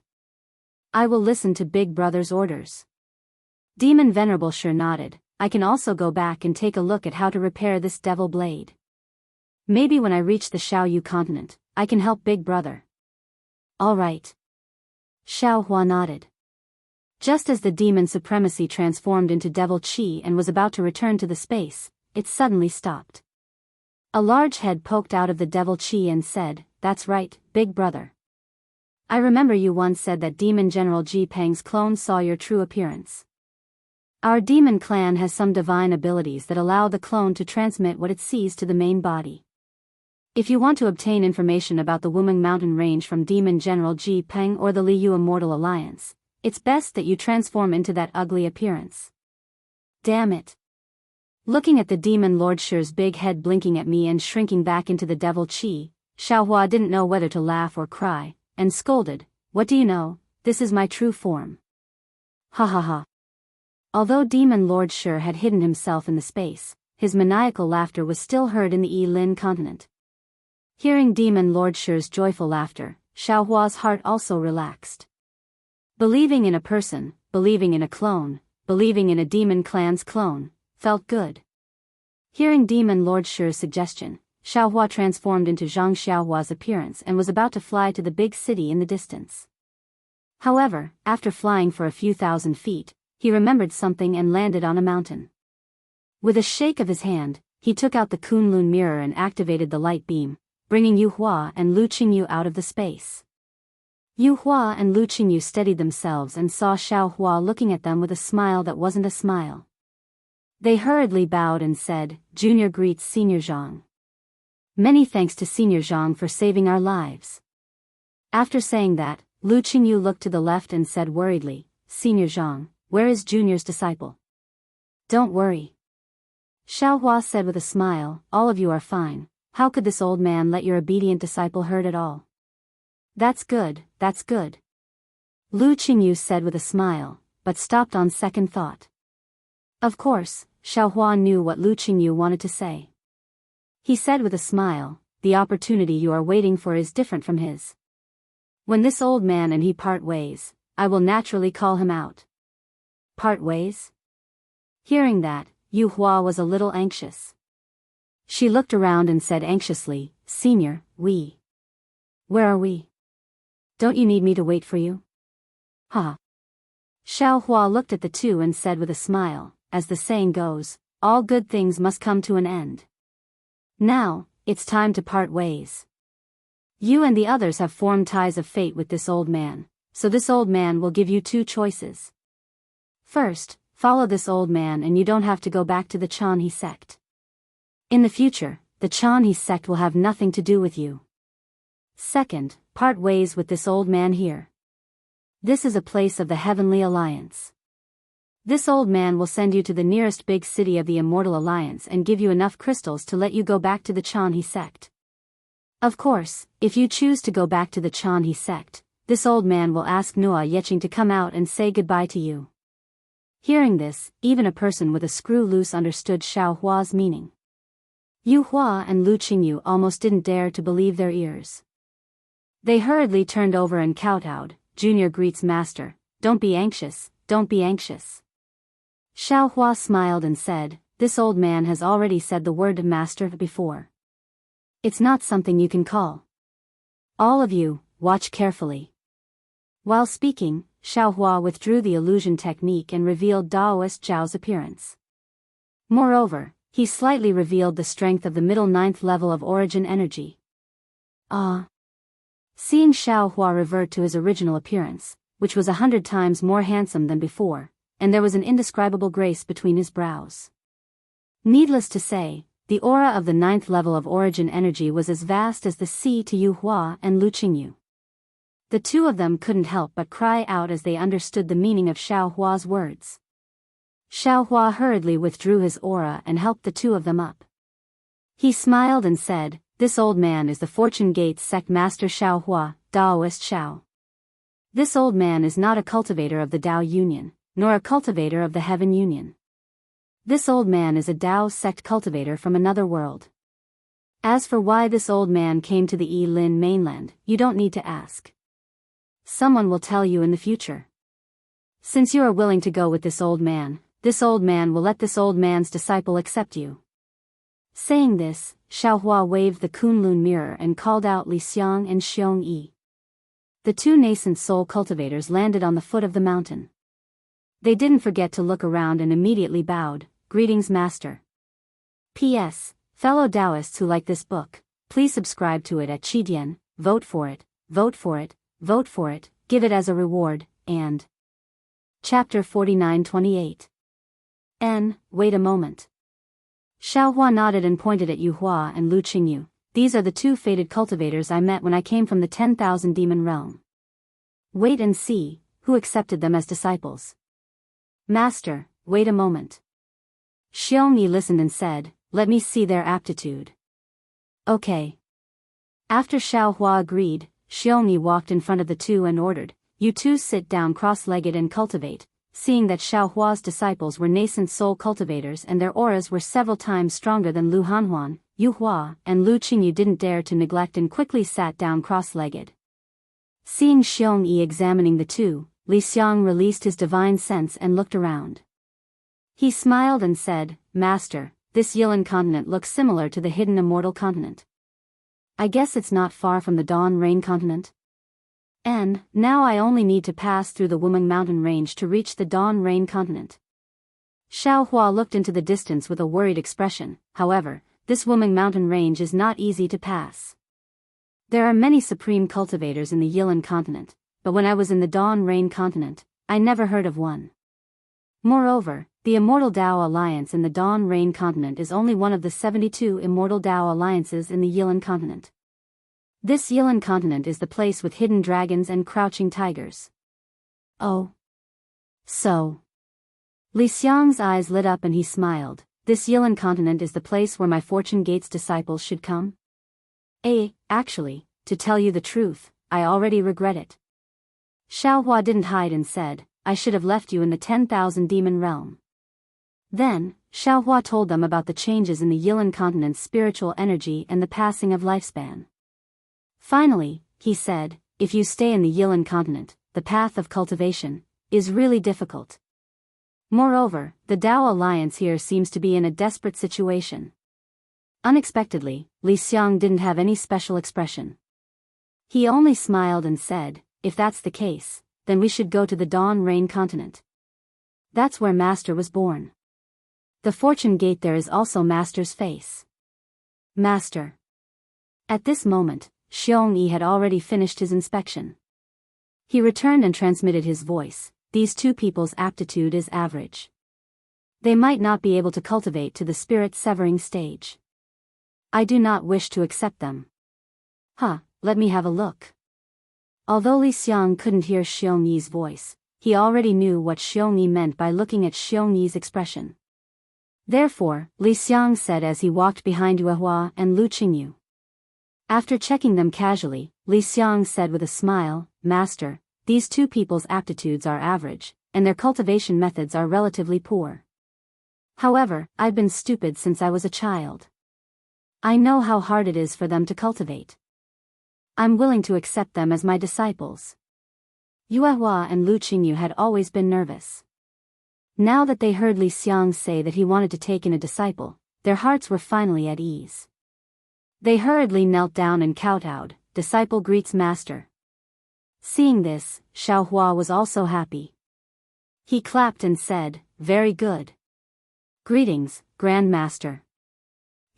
I will listen to Big Brother's orders. Demon Venerable Sure nodded. I can also go back and take a look at how to repair this devil blade. Maybe when I reach the Xiaoyu continent, I can help Big Brother. Alright. Xiaohua nodded. Just as the demon supremacy transformed into devil chi and was about to return to the space, it suddenly stopped. A large head poked out of the devil chi and said, that's right, Big Brother. I remember you once said that Demon General Ji Peng's clone saw your true appearance. Our demon clan has some divine abilities that allow the clone to transmit what it sees to the main body. If you want to obtain information about the Wumeng Mountain Range from Demon General Ji Peng or the Liu Immortal Alliance, it's best that you transform into that ugly appearance. Damn it. Looking at the Demon Lord Shi's big head blinking at me and shrinking back into the devil chi, Xiaohua didn't know whether to laugh or cry, and scolded, what do you know, this is my true form. Ha ha ha. Although Demon Lord Shi had hidden himself in the space, his maniacal laughter was still heard in the Yilin continent. Hearing Demon Lord Shi's joyful laughter, Xiaohua's heart also relaxed. Believing in a person, believing in a clone, believing in a demon clan's clone, felt good. Hearing Demon Lord Shi's suggestion, Xiaohua transformed into Zhang Xiaohua's appearance and was about to fly to the big city in the distance. However, after flying for a few thousand feet, he remembered something and landed on a mountain. With a shake of his hand, he took out the Kunlun mirror and activated the light beam, bringing Yu Hua and Lu Qingyu out of the space. Yu Hua and Lu Qingyu steadied themselves and saw Xiaohua looking at them with a smile that wasn't a smile. They hurriedly bowed and said, Junior greets Senior Zhang. Many thanks to Senior Zhang for saving our lives. After saying that, Lu Qingyu looked to the left and said worriedly, Senior Zhang, where is Junior's disciple? Don't worry. Xiaohua said with a smile, all of you are fine. How could this old man let your obedient disciple hurt at all? That's good, that's good. Lu Qingyu said with a smile, but stopped on second thought. Of course, Xiaohua knew what Lu Qingyu wanted to say. He said with a smile, the opportunity you are waiting for is different from his. When this old man and he part ways, I will naturally call him out. Part ways? Hearing that, Yu Hua was a little anxious. She looked around and said anxiously, Senior, where are we? Don't you need me to wait for you? Ha. Xiaohua looked at the two and said with a smile, as the saying goes, all good things must come to an end. Now, it's time to part ways. You and the others have formed ties of fate with this old man, so this old man will give you two choices. First, follow this old man and you don't have to go back to the Chanhe sect. In the future, the Chanhe sect will have nothing to do with you. Second, part ways with this old man here. This is a place of the Heavenly Alliance. This old man will send you to the nearest big city of the Immortal Alliance and give you enough crystals to let you go back to the Qianhe sect. Of course, if you choose to go back to the Qianhe sect, this old man will ask Nuo Yeqing to come out and say goodbye to you. Hearing this, even a person with a screw loose understood Xiao Hua's meaning. Yu Hua and Lu Qingyu almost didn't dare to believe their ears. They hurriedly turned over and kowtowed. Junior greets Master. Don't be anxious, don't be anxious. Xiao Hua smiled and said, this old man has already said the word to Master before. It's not something you can call. All of you, watch carefully. While speaking, Xiao Hua withdrew the illusion technique and revealed Daoist Zhao's appearance. Moreover, he slightly revealed the strength of the middle 9th level of origin energy. Seeing Xiao Hua revert to his original appearance, which was 100 times more handsome than before, and there was an indescribable grace between his brows. Needless to say, the aura of the 9th level of origin energy was as vast as the sea to Yu Hua and Lu Qingyu. The two of them couldn't help but cry out as they understood the meaning of Xiao Hua's words. Xiao Hua hurriedly withdrew his aura and helped the two of them up. He smiled and said, this old man is the Fortune Gates sect master Xiao Hua, Daoist Xiao. This old man is not a cultivator of the Dao Union, nor a cultivator of the Heaven Union. This old man is a Dao sect cultivator from another world. As for why this old man came to the Yilin mainland, you don't need to ask. Someone will tell you in the future. Since you are willing to go with this old man will let this old man's disciple accept you. Saying this, Xiao Hua waved the Kunlun mirror and called out Li Xiang and Xiong Yi. The two nascent soul cultivators landed on the foot of the mountain. They didn't forget to look around and immediately bowed. Greetings, Master. P.S. Fellow Daoists who like this book, please subscribe to it at Qidian, vote for it, vote for it, vote for it, give it as a reward, and... Chapter 49-28. Wait a moment. Xiao Hua nodded and pointed at Yu Hua and Lu Qingyu. These are the two fated cultivators I met when I came from the 10,000 demon realm. Wait and see, who accepted them as disciples. Master, wait a moment. Xiong Yi listened and said, let me see their aptitude. Okay. After Xiao Hua agreed, Xiong Yi walked in front of the two and ordered, you two sit down cross-legged and cultivate. Seeing that Xiao Hua's disciples were nascent soul cultivators and their auras were several times stronger than Lu Hanhuan, Yu Hua and Lu Qingyu didn't dare to neglect and quickly sat down cross-legged. Seeing Xiong Yi examining the two, Li Xiang released his divine sense and looked around. He smiled and said, Master, this Yilin continent looks similar to the hidden immortal continent. I guess it's not far from the Dawn Rain continent. And, now I only need to pass through the Wuming mountain range to reach the Dawn Rain continent. Xiao Hua looked into the distance with a worried expression. However, this Wuming mountain range is not easy to pass. There are many supreme cultivators in the Yilin continent, but when I was in the Dawn Rain continent, I never heard of one. Moreover, the Immortal Dao Alliance in the Dawn Rain continent is only one of the 72 Immortal Dao Alliances in the Yilin continent. This Yilin continent is the place with hidden dragons and crouching tigers. Oh. So. Li Xiang's eyes lit up and he smiled. This Yilin continent is the place where my Fortune Gates disciples should come? Actually, to tell you the truth, I already regret it. Xiao Hua didn't hide and said, I should have left you in the 10,000 demon realm. Then, Xiao Hua told them about the changes in the Yilin continent's spiritual energy and the passing of lifespan. Finally, he said, if you stay in the Yilin continent, the path of cultivation is really difficult. Moreover, the Dao Alliance here seems to be in a desperate situation. Unexpectedly, Li Xiang didn't have any special expression. He only smiled and said, if that's the case, then we should go to the Dawn Rain continent. That's where Master was born. The Fortune Gate there is also Master's face. Master. At this moment, Xiong Yi had already finished his inspection. He returned and transmitted his voice. These two people's aptitude is average. They might not be able to cultivate to the spirit-severing stage. I do not wish to accept them. Let me have a look. Although Li Xiang couldn't hear Xiong Yi's voice, he already knew what Xiongyi meant by looking at Xiongyi's expression. Therefore, Li Xiang said as he walked behind Yuehua and Lu Qingyu. After checking them casually, Li Xiang said with a smile, "Master, these two people's aptitudes are average, and their cultivation methods are relatively poor. However, I've been stupid since I was a child. I know how hard it is for them to cultivate. I'm willing to accept them as my disciples." Yuehua and Lu Qingyu had always been nervous. Now that they heard Li Xiang say that he wanted to take in a disciple, their hearts were finally at ease. They hurriedly knelt down and kowtowed, "Disciple greets master." Seeing this, Xiaohua was also happy. He clapped and said, "Very good. Greetings, Grand Master."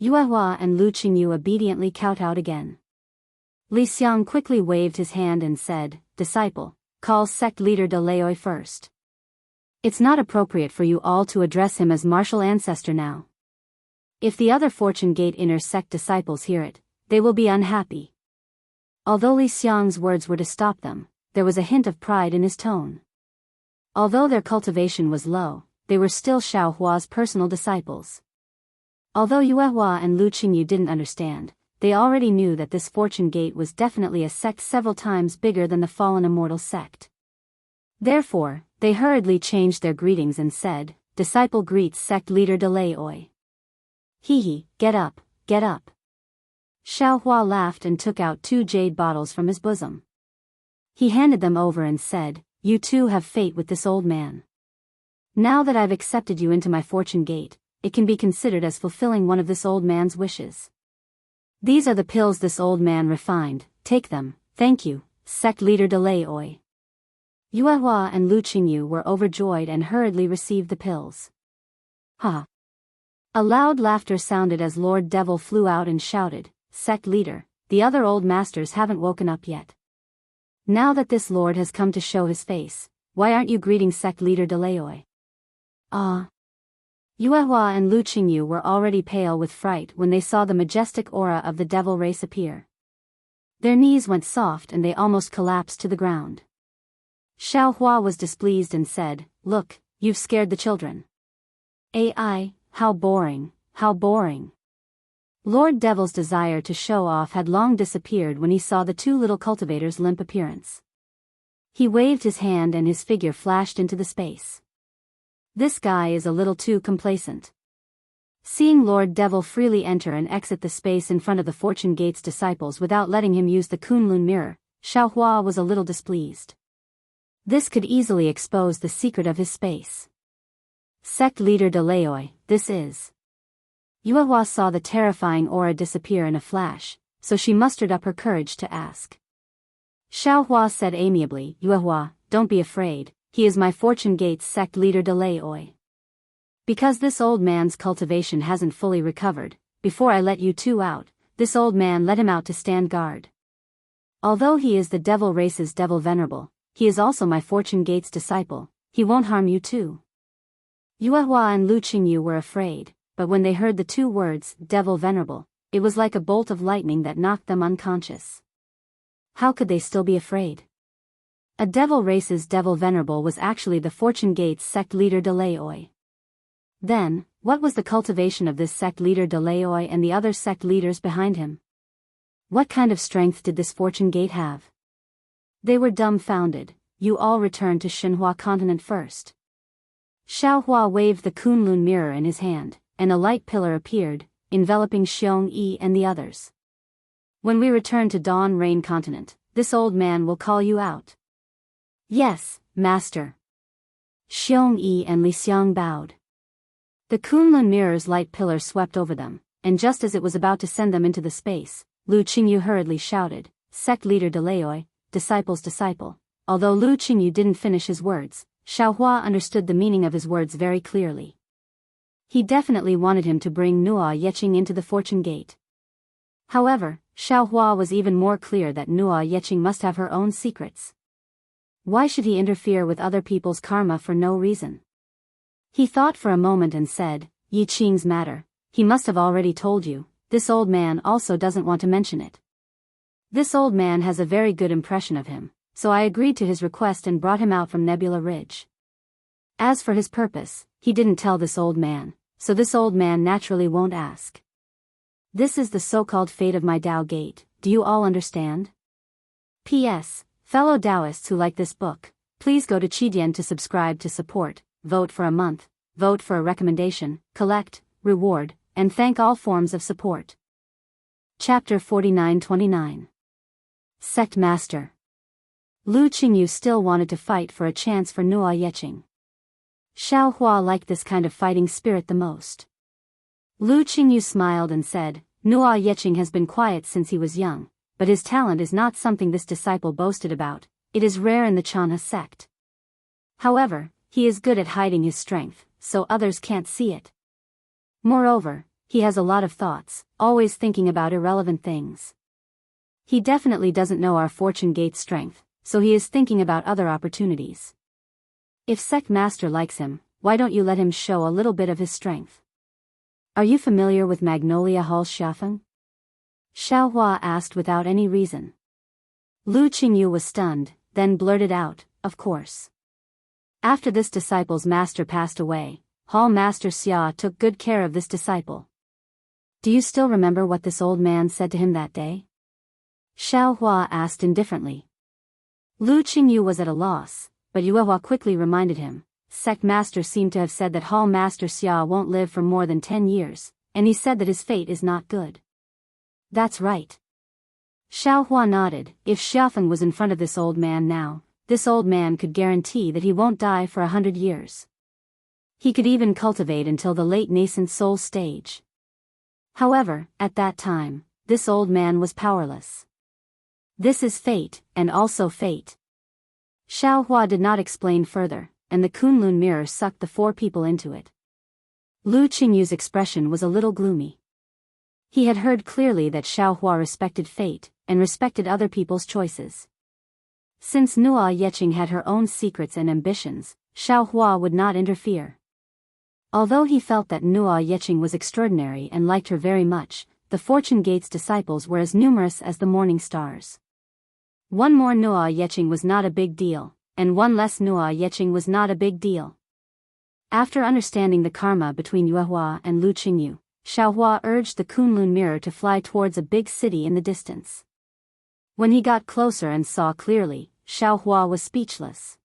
Yuehua and Lu Qingyu obediently kowtowed again. Li Xiang quickly waved his hand and said, "Disciple, call sect leader De Leoi first. It's not appropriate for you all to address him as martial ancestor now. If the other Fortune Gate inner sect disciples hear it, they will be unhappy." Although Li Xiang's words were to stop them, there was a hint of pride in his tone. Although their cultivation was low, they were still Xiaohua's personal disciples. Although Yuehua and Lu Qingyu didn't understand, they already knew that this Fortune Gate was definitely a sect several times bigger than the fallen immortal sect. Therefore, they hurriedly changed their greetings and said, "Disciple greets sect leader De Leoi." "Hee, get up, get up." Xiaohua laughed and took out 2 jade bottles from his bosom. He handed them over and said, "You two have fate with this old man. Now that I've accepted you into my Fortune Gate, it can be considered as fulfilling one of this old man's wishes. These are the pills this old man refined, take them, thank you, sect leader De Leoi." Yuehua and Lu Qingyu were overjoyed and hurriedly received the pills. "Ha!" A loud laughter sounded as Lord Devil flew out and shouted, "Sect leader, the other old masters haven't woken up yet. Now that this lord has come to show his face, why aren't you greeting sect leader De Leoi?" "Ah." Yuehua and Lu Qingyu were already pale with fright when they saw the majestic aura of the devil race appear. Their knees went soft and they almost collapsed to the ground. Xiaohua was displeased and said, "Look, you've scared the children. AI, how boring, how boring." Lord Devil's desire to show off had long disappeared when he saw the 2 little cultivators' limp appearance. He waved his hand and his figure flashed into the space. "This guy is a little too complacent." Seeing Lord Devil freely enter and exit the space in front of the Fortune Gate's disciples without letting him use the Kunlun mirror, Xiaohua was a little displeased. This could easily expose the secret of his space. "Sect leader De Leoi, this is..." Yuehua saw the terrifying aura disappear in a flash, so she mustered up her courage to ask. Xiaohua said amiably, "Yuehua, don't be afraid, he is my Fortune Gate's sect leader De Leoi. Because this old man's cultivation hasn't fully recovered, before I let you two out, this old man let him out to stand guard. Although he is the devil race's devil venerable, he is also my Fortune Gate's disciple, he won't harm you too." Yuehua and Lu Qingyu were afraid, but when they heard the 2 words, devil venerable, it was like a bolt of lightning that knocked them unconscious. How could they still be afraid? A devil race's devil venerable was actually the Fortune Gate's sect leader De Leoi. Then, what was the cultivation of this sect leader De Leoi and the other sect leaders behind him? What kind of strength did this Fortune Gate have? They were dumbfounded. "You all return to Xinhua continent first." Xiaohua waved the Kunlun mirror in his hand, and a light pillar appeared, enveloping Xiongyi and the others. "When we return to Dawn Rain continent, this old man will call you out." "Yes, master." Xiongyi and Li Xiang bowed. The Kunlun mirror's light pillar swept over them, and just as it was about to send them into the space, Lu Qingyu hurriedly shouted, "Sect leader De Leoi, disciple's disciple." Although Lu Qingyu didn't finish his words, Xiaohua understood the meaning of his words very clearly. He definitely wanted him to bring Nuo Yeqing into the Fortune Gate. However, Xiaohua was even more clear that Nuo Yeqing must have her own secrets. Why should he interfere with other people's karma for no reason? He thought for a moment and said, "Yeqing's matter, he must have already told you, this old man also doesn't want to mention it. This old man has a very good impression of him, so I agreed to his request and brought him out from Nebula Ridge. As for his purpose, he didn't tell this old man, so this old man naturally won't ask. This is the so-called fate of my Dao Gate, do you all understand? P.S. Fellow Daoists who like this book, please go to Qidian to subscribe to support, vote for a month, vote for a recommendation, collect, reward, and thank all forms of support. Chapter 49-29. Sect Master. Lu Qingyu still wanted to fight for a chance for Nuo Yeqing. Xiao Hua liked this kind of fighting spirit the most. Lu Qingyu smiled and said, Nuo Yeqing has been quiet since he was young, but his talent is not something this disciple boasted about, it is rare in the Chanha sect. However, he is good at hiding his strength, so others can't see it. Moreover, he has a lot of thoughts, always thinking about irrelevant things. He definitely doesn't know our fortune gate's strength, so he is thinking about other opportunities. If Sect Master likes him, why don't you let him show a little bit of his strength? Are you familiar with Magnolia Hall Xiafeng? Xiao Hua asked without any reason. Lu Qingyu was stunned, then blurted out, of course. After this disciple's master passed away, Hall Master Xia took good care of this disciple. Do you still remember what this old man said to him that day? Xiao Hua asked indifferently. Lu Qingyu was at a loss, but Yue Hua quickly reminded him. Sect Master seemed to have said that Hall Master Xia won't live for more than 10 years, and he said that his fate is not good. That's right. Xiao Hua nodded. If Xiafeng was in front of this old man now, this old man could guarantee that he won't die for 100 years. He could even cultivate until the late nascent soul stage. However, at that time, this old man was powerless. This is fate, and also fate. Xiao Hua did not explain further, and the Kunlun mirror sucked the 4 people into it. Lu Qingyu's expression was a little gloomy. He had heard clearly that Xiao Hua respected fate, and respected other people's choices. Since Nuo Yeqing had her own secrets and ambitions, Xiao Hua would not interfere. Although he felt that Nuo Yeqing was extraordinary and liked her very much, the Fortune Gate's disciples were as numerous as the morning stars. One more Nuo Yeqing was not a big deal, and one less Nuo Yeqing was not a big deal. After understanding the karma between Yue Hua and Lu Qingyu, Xiao Hua urged the Kunlun mirror to fly towards a big city in the distance. When he got closer and saw clearly, Xiao Hua was speechless.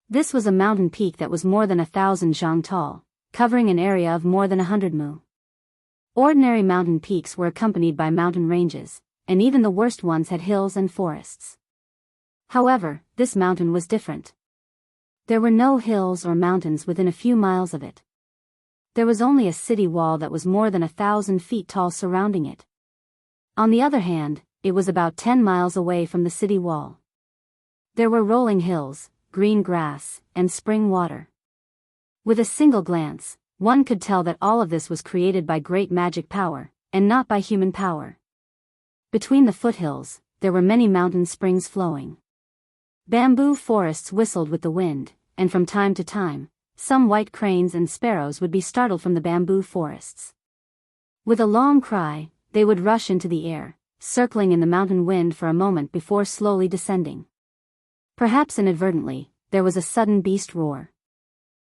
This was a mountain peak that was more than 1,000 zhang tall, covering an area of more than 100 mu. Ordinary mountain peaks were accompanied by mountain ranges, and even the worst ones had hills and forests. However, this mountain was different. There were no hills or mountains within a few miles of it. There was only a city wall that was more than 1,000 feet tall surrounding it. On the other hand, it was about 10 miles away from the city wall. There were rolling hills, green grass, and spring water. With a single glance, one could tell that all of this was created by great magic power, and not by human power. Between the foothills, there were many mountain springs flowing. Bamboo forests whistled with the wind, and from time to time, some white cranes and sparrows would be startled from the bamboo forests. With a long cry, they would rush into the air, circling in the mountain wind for a moment before slowly descending. Perhaps inadvertently, there was a sudden beast roar.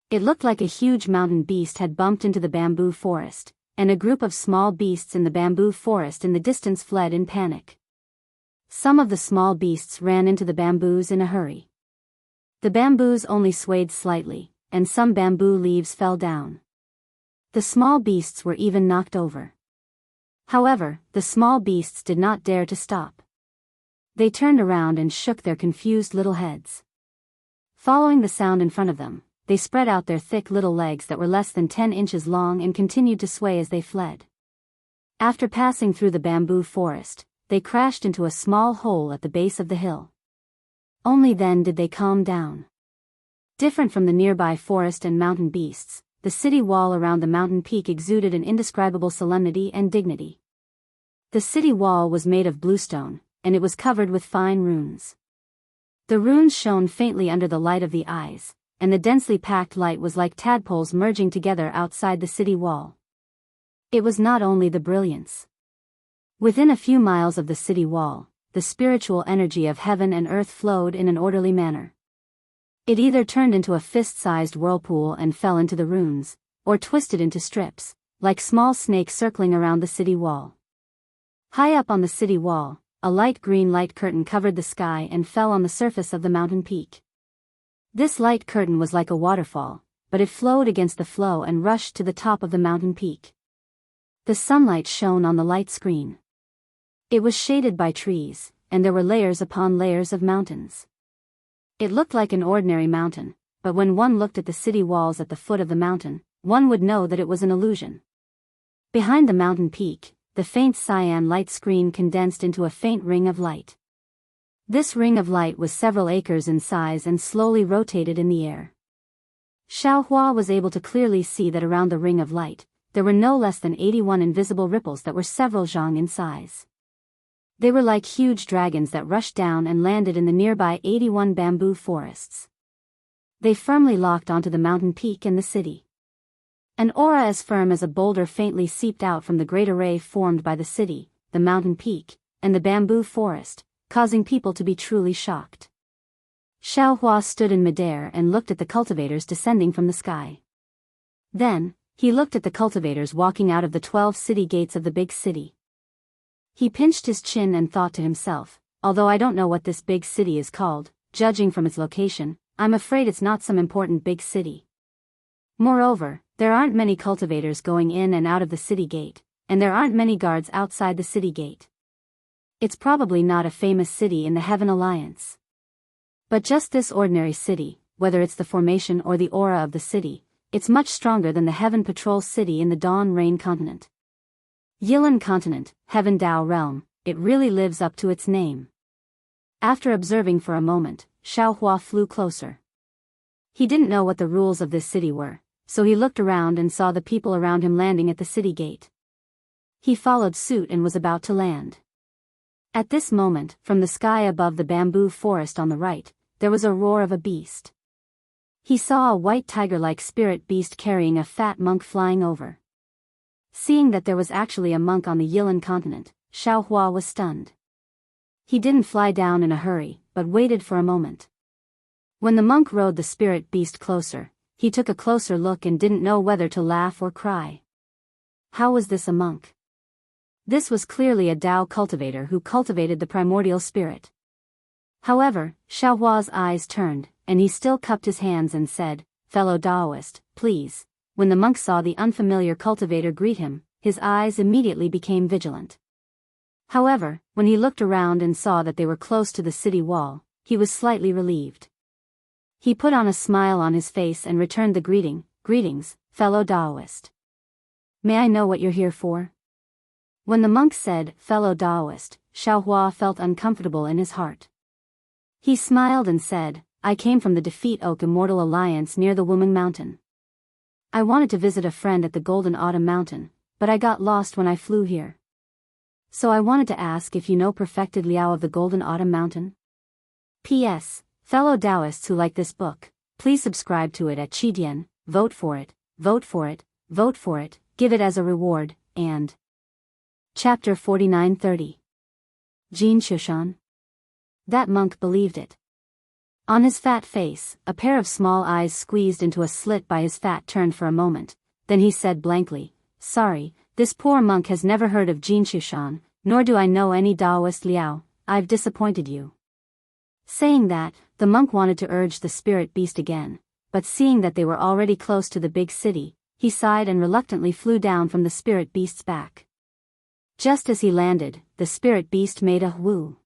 It looked like a huge mountain beast had bumped into the bamboo forest, and a group of small beasts in the bamboo forest in the distance fled in panic. Some of the small beasts ran into the bamboos in a hurry. The bamboos only swayed slightly, and some bamboo leaves fell down. The small beasts were even knocked over. However, the small beasts did not dare to stop. They turned around and shook their confused little heads. Following the sound in front of them, they spread out their thick little legs that were less than 10 inches long and continued to sway as they fled. After passing through the bamboo forest, they crashed into a small hole at the base of the hill. Only then did they calm down. Different from the nearby forest and mountain beasts, the city wall around the mountain peak exuded an indescribable solemnity and dignity. The city wall was made of bluestone, and it was covered with fine runes. The runes shone faintly under the light of the eyes, and the densely packed light was like tadpoles merging together outside the city wall. It was not only the brilliance. Within a few miles of the city wall, the spiritual energy of heaven and earth flowed in an orderly manner. It either turned into a fist-sized whirlpool and fell into the ruins, or twisted into strips, like small snakes circling around the city wall. High up on the city wall, a light green light curtain covered the sky and fell on the surface of the mountain peak. This light curtain was like a waterfall, but it flowed against the flow and rushed to the top of the mountain peak. The sunlight shone on the light screen. It was shaded by trees, and there were layers upon layers of mountains. It looked like an ordinary mountain, but when one looked at the city walls at the foot of the mountain, one would know that it was an illusion. Behind the mountain peak, the faint cyan light screen condensed into a faint ring of light. This ring of light was several acres in size and slowly rotated in the air. Xiaohua was able to clearly see that around the ring of light, there were no less than 81 invisible ripples that were several zhang in size. They were like huge dragons that rushed down and landed in the nearby 81 bamboo forests. They firmly locked onto the mountain peak and the city. An aura as firm as a boulder faintly seeped out from the great array formed by the city, the mountain peak, and the bamboo forest, causing people to be truly shocked. Xiaohua stood in midair and looked at the cultivators descending from the sky. Then, he looked at the cultivators walking out of the 12 city gates of the big city. He pinched his chin and thought to himself, although I don't know what this big city is called, judging from its location, I'm afraid it's not some important big city. Moreover, there aren't many cultivators going in and out of the city gate, and there aren't many guards outside the city gate. It's probably not a famous city in the Heaven Alliance. But just this ordinary city, whether it's the formation or the aura of the city, it's much stronger than the Heaven Patrol city in the Dawn Rain continent. Yilan continent, Heaven Dao realm, it really lives up to its name. After observing for a moment, Xiaohua flew closer. He didn't know what the rules of this city were, so he looked around and saw the people around him landing at the city gate. He followed suit and was about to land. At this moment, from the sky above the bamboo forest on the right, there was a roar of a beast. He saw a white tiger-like spirit beast carrying a fat monk flying over. Seeing that there was actually a monk on the Yilan continent, Xiaohua was stunned. He didn't fly down in a hurry, but waited for a moment. When the monk rode the spirit beast closer, he took a closer look and didn't know whether to laugh or cry. How was this a monk? This was clearly a Dao cultivator who cultivated the primordial spirit. However, Xiaohua's eyes turned, and he still cupped his hands and said, "Fellow Daoist, please." When the monk saw the unfamiliar cultivator greet him, his eyes immediately became vigilant. However, when he looked around and saw that they were close to the city wall, he was slightly relieved. He put on a smile on his face and returned the greeting, "Greetings, fellow Daoist. May I know what you're here for?" When the monk said, "Fellow Daoist," Xiaohua felt uncomfortable in his heart. He smiled and said, "I came from the Defeat Oak Immortal Alliance near the Wuming Mountain. I wanted to visit a friend at the Golden Autumn Mountain, but I got lost when I flew here. So I wanted to ask if you know Perfected Liao of the Golden Autumn Mountain? P.S. Fellow Daoists who like this book, please subscribe to it at Qidian, vote for it, vote for it, vote for it, give it as a reward, and... Chapter 4930. Jin Shushan. That monk believed it. On his fat face, a pair of small eyes squeezed into a slit by his fat turned for a moment, then he said blankly, "Sorry, this poor monk has never heard of Jin Shushan, nor do I know any Daoist Liao, I've disappointed you." Saying that, the monk wanted to urge the spirit beast again, but seeing that they were already close to the big city, he sighed and reluctantly flew down from the spirit beast's back. Just as he landed, the spirit beast made a whoo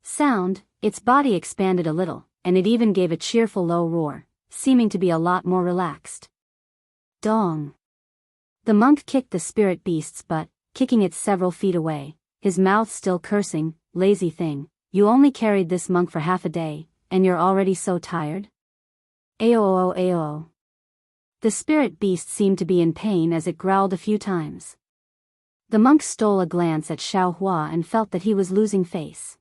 sound, its body expanded a little, and it even gave a cheerful low roar, seeming to be a lot more relaxed. Dong. The monk kicked the spirit beast's butt, kicking it several feet away, his mouth still cursing, "Lazy thing, you only carried this monk for half a day, and you're already so tired? Aoo aoo." The spirit beast seemed to be in pain as it growled a few times. The monk stole a glance at Xiaohua and felt that he was losing face.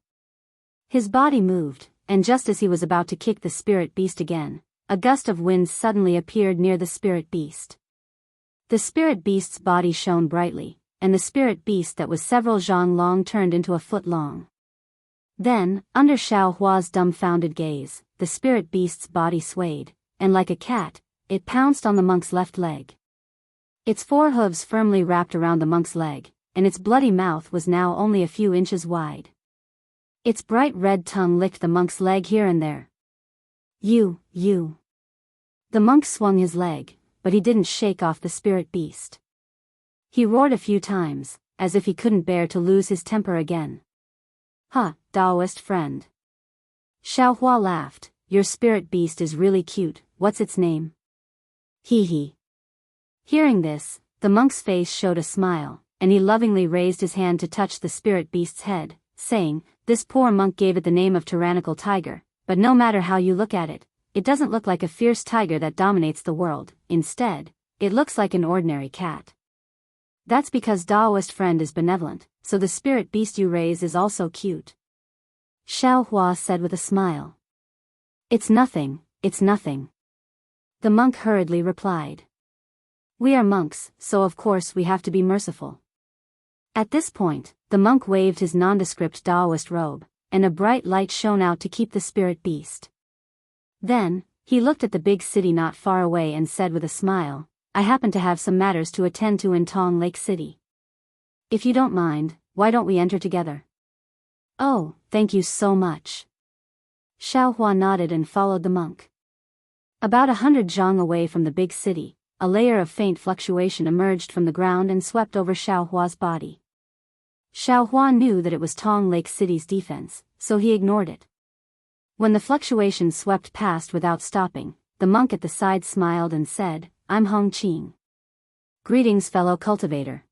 His body moved, and just as he was about to kick the spirit beast again, a gust of wind suddenly appeared near the spirit beast. The spirit beast's body shone brightly, and the spirit beast that was several zhang long turned into a foot long. Then, under Xiao Hua's dumbfounded gaze, the spirit beast's body swayed, and like a cat, it pounced on the monk's left leg. Its forehooves firmly wrapped around the monk's leg, and its bloody mouth was now only a few inches wide. Its bright red tongue licked the monk's leg here and there. You. The monk swung his leg, but he didn't shake off the spirit beast. He roared a few times, as if he couldn't bear to lose his temper again. Daoist friend. Xiao Hua laughed. Your spirit beast is really cute, what's its name? Hee. Hearing this, the monk's face showed a smile, and he lovingly raised his hand to touch the spirit beast's head, saying, this poor monk gave it the name of tyrannical tiger, but no matter how you look at it, it doesn't look like a fierce tiger that dominates the world. Instead, it looks like an ordinary cat. That's because Daoist friend is benevolent, so the spirit beast you raise is also cute. Xiao Hua said with a smile. It's nothing. The monk hurriedly replied. We are monks, so of course we have to be merciful. At this point, the monk waved his nondescript Daoist robe, and a bright light shone out to keep the spirit beast. Then, he looked at the big city not far away and said with a smile, I happen to have some matters to attend to in Tong Lake City. If you don't mind, why don't we enter together? Oh, thank you so much. Xiao Hua nodded and followed the monk. About 100 zhang away from the big city, a layer of faint fluctuation emerged from the ground and swept over Xiao Hua's body. Xiao Hua knew that it was Tong Lake City's defense, so he ignored it. When the fluctuation swept past without stopping, the monk at the side smiled and said, I'm Hong Qing. Greetings, fellow cultivator.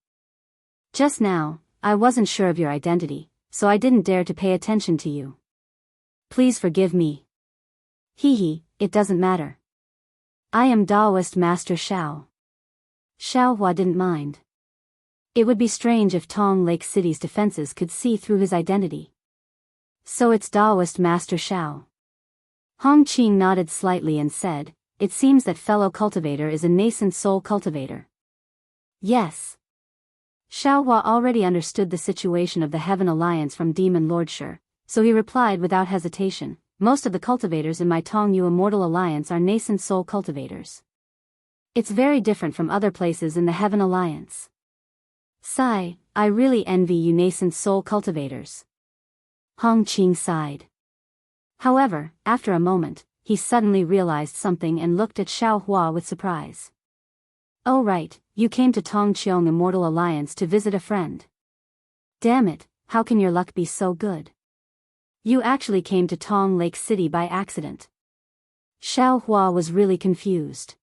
Just now, I wasn't sure of your identity, so I didn't dare to pay attention to you. Please forgive me. It doesn't matter. I am Daoist Master Xiao. Xiao Hua didn't mind. It would be strange if Tong Lake City's defenses could see through his identity. So it's Daoist Master Xiao. Hong Qing nodded slightly and said, it seems that fellow cultivator is a nascent soul cultivator. Yes. Xiao Hua already understood the situation of the Heaven Alliance from Demon Lordshire, so he replied without hesitation, most of the cultivators in my Tong Yu Immortal Alliance are nascent soul cultivators. It's very different from other places in the Heaven Alliance. Sigh, I really envy you nascent soul cultivators. Hong Qing sighed. However, after a moment, he suddenly realized something and looked at Xiao Hua with surprise. Oh right, you came to Tong Qiong Immortal Alliance to visit a friend. Damn it, how can your luck be so good? You actually came to Tong Lake City by accident. Xiao Hua was really confused.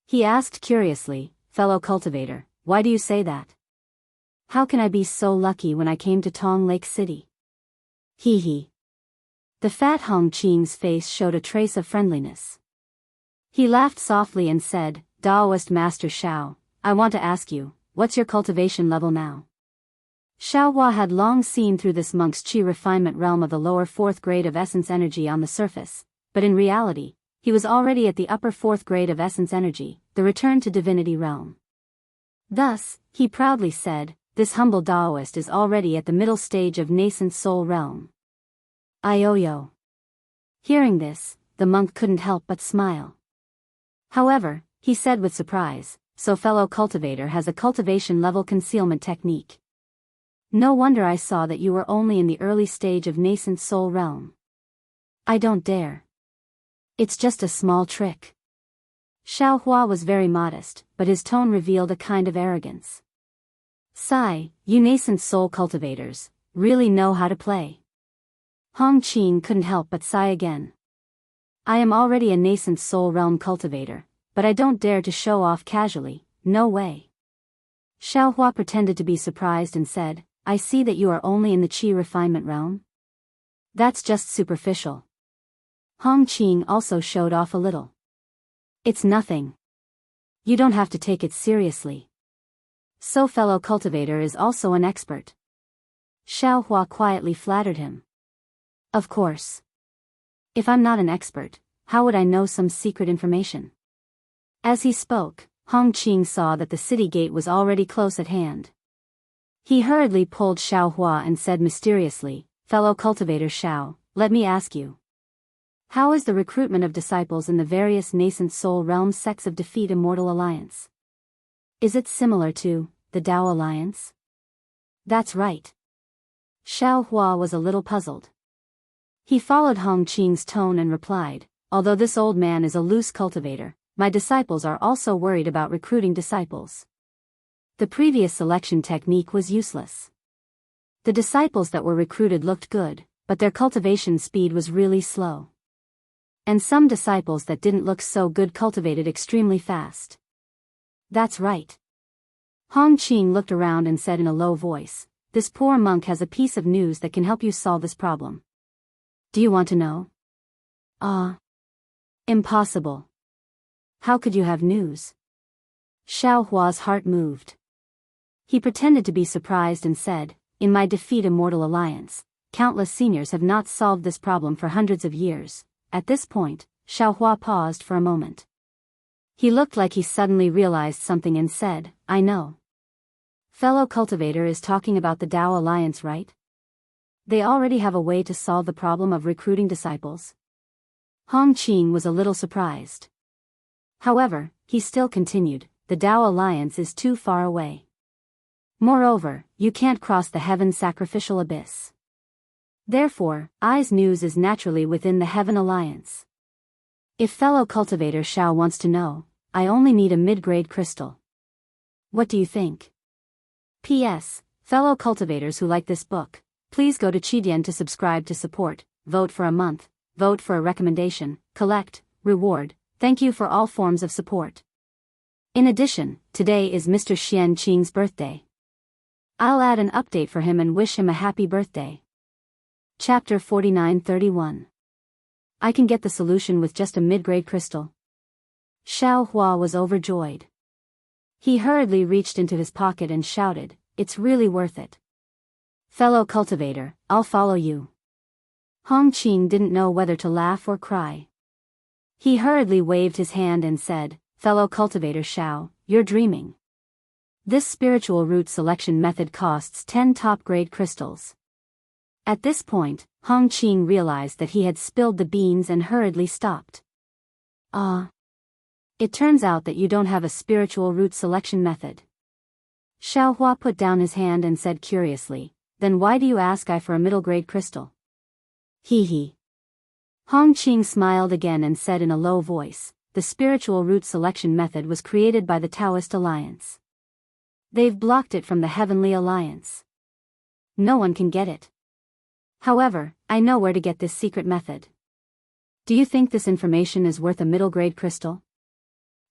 He asked curiously, fellow cultivator, why do you say that? How can I be so lucky when I came to Tong Lake City? The fat Hong Qing's face showed a trace of friendliness. He laughed softly and said, Daoist Master Xiao, I want to ask you, what's your cultivation level now? Xiao Hua had long seen through this monk's qi refinement realm of the lower 4th grade of essence energy on the surface, but in reality, he was already at the upper 4th grade of essence energy, the return to divinity realm. Thus, he proudly said, this humble Daoist is already at the middle stage of nascent soul realm. Ioyo. Hearing this, the monk couldn't help but smile. However, he said with surprise, so fellow cultivator has a cultivation level concealment technique. No wonder I saw that you were only in the early stage of nascent soul realm. I don't dare. It's just a small trick. Xiao Hua was very modest, but his tone revealed a kind of arrogance. Sigh, you nascent soul cultivators, really know how to play. Hong Qing couldn't help but sigh again. I am already a nascent soul realm cultivator, but I don't dare to show off casually, no way. Xiao Hua pretended to be surprised and said, I see that you are only in the qi refinement realm. That's just superficial. Hong Qing also showed off a little. It's nothing. You don't have to take it seriously. So fellow cultivator is also an expert. Xiao Hua quietly flattered him. Of course. If I'm not an expert, how would I know some secret information? As he spoke, Hong Qing saw that the city gate was already close at hand. He hurriedly pulled Xiao Hua and said mysteriously, fellow cultivator Xiao, let me ask you. How is the recruitment of disciples in the various nascent soul realm sects of Defeat Immortal Alliance? Is it similar to the Dao Alliance? That's right. Xiao Hua was a little puzzled. He followed Hong Qing's tone and replied, although this old man is a loose cultivator, my disciples are also worried about recruiting disciples. The previous selection technique was useless. The disciples that were recruited looked good, but their cultivation speed was really slow. And some disciples that didn't look so good cultivated extremely fast. That's right. Hong Qing looked around and said in a low voice, this poor monk has a piece of news that can help you solve this problem. Do you want to know? Impossible. How could you have news? Xiao Hua's heart moved. He pretended to be surprised and said, in my Defeat Immortal Alliance, countless seniors have not solved this problem for hundreds of years. At this point, Xiao Hua paused for a moment. He looked like he suddenly realized something and said, I know. Fellow cultivator is talking about the Dao Alliance, right? They already have a way to solve the problem of recruiting disciples. Hong Qing was a little surprised. However, he still continued, the Dao Alliance is too far away. Moreover, you can't cross the heaven sacrificial abyss. Therefore, I's news is naturally within the Heaven Alliance. If fellow cultivator Xiao wants to know, I only need a mid-grade crystal. What do you think? P.S. Fellow cultivators who like this book, please go to Qidian to subscribe to support, vote for a month, vote for a recommendation, collect, reward, thank you for all forms of support. In addition, today is Mr. Xian Qing's birthday. I'll add an update for him and wish him a happy birthday. Chapter 49-31. I can get the solution with just a mid-grade crystal. Xiao Hua was overjoyed. He hurriedly reached into his pocket and shouted, it's really worth it. Fellow cultivator, I'll follow you. Hong Qing didn't know whether to laugh or cry. He hurriedly waved his hand and said, fellow cultivator Xiao, you're dreaming. This spiritual root selection method costs 10 top-grade crystals. At this point, Hong Qing realized that he had spilled the beans and hurriedly stopped. It turns out that you don't have a spiritual root selection method. Xiao Hua put down his hand and said curiously, then why do you ask I for a middle-grade crystal? Hee. Hong Qing smiled again and said in a low voice, the spiritual root selection method was created by the Daoist Alliance. They've blocked it from the Heavenly Alliance. No one can get it. However, I know where to get this secret method. Do you think this information is worth a middle-grade crystal?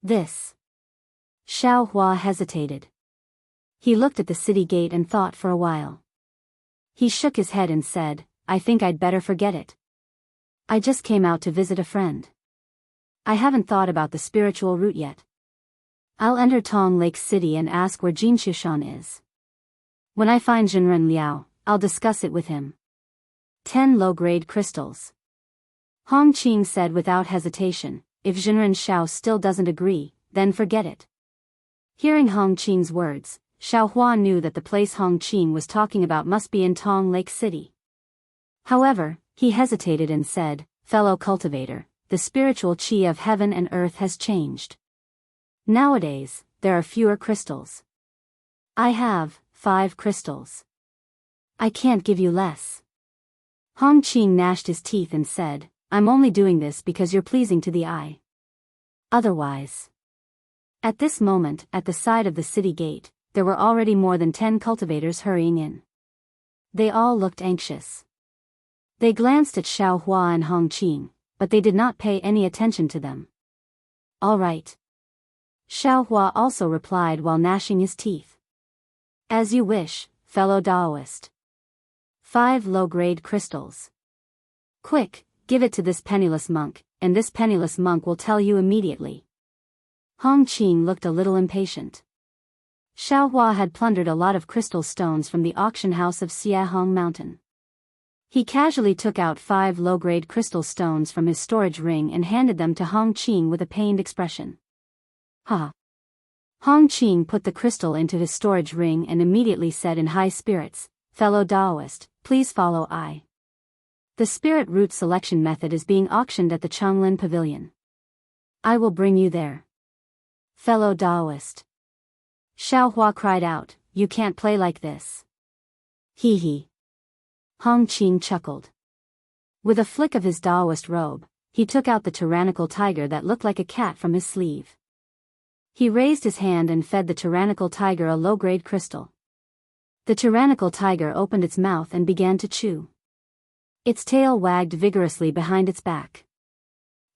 This. Xiao Hua hesitated. He looked at the city gate and thought for a while. He shook his head and said, I think I'd better forget it. I just came out to visit a friend. I haven't thought about the spiritual route yet. I'll enter Tong Lake City and ask where Jin Shishan is. When I find Jinren Liao, I'll discuss it with him. 10 low-grade crystals. Hong Qing said without hesitation, if Jinren Xiao still doesn't agree, then forget it. Hearing Hong Qing's words, Xiao Hua knew that the place Hong Qing was talking about must be in Tong Lake City. However, he hesitated and said, fellow cultivator, the spiritual qi of heaven and earth has changed. Nowadays, there are fewer crystals. I have 5 crystals. I can't give you less. Hong Qing gnashed his teeth and said, I'm only doing this because you're pleasing to the eye. Otherwise. At this moment, at the side of the city gate, there were already more than 10 cultivators hurrying in. They all looked anxious. They glanced at Xiao Hua and Hong Qing, but they did not pay any attention to them. All right. Xiao Hua also replied while gnashing his teeth. As you wish, fellow Daoist. 5 low-grade crystals. Quick, give it to this penniless monk, and this penniless monk will tell you immediately. Hong Qing looked a little impatient. Xiao Hua had plundered a lot of crystal stones from the auction house of Xiahong Mountain. He casually took out 5 low-grade crystal stones from his storage ring and handed them to Hong Qing with a pained expression. Ha! Hong Qing put the crystal into his storage ring and immediately said in high spirits, fellow Daoist, please follow I. The spirit root selection method is being auctioned at the Changlin Pavilion. I will bring you there. Fellow Daoist. Xiaohua cried out, you can't play like this. Hee hee. Hong Qing chuckled. With a flick of his Daoist robe, he took out the tyrannical tiger that looked like a cat from his sleeve. He raised his hand and fed the tyrannical tiger a low-grade crystal. The tyrannical tiger opened its mouth and began to chew. Its tail wagged vigorously behind its back.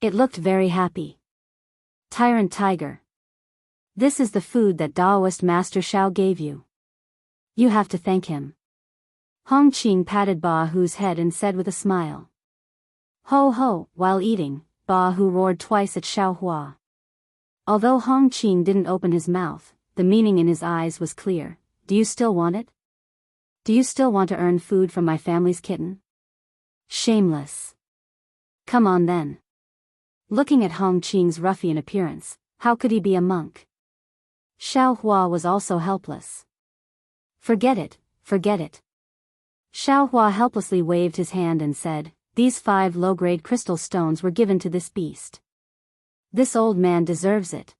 It looked very happy. Tyrant tiger. This is the food that Daoist Master Xiao gave you. You have to thank him. Hong Qing patted Ba Hu's head and said with a smile. Ho ho, while eating, Ba Hu roared twice at Xiaohua. Although Hong Qing didn't open his mouth, the meaning in his eyes was clear. Do you still want it? Do you still want to earn food from my family's kitten? Shameless. Come on then. Looking at Hong Qing's ruffian appearance, how could he be a monk? Xiaohua was also helpless. Forget it, forget it. Xiaohua helplessly waved his hand and said, these 5 low-grade crystal stones were given to this beast. This old man deserves it.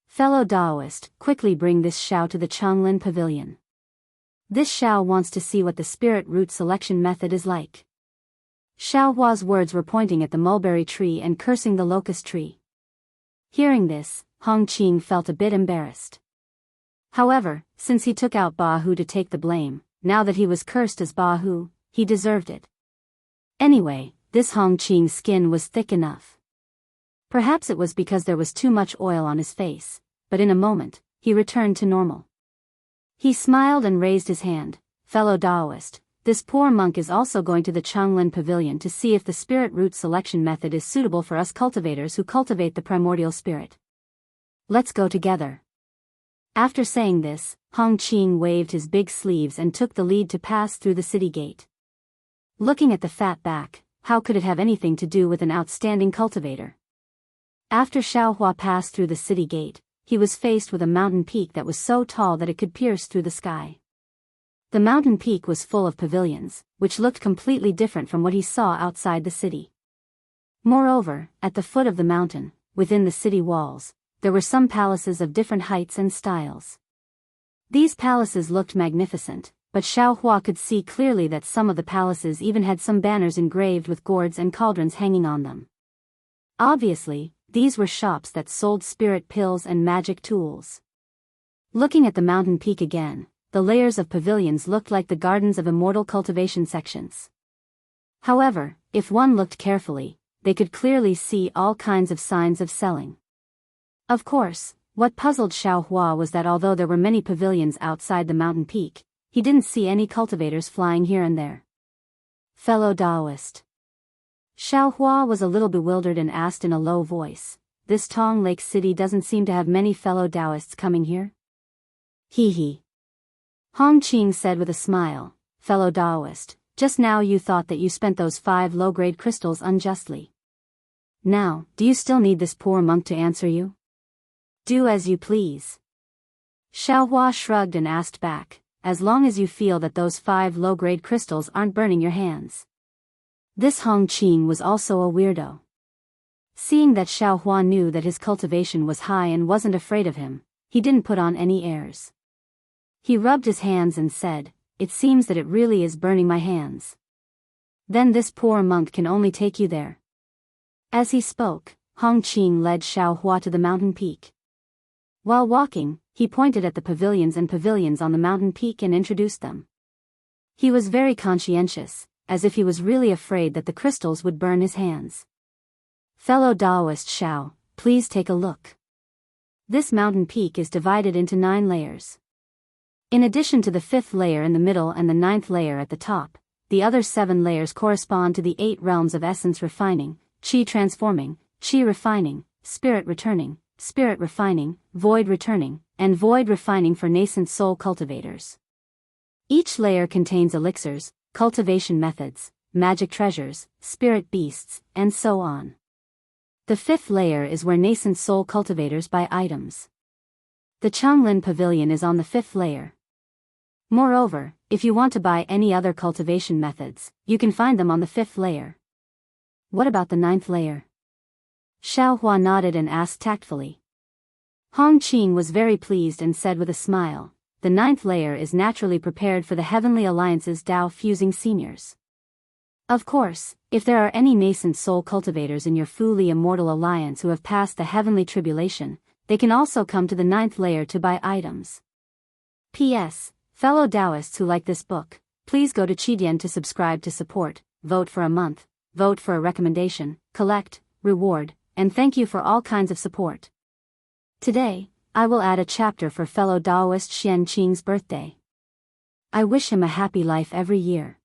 Fellow Daoist, quickly bring this Xiao to the Changlin Pavilion. This Xiao wants to see what the spirit root selection method is like. Xiaohua's words were pointing at the mulberry tree and cursing the locust tree. Hearing this, Hong Qing felt a bit embarrassed. However, since he took out Ba Hu to take the blame, now that he was cursed as Ba Hu, he deserved it. Anyway, this Hong Qing's skin was thick enough. Perhaps it was because there was too much oil on his face, but in a moment, he returned to normal. He smiled and raised his hand. Fellow Daoist, this poor monk is also going to the Changlin Pavilion to see if the spirit root selection method is suitable for us cultivators who cultivate the primordial spirit. Let's go together. After saying this, Hong Qing waved his big sleeves and took the lead to pass through the city gate. Looking at the fat back, how could it have anything to do with an outstanding cultivator? After Xiaohua passed through the city gate, he was faced with a mountain peak that was so tall that it could pierce through the sky. The mountain peak was full of pavilions, which looked completely different from what he saw outside the city. Moreover, at the foot of the mountain, within the city walls, there were some palaces of different heights and styles. These palaces looked magnificent, but Xiaohua could see clearly that some of the palaces even had some banners engraved with gourds and cauldrons hanging on them. Obviously, these were shops that sold spirit pills and magic tools. Looking at the mountain peak again, the layers of pavilions looked like the gardens of immortal cultivation sections. However, if one looked carefully, they could clearly see all kinds of signs of selling. Of course, what puzzled Xiaohua was that although there were many pavilions outside the mountain peak, he didn't see any cultivators flying here and there. Fellow Daoist. Xiaohua was a little bewildered and asked in a low voice, this Tong Lake City doesn't seem to have many fellow Daoists coming here? Hee hee. Hong Qing said with a smile, fellow Daoist, just now you thought that you spent those 5 low-grade crystals unjustly. Now, do you still need this poor monk to answer you? Do as you please. Xiaohua shrugged and asked back, as long as you feel that those 5 low-grade crystals aren't burning your hands. This Hong Qing was also a weirdo. Seeing that Xiaohua knew that his cultivation was high and wasn't afraid of him, he didn't put on any airs. He rubbed his hands and said, it seems that it really is burning my hands. Then this poor monk can only take you there. As he spoke, Hong Qing led Xiaohua to the mountain peak. While walking, he pointed at the pavilions on the mountain peak and introduced them. He was very conscientious, as if he was really afraid that the crystals would burn his hands. Fellow Daoist Xiao, please take a look. This mountain peak is divided into 9 layers. In addition to the 5th layer in the middle and the 9th layer at the top, the other 7 layers correspond to the 8 realms of essence refining, qi transforming, qi refining, spirit returning, spirit refining, void returning, and void refining for nascent soul cultivators. Each layer contains elixirs, cultivation methods, magic treasures, spirit beasts, and so on. The 5th layer is where nascent soul cultivators buy items. The Changlin Pavilion is on the 5th layer. Moreover, if you want to buy any other cultivation methods, you can find them on the 5th layer. What about the 9th layer? Xiaohua nodded and asked tactfully. Hong Qing was very pleased and said with a smile, the 9th layer is naturally prepared for the Heavenly Alliance's Dao fusing seniors. Of course, if there are any nascent soul cultivators in your fully immortal alliance who have passed the heavenly tribulation, they can also come to the 9th layer to buy items. P.S. Fellow Daoists who like this book, please go to Qidian to subscribe to support, vote for a month, vote for a recommendation, collect, reward, and thank you for all kinds of support. Today, I will add a chapter for fellow Daoist Xianqing's birthday. I wish him a happy life every year.